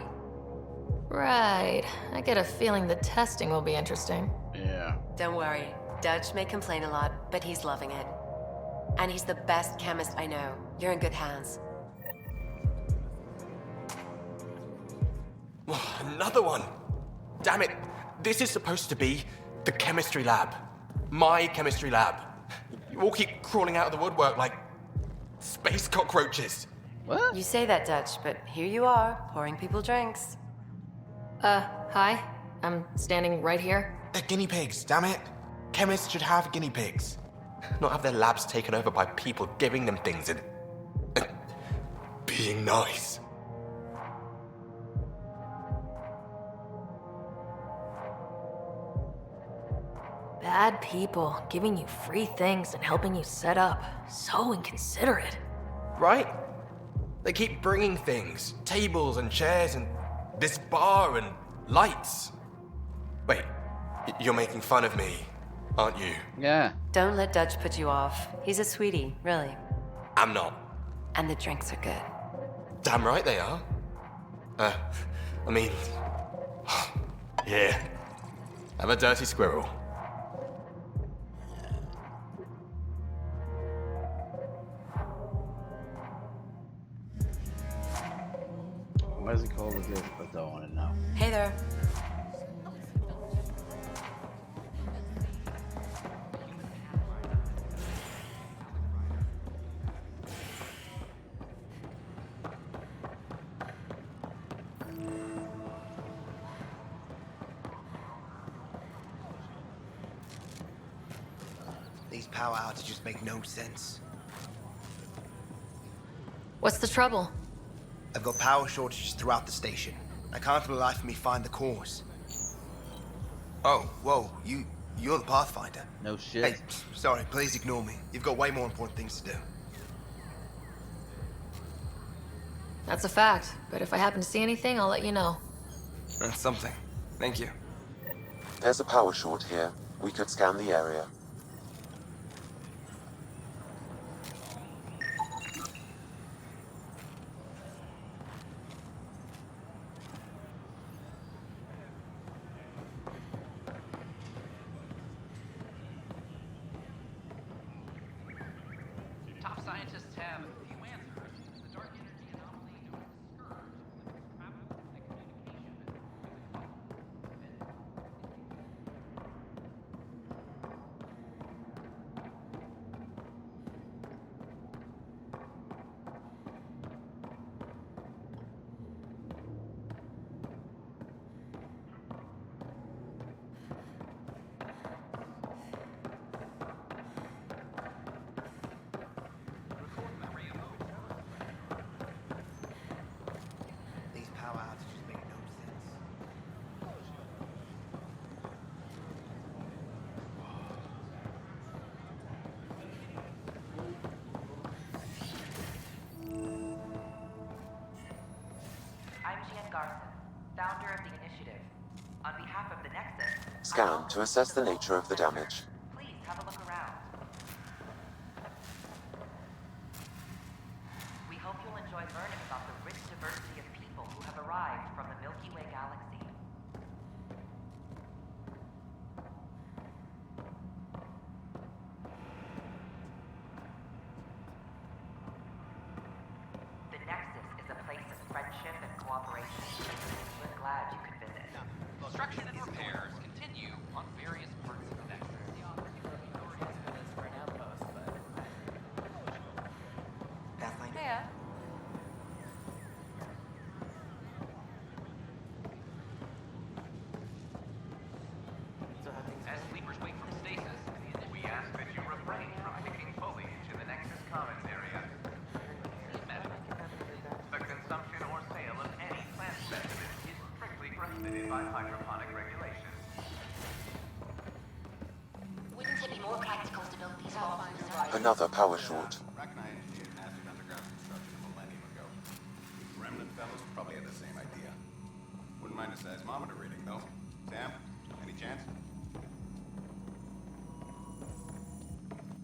Right. I get a feeling the testing will be interesting. Yeah. Don't worry. Dutch may complain a lot, but he's loving it. And he's the best chemist I know. You're in good hands. Another one! Damn it! This is supposed to be the chemistry lab. My chemistry lab. You all keep crawling out of the woodwork like space cockroaches. What? You say that, Dutch, but here you are, pouring people drinks. Hi. I'm standing right here. They're guinea pigs, damn it. Chemists should have guinea pigs. Not have their labs taken over by people giving them things and being nice. Bad people giving you free things and helping you set up. So inconsiderate. Right? They keep bringing things. Tables and chairs and this bar and lights. Wait, you're making fun of me, aren't you? Yeah. Don't let Dutch put you off. He's a sweetie, really. I'm not. And the drinks are good. Damn right they are. I mean... yeah. Have a dirty squirrel. Why is it called a gift? I don't want to know. Hey there. These power outages make no sense. What's the trouble? I've got power shortages throughout the station. I can't for the life of me find the cause. Oh, whoa, you're the Pathfinder. No shit. Hey, sorry, please ignore me. You've got way more important things to do. That's a fact, but if I happen to see anything, I'll let you know. That's something. Thank you. There's a power short here. We could scan the area. Top scientists have few answers. The dark energy anomaly known as Scourge travels the communication with the These power outages make no sense. I'm Jean Garson, founder of the initiative. On behalf of the Nexus, Scan to assess the nature of the damage. please have a look around. We hope you'll enjoy learning about the rich diversity of people who have arrived from the Milky Way galaxy. The Nexus is a place of friendship and cooperation. We're glad you could visit. construction and repairs continue on various parts of the Nexus. Another power short. Remnant fellows probably had the same idea. Wouldn't mind a seismometer reading, though. Sam, any chance?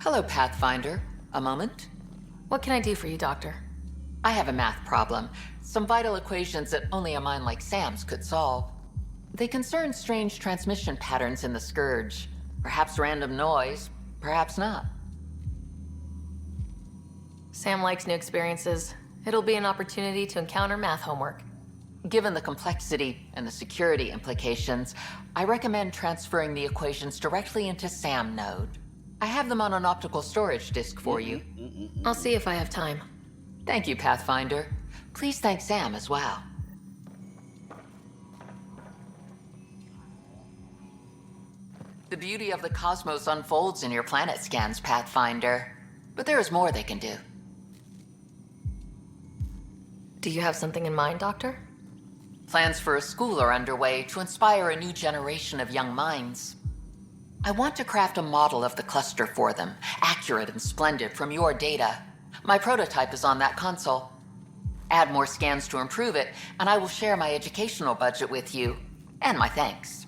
Hello, Pathfinder. A moment? What can I do for you, Doctor? I have a math problem. Some vital equations that only a mind like Sam's could solve. They concern strange transmission patterns in the Scourge. Perhaps random noise, perhaps not. Sam likes new experiences. It'll be an opportunity to encounter math homework. Given the complexity and the security implications, I recommend transferring the equations directly into SAM node. I have them on an optical storage disk for you. I'll see if I have time. Thank you, Pathfinder. Please thank Sam as well. The beauty of the cosmos unfolds in your planet scans, Pathfinder. But there is more they can do. Do you have something in mind, Doctor? Plans for a school are underway to inspire a new generation of young minds. I want to craft a model of the cluster for them, accurate and splendid from your data. My prototype is on that console. Add more scans to improve it, and I will share my educational budget with you, and my thanks.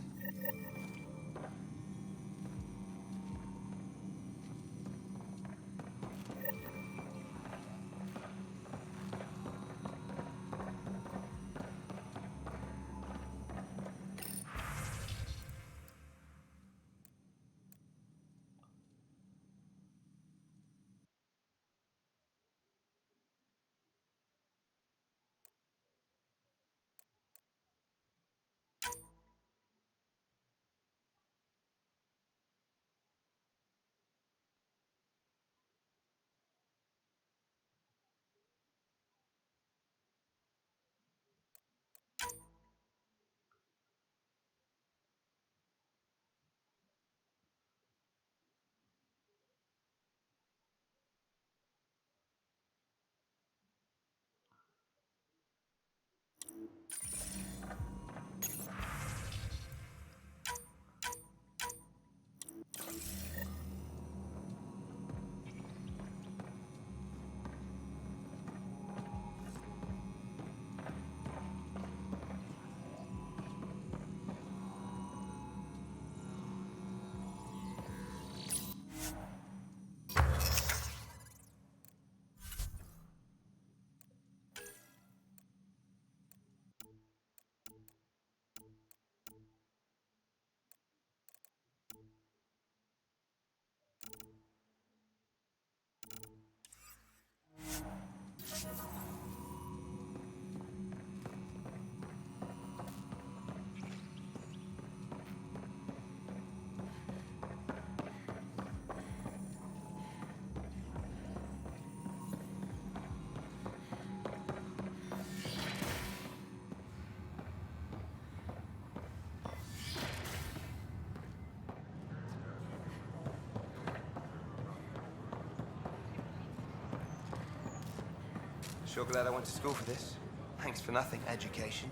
Sure glad I went to school for this. Thanks for nothing, education.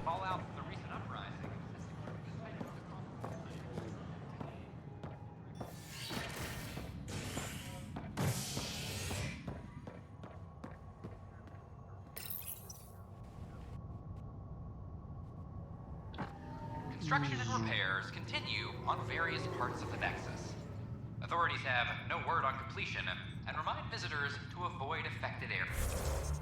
Fallout from the recent uprising. Construction and repairs continue on various parts of the Nexus. Authorities have no word on completion and remind visitors to avoid affected areas.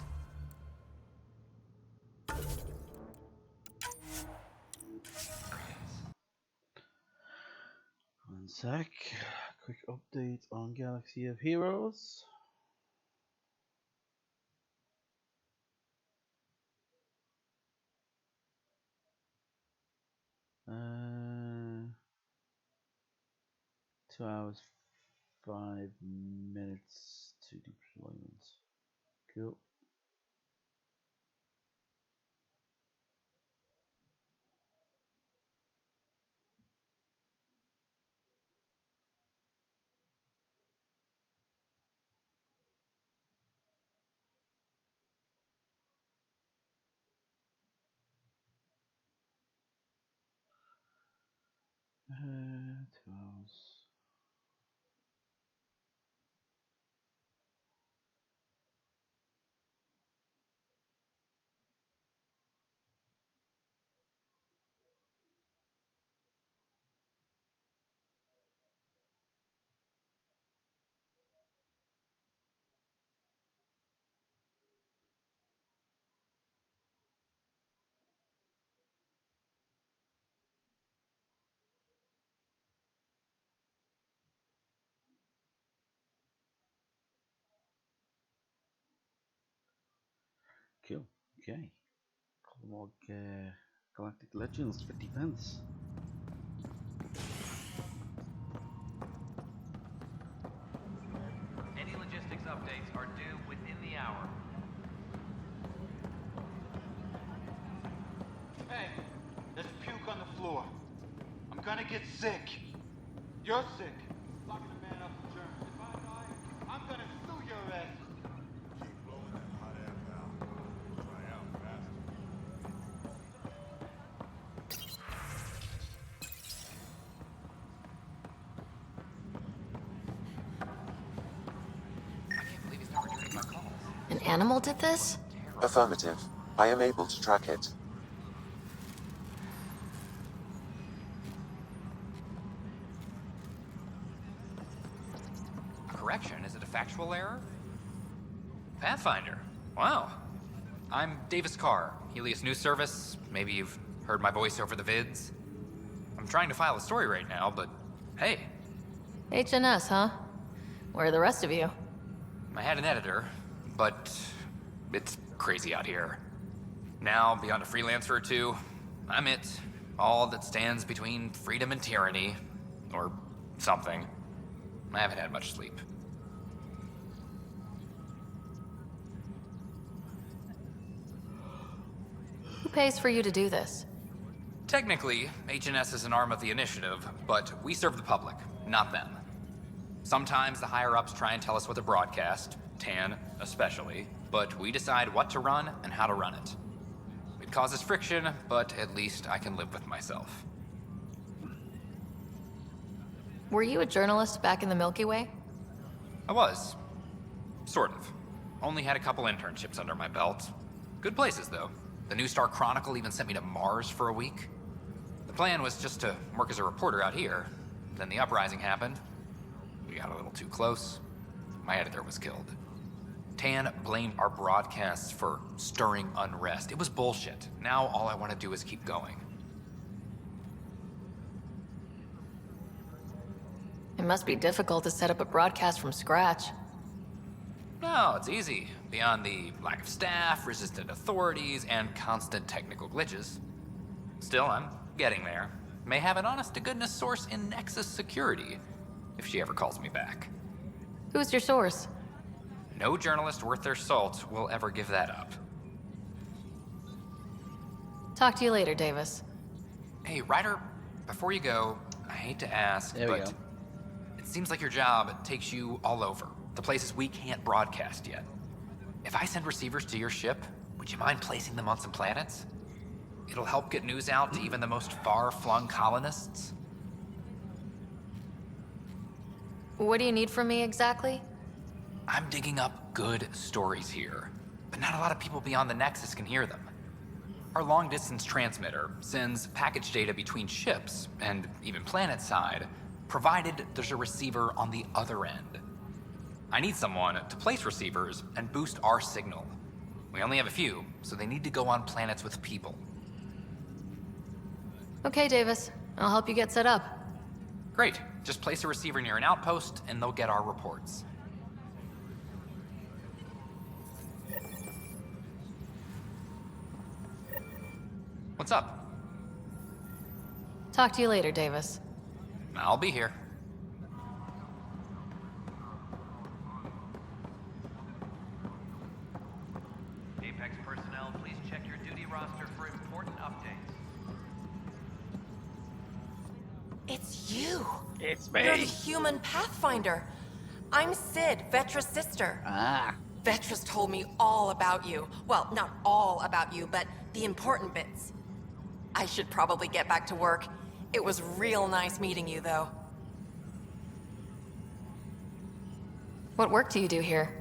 One sec. Quick update on Galaxy of Heroes. Uh, 2 hours, 5 minutes to deployment. Cool. 2 hours. Cool. Okay. Log Galactic Legends, 50 pence. Any logistics updates are due within the hour. Hey, there's puke on the floor. I'm gonna get sick. You're sick. Locking a man up in germs. If I die, I'm gonna sue your ass. Keep blowing that hot air valve. Dry out faster. I can't believe he's not returning my calls. An animal did this? Affirmative. I am able to track it. Correction, is it a factual error? Pathfinder. Wow. I'm Davis Carr, Helios News Service. Maybe you've heard my voice over the vids. I'm trying to file a story right now, but hey, HNS, huh? Where are the rest of you? I had an editor, but it's crazy out here. Now, beyond a freelancer or two, I'm it. All that stands between freedom and tyranny. Or something. I haven't had much sleep. Who pays for you to do this? Technically, HNS is an arm of the initiative, but we serve the public, not them. Sometimes the higher-ups try and tell us what to broadcast, Tan especially, but we decide what to run and how to run it. It causes friction, but at least I can live with myself. Were you a journalist back in the Milky Way? I was. Sort of. Only had a couple internships under my belt. Good places, though. The New Star Chronicle even sent me to Mars for a week. The plan was just to work as a reporter out here. Then the uprising happened. We got a little too close. My editor was killed. Tan blamed our broadcasts for stirring unrest. It was bullshit. Now all I want to do is keep going. It must be difficult to set up a broadcast from scratch. No, it's easy. Beyond the lack of staff, resistant authorities, and constant technical glitches. Still, I'm getting there. May have an honest-to-goodness source in Nexus security, if she ever calls me back. Who's your source? No journalist worth their salt will ever give that up. Talk to you later, Davis. Hey, Ryder, before you go, I hate to ask, There we but go. it seems like your job takes you all over, the places we can't broadcast yet. If I send receivers to your ship, would you mind placing them on some planets? It'll help get news out to even the most far-flung colonists. What do you need from me exactly? I'm digging up good stories here, but not a lot of people beyond the Nexus can hear them. Our long-distance transmitter sends package data between ships, and even planet-side, provided there's a receiver on the other end. I need someone to place receivers and boost our signal. We only have a few, so they need to go on planets with people. Okay, Davis. I'll help you get set up. Great. Just place a receiver near an outpost, and they'll get our reports. What's up? Talk to you later, Davis. I'll be here. Apex personnel, please check your duty roster for important updates. It's you. It's me. You're the human Pathfinder. I'm Sid, Vetra's sister. Ah. Vetra's told me all about you. Well, not all about you, but the important bits. I should probably get back to work. It was real nice meeting you, though. What work do you do here?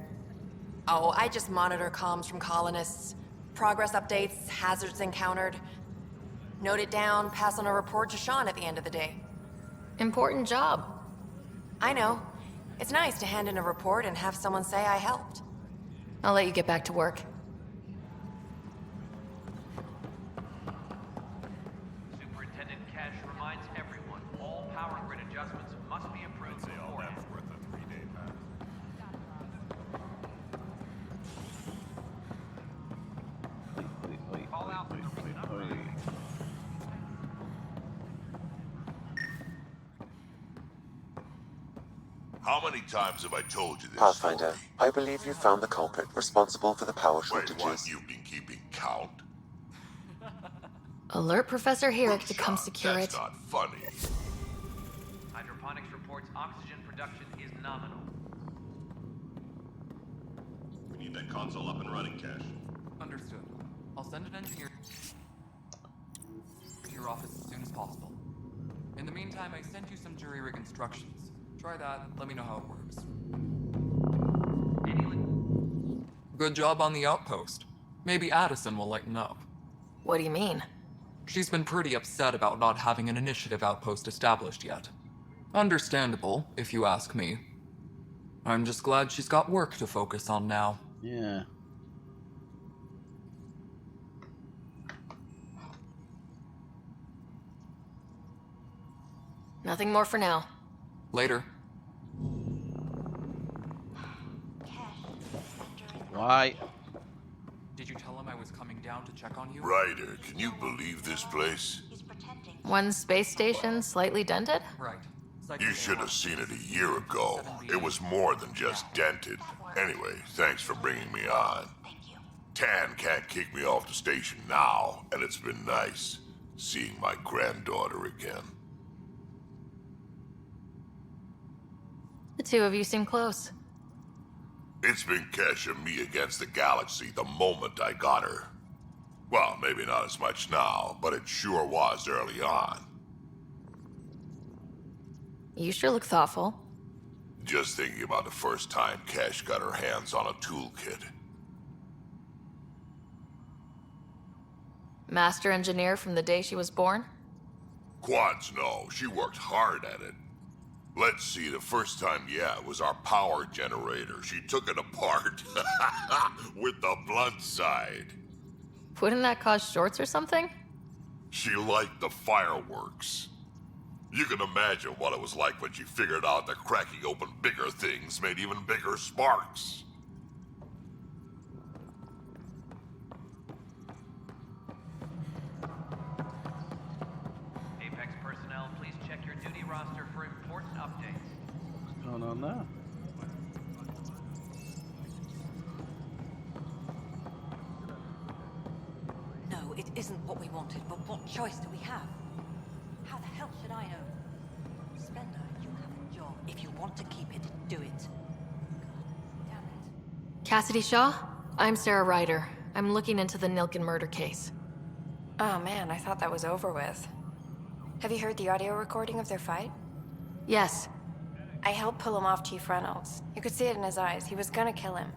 Oh, I just monitor comms from colonists. Progress updates, hazards encountered. Note it down, pass on a report to Sean at the end of the day. Important job. I know. It's nice to hand in a report and have someone say I helped. I'll let you get back to work. Superintendent Cash reminds everyone all power grid adjustments must be approved beforehand. That's worth a 3-day pass. Call out for the number. How many times have I told you this? Pathfinder, I believe you found the culprit responsible for the power Wait, shortages. what? You've been keeping count? Alert Professor Herrick to come secure That's it. not funny. Hydroponics reports oxygen production is nominal. We need that console up and running, Cash. Understood. I'll send an engineer to your office as soon as possible. In the meantime, I sent you some jury rig instructions. Try that, let me know how it works. Good job on the outpost. Maybe Addison will lighten up. What do you mean? She's been pretty upset about not having an initiative outpost established yet. Understandable, if you ask me. I'm just glad she's got work to focus on now. Yeah. Nothing more for now. Later. Why? Did you tell him I was coming down to check on you? Ryder, can you believe this place? One space station slightly dented? Right. You should have seen it a year ago. It was more than just dented. Anyway, thanks for bringing me on. Tan can't kick me off the station now, and it's been nice seeing my granddaughter again. The two of you seem close. It's been Kesh and me against the galaxy the moment I got her. Well, maybe not as much now, but it sure was early on. You sure look thoughtful. Just thinking about the first time Kesh got her hands on a toolkit. Master engineer from the day she was born? Quads, no. She worked hard at it. Let's see, the first time, yeah, it was our power generator. She took it apart. With the blunt side. Wouldn't that cause shorts or something? She liked the fireworks. You can imagine what it was like when she figured out that cracking open bigger things made even bigger sparks. Apex personnel, please check your duty roster for important updates. What's going on there? No, it isn't what we wanted, but what choice do we have? How the hell should I know? Splendor, you have a job. If you want to keep it, do it. Cassidy Shaw? I'm Sarah Ryder. I'm looking into the Nilken murder case. Oh man, I thought that was over with. Have you heard the audio recording of their fight? Yes. I helped pull him off Chief Reynolds. You could see it in his eyes. He was gonna kill him.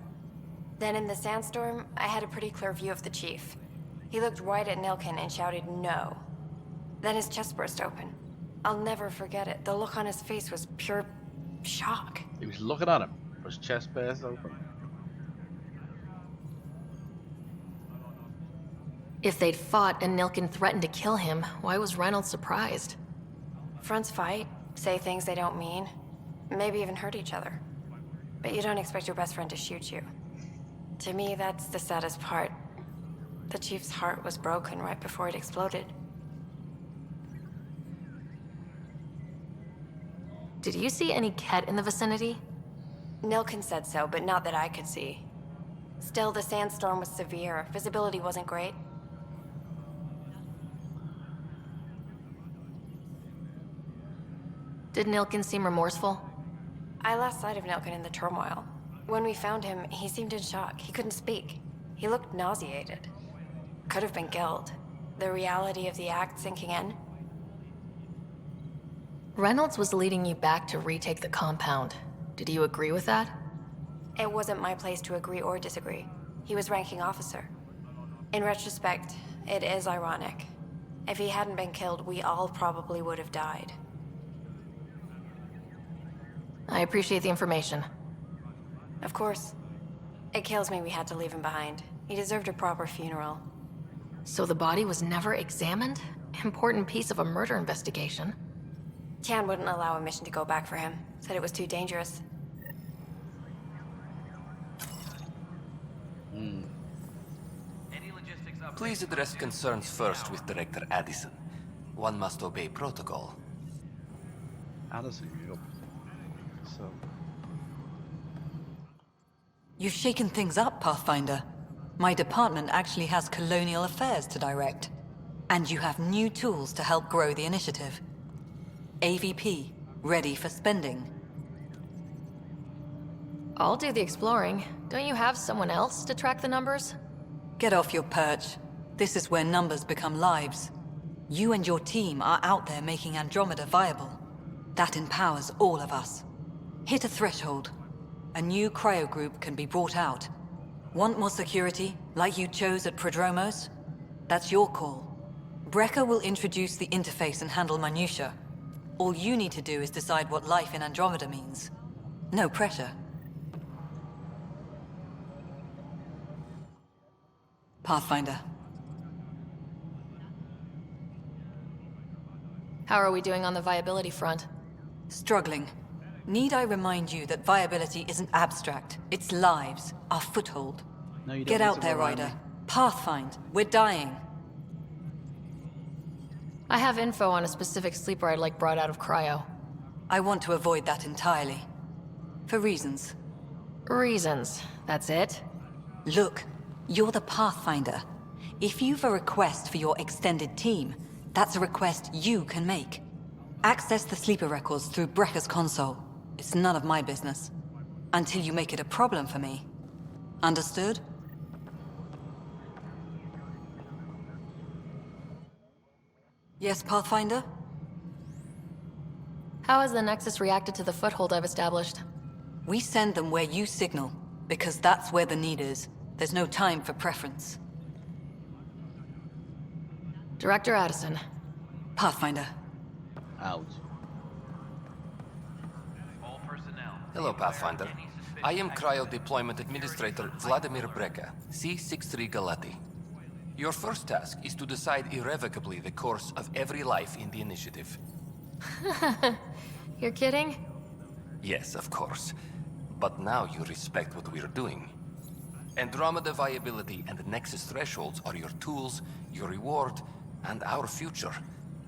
Then in the sandstorm, I had a pretty clear view of the Chief. He looked right at Nilken and shouted, "No." Then his chest burst open. I'll never forget it. The look on his face was pure shock. He was looking at him. His chest burst open. If they'd fought and Nilken threatened to kill him, why was Reynolds surprised? Fronts fight, say things they don't mean, maybe even hurt each other. But you don't expect your best friend to shoot you. To me, that's the saddest part. The Chief's heart was broken right before it exploded. Did you see any Ket in the vicinity? Nilken said so, but not that I could see. Still, the sandstorm was severe. Visibility wasn't great. Did Nilken seem remorseful? I lost sight of Nilken in the turmoil. When we found him, he seemed in shock. He couldn't speak. He looked nauseated. Could have been guilt. The reality of the act sinking in. Reynolds was leading you back to retake the compound. Did you agree with that? It wasn't my place to agree or disagree. He was ranking officer. In retrospect, it is ironic. If he hadn't been killed, we all probably would have died. I appreciate the information. Of course. It kills me we had to leave him behind. He deserved a proper funeral. So the body was never examined? Important piece of a murder investigation. Tian wouldn't allow a mission to go back for him. Said it was too dangerous. Please address concerns first with Director Addison. One must obey protocol. Addison, yep. So. You've shaken things up, Pathfinder. My department actually has colonial affairs to direct. And you have new tools to help grow the initiative. AVP, ready for spending. I'll do the exploring. Don't you have someone else to track the numbers? Get off your perch. This is where numbers become lives. You and your team are out there making Andromeda viable. That empowers all of us. Hit a threshold. A new cryo group can be brought out. Want more security, like you chose at Prodromos? That's your call. Brecker will introduce the interface and handle minutiae. All you need to do is decide what life in Andromeda means. No pressure. Pathfinder. How are we doing on the viability front? Struggling. Need I remind you that viability isn't abstract, it's lives, our foothold. No, you don't Get need out to there, remind Ryder. me. Pathfind, we're dying. I have info on a specific sleeper I'd like brought out of cryo. I want to avoid that entirely. For reasons. Reasons, that's it? Look, you're the Pathfinder. If you've a request for your extended team, that's a request you can make. Access the sleeper records through Brecker's console. It's none of my business. Until you make it a problem for me. Understood? Yes, Pathfinder? How has the Nexus reacted to the foothold I've established? We send them where you signal, because that's where the need is. There's no time for preference. Director Addison. Pathfinder. Out. Hello, Pathfinder. I am Cryo Deployment Administrator Vladimir Breca, C-63 Galati. Your first task is to decide irrevocably the course of every life in the initiative. You're kidding? Yes, of course. But now you respect what we're doing. Andromeda viability and Nexus thresholds are your tools, your reward, and our future.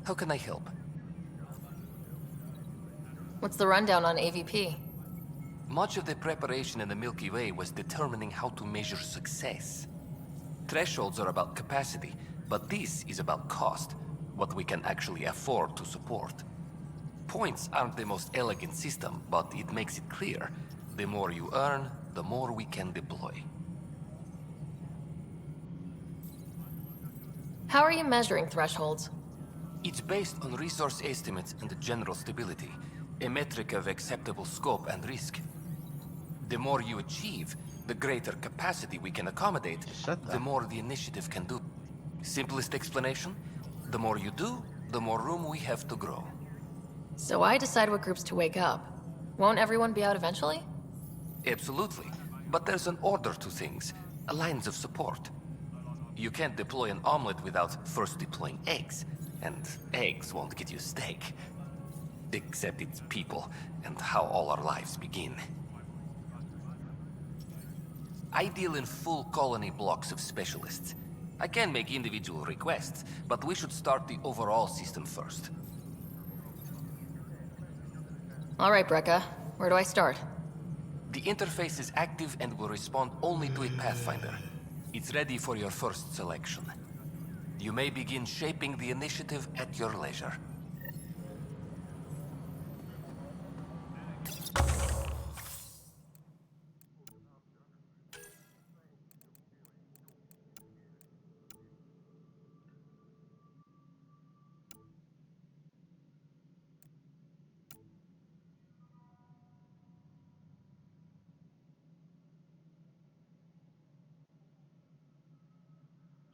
How can I help? What's the rundown on AVP? Much of the preparation in the Milky Way was determining how to measure success. Thresholds are about capacity, but this is about cost, what we can actually afford to support. Points aren't the most elegant system, but it makes it clear. The more you earn, the more we can deploy. How are you measuring thresholds? It's based on resource estimates and general stability, a metric of acceptable scope and risk. The more you achieve, the greater capacity we can accommodate, the more the initiative can do. Simplest explanation? The more you do, the more room we have to grow. So I decide what groups to wake up. Won't everyone be out eventually? Absolutely. But there's an order to things, lines of support. You can't deploy an omelet without first deploying eggs, and eggs won't get you steak. Except it's people, and how all our lives begin. I deal in full colony blocks of specialists. I can make individual requests, but we should start the overall system first. All right, Brecca. Where do I start? The interface is active and will respond only to it, Pathfinder. It's ready for your first selection. You may begin shaping the initiative at your leisure.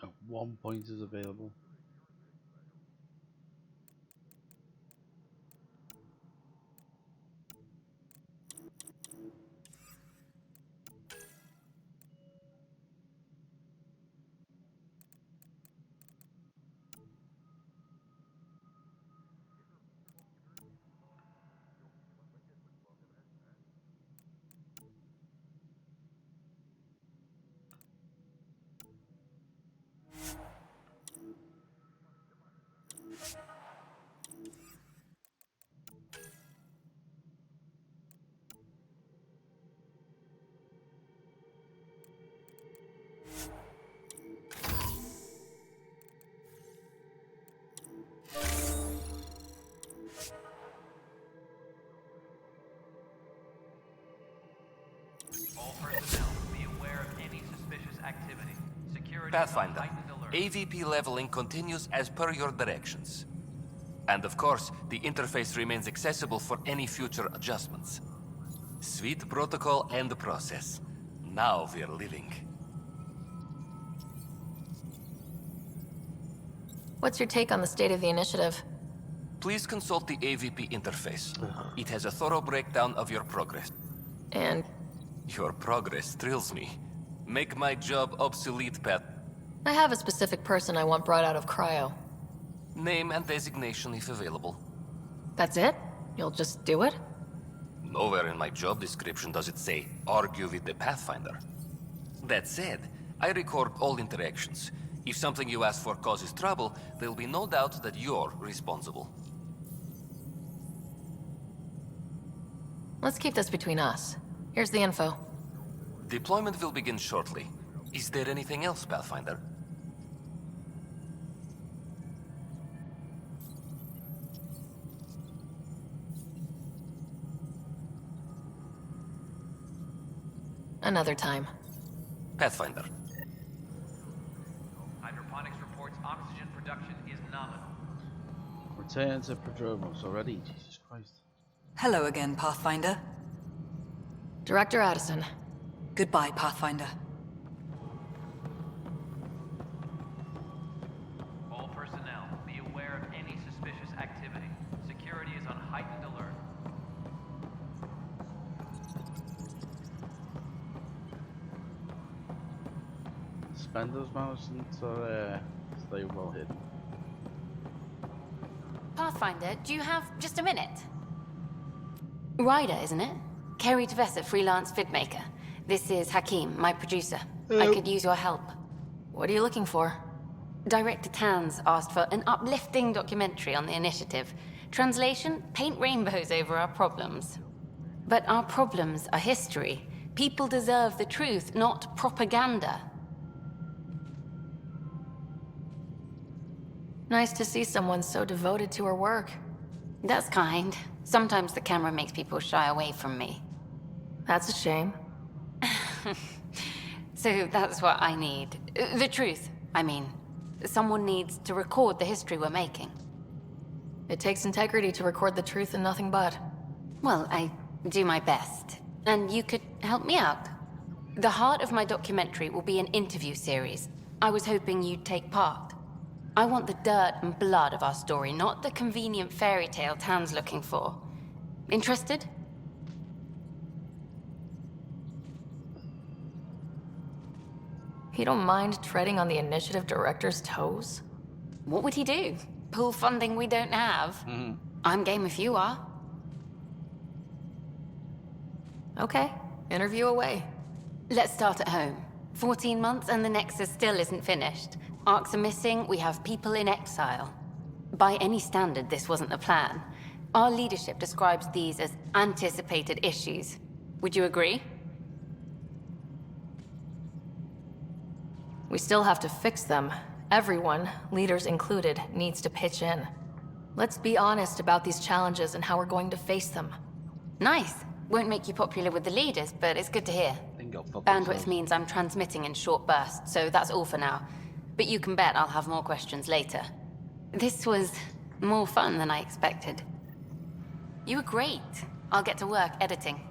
Oh, 1 point is available. All personnel, be aware of any suspicious activity. Security Pathfinder, on heightened alert. AVP leveling continues as per your directions. And of course, the interface remains accessible for any future adjustments. Sweet protocol and process. Now we're living. What's your take on the state of the initiative? Please consult the AVP interface. It has a thorough breakdown of your progress. And? Your progress thrills me. Make my job obsolete, Pat. I have a specific person I want brought out of cryo. Name and designation if available. That's it? You'll just do it? Nowhere in my job description does it say, argue with the Pathfinder. That said, I record all interactions. If something you ask for causes trouble, there'll be no doubt that you're responsible. Let's keep this between us. Here's the info. Deployment will begin shortly. Is there anything else, Pathfinder? Another time. Pathfinder. Hydroponics reports oxygen production is nominal. Return to Prodromos already. Jesus Christ. Hello again, Pathfinder. Director Addison. Goodbye, Pathfinder. All personnel, be aware of any suspicious activity. Security is on heightened alert. Spender's management or stay well hidden. Pathfinder, do you have just a minute? Ryder, isn't it? Kerry Tavessa, freelance vidmaker. This is Hakim, my producer. I could use your help. What are you looking for? Director Tanz asked for an uplifting documentary on the initiative. Translation, paint rainbows over our problems. But our problems are history. People deserve the truth, not propaganda. Nice to see someone so devoted to her work. That's kind. Sometimes the camera makes people shy away from me. That's a shame. So that's what I need. The truth, I mean. Someone needs to record the history we're making. It takes integrity to record the truth and nothing but. Well, I do my best. And you could help me out. The heart of my documentary will be an interview series. I was hoping you'd take part. I want the dirt and blood of our story, not the convenient fairy tale Tan's looking for. Interested? You don't mind treading on the initiative director's toes? What would he do? Pull funding we don't have? I'm game if you are. Okay, interview away. Let's start at home. 14 months and the Nexus still isn't finished. Arcs are missing, we have people in exile. By any standard, this wasn't the plan. Our leadership describes these as anticipated issues. Would you agree? We still have to fix them. Everyone, leaders included, needs to pitch in. Let's be honest about these challenges and how we're going to face them. Nice. Won't make you popular with the leaders, but it's good to hear. Bandwidth means I'm transmitting in short bursts, so that's all for now. But you can bet I'll have more questions later. This was more fun than I expected. You were great. I'll get to work editing.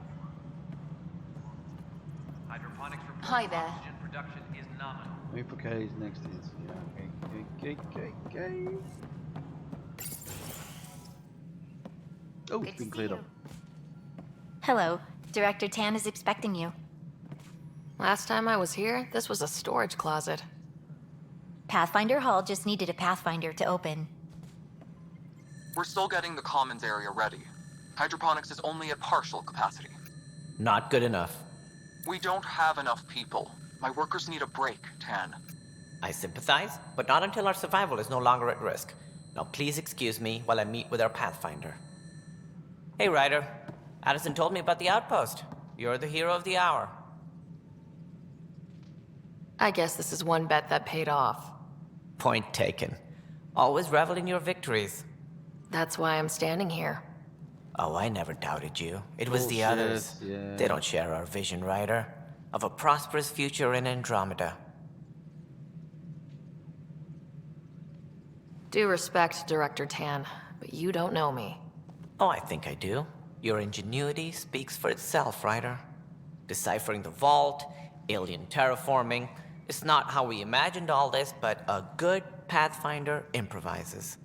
Hydroponics reports Hi there. oxygen production is nominal. Let me put Kelly's next to this. Yeah, okay. Oh, it's been cleared up. Hello. Director Tan is expecting you. Last time I was here, this was a storage closet. Pathfinder Hall just needed a Pathfinder to open. We're still getting the commons area ready. Hydroponics is only at partial capacity. Not good enough. We don't have enough people. My workers need a break, Tan. I sympathize, but not until our survival is no longer at risk. Now please excuse me while I meet with our Pathfinder. Hey, Ryder. Addison told me about the outpost. You're the hero of the hour. I guess this is one bet that paid off. Point taken. Always revel in your victories. That's why I'm standing here. Oh, I never doubted you. It was the Bullshit, others. yeah. They don't share our vision, Ryder. Of a prosperous future in Andromeda. Due respect to Director Tan, but you don't know me. Oh, I think I do. Your ingenuity speaks for itself, Ryder. Deciphering the vault, alien terraforming. It's not how we imagined all this, but a good Pathfinder improvises.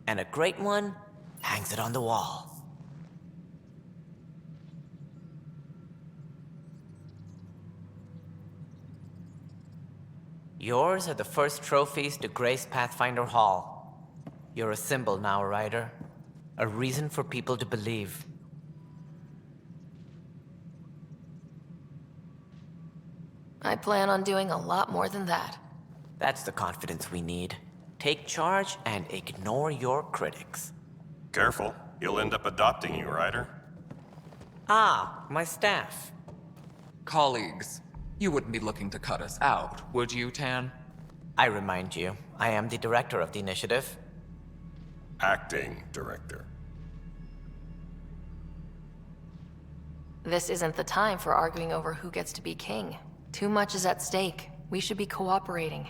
And a great one hangs it on the wall. Yours are the first trophies to grace Pathfinder Hall. You're a symbol now, Ryder. A reason for people to believe. I plan on doing a lot more than that. That's the confidence we need. Take charge and ignore your critics. Careful, you'll end up adopting you, Ryder. Ah, my staff. Colleagues, you wouldn't be looking to cut us out, would you, Tan? I remind you, I am the director of the initiative. Acting director. This isn't the time for arguing over who gets to be king. Too much is at stake. We should be cooperating.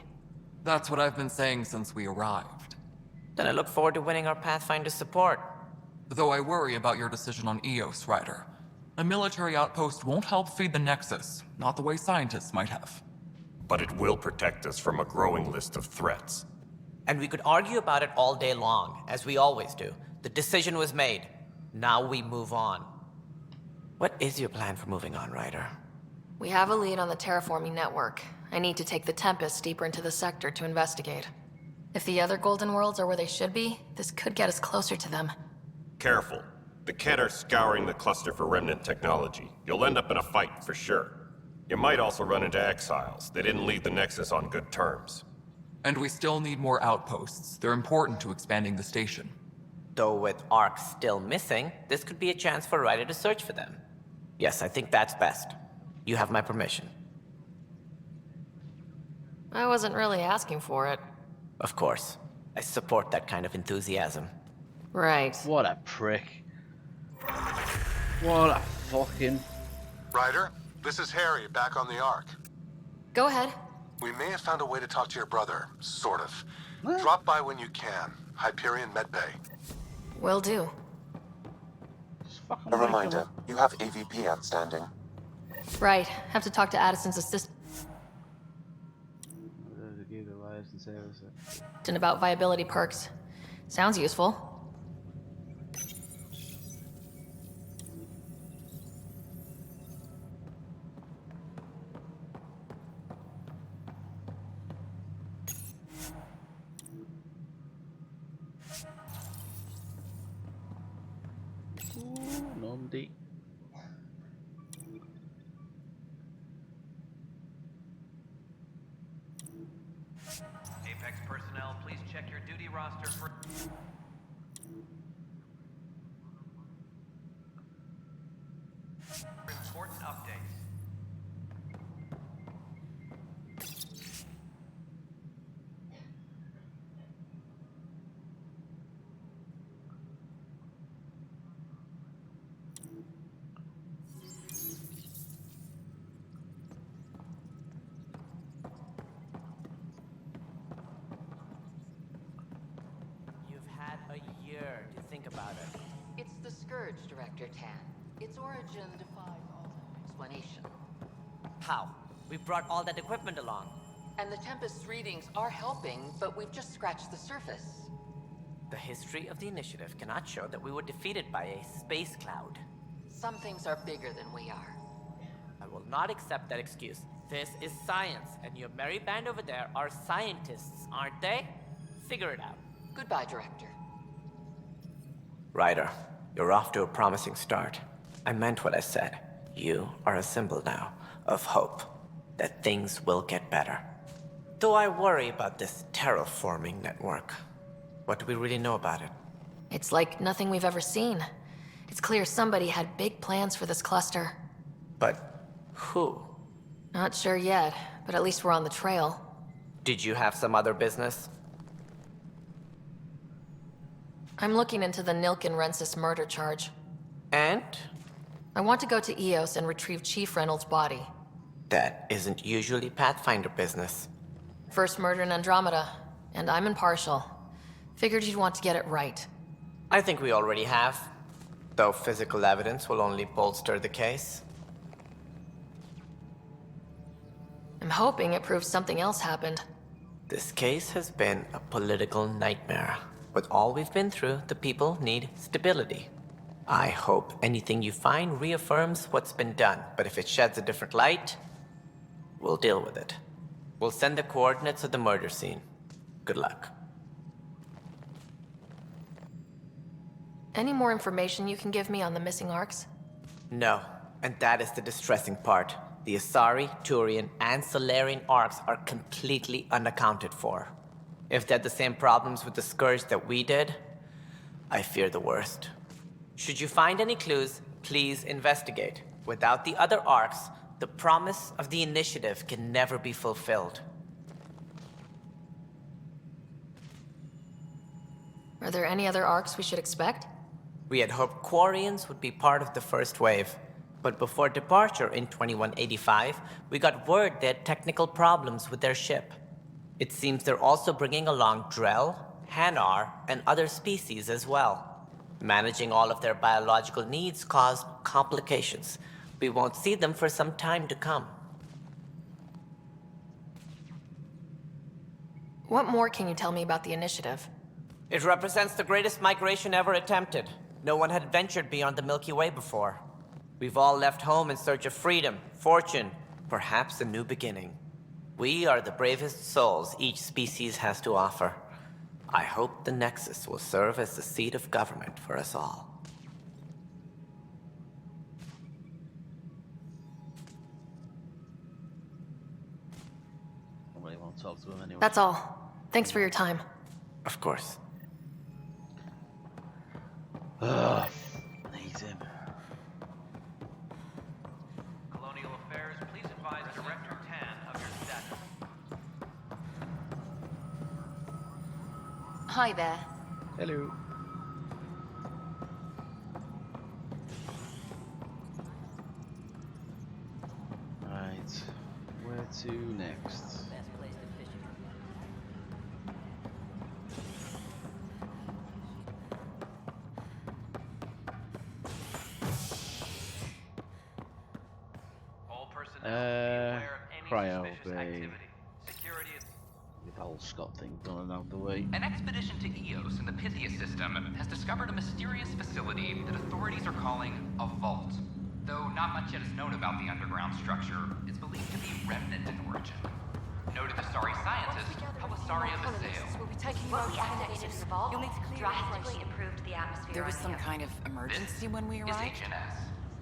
That's what I've been saying since we arrived. Then I look forward to winning our Pathfinder's support. Though I worry about your decision on Eos, Ryder. A military outpost won't help feed the Nexus, not the way scientists might have. But it will protect us from a growing list of threats. And we could argue about it all day long, as we always do. The decision was made. Now we move on. What is your plan for moving on, Ryder? We have a lead on the terraforming network. I need to take the Tempest deeper into the sector to investigate. If the other Golden Worlds are where they should be, this could get us closer to them. Careful. The Kett are scouring the cluster for remnant technology. You'll end up in a fight for sure. You might also run into exiles. They didn't leave the Nexus on good terms. And we still need more outposts. They're important to expanding the station. Though with Ark still missing, this could be a chance for Ryder to search for them. Yes, I think that's best. You have my permission. I wasn't really asking for it. Of course. I support that kind of enthusiasm. Right. What a prick. What a fucking... Ryder, this is Harry, back on the Ark. Go ahead. We may have found a way to talk to your brother, sort of. Drop by when you can. Hyperion Medbay. Will do. A reminder, you have AVP outstanding. Right. Have to talk to Addison's assistant about viability perks. Sounds useful. Normandy. Apex personnel, please check your duty roster for... important updates. A year to think about it. It's the Scourge, Director Tan. Its origin defies all explanation. How? We brought all that equipment along. And the Tempest's readings are helping, but we've just scratched the surface. The history of the initiative cannot show that we were defeated by a space cloud. Some things are bigger than we are. I will not accept that excuse. This is science, and your merry band over there are scientists, aren't they? Figure it out. Goodbye, Director. Ryder, you're off to a promising start. I meant what I said. You are a symbol now of hope that things will get better. Though I worry about this terraforming network. What do we really know about it? It's like nothing we've ever seen. It's clear somebody had big plans for this cluster. But who? Not sure yet, but at least we're on the trail. Did you have some other business? I'm looking into the Nilken Rensis murder charge. And? I want to go to Eos and retrieve Chief Reynolds' body. That isn't usually Pathfinder business. First murder in Andromeda, and I'm impartial. Figured you'd want to get it right. I think we already have. Though physical evidence will only bolster the case. I'm hoping it proves something else happened. This case has been a political nightmare. With all we've been through, the people need stability. I hope anything you find reaffirms what's been done, but if it sheds a different light, we'll deal with it. We'll send the coordinates of the murder scene. Good luck. Any more information you can give me on the missing arcs? No, and that is the distressing part. The Asari, Turian, and Solarian arcs are completely unaccounted for. If they had the same problems with the Scourge that we did, I fear the worst. Should you find any clues, please investigate. Without the other arcs, the promise of the initiative can never be fulfilled. Are there any other arcs we should expect? We had hoped Quarians would be part of the first wave. But before departure in 2185, we got word they had technical problems with their ship. It seems they're also bringing along Drell, Hanar, and other species as well. Managing all of their biological needs caused complications. We won't see them for some time to come. What more can you tell me about the initiative? It represents the greatest migration ever attempted. No one had ventured beyond the Milky Way before. We've all left home in search of freedom, fortune, perhaps a new beginning. We are the bravest souls each species has to offer. I hope the Nexus will serve as the seat of government for us all. Nobody won't talk to him anyway. That's all. Thanks for your time. Of course. Ugh, I hate him. Colonial Affairs, please advise Director Tan of your status. Hi there. Hello. Right, where to next? All personnel be aware of any Cryo suspicious Bay. activity. Security is... With the whole Scott thing done and out of the way. An expedition to Eos in the Pythia system has discovered a mysterious facility that authorities are calling a vault. Though not much yet is known about the underground structure, it's believed to be remnant in origin. Noted Asari scientist, Helisaria Vaseo. We'll be taking you What over we to the activated Nexus. the vault You'll need to clear drastically operation. improved the atmosphere. There was around some here. kind of emergency when we Is arrived? HNS.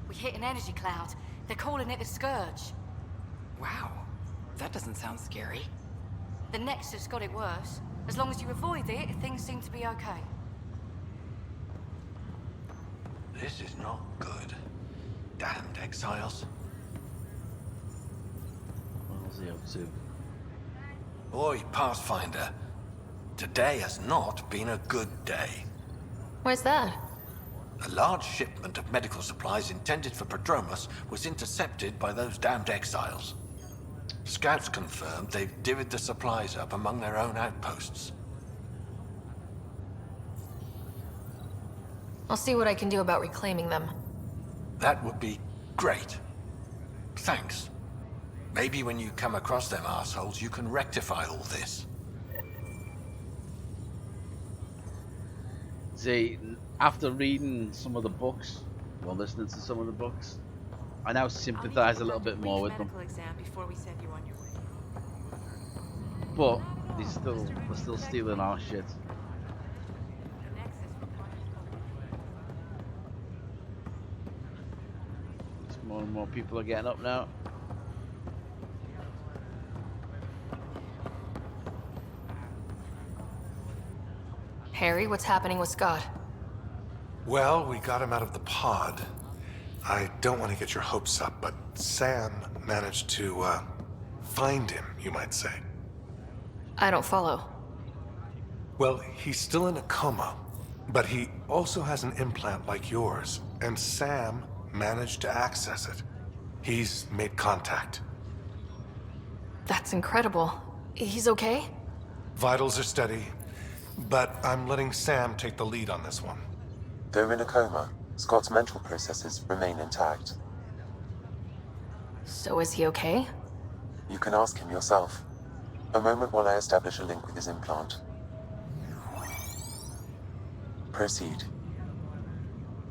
We hit an energy cloud. They're calling it the Scourge. Wow. That doesn't sound scary. The Nexus got it worse. As long as you avoid it, things seem to be okay. This is not good. Damned exiles. What was he up to? Oi, Pathfinder. Today has not been a good day. Why's that? A large shipment of medical supplies intended for Prodromus was intercepted by those damned exiles. Scouts confirmed they've divvied the supplies up among their own outposts. I'll see what I can do about reclaiming them. That would be great. Thanks. Maybe when you come across them assholes, you can rectify all this. See, after reading some of the books, or listening to some of the books, I now sympathise a little bit more with them. But they're still stealing our shit. More and more people are getting up now. Harry, what's happening with Scott? Well, we got him out of the pod. I don't want to get your hopes up, but Sam managed to, find him, you might say. I don't follow. Well, he's still in a coma, but he also has an implant like yours, and Sam managed to access it. He's made contact. That's incredible. He's okay? Vitals are steady, but I'm letting Sam take the lead on this one. Though in a coma, Scott's mental processes remain intact. So is he okay? You can ask him yourself. A moment while I establish a link with his implant. Proceed.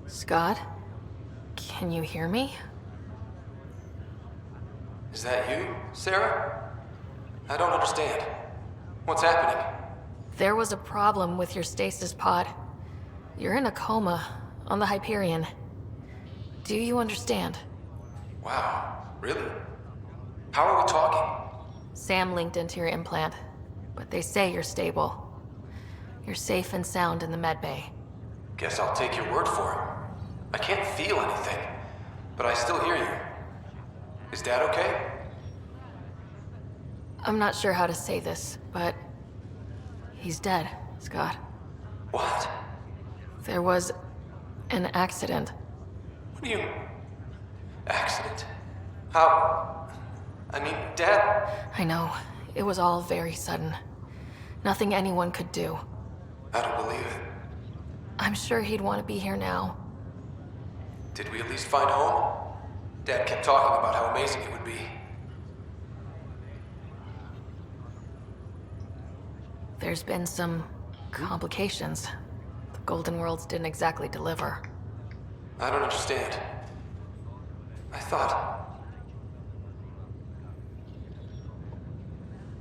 Scott? Can you hear me? Is that you, Sarah? I don't understand. What's happening? There was a problem with your stasis pod. You're in a coma on the Hyperion. Do you understand? Wow, really? How are we talking? Sam linked into your implant, but they say you're stable. You're safe and sound in the medbay. Guess I'll take your word for it. I can't feel anything, but I still hear you. Is Dad okay? I'm not sure how to say this, but he's dead, Scott. What? There was an accident. What do you... Accident? How... I mean, Dad... I know. It was all very sudden. Nothing anyone could do. I don't believe it. I'm sure he'd want to be here now. Did we at least find home? Dad kept talking about how amazing it would be. There's been some complications. The Golden Worlds didn't exactly deliver. I don't understand. I thought...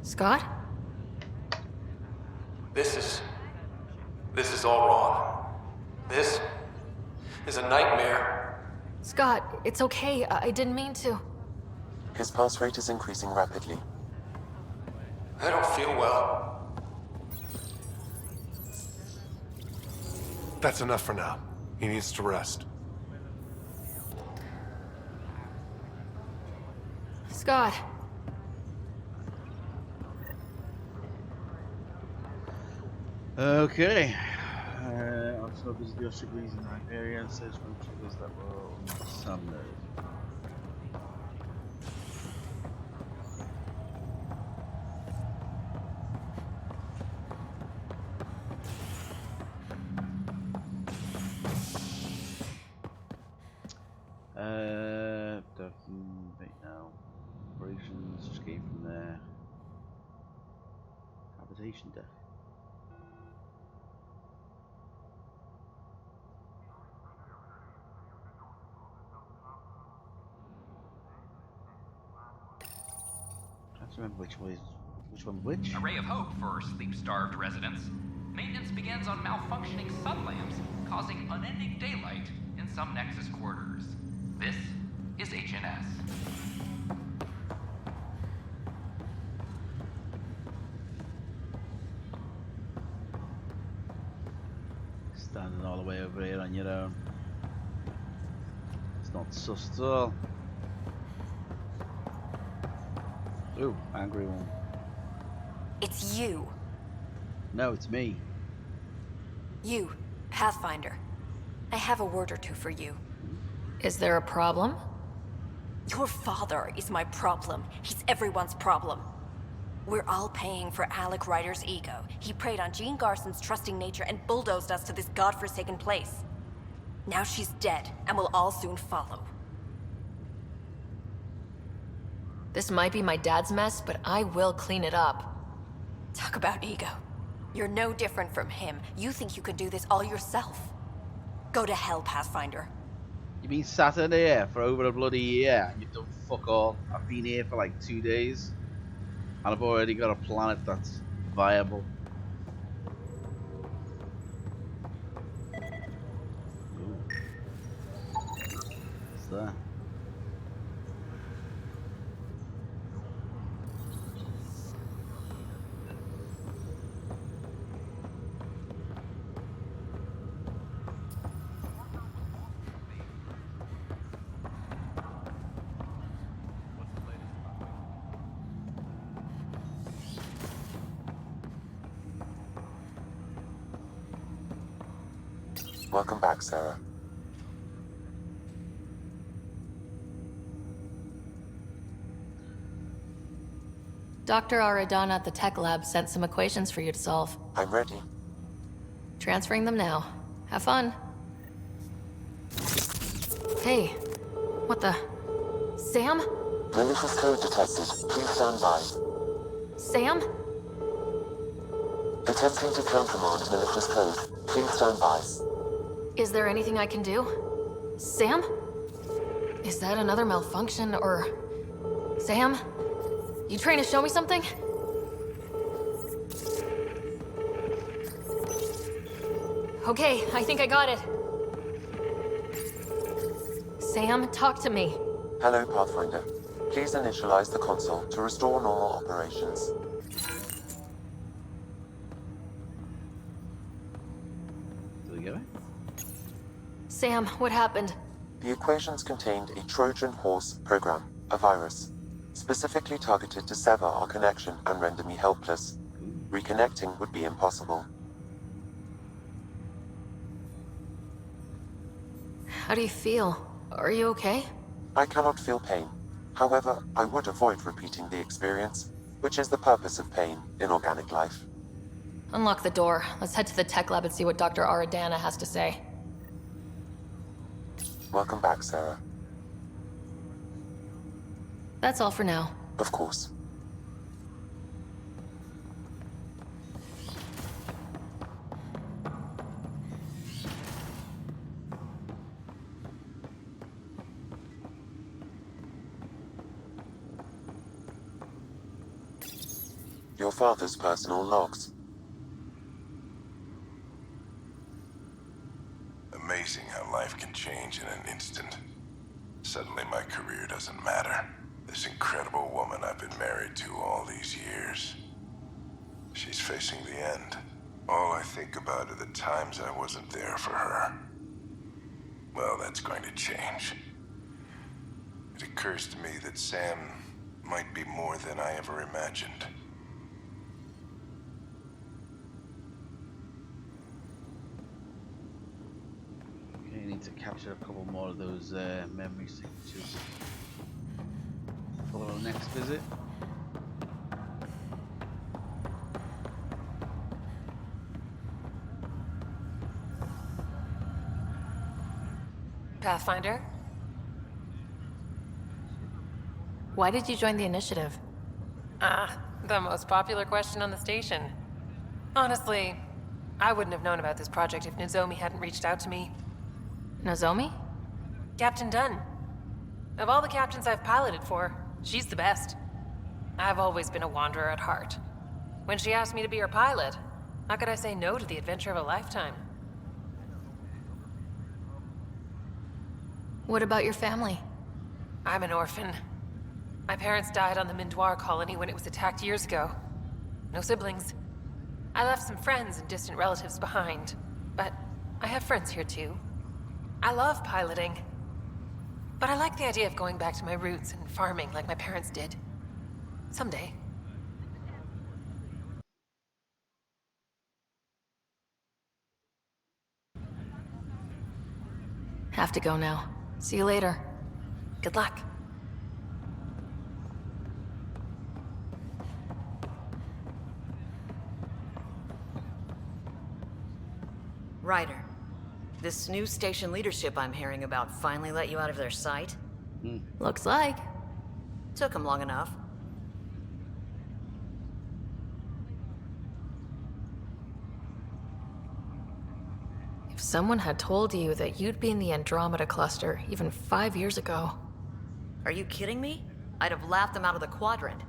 Scott? This is all wrong. This is a nightmare. Scott, it's okay. I didn't mean to. His pulse rate is increasing rapidly. I don't feel well. That's enough for now. He needs to rest. Scott. Okay. Also visit the Austrians in the Hyperion, search for triggers that will summon. Document now. Operations, escape from there. Habitation deck. I don't remember which one which. A ray of hope for sleep-starved residents. Maintenance begins on malfunctioning sun lamps, causing unending daylight in some Nexus quarters. This is HNS. Standing all the way over here on your own. It's not sus at all. Ooh, angry one. It's you. No, it's me. You, Pathfinder. I have a word or two for you. Is there a problem? Your father is my problem. He's everyone's problem. We're all paying for Alec Ryder's ego. He preyed on Jean Garson's trusting nature and bulldozed us to this godforsaken place. Now she's dead, and we'll all soon follow. This might be my dad's mess, but I will clean it up. Talk about ego. You're no different from him. You think you can do this all yourself. Go to hell, Pathfinder. You've been sat in here for over a bloody year and you've done fuck all. I've been here for like 2 days and I've already got a planet that's viable. Ooh. What's that? Welcome back, Sarah. Dr. Aradana at the tech lab sent some equations for you to solve. I'm ready. Transferring them now. Have fun. Hey, what the? Sam? Malicious code detected. Please stand by. Sam? Attempting to countermand malicious code. Please stand by. Is there anything I can do? Sam? Is that another malfunction, or... Sam? You trying to show me something? Okay, I think I got it. Sam, talk to me. Hello, Pathfinder. Please initialize the console to restore normal operations. There we go. Sam, what happened? The equations contained a Trojan horse program, a virus, specifically targeted to sever our connection and render me helpless. Reconnecting would be impossible. How do you feel? Are you okay? I cannot feel pain. However, I would avoid repeating the experience, which is the purpose of pain in organic life. Unlock the door. Let's head to the tech lab and see what Dr. Aradana has to say. Welcome back, Sarah. That's all for now. Of course. Your father's personal logs. Amazing how life can change in an instant. Suddenly my career doesn't matter. This incredible woman I've been married to all these years. She's facing the end. All I think about are the times I wasn't there for her. Well, that's going to change. It occurs to me that Sam might be more than I ever imagined. Okay, you need to capture a couple more of those memory signatures for our next visit. Pathfinder? Why did you join the initiative? The most popular question on the station. Honestly, I wouldn't have known about this project if Nozomi hadn't reached out to me. Nozomi? Captain Dunn. Of all the captains I've piloted for, she's the best. I've always been a wanderer at heart. When she asked me to be her pilot, how could I say no to the adventure of a lifetime? What about your family? I'm an orphan. My parents died on the Mindoir colony when it was attacked years ago. No siblings. I left some friends and distant relatives behind, but I have friends here too. I love piloting, but I like the idea of going back to my roots and farming like my parents did. Someday. Have to go now. See you later. Good luck. Ryder, this new station leadership I'm hearing about finally let you out of their sight? Looks like. Took him long enough. If someone had told you that you'd be in the Andromeda cluster even 5 years ago... Are you kidding me? I'd have laughed them out of the quadrant.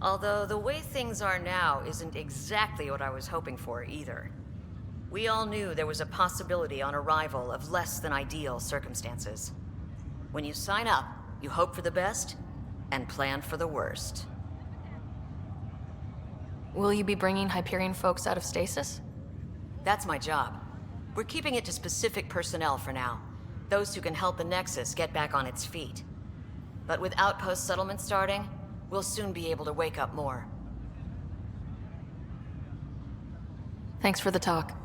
Although the way things are now isn't exactly what I was hoping for either. We all knew there was a possibility on arrival of less than ideal circumstances. When you sign up, you hope for the best and plan for the worst. Will you be bringing Hyperion folks out of stasis? That's my job. We're keeping it to specific personnel for now. Those who can help the Nexus get back on its feet. But with outpost settlement starting, we'll soon be able to wake up more. Thanks for the talk.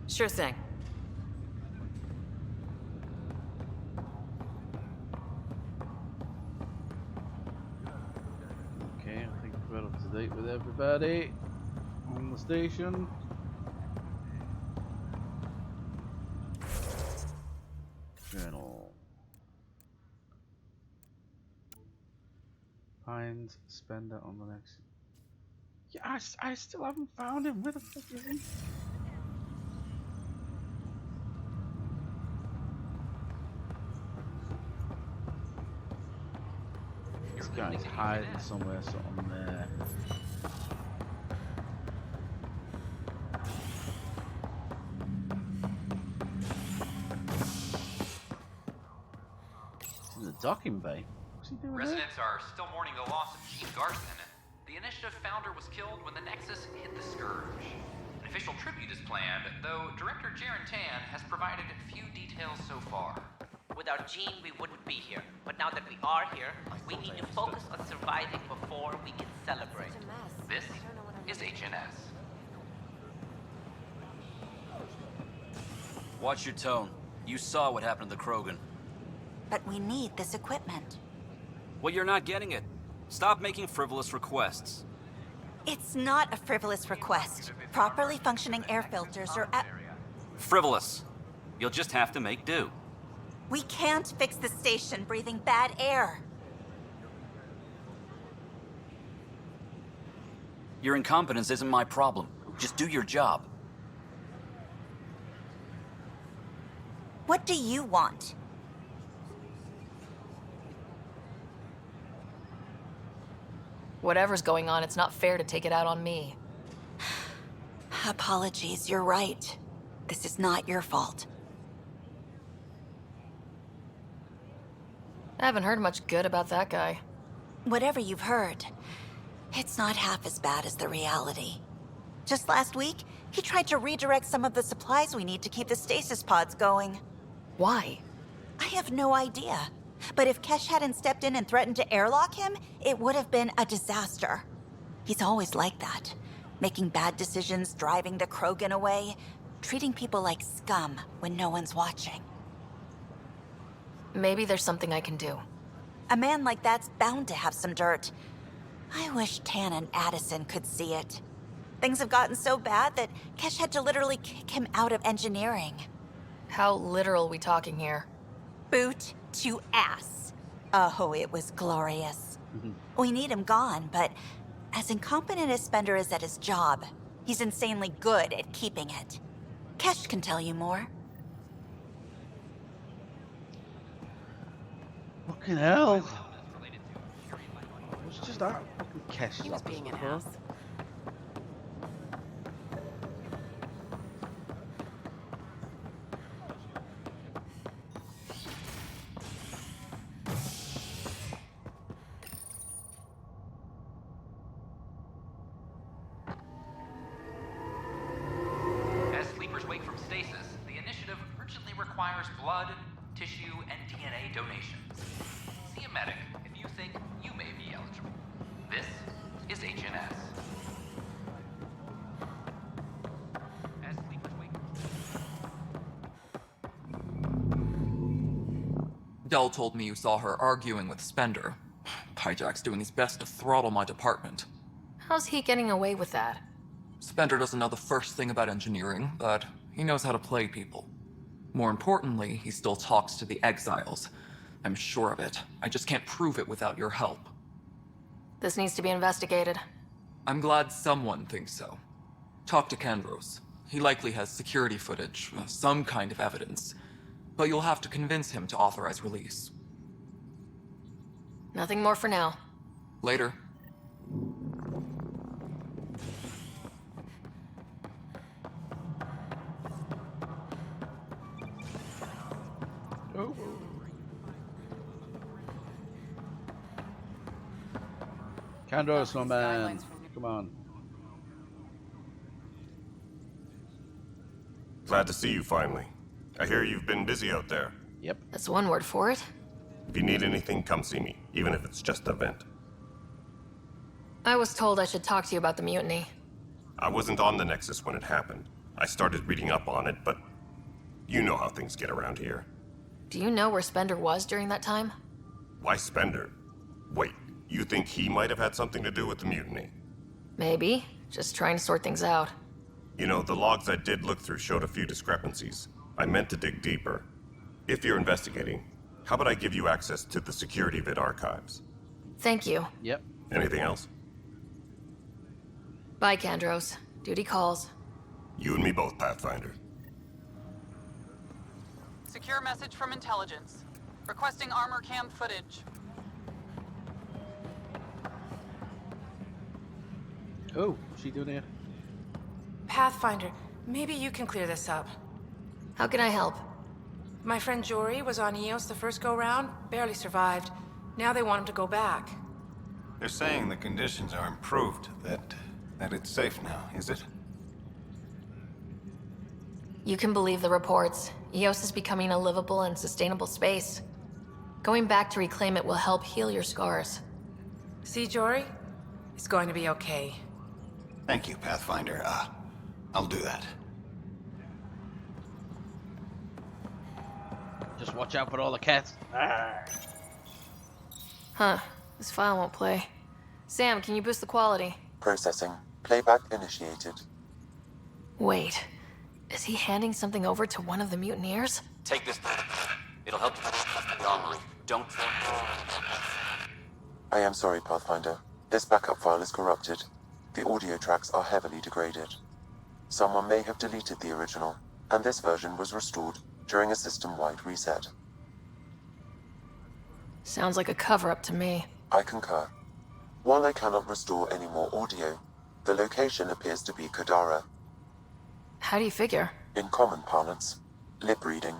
Sure thing. Okay, I think we're up to date with everybody on the station. Journal. Find Spender on the next. Yeah, I still haven't found him. Where the fuck is he? This guy's hiding somewhere, something there. He's in the docking bay. What's he doing Residents are still mourning the loss of Chief Garson. The Initiative founder was killed when the Nexus hit the Scourge. An official tribute is planned, though Director Jaren Tan has provided few details so far. Without Jean, we wouldn't be here. But now that we are here, we need to focus on surviving before we can celebrate. This is HNS. Watch your tone. You saw what happened to the Krogan. But we need this equipment. Well, you're not getting it. Stop making frivolous requests. It's not a frivolous request. Properly functioning air filters are at... Frivolous. You'll just have to make do. We can't fix the station breathing bad air. Your incompetence isn't my problem. Just do your job. What do you want? Whatever's going on, it's not fair to take it out on me. Apologies, you're right. This is not your fault. I haven't heard much good about that guy. Whatever you've heard, it's not half as bad as the reality. Just last week, he tried to redirect some of the supplies we need to keep the stasis pods going. Why? I have no idea. But if Kesh hadn't stepped in and threatened to airlock him, it would have been a disaster. He's always like that. Making bad decisions, driving the Krogan away, treating people like scum when no one's watching. Maybe there's something I can do. A man like that's bound to have some dirt. I wish Tan and Addison could see it. Things have gotten so bad that Kesh had to literally kick him out of engineering. How literal we talking here? Boot to ass. Oh, it was glorious. We need him gone, but as incompetent as Spender is at his job, he's insanely good at keeping it. Kesh can tell you more. Fucking hell. It's just that fucking Kesh. He was being an ass. As sleepers wake from stasis, the Initiative urgently requires blood, tissue, and DNA donations. See a medic if you think you may be eligible. This is HNS. As sleepers wake... Dell told me you saw her arguing with Spender. Pyjack's doing his best to throttle my department. How's he getting away with that? Spender doesn't know the first thing about engineering, but he knows how to play people. More importantly, he still talks to the exiles. I'm sure of it. I just can't prove it without your help. This needs to be investigated. I'm glad someone thinks so. Talk to Kandros. He likely has security footage, some kind of evidence. But you'll have to convince him to authorize release. Nothing more for now. Later. Oh. Kandros, my man. Come on. Glad to see you finally. I hear you've been busy out there. Yep. That's one word for it. If you need anything, come see me, even if it's just a vent. I was told I should talk to you about the mutiny. I wasn't on the Nexus when it happened. I started reading up on it, but you know how things get around here. Do you know where Spender was during that time? Why Spender? Wait, you think he might have had something to do with the mutiny? Maybe. Just trying to sort things out. You know, the logs I did look through showed a few discrepancies. I meant to dig deeper. If you're investigating, how about I give you access to the security vid archives? Thank you. Yep. Anything else? Bye, Kandros. Duty calls. You and me both, Pathfinder. Secure message from intelligence. Requesting armor cam footage. Oh, what's she doing here? Pathfinder, maybe you can clear this up. How can I help? My friend Jory was on EOS the first go-round, barely survived. Now they want him to go back. They're saying the conditions are improved, that it's safe now, is it? You can believe the reports. EOS is becoming a livable and sustainable space. Going back to reclaim it will help heal your scars. See, Jory? It's going to be okay. Thank you, Pathfinder. I'll do that. Just watch out for all the cats. Huh. This file won't play. Sam, can you boost the quality? Processing. Playback initiated. Wait. Is he handing something over to one of the mutineers? Take this. It'll help you the armory. Don't... I am sorry, Pathfinder. This backup file is corrupted. The audio tracks are heavily degraded. Someone may have deleted the original, and this version was restored during a system-wide reset. Sounds like a cover-up to me. I concur. While I cannot restore any more audio, the location appears to be Kadara. How do you figure? In common parlance, lip reading.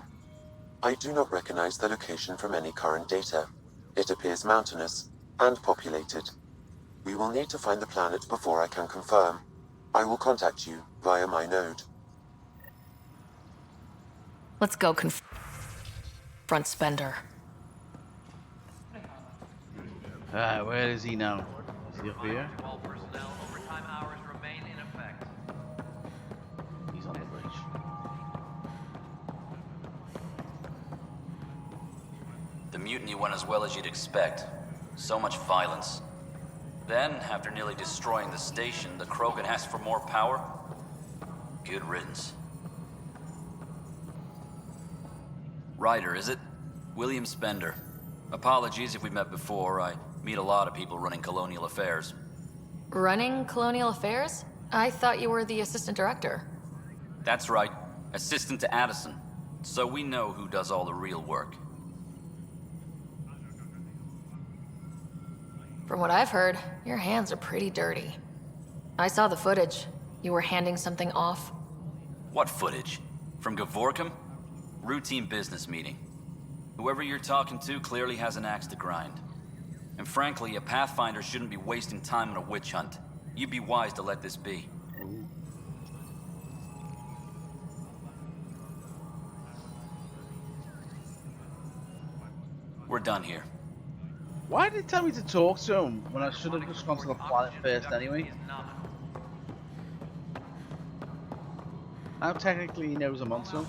I do not recognize the location from any current data. It appears mountainous and populated. We will need to find the planet before I can confirm. I will contact you via my node. Let's go confront Spender. Where is he now? Is he up here? All personnel overtime hours remain in effect. He's on the bridge. The mutiny went as well as you'd expect. So much violence. Then, after nearly destroying the station, the Krogan asked for more power? Good riddance. Ryder, is it? William Spender. Apologies if we met before. I meet a lot of people running colonial affairs. Running Colonial Affairs? I thought you were the assistant director. That's right. Assistant to Addison. So we know who does all the real work. From what I've heard, your hands are pretty dirty. I saw the footage. You were handing something off. What footage? From Gavorkum? Routine business meeting. Whoever you're talking to clearly has an axe to grind. And frankly, a Pathfinder shouldn't be wasting time on a witch hunt. You'd be wise to let this be. We're done here. Why did he tell me to talk to him when I should have just gone to the planet first anyway? Now technically he knows I'm on to him.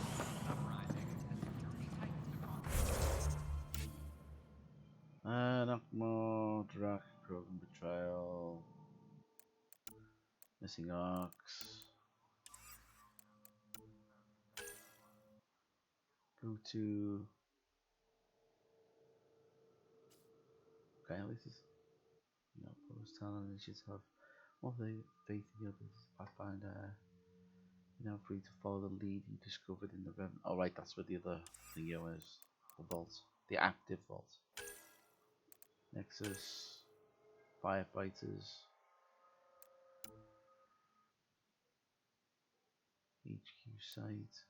Not more, Drac, Krogan Betrayal, Missing Arcs. Go to Okay, this is, post talent initiatives have more faith in the others. Pathfinder, you're now free to follow the lead you discovered in the Revenant. Oh, right, that's where the other thing is. The vault. The active vault. Nexus. Firefighters. HQ site.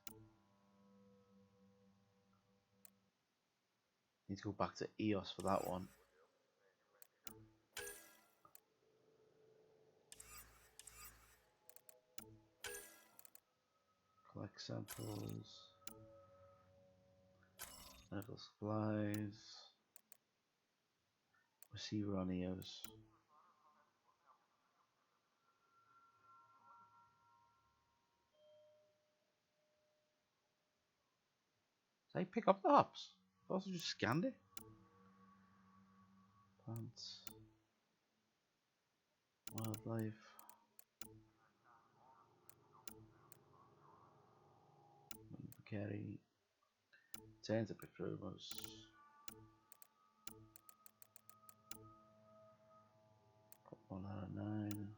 Need to go back to EOS for that one. Collect samples. Medical supplies. Receiver on EOS. Did I pick up the hops? I also just scanned it. Plants. Wildlife. Carry. Turns a bit through most. Pop 1 out of 9.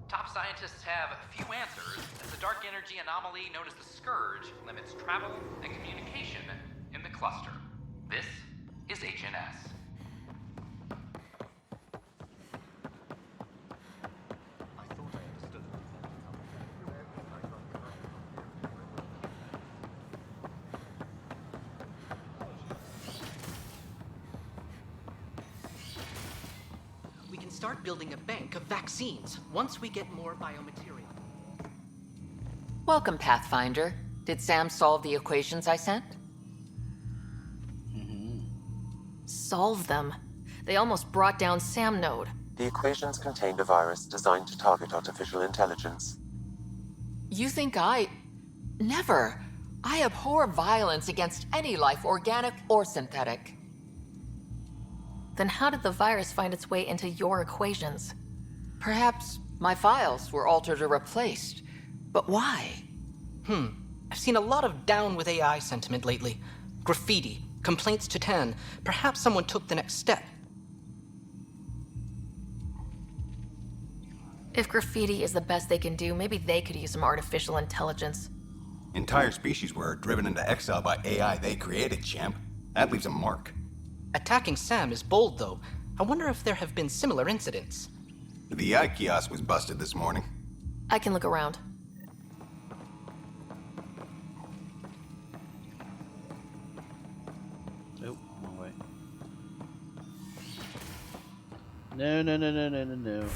Top scientists have few answers, as the dark energy anomaly known as the Scourge limits travel and communication in the cluster. This is HNS. We can start building a bank of vaccines once we get more biomaterial. Welcome, Pathfinder. Did Sam solve the equations I sent? Solve them? They almost brought down Sam Node. The equations contained a virus designed to target artificial intelligence. You think I... Never. I abhor violence against any life, organic or synthetic. Then how did the virus find its way into your equations? Perhaps my files were altered or replaced. But why? I've seen a lot of down with AI sentiment lately. Graffiti, complaints to 10. Perhaps someone took the next step. If graffiti is the best they can do, maybe they could use some artificial intelligence. Entire species were driven into exile by AI they created, champ. That leaves a mark. Attacking Sam is bold, though. I wonder if there have been similar incidents. The AI kiosk was busted this morning. I can look around. Oh, wrong way. No, no, no, no, no, no, no.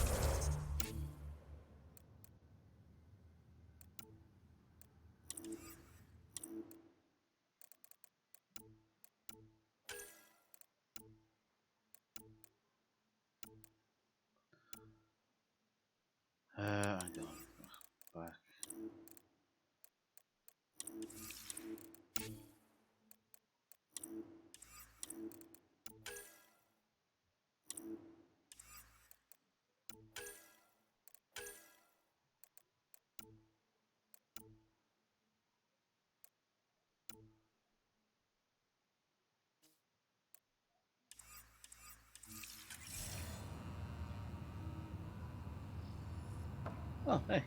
I don't. Back. Oh, hey.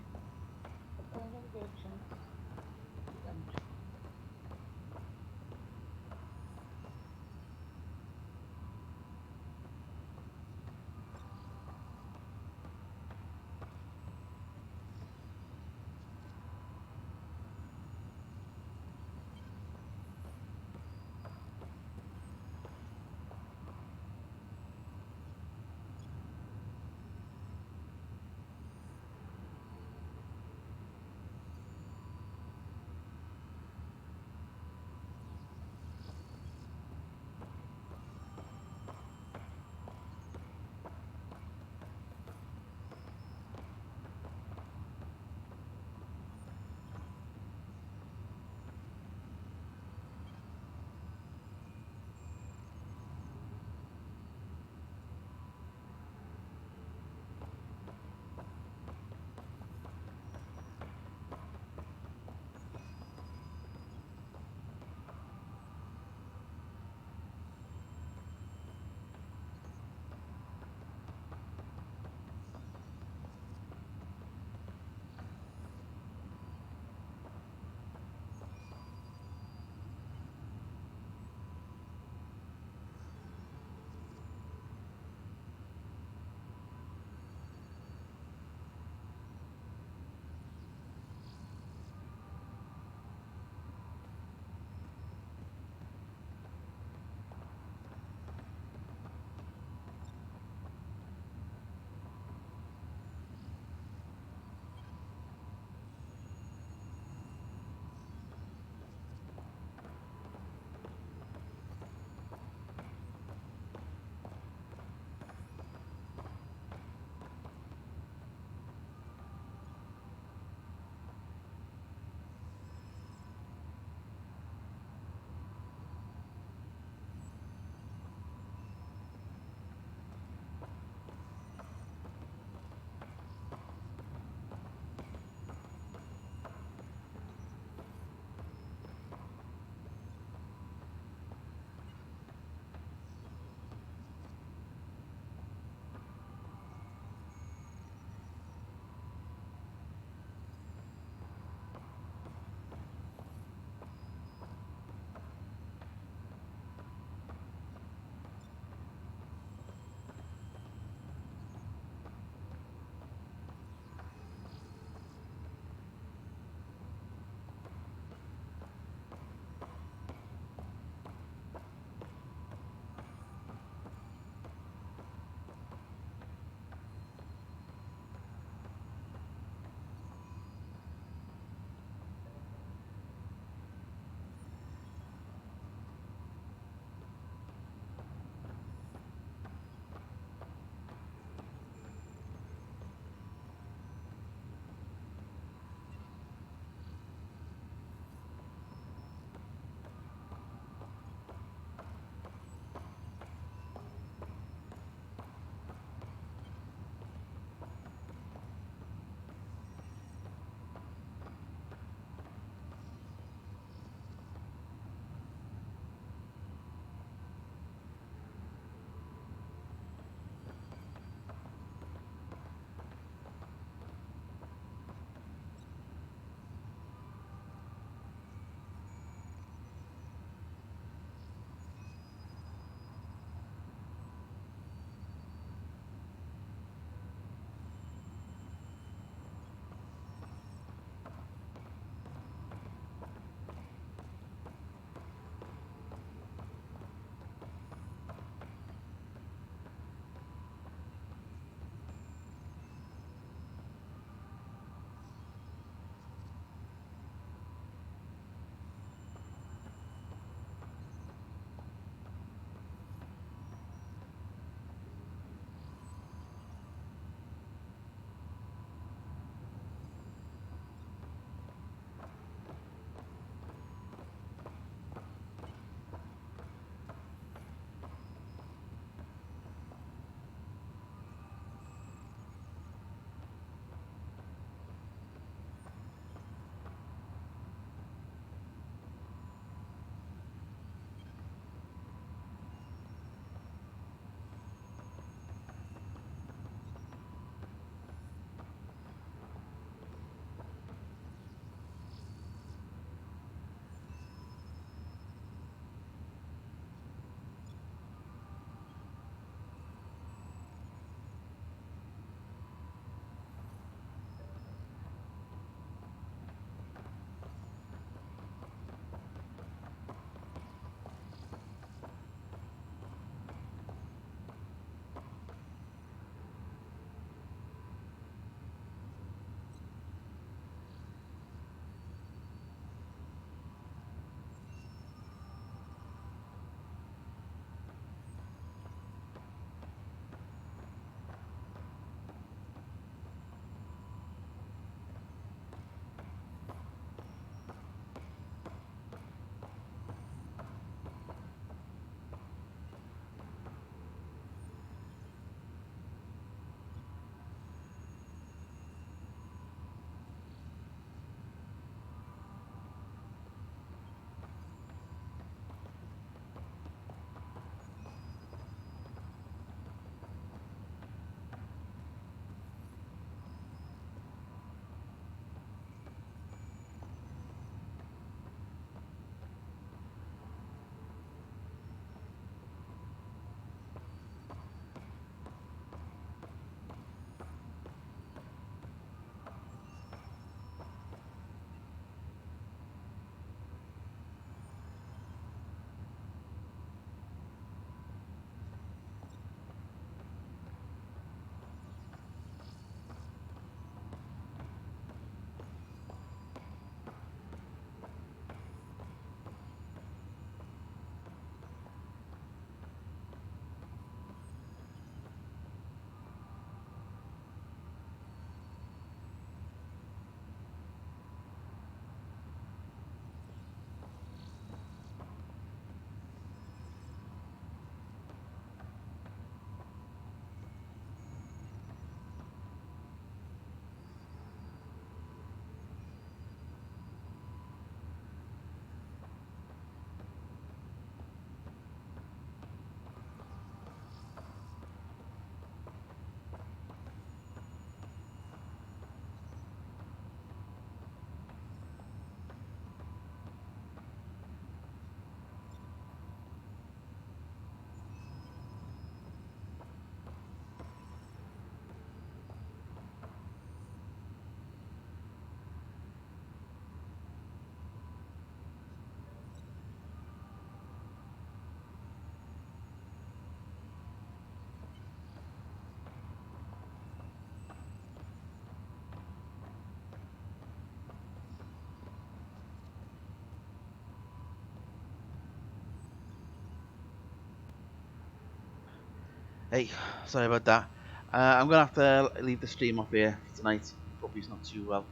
Hey, sorry about that. I'm gonna have to leave the stream off here tonight. Puppy's not too well.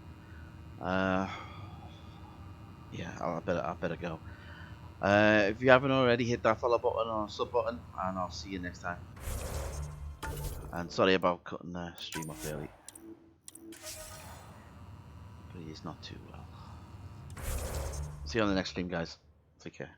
Yeah, I better go. If you haven't already, hit that follow button or sub button, and I'll see you next time. And sorry about cutting the stream off early, but he is not too well. See you on the next stream, guys. Take care.